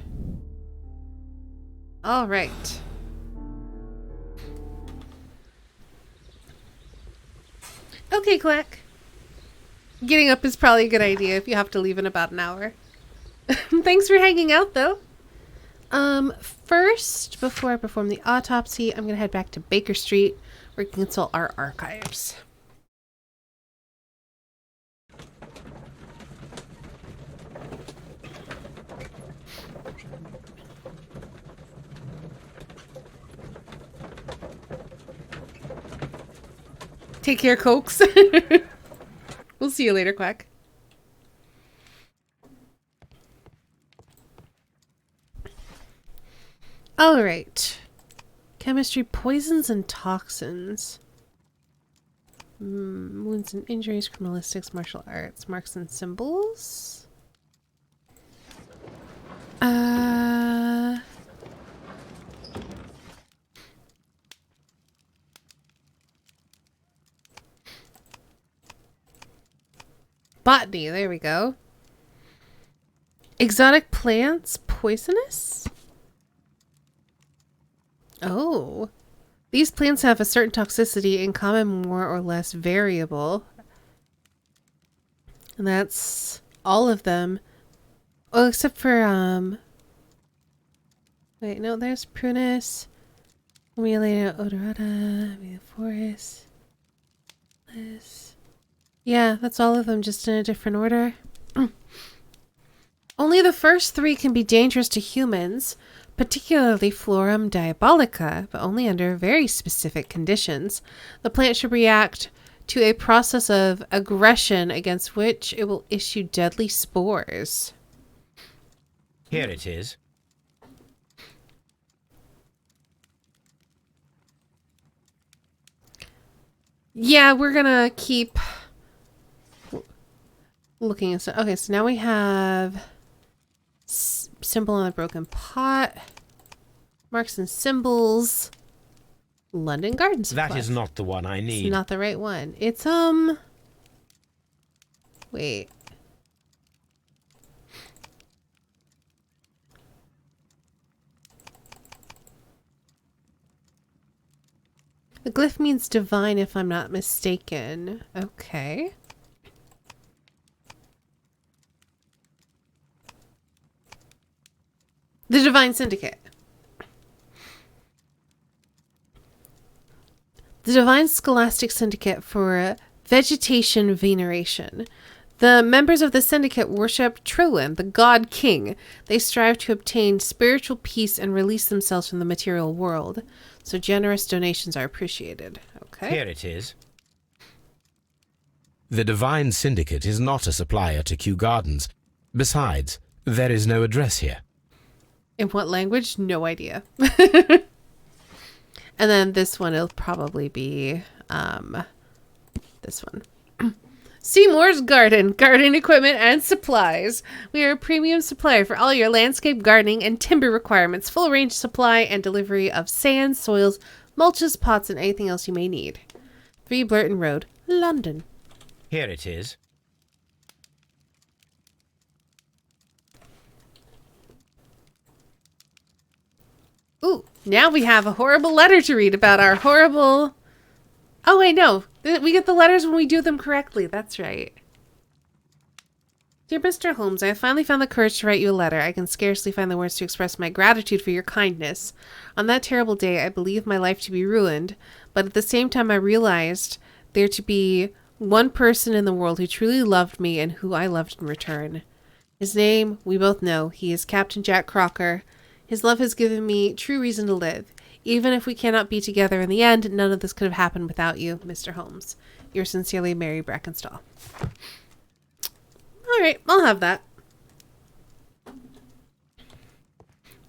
All right. Okay, Clack. Getting up is probably a good idea if you have to leave in about an hour. Thanks for hanging out, though. First, before I perform the autopsy, I'm going to head back to Baker Street where we can consult our archives. Take care, Cokes. We'll see you later, Quack. All right. Chemistry, poisons and toxins. Wounds and injuries, criminalistics, martial arts, marks and symbols. Botany, there we go. Exotic plants, poisonous? Oh. These plants have a certain toxicity in common, more or less variable. And that's all of them. Oh, except for, wait, no, there's prunus, Amelia odorata, Amelia forest. This. Yeah, that's all of them, just in a different order. Only the first three can be dangerous to humans, particularly Florum diabolica, but only under very specific conditions. The plant should react to a process of aggression against which it will issue deadly spores. Here it is. Yeah, we're gonna keep looking at stuff. Okay, so now we have symbol on the broken pot, marks and symbols, London Garden Supply. That is not the one I need. It's not the right one. It's wait. The glyph means divine, if I'm not mistaken. Okay. The Divine Syndicate. The Divine Scholastic Syndicate for Vegetation Veneration. The members of the syndicate worship Trilwyn, the God King. They strive to obtain spiritual peace and release themselves from the material world. So generous donations are appreciated. Okay. Here it is. The Divine Syndicate is not a supplier to Kew Gardens. Besides, there is no address here. In what language? No idea. And then this one, it'll probably be this one. Seymour's Garden, garden equipment and supplies. We are a premium supplier for all your landscape gardening and timber requirements. Full range supply and delivery of sand, soils, mulches, pots, and anything else you may need. 3 Blurton Road, London. Here it is. Ooh, now we have a horrible letter to read about our horrible... Oh, wait, no. We get the letters when we do them correctly. That's right. Dear Mr. Holmes, I have finally found the courage to write you a letter. I can scarcely find the words to express my gratitude for your kindness. On that terrible day, I believed my life to be ruined, but at the same time I realized there to be one person in the world who truly loved me and who I loved in return. His name, we both know. He is Captain Jack Crocker. His love has given me true reason to live. Even if we cannot be together in the end, none of this could have happened without you, Mr. Holmes. Yours sincerely, Mary Brackenstall. All right, I'll have that.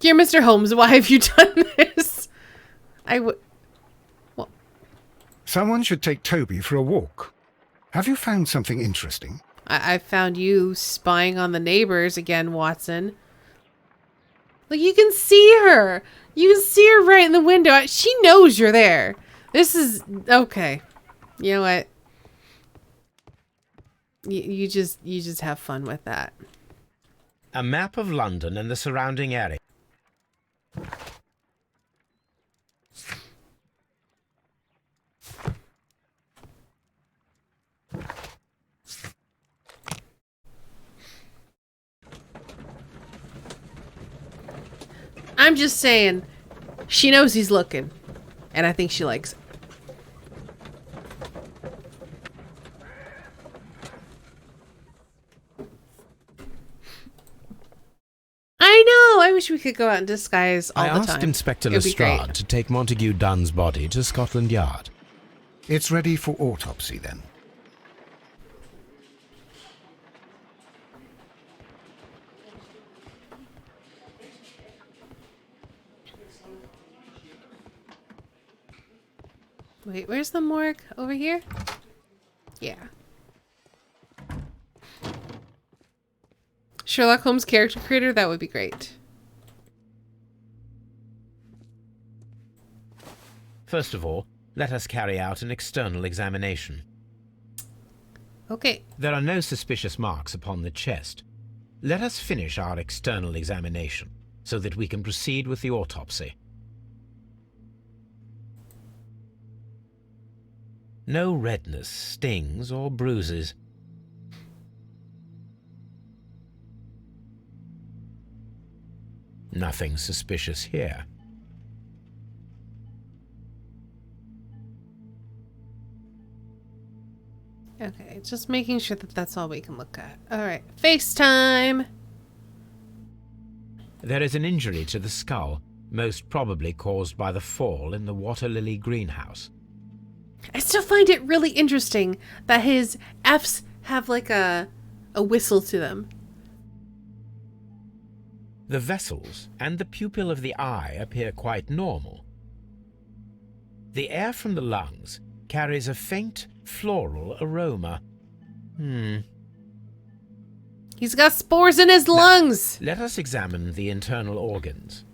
Dear Mr. Holmes, why have you done this? Well. Someone should take Toby for a walk. Have you found something interesting? I found you spying on the neighbors again, Watson. Like, you can see her. You can see her right in the window. She knows you're there. This is... Okay. You know what? You just have fun with that. A map of London and the surrounding area. I'm just saying, she knows he's looking, and I think she likes it. I know! I wish we could go out in disguise all the time. I asked Inspector It'd be Lestrade great. to take Montague Dunn's body to Scotland Yard. It's ready for autopsy, then. Wait, where's the morgue? Over here? Yeah. Sherlock Holmes character creator? That would be great. First of all, let us carry out an external examination. Okay. There are no suspicious marks upon the chest. Let us finish our external examination so that we can proceed with the autopsy. No redness, stings, or bruises. Nothing suspicious here. Okay, just making sure that that's all we can look at. Alright, FaceTime! There is an injury to the skull, most probably caused by the fall in the water lily greenhouse. I still find it really interesting that his F's have like a whistle to them. The vessels and the pupil of the eye appear quite normal. The air from the lungs carries a faint floral aroma. He's got spores in his lungs! Let us examine the internal organs.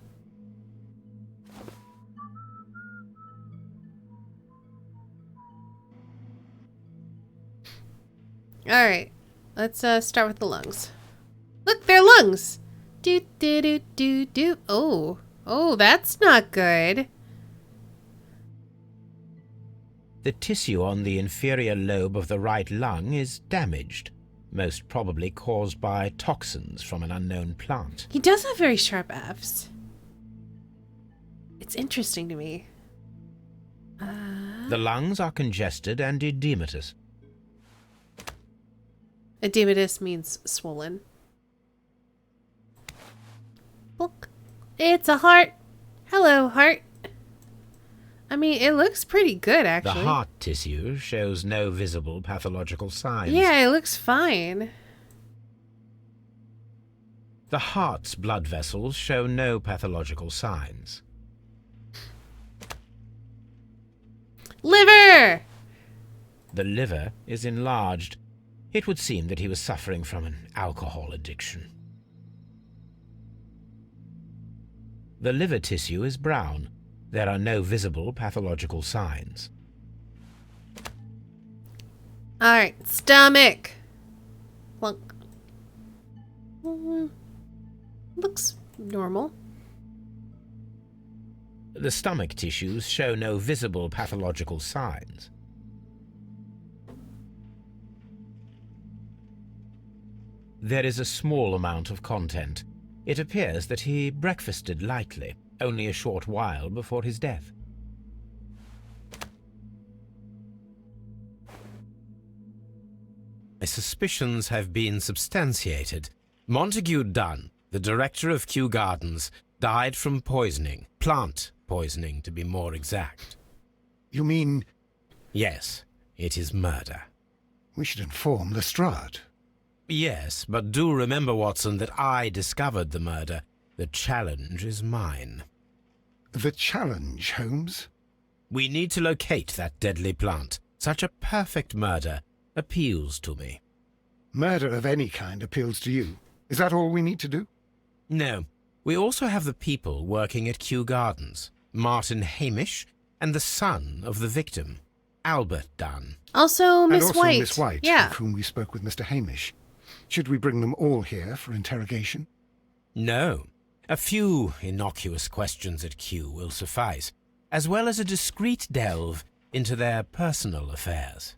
Alright, let's start with the lungs. Look, they're lungs! Do do do do do. Oh, that's not good. The tissue on the inferior lobe of the right lung is damaged, most probably caused by toxins from an unknown plant. He does have very sharp F's. It's interesting to me. The lungs are congested and edematous. Edematous means swollen. Look, it's a heart. Hello, heart. I mean, it looks pretty good, actually. The heart tissue shows no visible pathological signs. Yeah, it looks fine. The heart's blood vessels show no pathological signs. Liver! The liver is enlarged. It would seem that he was suffering from an alcohol addiction. The liver tissue is brown. There are no visible pathological signs. Alright, stomach. Plunk. Looks normal. The stomach tissues show no visible pathological signs. There is a small amount of content. It appears that he breakfasted lightly, only a short while before his death. My suspicions have been substantiated. Montague Dunn, the director of Kew Gardens, died from poisoning. Plant poisoning, to be more exact. You mean... Yes, it is murder. We should inform Lestrade. Yes, but do remember, Watson, that I discovered the murder. The challenge is mine. The challenge, Holmes? We need to locate that deadly plant. Such a perfect murder appeals to me. Murder of any kind appeals to you. Is that all we need to do? No. We also have the people working at Kew Gardens. Martin Hamish and the son of the victim, Albert Dunn. Also Miss White. And Miss White, yeah. of whom we spoke with Mr. Hamish. Should we bring them all here for interrogation? No. A few innocuous questions at Kew will suffice, as well as a discreet delve into their personal affairs.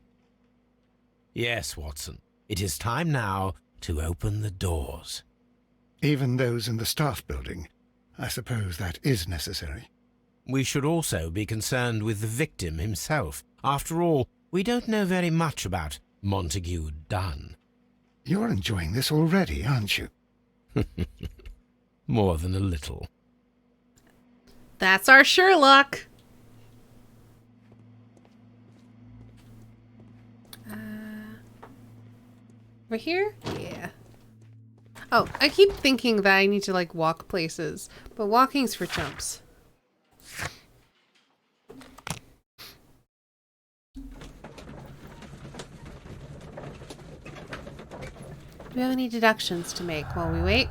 Yes, Watson, it is time now to open the doors. Even those in the staff building? I suppose that is necessary. We should also be concerned with the victim himself. After all, we don't know very much about Montague Dunn. You're enjoying this already, aren't you? More than a little. That's our Sherlock. Over here? Yeah. Oh, I keep thinking that I need to, like, walk places. But walking's for chumps. Do we have any deductions to make while we wait?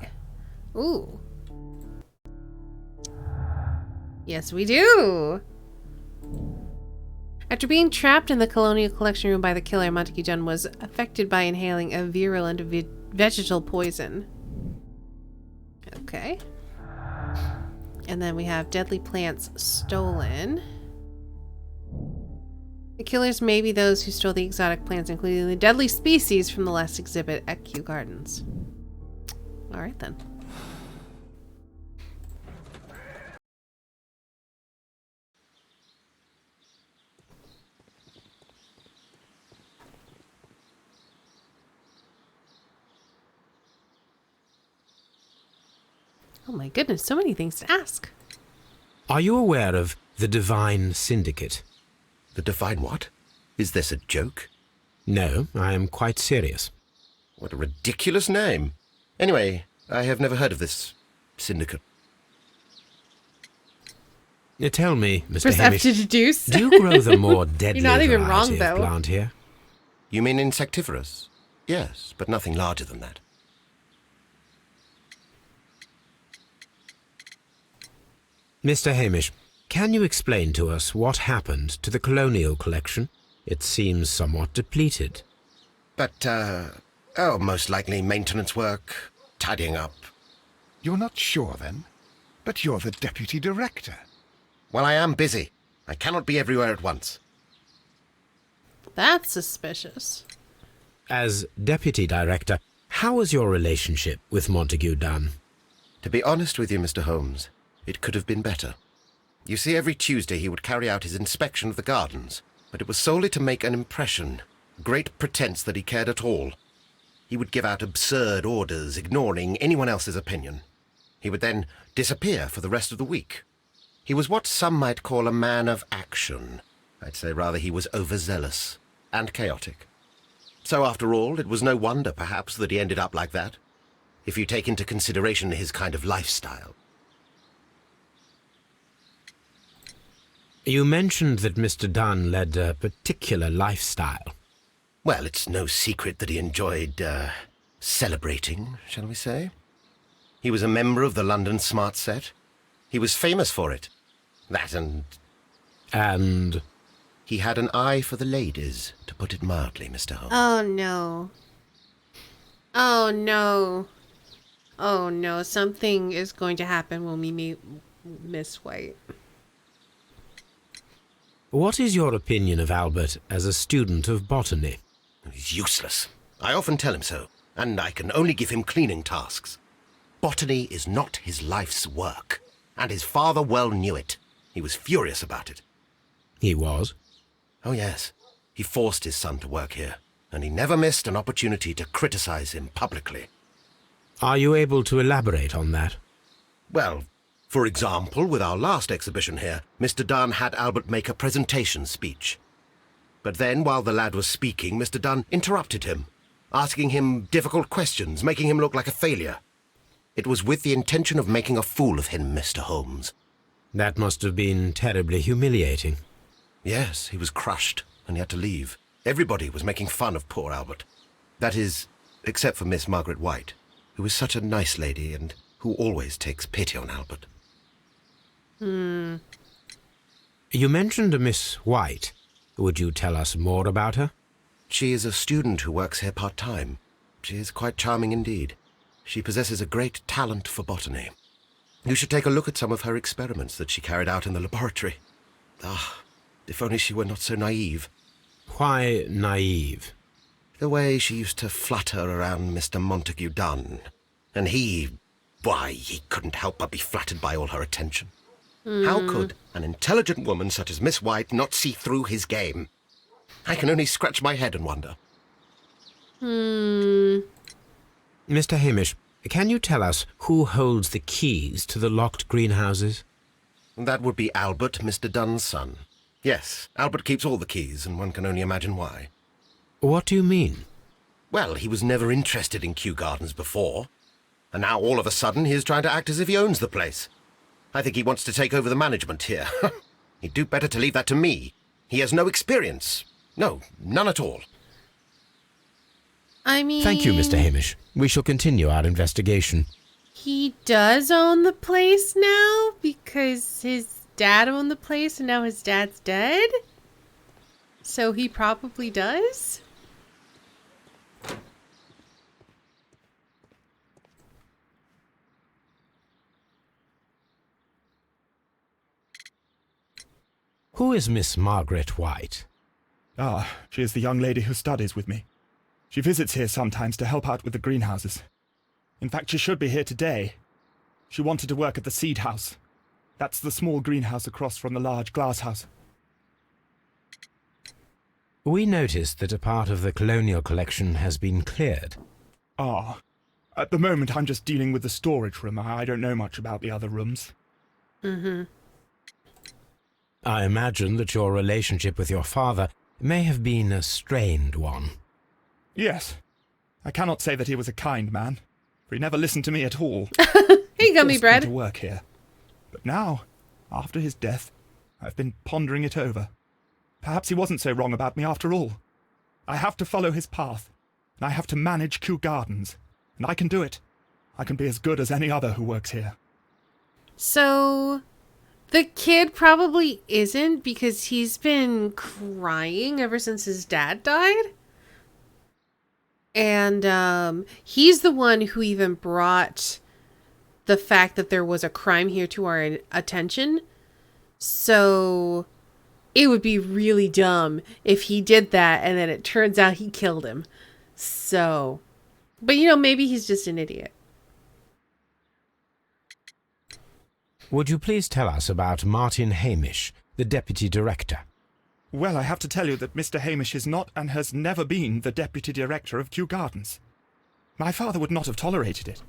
Ooh. Yes, we do! After being trapped in the Colonial Collection room by the killer, Montague Dunn was affected by inhaling a virulent vegetal poison. Okay. And then we have deadly plants stolen. The killers may be those who stole the exotic plants, including the deadly species from the last exhibit at Kew Gardens. Alright then. Oh my goodness, so many things to ask. Are you aware of the Divine Syndicate? The Divine what? Is this a joke? No, I am quite serious. What a ridiculous name. Anyway, I have never heard of this syndicate. Tell me, Mr. Press F Hamish, to deduce. do you grow the more deadly You're not even wrong, variety though. of plant here? You mean insectivorous? Yes, but nothing larger than that. Mr. Hamish, can you explain to us what happened to the Colonial Collection? It seems somewhat depleted. But, most likely maintenance work, tidying up. You're not sure, then? But you're the deputy director. Well, I am busy. I cannot be everywhere at once. That's suspicious. As Deputy Director, how was your relationship with Montague Dunn? To be honest with you, Mr. Holmes, it could have been better. You see, every Tuesday he would carry out his inspection of the gardens, but it was solely to make an impression, great pretense that he cared at all. He would give out absurd orders, ignoring anyone else's opinion. He would then disappear for the rest of the week. He was what some might call a man of action. I'd say rather he was overzealous and chaotic. So after all, it was no wonder, perhaps, that he ended up like that, if you take into consideration his kind of lifestyle. You mentioned that Mr. Dunn led a particular lifestyle. Well, it's no secret that he enjoyed, celebrating, shall we say. He was a member of the London Smart Set. He was famous for it. That and... And? He had an eye for the ladies, to put it mildly, Mr. Holmes. Oh no. Oh no. Oh no, something is going to happen when we meet Miss White. What is your opinion of Albert as a student of botany? He's useless. I often tell him so, and I can only give him cleaning tasks. Botany is not his life's work, and his father well knew it. He was furious about it. He was? Oh, yes. He forced his son to work here, and he never missed an opportunity to criticize him publicly. Are you able to elaborate on that? Well, for example, with our last exhibition here, Mr. Dunn had Albert make a presentation speech. But then, while the lad was speaking, Mr. Dunn interrupted him, asking him difficult questions, making him look like a failure. It was with the intention of making a fool of him, Mr. Holmes. That must have been terribly humiliating. Yes, he was crushed, and he had to leave. Everybody was making fun of poor Albert. That is, except for Miss Margaret White, who is such a nice lady and who always takes pity on Albert. You mentioned a Miss White. Would you tell us more about her? She is a student who works here part-time. She is quite charming indeed. She possesses a great talent for botany. You should take a look at some of her experiments that she carried out in the laboratory. Ah, if only she were not so naive. Why naive? The way she used to flutter around Mr. Montague Dunn. And he couldn't help but be flattered by all her attention. How could an intelligent woman such as Miss White not see through his game? I can only scratch my head and wonder. Mr. Hamish, can you tell us who holds the keys to the locked greenhouses? That would be Albert, Mr. Dunn's son. Yes, Albert keeps all the keys, and one can only imagine why. What do you mean? Well, he was never interested in Kew Gardens before. And now all of a sudden he's trying to act as if he owns the place. I think he wants to take over the management here. He'd do better to leave that to me. He has no experience. No, none at all. I mean... Thank you, Mr. Hamish. We shall continue our investigation. He does own the place now because his dad owned the place and now his dad's dead? So he probably does? Who is Miss Margaret White? Ah, she is the young lady who studies with me. She visits here sometimes to help out with the greenhouses. In fact, she should be here today. She wanted to work at the seed house. That's the small greenhouse across from the large glass house. We noticed that a part of the colonial collection has been cleared. Ah, at the moment I'm just dealing with the storage room. I don't know much about the other rooms. Mm-hmm. I imagine that your relationship with your father may have been a strained one. Yes. I cannot say that he was a kind man, for he never listened to me at all. Hey, gummy bread. To work here. But now, after his death, I've been pondering it over. Perhaps he wasn't so wrong about me after all. I have to follow his path, and I have to manage Kew Gardens, and I can do it. I can be as good as any other who works here. So... the kid probably isn't because he's been crying ever since his dad died. And he's the one who even brought the fact that there was a crime here to our attention. So it would be really dumb if he did that and then it turns out he killed him. So, but maybe he's just an idiot. Would you please tell us about Martin Hamish, the Deputy Director? Well, I have to tell you that Mr. Hamish is not and has never been the Deputy Director of Kew Gardens. My father would not have tolerated it.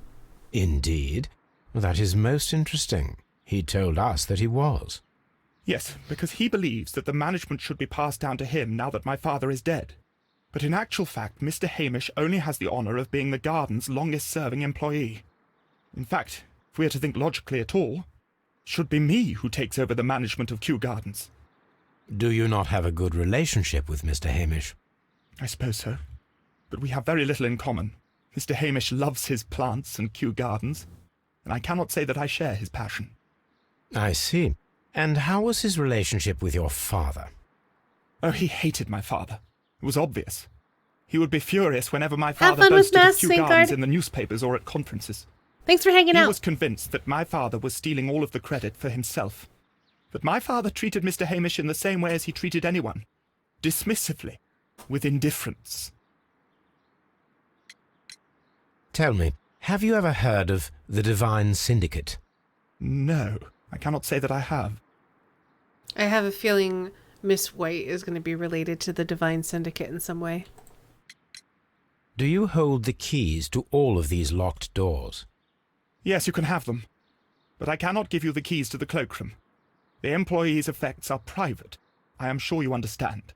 Indeed? That is most interesting. He told us that he was. Yes, because he believes that the management should be passed down to him now that my father is dead. But in actual fact, Mr. Hamish only has the honour of being the garden's longest-serving employee. In fact, if we are to think logically at all, it should be me who takes over the management of Kew Gardens. Do you not have a good relationship with Mr. Hamish? I suppose so. But we have very little in common. Mr. Hamish loves his plants and Kew Gardens, and I cannot say that I share his passion. I see. And how was his relationship with your father? Oh, he hated my father. It was obvious. He would be furious whenever my father boasted of Kew Gardens in the newspapers or at conferences. Thanks for hanging out. He was convinced that my father was stealing all of the credit for himself. But my father treated Mr. Hamish in the same way as he treated anyone. Dismissively. With indifference. Tell me, have you ever heard of the Divine Syndicate? No, I cannot say that I have. I have a feeling Miss White is going to be related to the Divine Syndicate in some way. Do you hold the keys to all of these locked doors? Yes, you can have them. But I cannot give you the keys to the cloakroom. The employees' effects are private. I am sure you understand.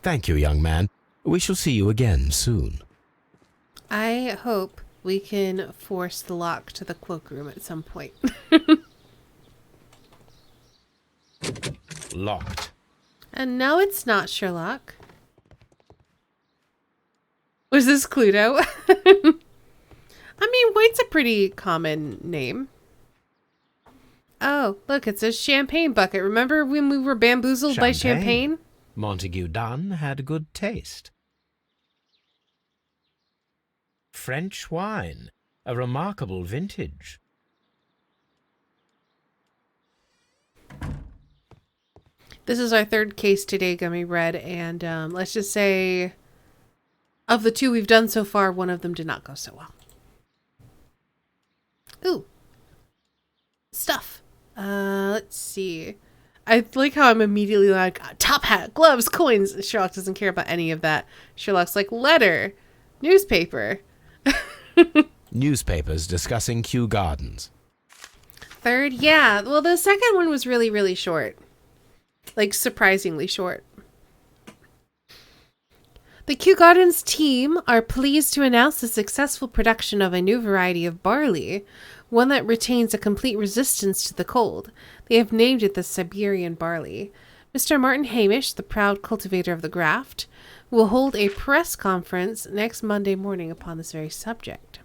Thank you, young man. We shall see you again soon. I hope we can force the lock to the cloakroom at some point. Locked. And no, it's not Sherlock. Was this Cluedo? I mean, White's a pretty common name. Oh, look, it says champagne bucket. Remember when we were bamboozled by champagne? Montague Dunn had good taste. French wine, a remarkable vintage. This is our third case today, Gummy Red, and let's just say of the two we've done so far, one of them did not go so well. Ooh. Stuff. Let's see. I like how I'm immediately like, top hat, gloves, coins. Sherlock doesn't care about any of that. Sherlock's like, letter, newspaper. Newspapers discussing Kew Gardens. Third, yeah. Well, the second one was really, really short. Like, surprisingly short. The Kew Gardens team are pleased to announce the successful production of a new variety of barley, one that retains a complete resistance to the cold. They have named it the Siberian barley. Mr. Martin Hamish, the proud cultivator of the graft, will hold a press conference next Monday morning upon this very subject.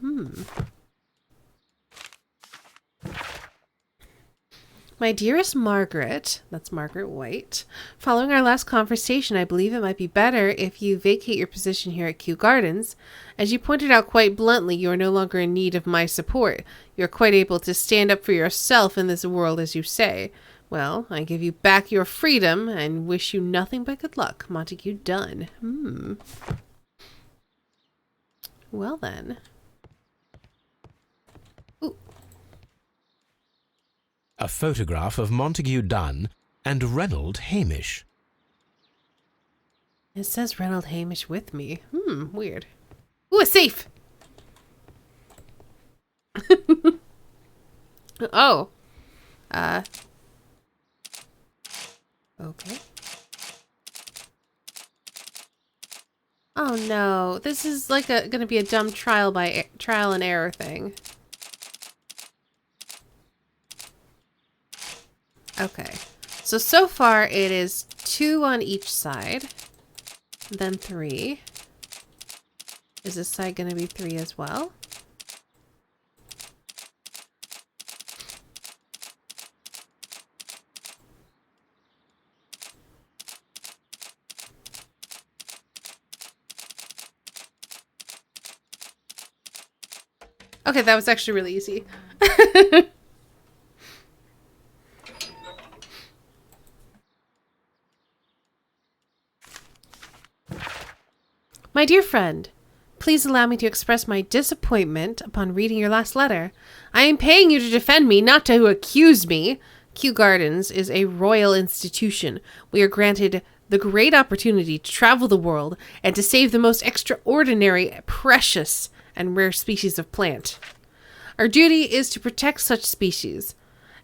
My dearest Margaret, that's Margaret White, following our last conversation, I believe it might be better if you vacate your position here at Kew Gardens. As you pointed out quite bluntly, you are no longer in need of my support. You are quite able to stand up for yourself in this world, as you say. Well, I give you back your freedom and wish you nothing but good luck. Montague Dunn. Well then. Ooh. A photograph of Montague Dunn and Reynold Hamish. It says Reynold Hamish with me. Weird. Ooh, a safe! Oh. Okay. Oh no, this is like gonna be a dumb trial and error thing. Okay, so far it is 2 on each side, then 3. Is this side gonna be 3 as well? Okay, that was actually really easy. My dear friend, please allow me to express my disappointment upon reading your last letter. I am paying you to defend me, not to accuse me. Kew Gardens is a royal institution. We are granted the great opportunity to travel the world and to save the most extraordinary, precious, and rare species of plant. Our duty is to protect such species,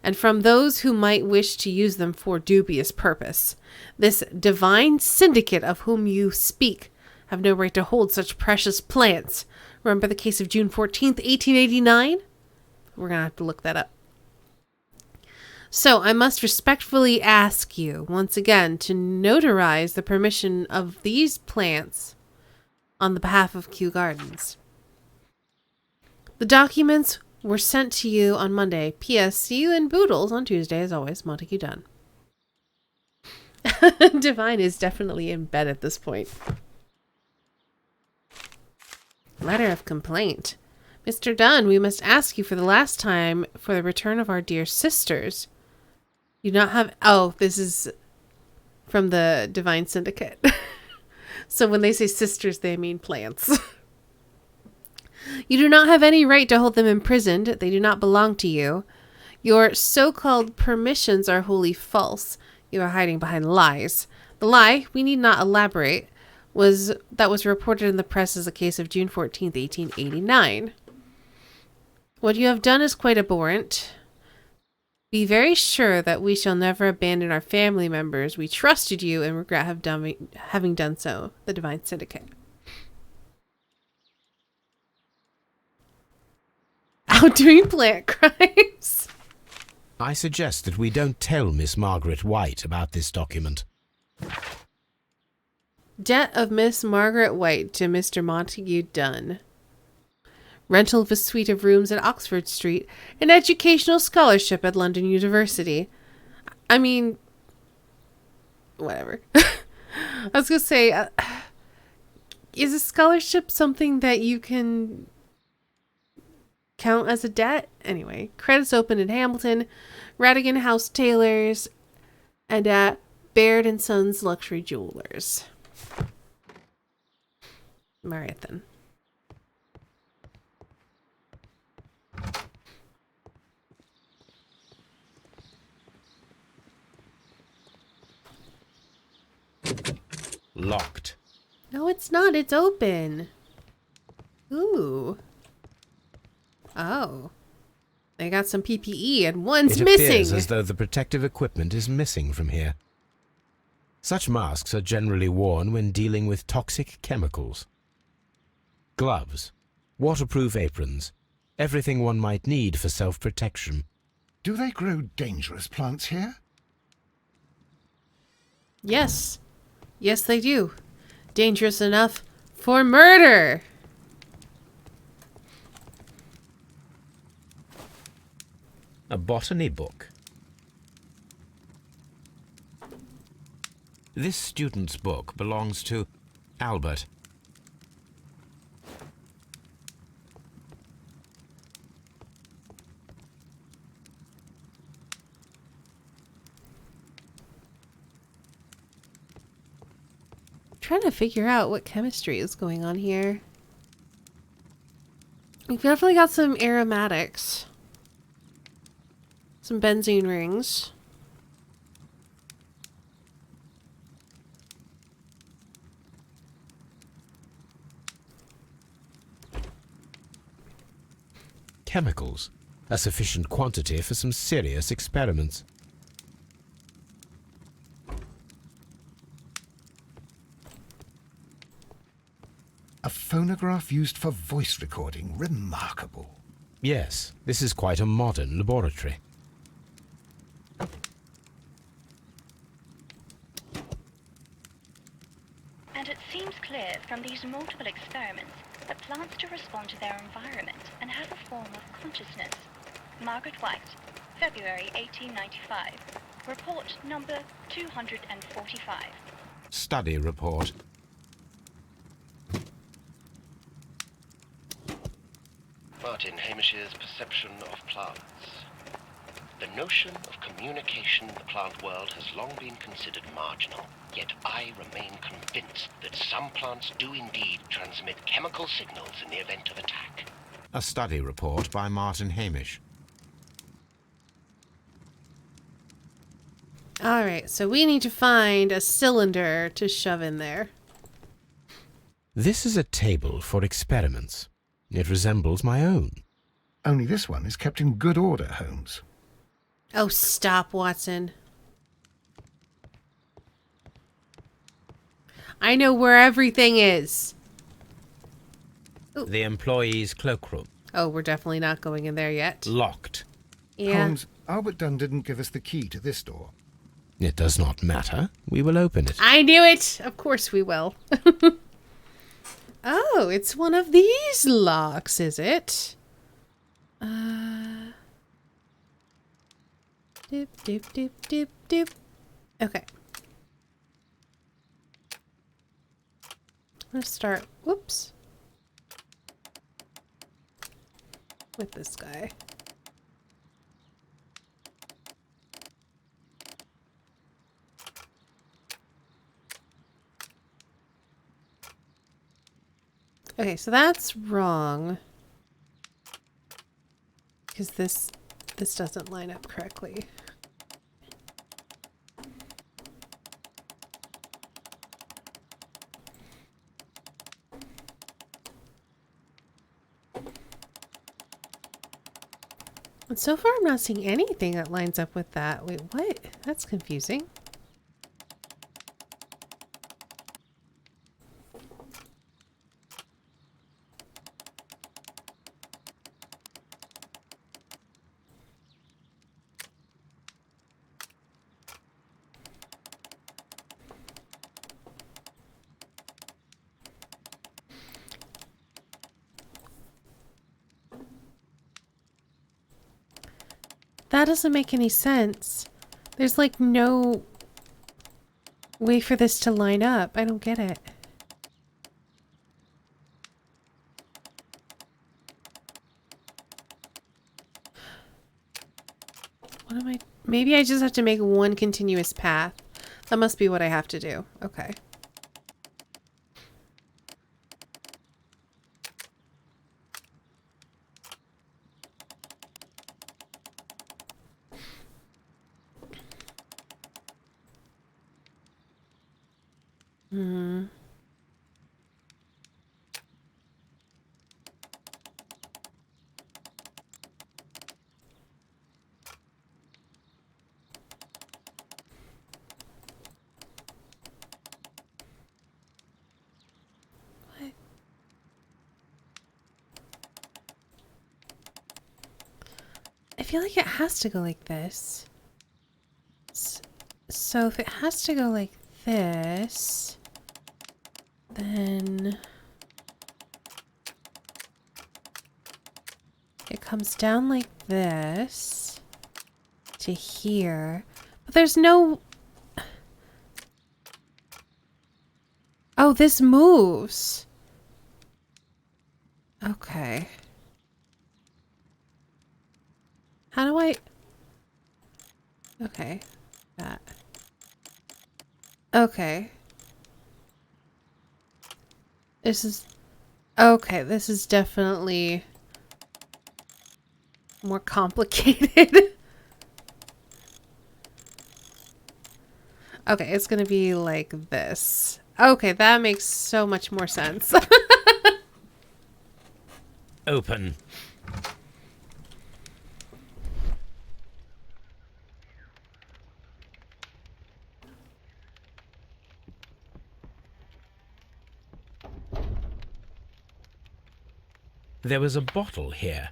and from those who might wish to use them for dubious purpose. This divine syndicate of whom you speak have no right to hold such precious plants. Remember the case of June 14th, 1889? We're going to have to look that up. So I must respectfully ask you, once again, to notarize the permission of these plants on the behalf of Kew Gardens. The documents were sent to you on Monday. P.S. See you in Boodles on Tuesday, as always. Montague Dunn. Divine is definitely in bed at this point. Letter of complaint. Mr. Dunn, we must ask you for the last time for the return of our dear sisters. You do not have... Oh, this is from the Divine Syndicate. So when they say sisters, they mean plants. You do not have any right to hold them imprisoned. They do not belong to you. Your so-called permissions are wholly false. You are hiding behind lies. The lie, we need not elaborate, was reported in the press as a case of June 14th, 1889. What you have done is quite abhorrent. Be very sure that we shall never abandon our family members. We trusted you and regret having done so. The Divine Syndicate. Outdoing plant crimes. I suggest that we don't tell Miss Margaret White about this document. Debt of Miss Margaret White to Mr. Montague Dunn. Rental of a suite of rooms at Oxford Street. An educational scholarship at London University. I mean, whatever. I was going to say, is a scholarship something that you can count as a debt? Anyway, credits open in Hamilton, Radigan House Tailors, and at Baird and Sons Luxury Jewelers. All right, then. Locked. No, it's not. It's open. Ooh. Oh. They got some PPE and one's missing. It appears as though the protective equipment is missing from here. Such masks are generally worn when dealing with toxic chemicals. Gloves, waterproof aprons, everything one might need for self-protection. Do they grow dangerous plants here? Yes. Yes, they do. Dangerous enough for murder. A botany book. This student's book belongs to Albert. Trying to figure out what chemistry is going on here. We've definitely got some aromatics. Some benzene rings. Chemicals, a sufficient quantity for some serious experiments. A phonograph used for voice recording. Remarkable. Yes, this is quite a modern laboratory. And it seems clear from these multiple experiments that plants do respond to their environment and have a form of consciousness. Margaret White, February 1895. Report number 245. Study report. Martin Hamish's perception of plants. The notion of communication in the plant world has long been considered marginal, yet I remain convinced that some plants do indeed transmit chemical signals in the event of attack. A study report by Martin Hamish. Alright, so we need to find a cylinder to shove in there. This is a table for experiments. It resembles my own. Only this one is kept in good order, Holmes. Oh, stop, Watson. I know where everything is. Ooh. The employee's cloakroom. Oh, we're definitely not going in there yet. Locked. Yeah. Holmes, Albert Dunn didn't give us the key to this door. It does not matter. We will open it. I knew it! Of course we will. Oh, it's one of these locks, is it? Doop, doop, doop, doop, doop. Okay. I'm gonna start, whoops, with this guy. Okay, so that's wrong. Because this doesn't line up correctly. And so far I'm not seeing anything that lines up with that. Wait, what? That's confusing. That doesn't make any sense. There's like no way for this to line up. I don't get it. What am I? Maybe I just have to make one continuous path. That must be what I have to do. Okay. Hmm. feel like it has to go like this. So if it has to go like this, then it comes down like this to here. But there's no... Oh, this moves. Okay. How do I... Okay. That. Okay. This is... Okay, this is definitely more complicated. Okay, it's gonna be like this. Okay, that makes so much more sense. Open. There was a bottle here.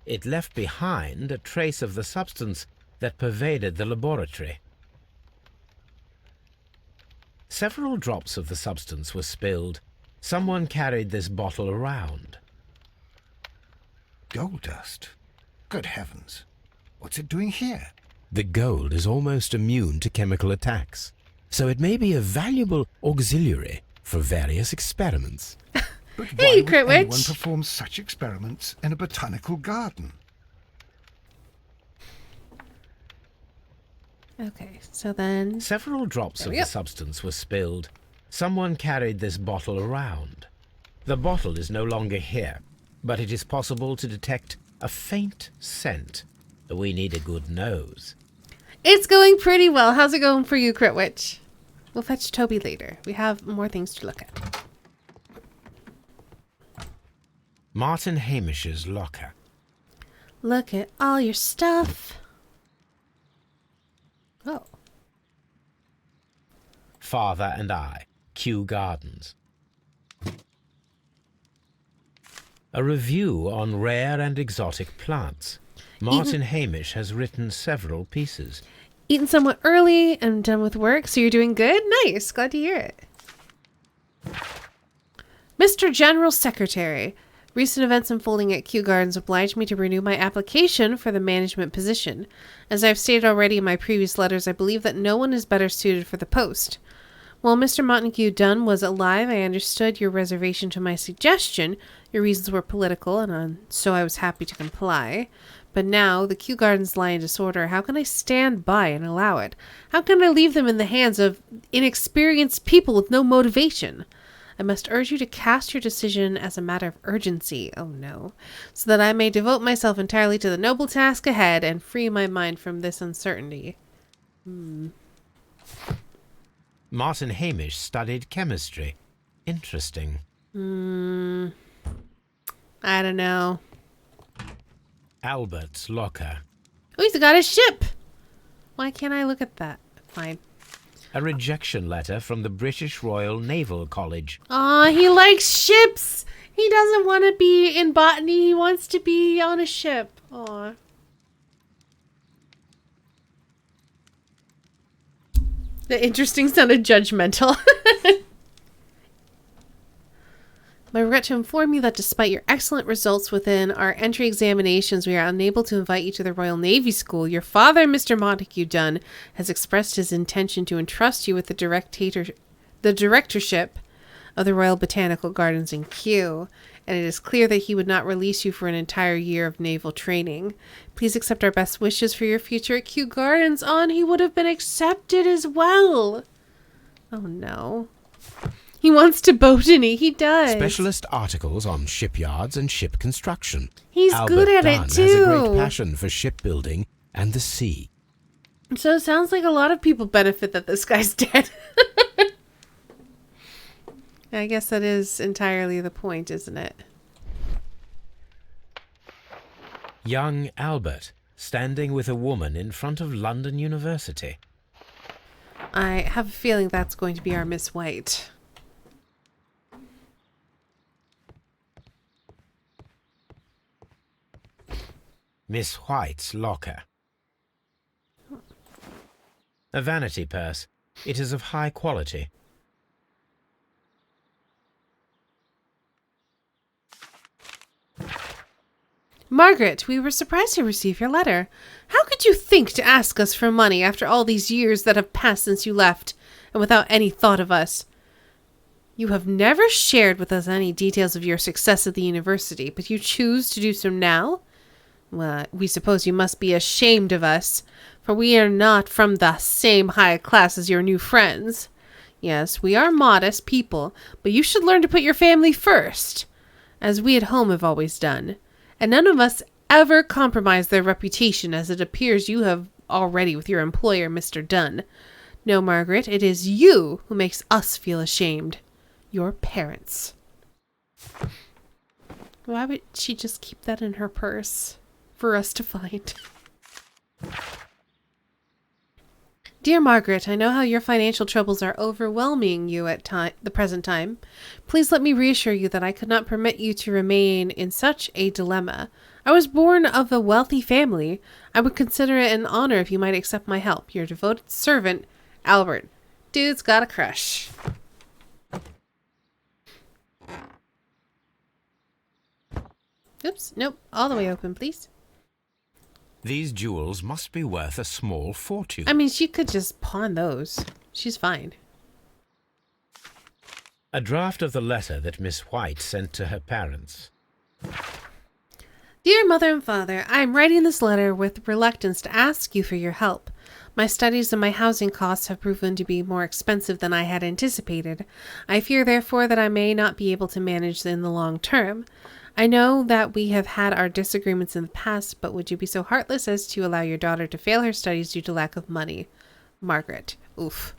It left behind a trace of the substance that pervaded the laboratory. Several drops of the substance were spilled. Someone carried this bottle around. Gold dust? Good heavens. What's it doing here? The gold is almost immune to chemical attacks, so it may be a valuable auxiliary for various experiments. But Hey, why would Crit anyone Witch. perform such experiments in a botanical garden? Okay, so then... Several drops of the substance were spilled. Someone carried this bottle around. The bottle is no longer here, but it is possible to detect a faint scent. We need a good nose. It's going pretty well. How's it going for you, Crit Witch? We'll fetch Toby later. We have more things to look at. Martin Hamish's locker. Look at all your stuff. Oh. Father and I, Kew Gardens. A review on rare and exotic plants. Martin Hamish has written several pieces. Eaten somewhat early and done with work, so you're doing good? Nice. Glad to hear it. Mr. General Secretary, recent events unfolding at Kew Gardens obliged me to renew my application for the management position. As I've stated already in my previous letters, I believe that no one is better suited for the post. While Mr. Montague Dunn was alive, I understood your reservation to my suggestion. Your reasons were political, and so I was happy to comply. But now, the Kew Gardens lie in disorder. How can I stand by and allow it? How can I leave them in the hands of inexperienced people with no motivation? I must urge you to cast your decision as a matter of urgency, oh no, so that I may devote myself entirely to the noble task ahead and free my mind from this uncertainty. Martin Hamish studied chemistry. Interesting. I don't know. Albert's locker. Oh, he's got his ship! Why can't I look at that? Fine. A rejection letter from the British Royal Naval College. Aw, he likes ships! He doesn't want to be in botany, he wants to be on a ship. Aw. The interesting sounded judgmental. I regret to inform you that despite your excellent results within our entry examinations, we are unable to invite you to the Royal Navy School. Your father, Mr. Montague Dunn, has expressed his intention to entrust you with the directorship of the Royal Botanical Gardens in Kew, and it is clear that he would not release you for an entire year of naval training. Please accept our best wishes for your future at Kew Gardens. On, he would have been accepted as well. Oh no. He wants to botany. He does. Specialist articles on shipyards and ship construction. He's Albert good at Dunn it too. has a great passion for shipbuilding and the sea. So it sounds like a lot of people benefit that this guy's dead. I guess that is entirely the point, isn't it? Young Albert, standing with a woman in front of London University. I have a feeling that's going to be our Miss White. Miss White's locker. A vanity purse. It is of high quality. Margaret, we were surprised to receive your letter. How could you think to ask us for money after all these years that have passed since you left, and without any thought of us? You have never shared with us any details of your success at the university, but you choose to do so now? Well, we suppose you must be ashamed of us, for we are not from the same high class as your new friends. Yes, we are modest people, but you should learn to put your family first, as we at home have always done. And none of us ever compromise their reputation, as it appears you have already with your employer, Mr. Dunn. No, Margaret, it is you who makes us feel ashamed. Your parents. Why would she just keep that in her purse for us to find? Dear Margaret, I know how your financial troubles are overwhelming you at the present time. Please let me reassure you that I could not permit you to remain in such a dilemma. I was born of a wealthy family. I would consider it an honor if you might accept my help. Your devoted servant, Albert. Dude's got a crush. Oops, nope. All the way open, please. These jewels must be worth a small fortune. I mean, she could just pawn those. She's fine. A draft of the letter that Miss White sent to her parents. Dear Mother and Father, I am writing this letter with reluctance to ask you for your help. My studies and my housing costs have proven to be more expensive than I had anticipated. I fear, therefore, that I may not be able to manage in the long term. I know that we have had our disagreements in the past, but would you be so heartless as to allow your daughter to fail her studies due to lack of money? Margaret. Oof.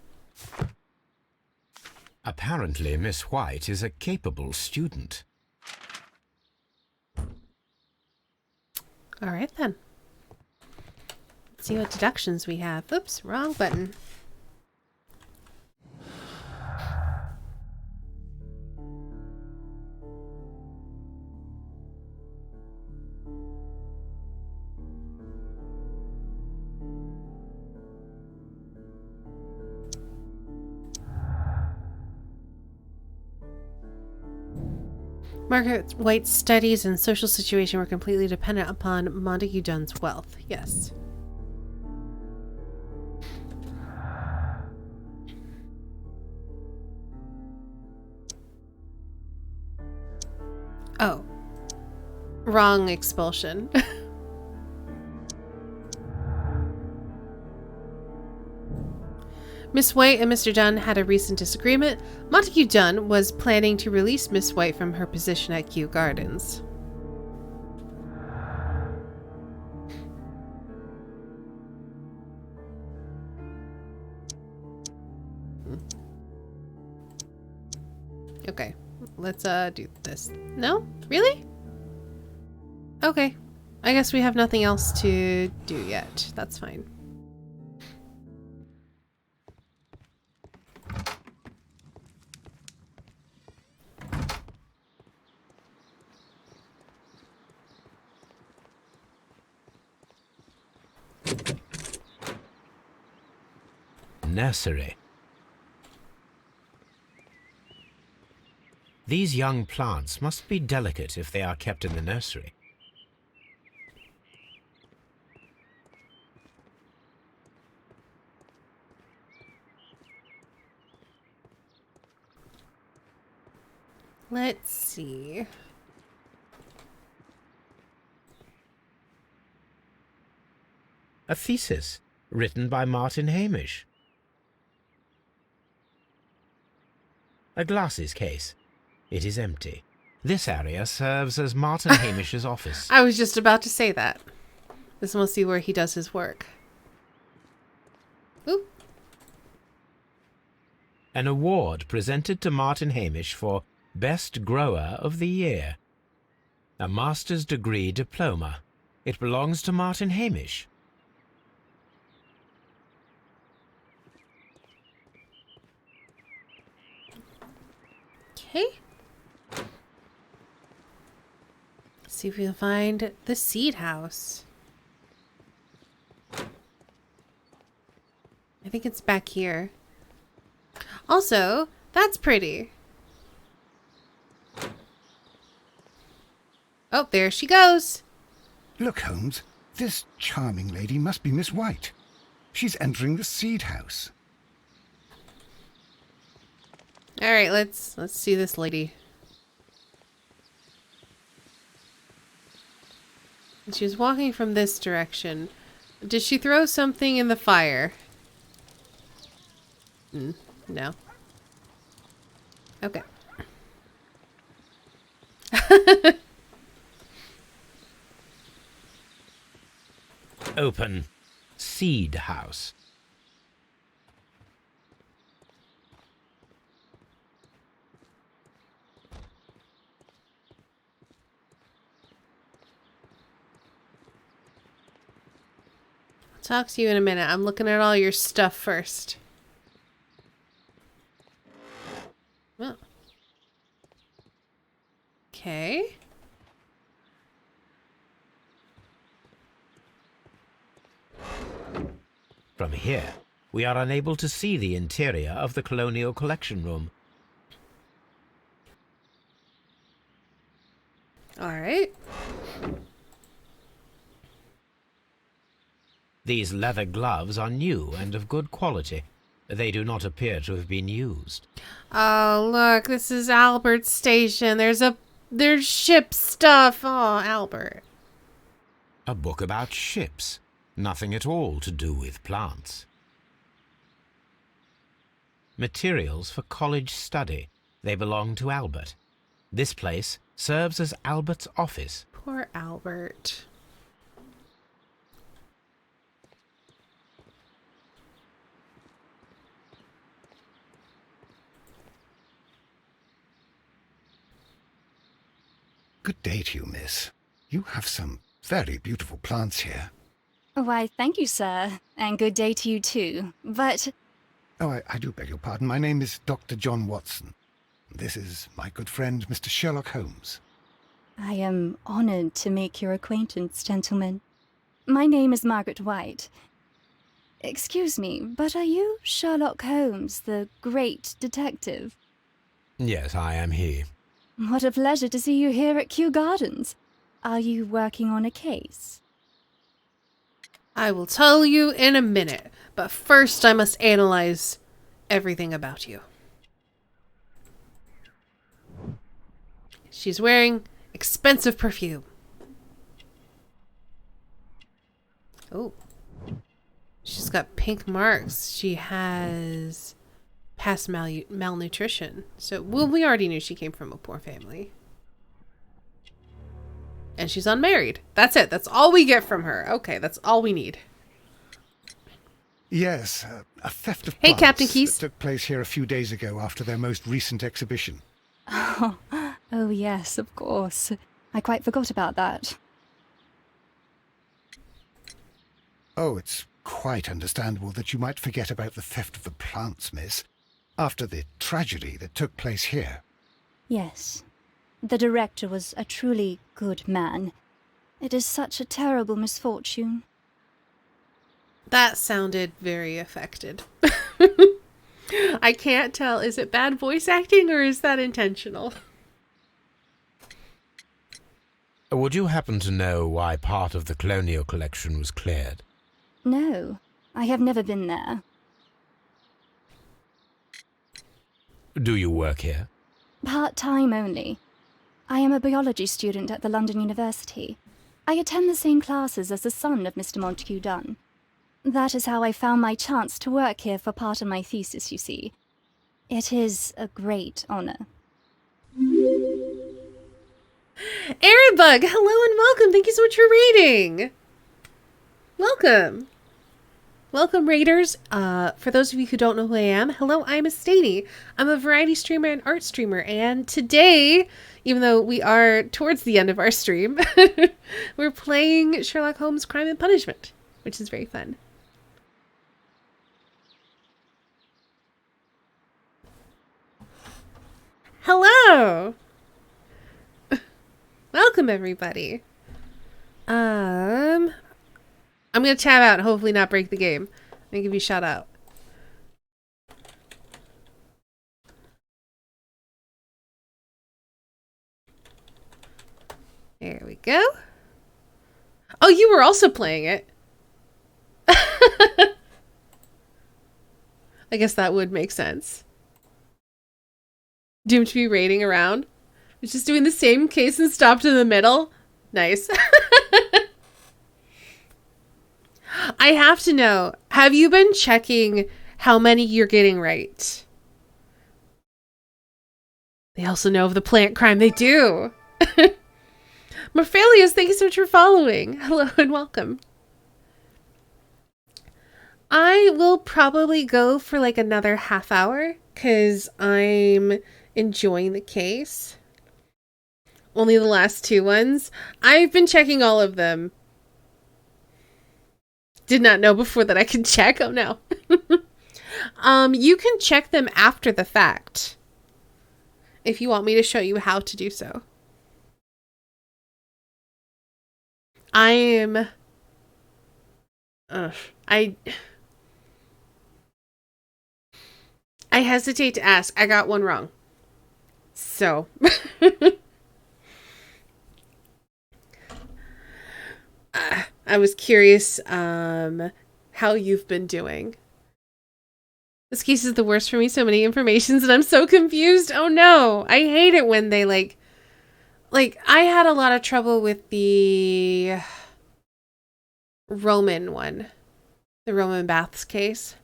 Apparently, Miss White is a capable student. All right, then. Let's see what deductions we have. Oops, wrong button. Margaret White's studies and social situation were completely dependent upon Montague Dunn's wealth. Yes. Oh. Wrong expulsion. Miss White and Mr. Dunn had a recent disagreement. Montague Dunn was planning to release Miss White from her position at Kew Gardens. Okay, let's do this. No? Really? Okay. I guess we have nothing else to do yet. That's fine. Nursery. These young plants must be delicate if they are kept in the nursery. Let's see. A thesis written by Martin Hamish. A glasses case. It is empty. This area serves as Martin Hamish's office. I was just about to say that. This must be where he does his work. Ooh. An award presented to Martin Hamish for Best Grower of the Year. A master's degree diploma. It belongs to Martin Hamish. Okay. See if we can find the seed house. I think it's back here. Also, that's pretty. Oh, there she goes. Look, Holmes. This charming lady must be Miss White. She's entering the seed house. All right, let's see this lady. She was walking from this direction. Did she throw something in the fire? No. Okay. Open seed house. I'll talk to you in a minute. I'm looking at all your stuff first. Oh. Okay. From here, we are unable to see the interior of the Colonial Collection Room. All right. These leather gloves are new and of good quality. They do not appear to have been used. Oh, look, this is Albert's station. There's ship stuff. Oh, Albert. A book about ships. Nothing at all to do with plants. Materials for college study. They belong to Albert. This place serves as Albert's office. Poor Albert. Good day to you, miss. You have some very beautiful plants here. Why, thank you, sir. And good day to you, too. But... Oh, I do beg your pardon. My name is Dr. John Watson. This is my good friend, Mr. Sherlock Holmes. I am honored to make your acquaintance, gentlemen. My name is Margaret White. Excuse me, but are you Sherlock Holmes, the great detective? Yes, I am he. What a pleasure to see you here at Kew Gardens. Are you working on a case? I will tell you in a minute, but first I must analyze everything about you. She's wearing expensive perfume. Oh. She's got pink marks. She has past malnutrition. So, well, we already knew she came from a poor family. And she's unmarried. That's it. That's all we get from her. Okay, that's all we need. Yes, a theft of Hey, plants Captain Keyes. that took place here a few days ago after their most recent exhibition. Oh, yes, of course. I quite forgot about that. Oh, it's quite understandable that you might forget about the theft of the plants, miss, after the tragedy that took place here. Yes. The director was a truly good man. It is such a terrible misfortune. That sounded very affected. I can't tell. Is it bad voice acting or is that intentional? Would you happen to know why part of the Colonial Collection was cleared? No, I have never been there. Do you work here? Part-time only. I am a biology student at the London University. I attend the same classes as the son of Mr. Montague Dunn. That is how I found my chance to work here for part of my thesis, you see. It is a great honor. Airbug, hello and welcome. Thank you so much for reading. Welcome. Welcome, Raiders. For those of you who don't know who I am, hello, I'm Estanie. I'm a variety streamer and art streamer, and today, even though we are towards the end of our stream, we're playing Sherlock Holmes Crime and Punishment, which is very fun. Hello! Welcome, everybody. I'm gonna tab out and hopefully not break the game. I'm gonna give you a shout out. There we go. Oh, you were also playing it. I guess that would make sense. Doomed to be raiding around. It's just doing the same case and stopped in the middle. Nice. I have to know, have you been checking how many you're getting right? They also know of the plant crime. They do. Morphalius, thank you so much for following. Hello and welcome. I will probably go for like another half hour because I'm enjoying the case. Only the last two ones. I've been checking all of them. Did not know before that I could check. Oh no. You can check them after the fact. If you want me to show you how to do so. I am... I hesitate to ask. I got one wrong. So... I was curious how you've been doing. This case is the worst for me. So many informations and I'm so confused. Oh no. I hate it when they like I had a lot of trouble with the Roman one. The Roman baths case.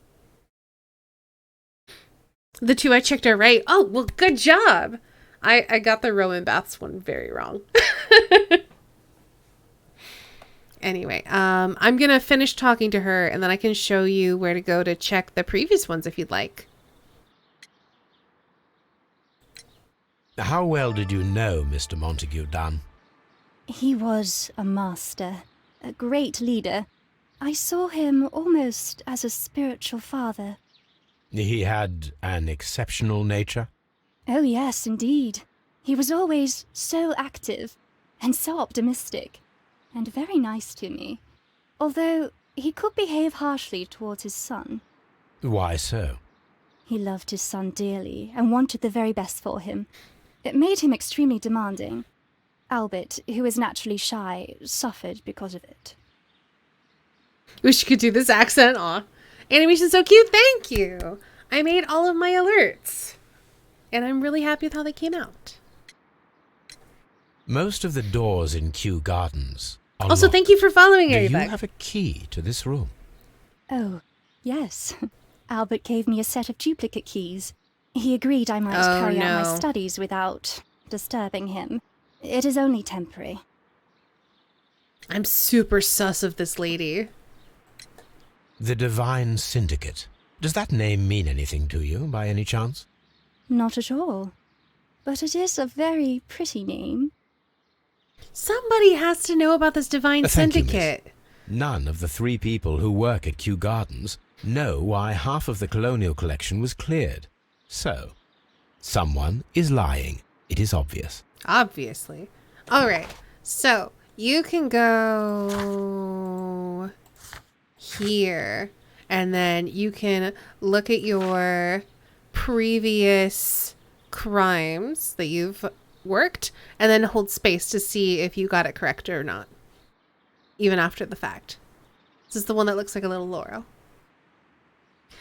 The two I checked are right. Oh, well, good job. I got the Roman baths one very wrong. Anyway, I'm going to finish talking to her and then I can show you where to go to check the previous ones if you'd like. How well did you know Mr. Montague Dunn? He was a master, a great leader. I saw him almost as a spiritual father. He had an exceptional nature? Oh yes, indeed. He was always so active and so optimistic. And very nice to me, although he could behave harshly towards his son. Why so? He loved his son dearly and wanted the very best for him. It made him extremely demanding. Albert, who is naturally shy, suffered because of it. Wish you could do this accent. Aw. Animation's so cute. Thank you. I made all of my alerts. And I'm really happy with how they came out. Most of the doors in Kew Gardens are also, locked. thank you for following Do everybody. you have a key to this room? Oh, yes. Albert gave me a set of duplicate keys. He agreed I might Oh, carry out my no. studies without disturbing him. It is only temporary. I'm super sus of this lady. The Divine Syndicate. Does that name mean anything to you, by any chance? Not at all. But it is a very pretty name. Somebody has to know about this Divine Thank you, miss. Syndicate. None of the 3 people who work at Kew Gardens know why half of the colonial collection was cleared. So, someone is lying. It is obvious. Obviously. All right. So, you can go here. And then you can look at your previous crimes that you've worked. And then hold space to see if you got it correct or not. Even after the fact. This is the one that looks like a little Laurel.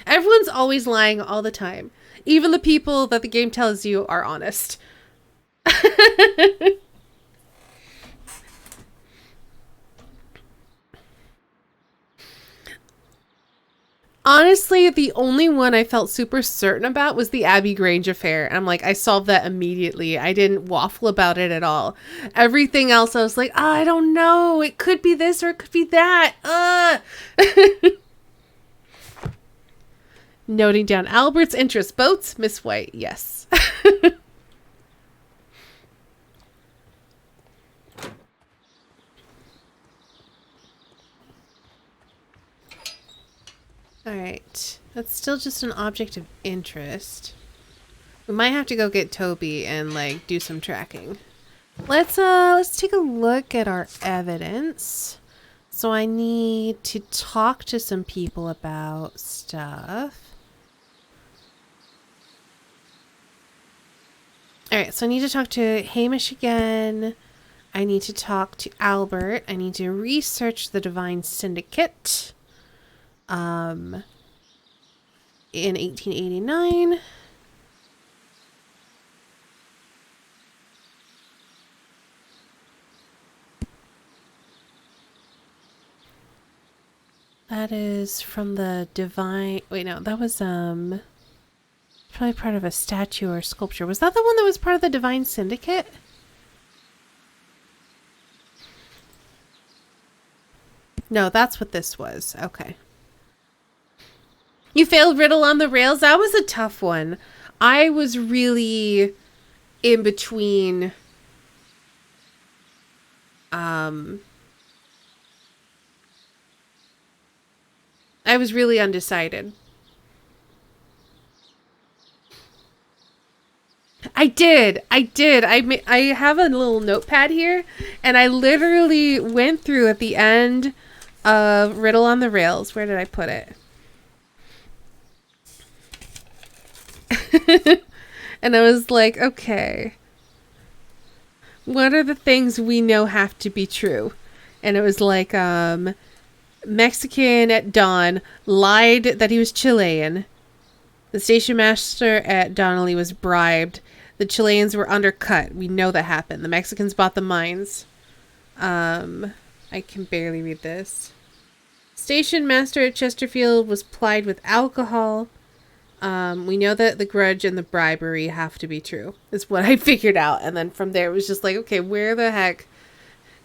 Everyone's always lying all the time. Even the people that the game tells you are honest. Honestly, the only one I felt super certain about was the Abbey Grange affair. And I'm like, I solved that immediately. I didn't waffle about it at all. Everything else, I was like, oh, I don't know. It could be this or it could be that. Noting down Albert's interest. Boats, Miss White. Yes. Alright. That's still just an object of interest. We might have to go get Toby and like do some tracking. Let's take a look at our evidence. So I need to talk to some people about stuff. Alright, so I need to talk to Hamish again. I need to talk to Albert. I need to research the Divine Syndicate. In 1889. That is from the Divine... Wait, no, that was, probably part of a statue or sculpture. Was that the one that was part of the Divine Syndicate? No, that's what this was. Okay. You failed Riddle on the Rails? That was a tough one. I was really in between... I was really undecided. I did. I have a little notepad here, and I literally went through at the end of Riddle on the Rails. Where did I put it? And I was like, okay, what are the things we know have to be true? And it was like, Mexican at dawn lied that he was Chilean. The station master at Donnelly was bribed. The Chileans were undercut. We know that happened. The Mexicans bought the mines. I can barely read this. Station master at Chesterfield was plied with alcohol. We know that the grudge and the bribery have to be true, is what I figured out. And then from there, it was just like, okay, where the heck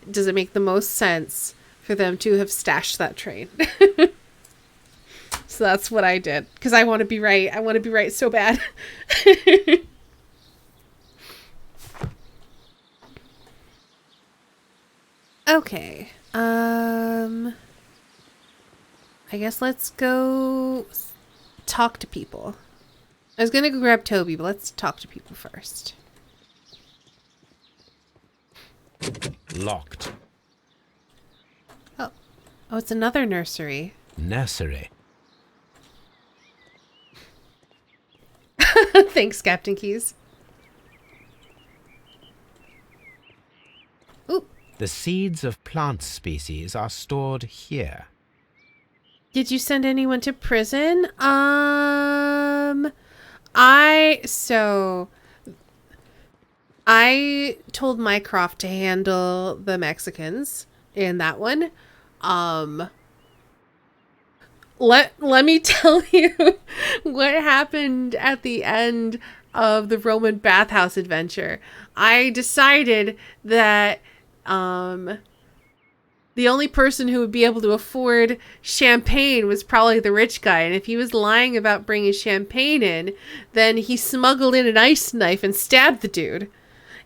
does it make the most sense for them to have stashed that train? So that's what I did. Because I want to be right. I want to be right so bad. Okay. I guess let's go talk to people. I was gonna go grab Toby, but let's talk to people first. Locked. Oh, it's another nursery. Nursery. Thanks, Captain Keys. Ooh. The seeds of plant species are stored here. Did you send anyone to prison? I told Mycroft to handle the Mexicans in that one. Let me tell you what happened at the end of the Roman bathhouse adventure. I decided that the only person who would be able to afford champagne was probably the rich guy. And if he was lying about bringing champagne in, then he smuggled in an ice knife and stabbed the dude.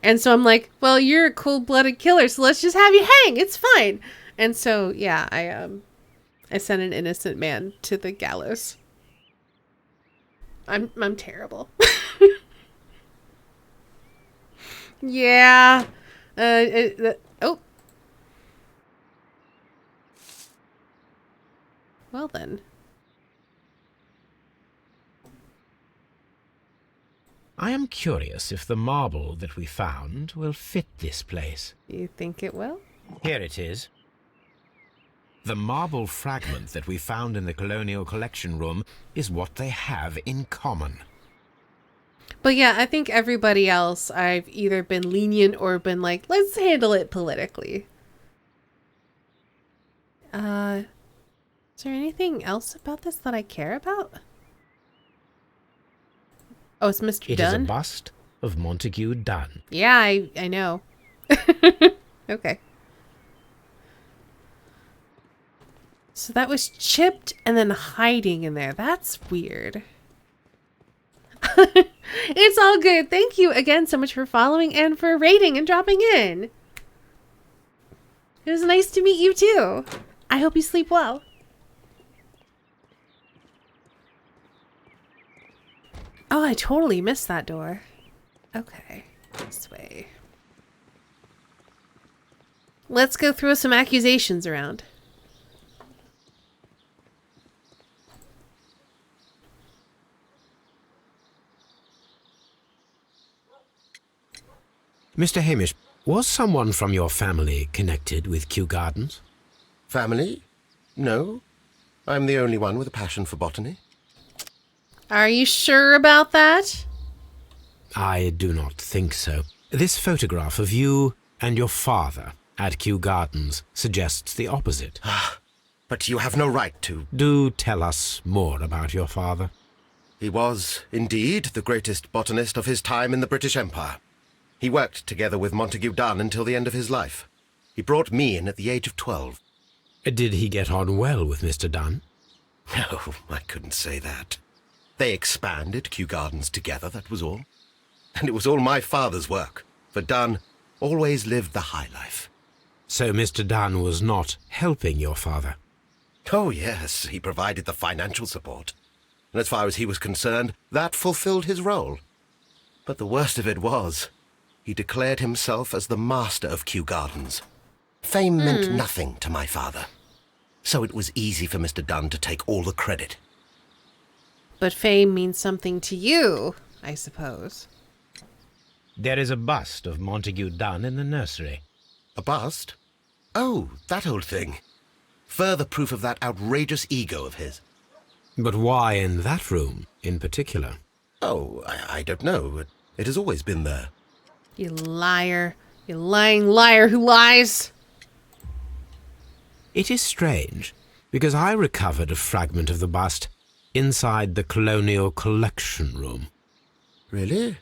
And so I'm like, well, you're a cold-blooded killer, so let's just have you hang. It's fine. And so, yeah, I sent an innocent man to the gallows. I'm terrible. Yeah. Oh. Well then. I am curious if the marble that we found will fit this place. You think it will? Here it is. The marble fragment that we found in the Colonial Collection Room is what they have in common. But yeah, I think everybody else, I've either been lenient or been like, let's handle it politically. Is there anything else about this that I care about? Oh, it's Mr. It Dunn? is a bust of Montague Dunn. Yeah, I know. Okay. So that was chipped and then hiding in there. That's weird. It's all good. Thank you again so much for following and for rating and dropping in. It was nice to meet you too. I hope you sleep well. Oh, I totally missed that door. Okay, this way. Let's go throw some accusations around. Mr. Hamish, Was someone from your family connected with Kew Gardens? Family? No. I'm the only one with a passion for botany. Are you sure about that? I do not think so. This photograph of you and your father at Kew Gardens suggests the opposite. But you have no right to... Do tell us more about your father. He was, indeed, the greatest botanist of his time in the British Empire. He worked together with Montague Dunn until the end of his life. He brought me in at the age of 12. Did he get on well with Mr. Dunn? No, I couldn't say that. They expanded Kew Gardens together, that was all. And it was all my father's work, for Dunn always lived the high life. So Mr. Dunn was not helping your father? Oh, yes, he provided the financial support. And as far as he was concerned, that fulfilled his role. But the worst of it was, he declared himself as the master of Kew Gardens. Fame meant nothing to my father. So it was easy for Mr. Dunn to take all the credit. But fame means something to you, I suppose. There is a bust of Montague Dunn in the nursery. A bust? Oh, that old thing. Further proof of that outrageous ego of his. But why in that room, in particular? Oh, I don't know. It has always been there. You liar. You lying liar who lies. It is strange, because I recovered a fragment of the bust inside the Colonial Collection Room. Really?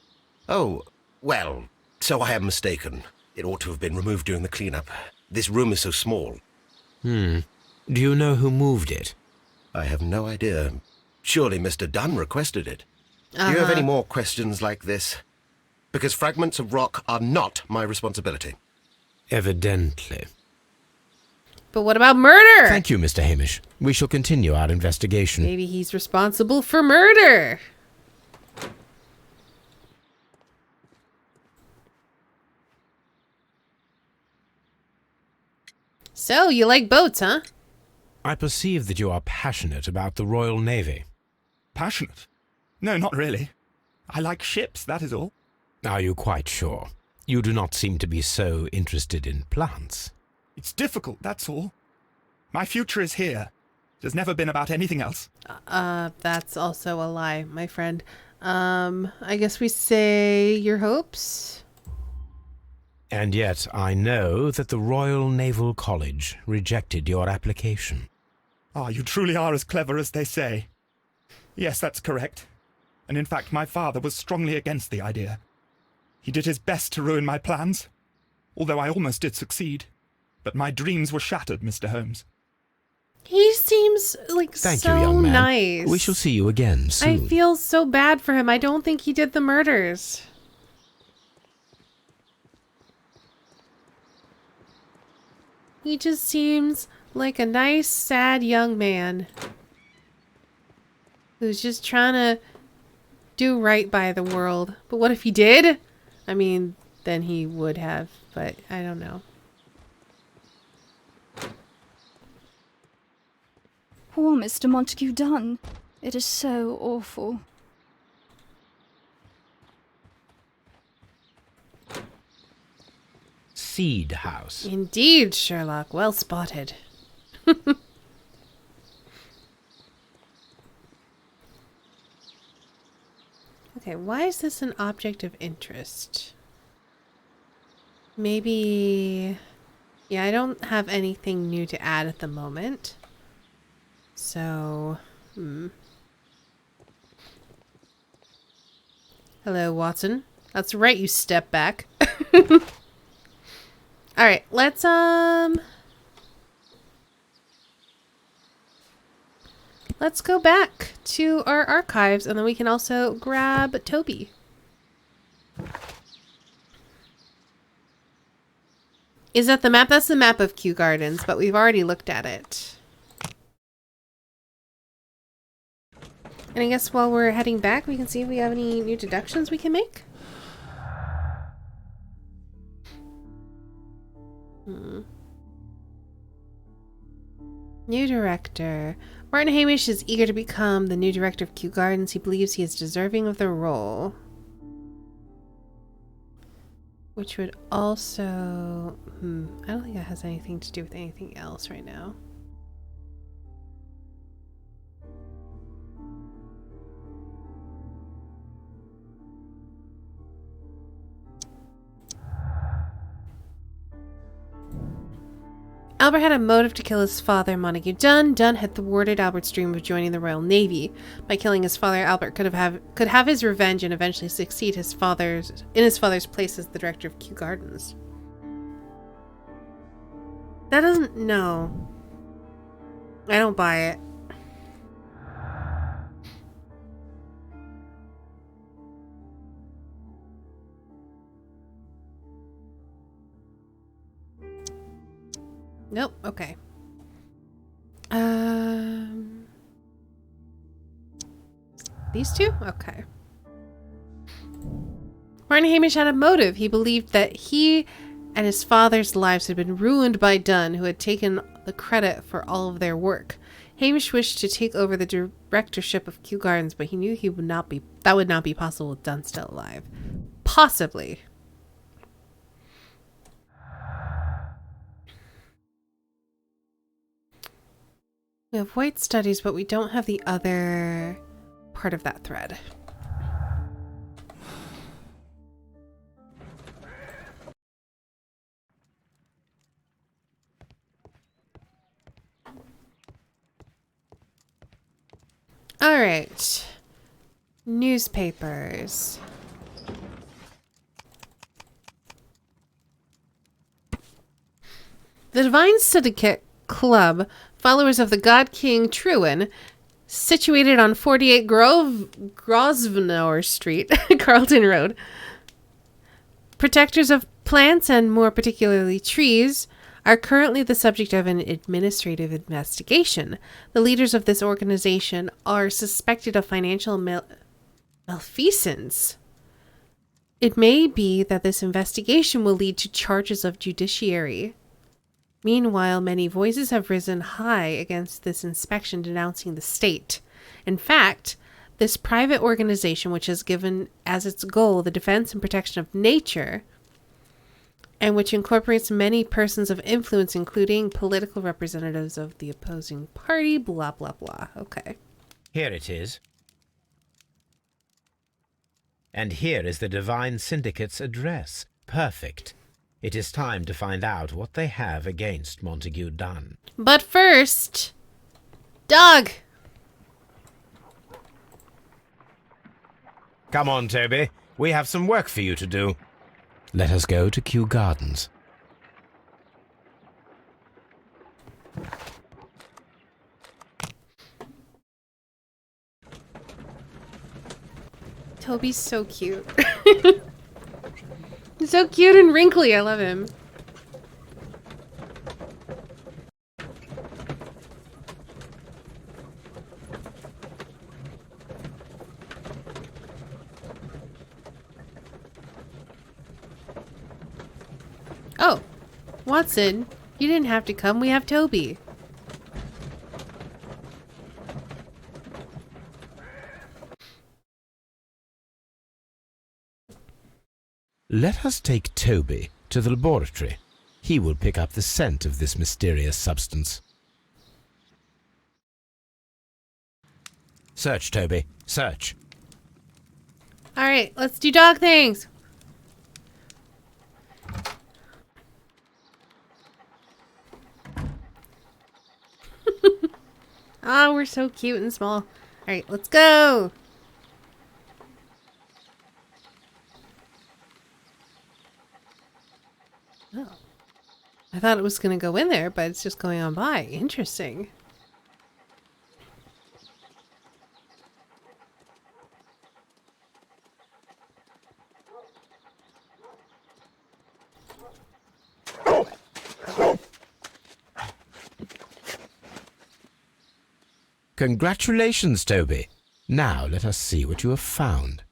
Oh, well, so I am mistaken. It ought to have been removed during the cleanup. This room is so small. Do you know who moved it? I have no idea. Surely Mr. Dunn requested it. Do you have any more questions like this? Because fragments of rock are not my responsibility. Evidently. But what about murder? Thank you, Mr. Hamish. We shall continue our investigation. Maybe he's responsible for murder. So, you like boats, huh? I perceive that you are passionate about the Royal Navy. Passionate? No, not really. I like ships, that is all. Are you quite sure? You do not seem to be so interested in plants. It's difficult, that's all. My future is here. It has never been about anything else. That's also a lie, my friend. I guess we say your hopes? And yet I know that the Royal Naval College rejected your application. Ah, you truly are as clever as they say. Yes, that's correct. And in fact, my father was strongly against the idea. He did his best to ruin my plans, although I almost did succeed. But my dreams were shattered, Mr. Holmes. He seems like Thank so you, young man. nice. We shall see you again soon. I feel so bad for him. I don't think he did the murders. He just seems like a nice, sad young man who's just trying to do right by the world. But what if he did? I mean, then he would have, but I don't know. Poor Mr. Montague Dunn. It is so awful. Seed House. Indeed, Sherlock. Well spotted. Okay, why is this an object of interest? Maybe... Yeah, I don't have anything new to add at the moment. So... Hello, Watson. That's right, you step back. Alright, let's go back to our archives, and then we can also grab Toby. Is that the map? That's the map of Kew Gardens, but we've already looked at it. And I guess while we're heading back, we can see if we have any new deductions we can make. New director. Martin Hamish is eager to become the new director of Kew Gardens. He believes he is deserving of the role. Which would also... I don't think that has anything to do with anything else right now. Albert had a motive to kill his father, Montague Dunn. Dunn had thwarted Albert's dream of joining the Royal Navy. By killing his father, Albert could have his revenge and eventually succeed in his father's place as the director of Kew Gardens. That doesn't... No. I don't buy it. Nope. Okay. These two? Okay. Martin Hamish had a motive. He believed that he and his father's lives had been ruined by Dunn, who had taken the credit for all of their work. Hamish wished to take over the directorship of Kew Gardens, but he knew that would not be possible with Dunn still alive. Possibly. We have white studies, but we don't have the other part of that thread. All right. Newspapers. The Divine Syndicate Club, followers of the God King Truin, situated on 48 Grosvenor Street, Carlton Road. Protectors of plants, and more particularly trees, are currently the subject of an administrative investigation. The leaders of this organization are suspected of financial malfeasance. It may be that this investigation will lead to charges of judiciary. Meanwhile, many voices have risen high against this inspection, denouncing the state. In fact, this private organization, which has given as its goal the defense and protection of nature, and which incorporates many persons of influence, including political representatives of the opposing party, blah, blah, blah. Okay. Here it is. And here is the Divine Syndicate's address. Perfect. It is time to find out what they have against Montague Dunn. But first, dog! Come on, Toby. We have some work for you to do. Let us go to Kew Gardens. Toby's so cute. He's so cute and wrinkly. I love him. Oh, Watson, you didn't have to come. We have Toby. Let us take Toby to the laboratory. He will pick up the scent of this mysterious substance. Search, Toby. Search. All right, let's do dog things. Oh, we're so cute and small. All right, let's go. Oh. I thought it was going to go in there, but it's just going on by. Interesting. Congratulations, Toby. Now let us see what you have found.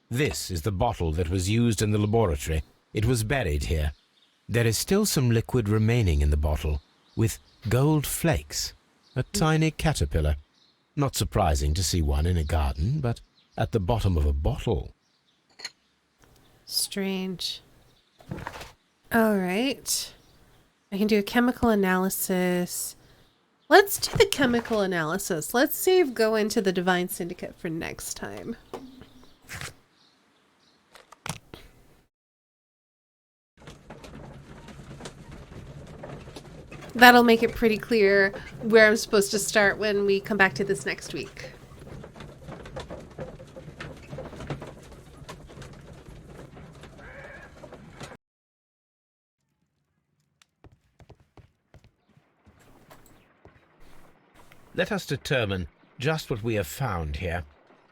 This is the bottle that was used in the laboratory. It was buried here. There is still some liquid remaining in the bottle, with gold flakes. A tiny caterpillar. Not surprising to see one in a garden, but at the bottom of a bottle. Strange. Alright. I can do a chemical analysis. Let's do the chemical analysis. Let's save go into the Divine Syndicate for next time. That'll make it pretty clear where I'm supposed to start when we come back to this next week. Let us determine just what we have found here.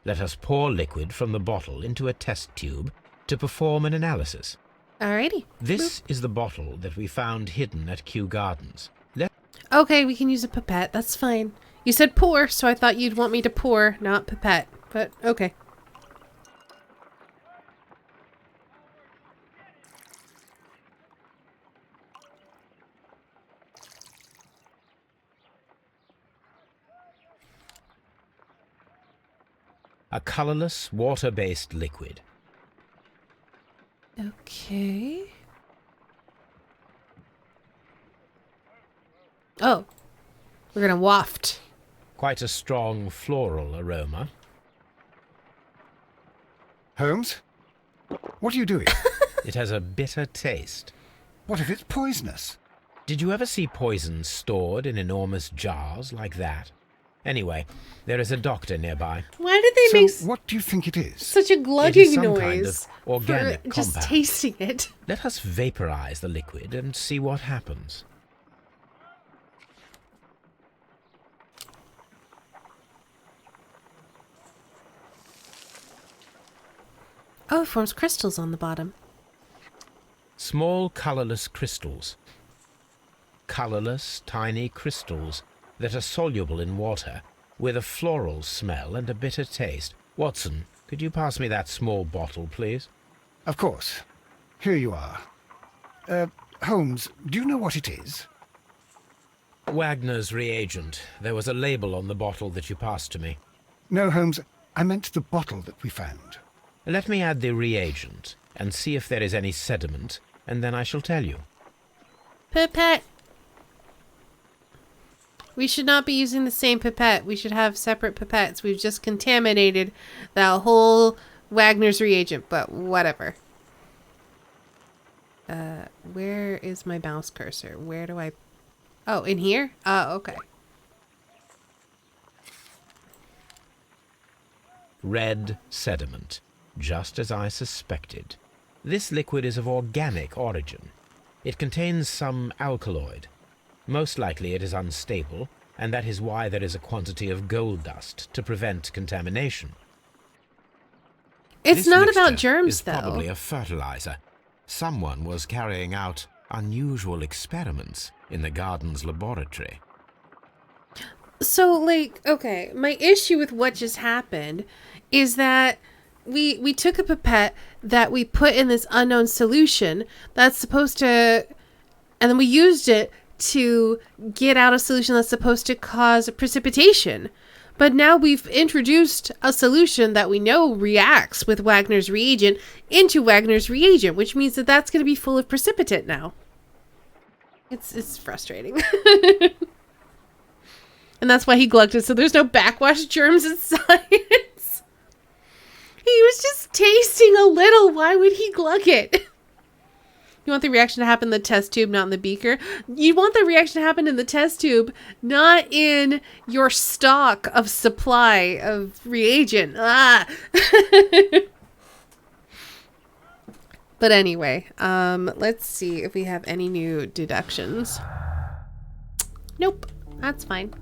Let us pour liquid from the bottle into a test tube to perform an analysis. Alrighty. This is the bottle that we found hidden at Kew Gardens. Okay, we can use a pipette. That's fine. You said pour, so I thought you'd want me to pour, not pipette. But, okay. A colorless, water-based liquid. Okay. Oh. We're gonna waft. Quite a strong floral aroma. Holmes? What are you doing? It has a bitter taste. What if it's poisonous? Did you ever see poison stored in enormous jars like that? Anyway, there is a doctor nearby. Why did they make what do you think it is? such a It is glugging some noise kind of organic for just compound. tasting it? Let us vaporize the liquid and see what happens. Oh, it forms crystals on the bottom. Small colorless crystals. Colorless, tiny crystals that are soluble in water, with a floral smell and a bitter taste. Watson, could you pass me that small bottle, please? Of course. Here you are. Holmes, do you know what it is? Wagner's reagent. There was a label on the bottle that you passed to me. No, Holmes, I meant the bottle that we found. Let me add the reagent and see if there is any sediment, and then I shall tell you. Pipette. We should not be using the same pipette. We should have separate pipettes. We've just contaminated that whole Wagner's reagent, but whatever. Where is my mouse cursor? Where do I... Oh, in here? Oh, okay. Red sediment, just as I suspected. This liquid is of organic origin. It contains some alkaloid. Most likely it is unstable, and that is why there is a quantity of gold dust to prevent contamination. It's This not mixture about germs, is though. Probably a fertilizer. Someone was carrying out unusual experiments in the garden's laboratory. So, like, okay, my issue with what just happened is that we took a pipette that we put in this unknown solution that's supposed to... And then we used it to get out a solution that's supposed to cause precipitation. But now we've introduced a solution that we know reacts with Wagner's reagent into Wagner's reagent, which means that that's going to be full of precipitate now. It's frustrating. And that's why he glugged it, so there's no backwash germs in science. He was just tasting a little. Why would he glug it? You want the reaction to happen in the test tube, not in the beaker? You want the reaction to happen in the test tube, not in your stock of supply of reagent. Ah! But anyway, let's see if we have any new deductions. Nope, that's fine.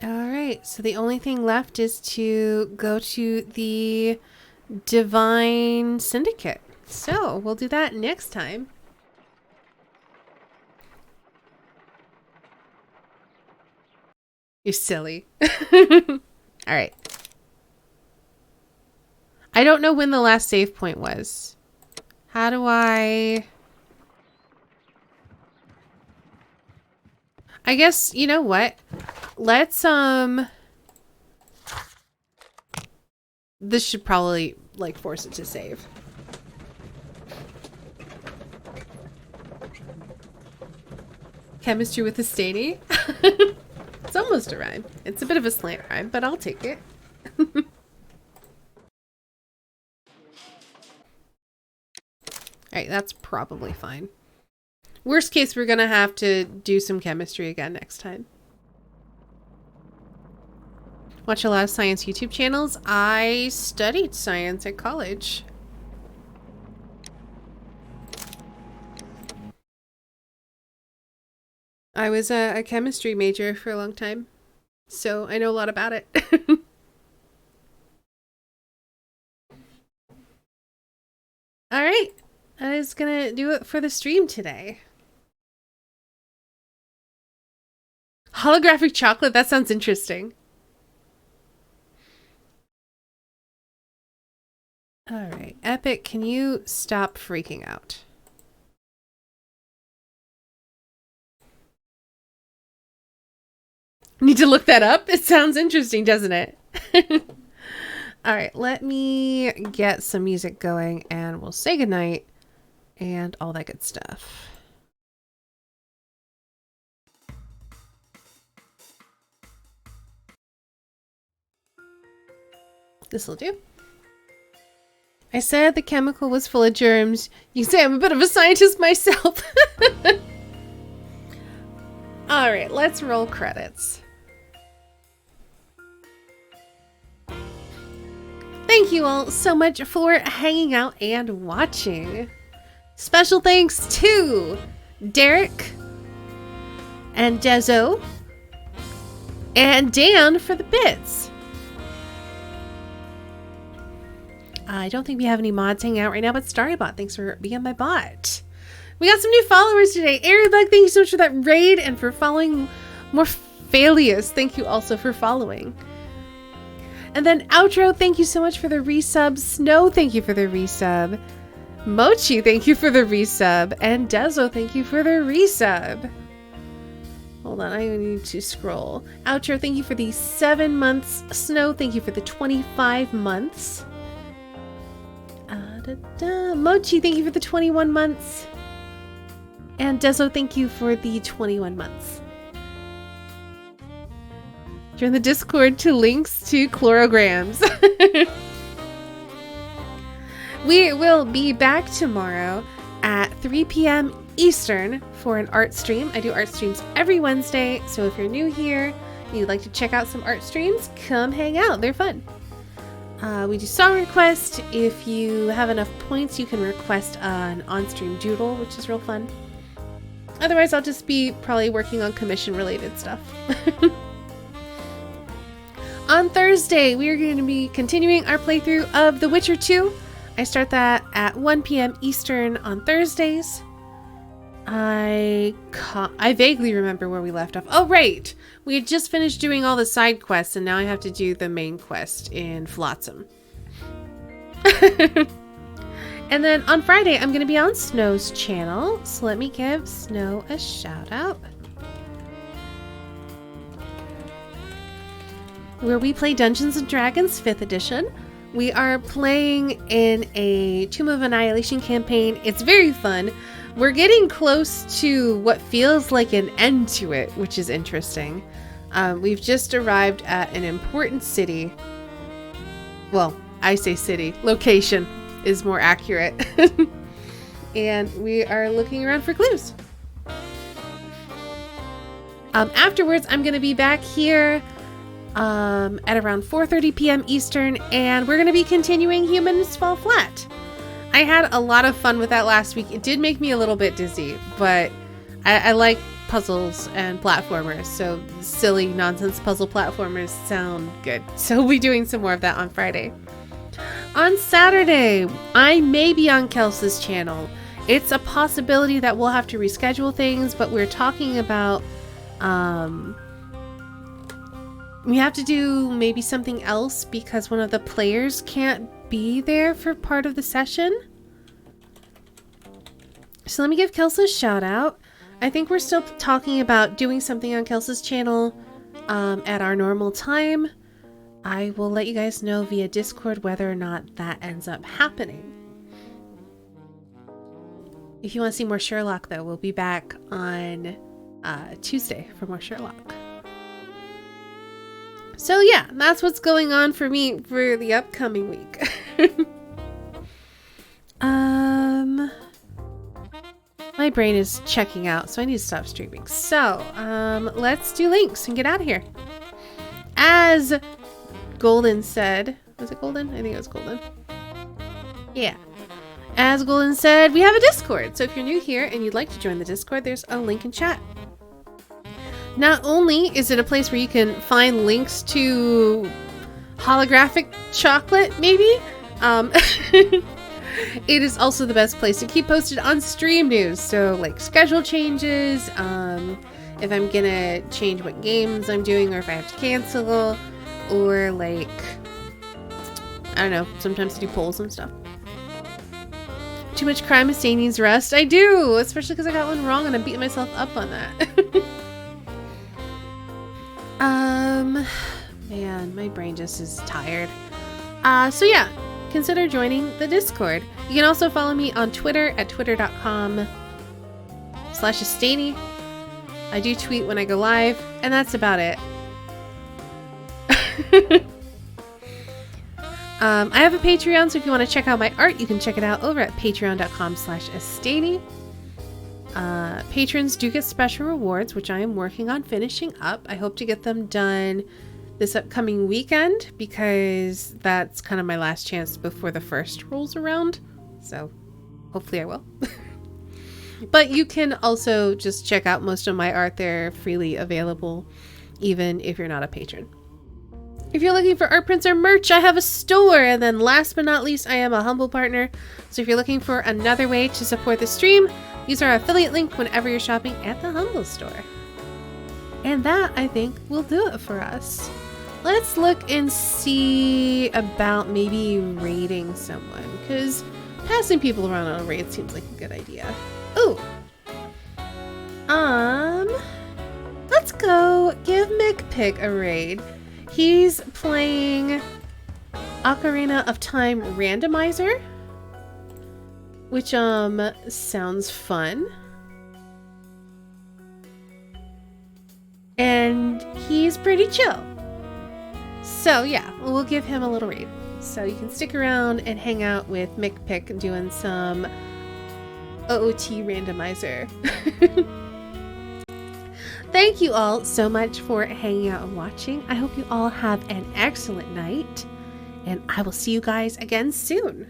Alright, so the only thing left is to go to the Divine Syndicate. So, we'll do that next time. You're silly. Alright. I don't know when the last save point was. How do I... I guess, you know what? Let's, this should probably, like, force it to save. Chemistry with a stany? It's almost a rhyme. It's a bit of a slant rhyme, but I'll take it. Alright, that's probably fine. Worst case, we're gonna have to do some chemistry again next time. Watch a lot of science YouTube channels. I studied science at college. I was a chemistry major for a long time, so I know a lot about it. Alright, that is gonna do it for the stream today. Holographic chocolate, that sounds interesting. Alright, Epic, can you stop freaking out? Need to look that up? It sounds interesting, doesn't it? Alright, let me get some music going and we'll say goodnight and all that good stuff. This'll do. I said the chemical was full of germs. You can say I'm a bit of a scientist myself. Alright, let's roll credits. Thank you all so much for hanging out and watching. Special thanks to Derek and Dezo and Dan for the bits. I don't think we have any mods hanging out right now, but Starrybot, thanks for being my bot. We got some new followers today. Airbug, thank you so much for that raid and for following. Morphalius, thank you also for following. And then Outro, thank you so much for the resub. Snow, thank you for the resub. Mochi, thank you for the resub. And Dezo, thank you for the resub. Hold on, I need to scroll. Outro, thank you for the 7 months. Snow, thank you for the 25 months. Mochi, thank you for the 21 months. And Dezo, thank you for the 21 months. Join the Discord to links to chlorograms. We will be back tomorrow at 3 p.m. Eastern for an art stream. I do art streams every Wednesday, so if you're new here and you'd like to check out some art streams, come hang out. They're fun. We do song request. If you have enough points, you can request an on-stream doodle, which is real fun. Otherwise, I'll just be probably working on commission-related stuff. On Thursday, we are going to be continuing our playthrough of The Witcher 2. I start that at 1 p.m. Eastern on Thursdays. I vaguely remember where we left off. Oh, right! We had just finished doing all the side quests, and now I have to do the main quest in Flotsam. And then on Friday, I'm going to be on Snow's channel, so let me give Snow a shout out. Where we play Dungeons & Dragons 5th edition. We are playing in a Tomb of Annihilation campaign. It's very fun. We're getting close to what feels like an end to it, which is interesting. We've just arrived at an important city. Well, I say city. Location is more accurate. And we are looking around for clues. Afterwards, I'm going to be back here at around 4:30 p.m. Eastern, and we're going to be continuing Humans Fall Flat. I had a lot of fun with that last week. It did make me a little bit dizzy, but I like puzzles and platformers, so silly nonsense puzzle platformers sound good. So we'll be doing some more of that on Friday. On Saturday, I may be on Kelsey's channel. It's a possibility that we'll have to reschedule things, but we're talking about we have to do maybe something else because one of the players can't be there for part of the session. So let me give Kelsey a shout out. I think we're still talking about doing something on Kelsey's channel at our normal time. I will let you guys know via Discord whether or not that ends up happening. If you want to see more Sherlock, though, we'll be back on Tuesday for more Sherlock. So yeah, that's what's going on for me for the upcoming week. My brain is checking out, so I need to stop streaming. So, let's do links and get out of here. As Golden said, was it Golden? I think it was Golden. Yeah. As Golden said, we have a Discord. So if you're new here and you'd like to join the Discord, there's a link in chat. Not only is it a place where you can find links to holographic chocolate, maybe, it is also the best place to keep posted on stream news. So like schedule changes, if I'm gonna change what games I'm doing or if I have to cancel, or like, I don't know, sometimes I do polls and stuff. Too much crime and stay needs rest. I do, especially because I got one wrong and I'm beating myself up on that. Man, my brain just is tired. So yeah, consider joining the Discord. You can also follow me on Twitter at twitter.com/Estany. I do tweet when I go live, and that's about it. I have a Patreon, so if you want to check out my art, you can check it out over at patreon.com/Estany. Patrons do get special rewards, which I am working on finishing up. I hope to get them done this upcoming weekend because that's kind of my last chance before the first rolls around. So hopefully I will. But you can also just check out most of my art. They're freely available, even if you're not a patron. If you're looking for art prints or merch, I have a store. And then last but not least, I am a Humble partner. So if you're looking for another way to support the stream, use our affiliate link whenever you're shopping at the Humble store. And that, I think, will do it for us. Let's look and see about maybe raiding someone, because passing people around on a raid seems like a good idea. Ooh. Let's go give McPick a raid. He's playing Ocarina of Time Randomizer, which sounds fun. And he's pretty chill. So yeah, we'll give him a little raid. So you can stick around and hang out with McPick doing some OOT Randomizer. Thank you all so much for hanging out and watching. I hope you all have an excellent night, and I will see you guys again soon.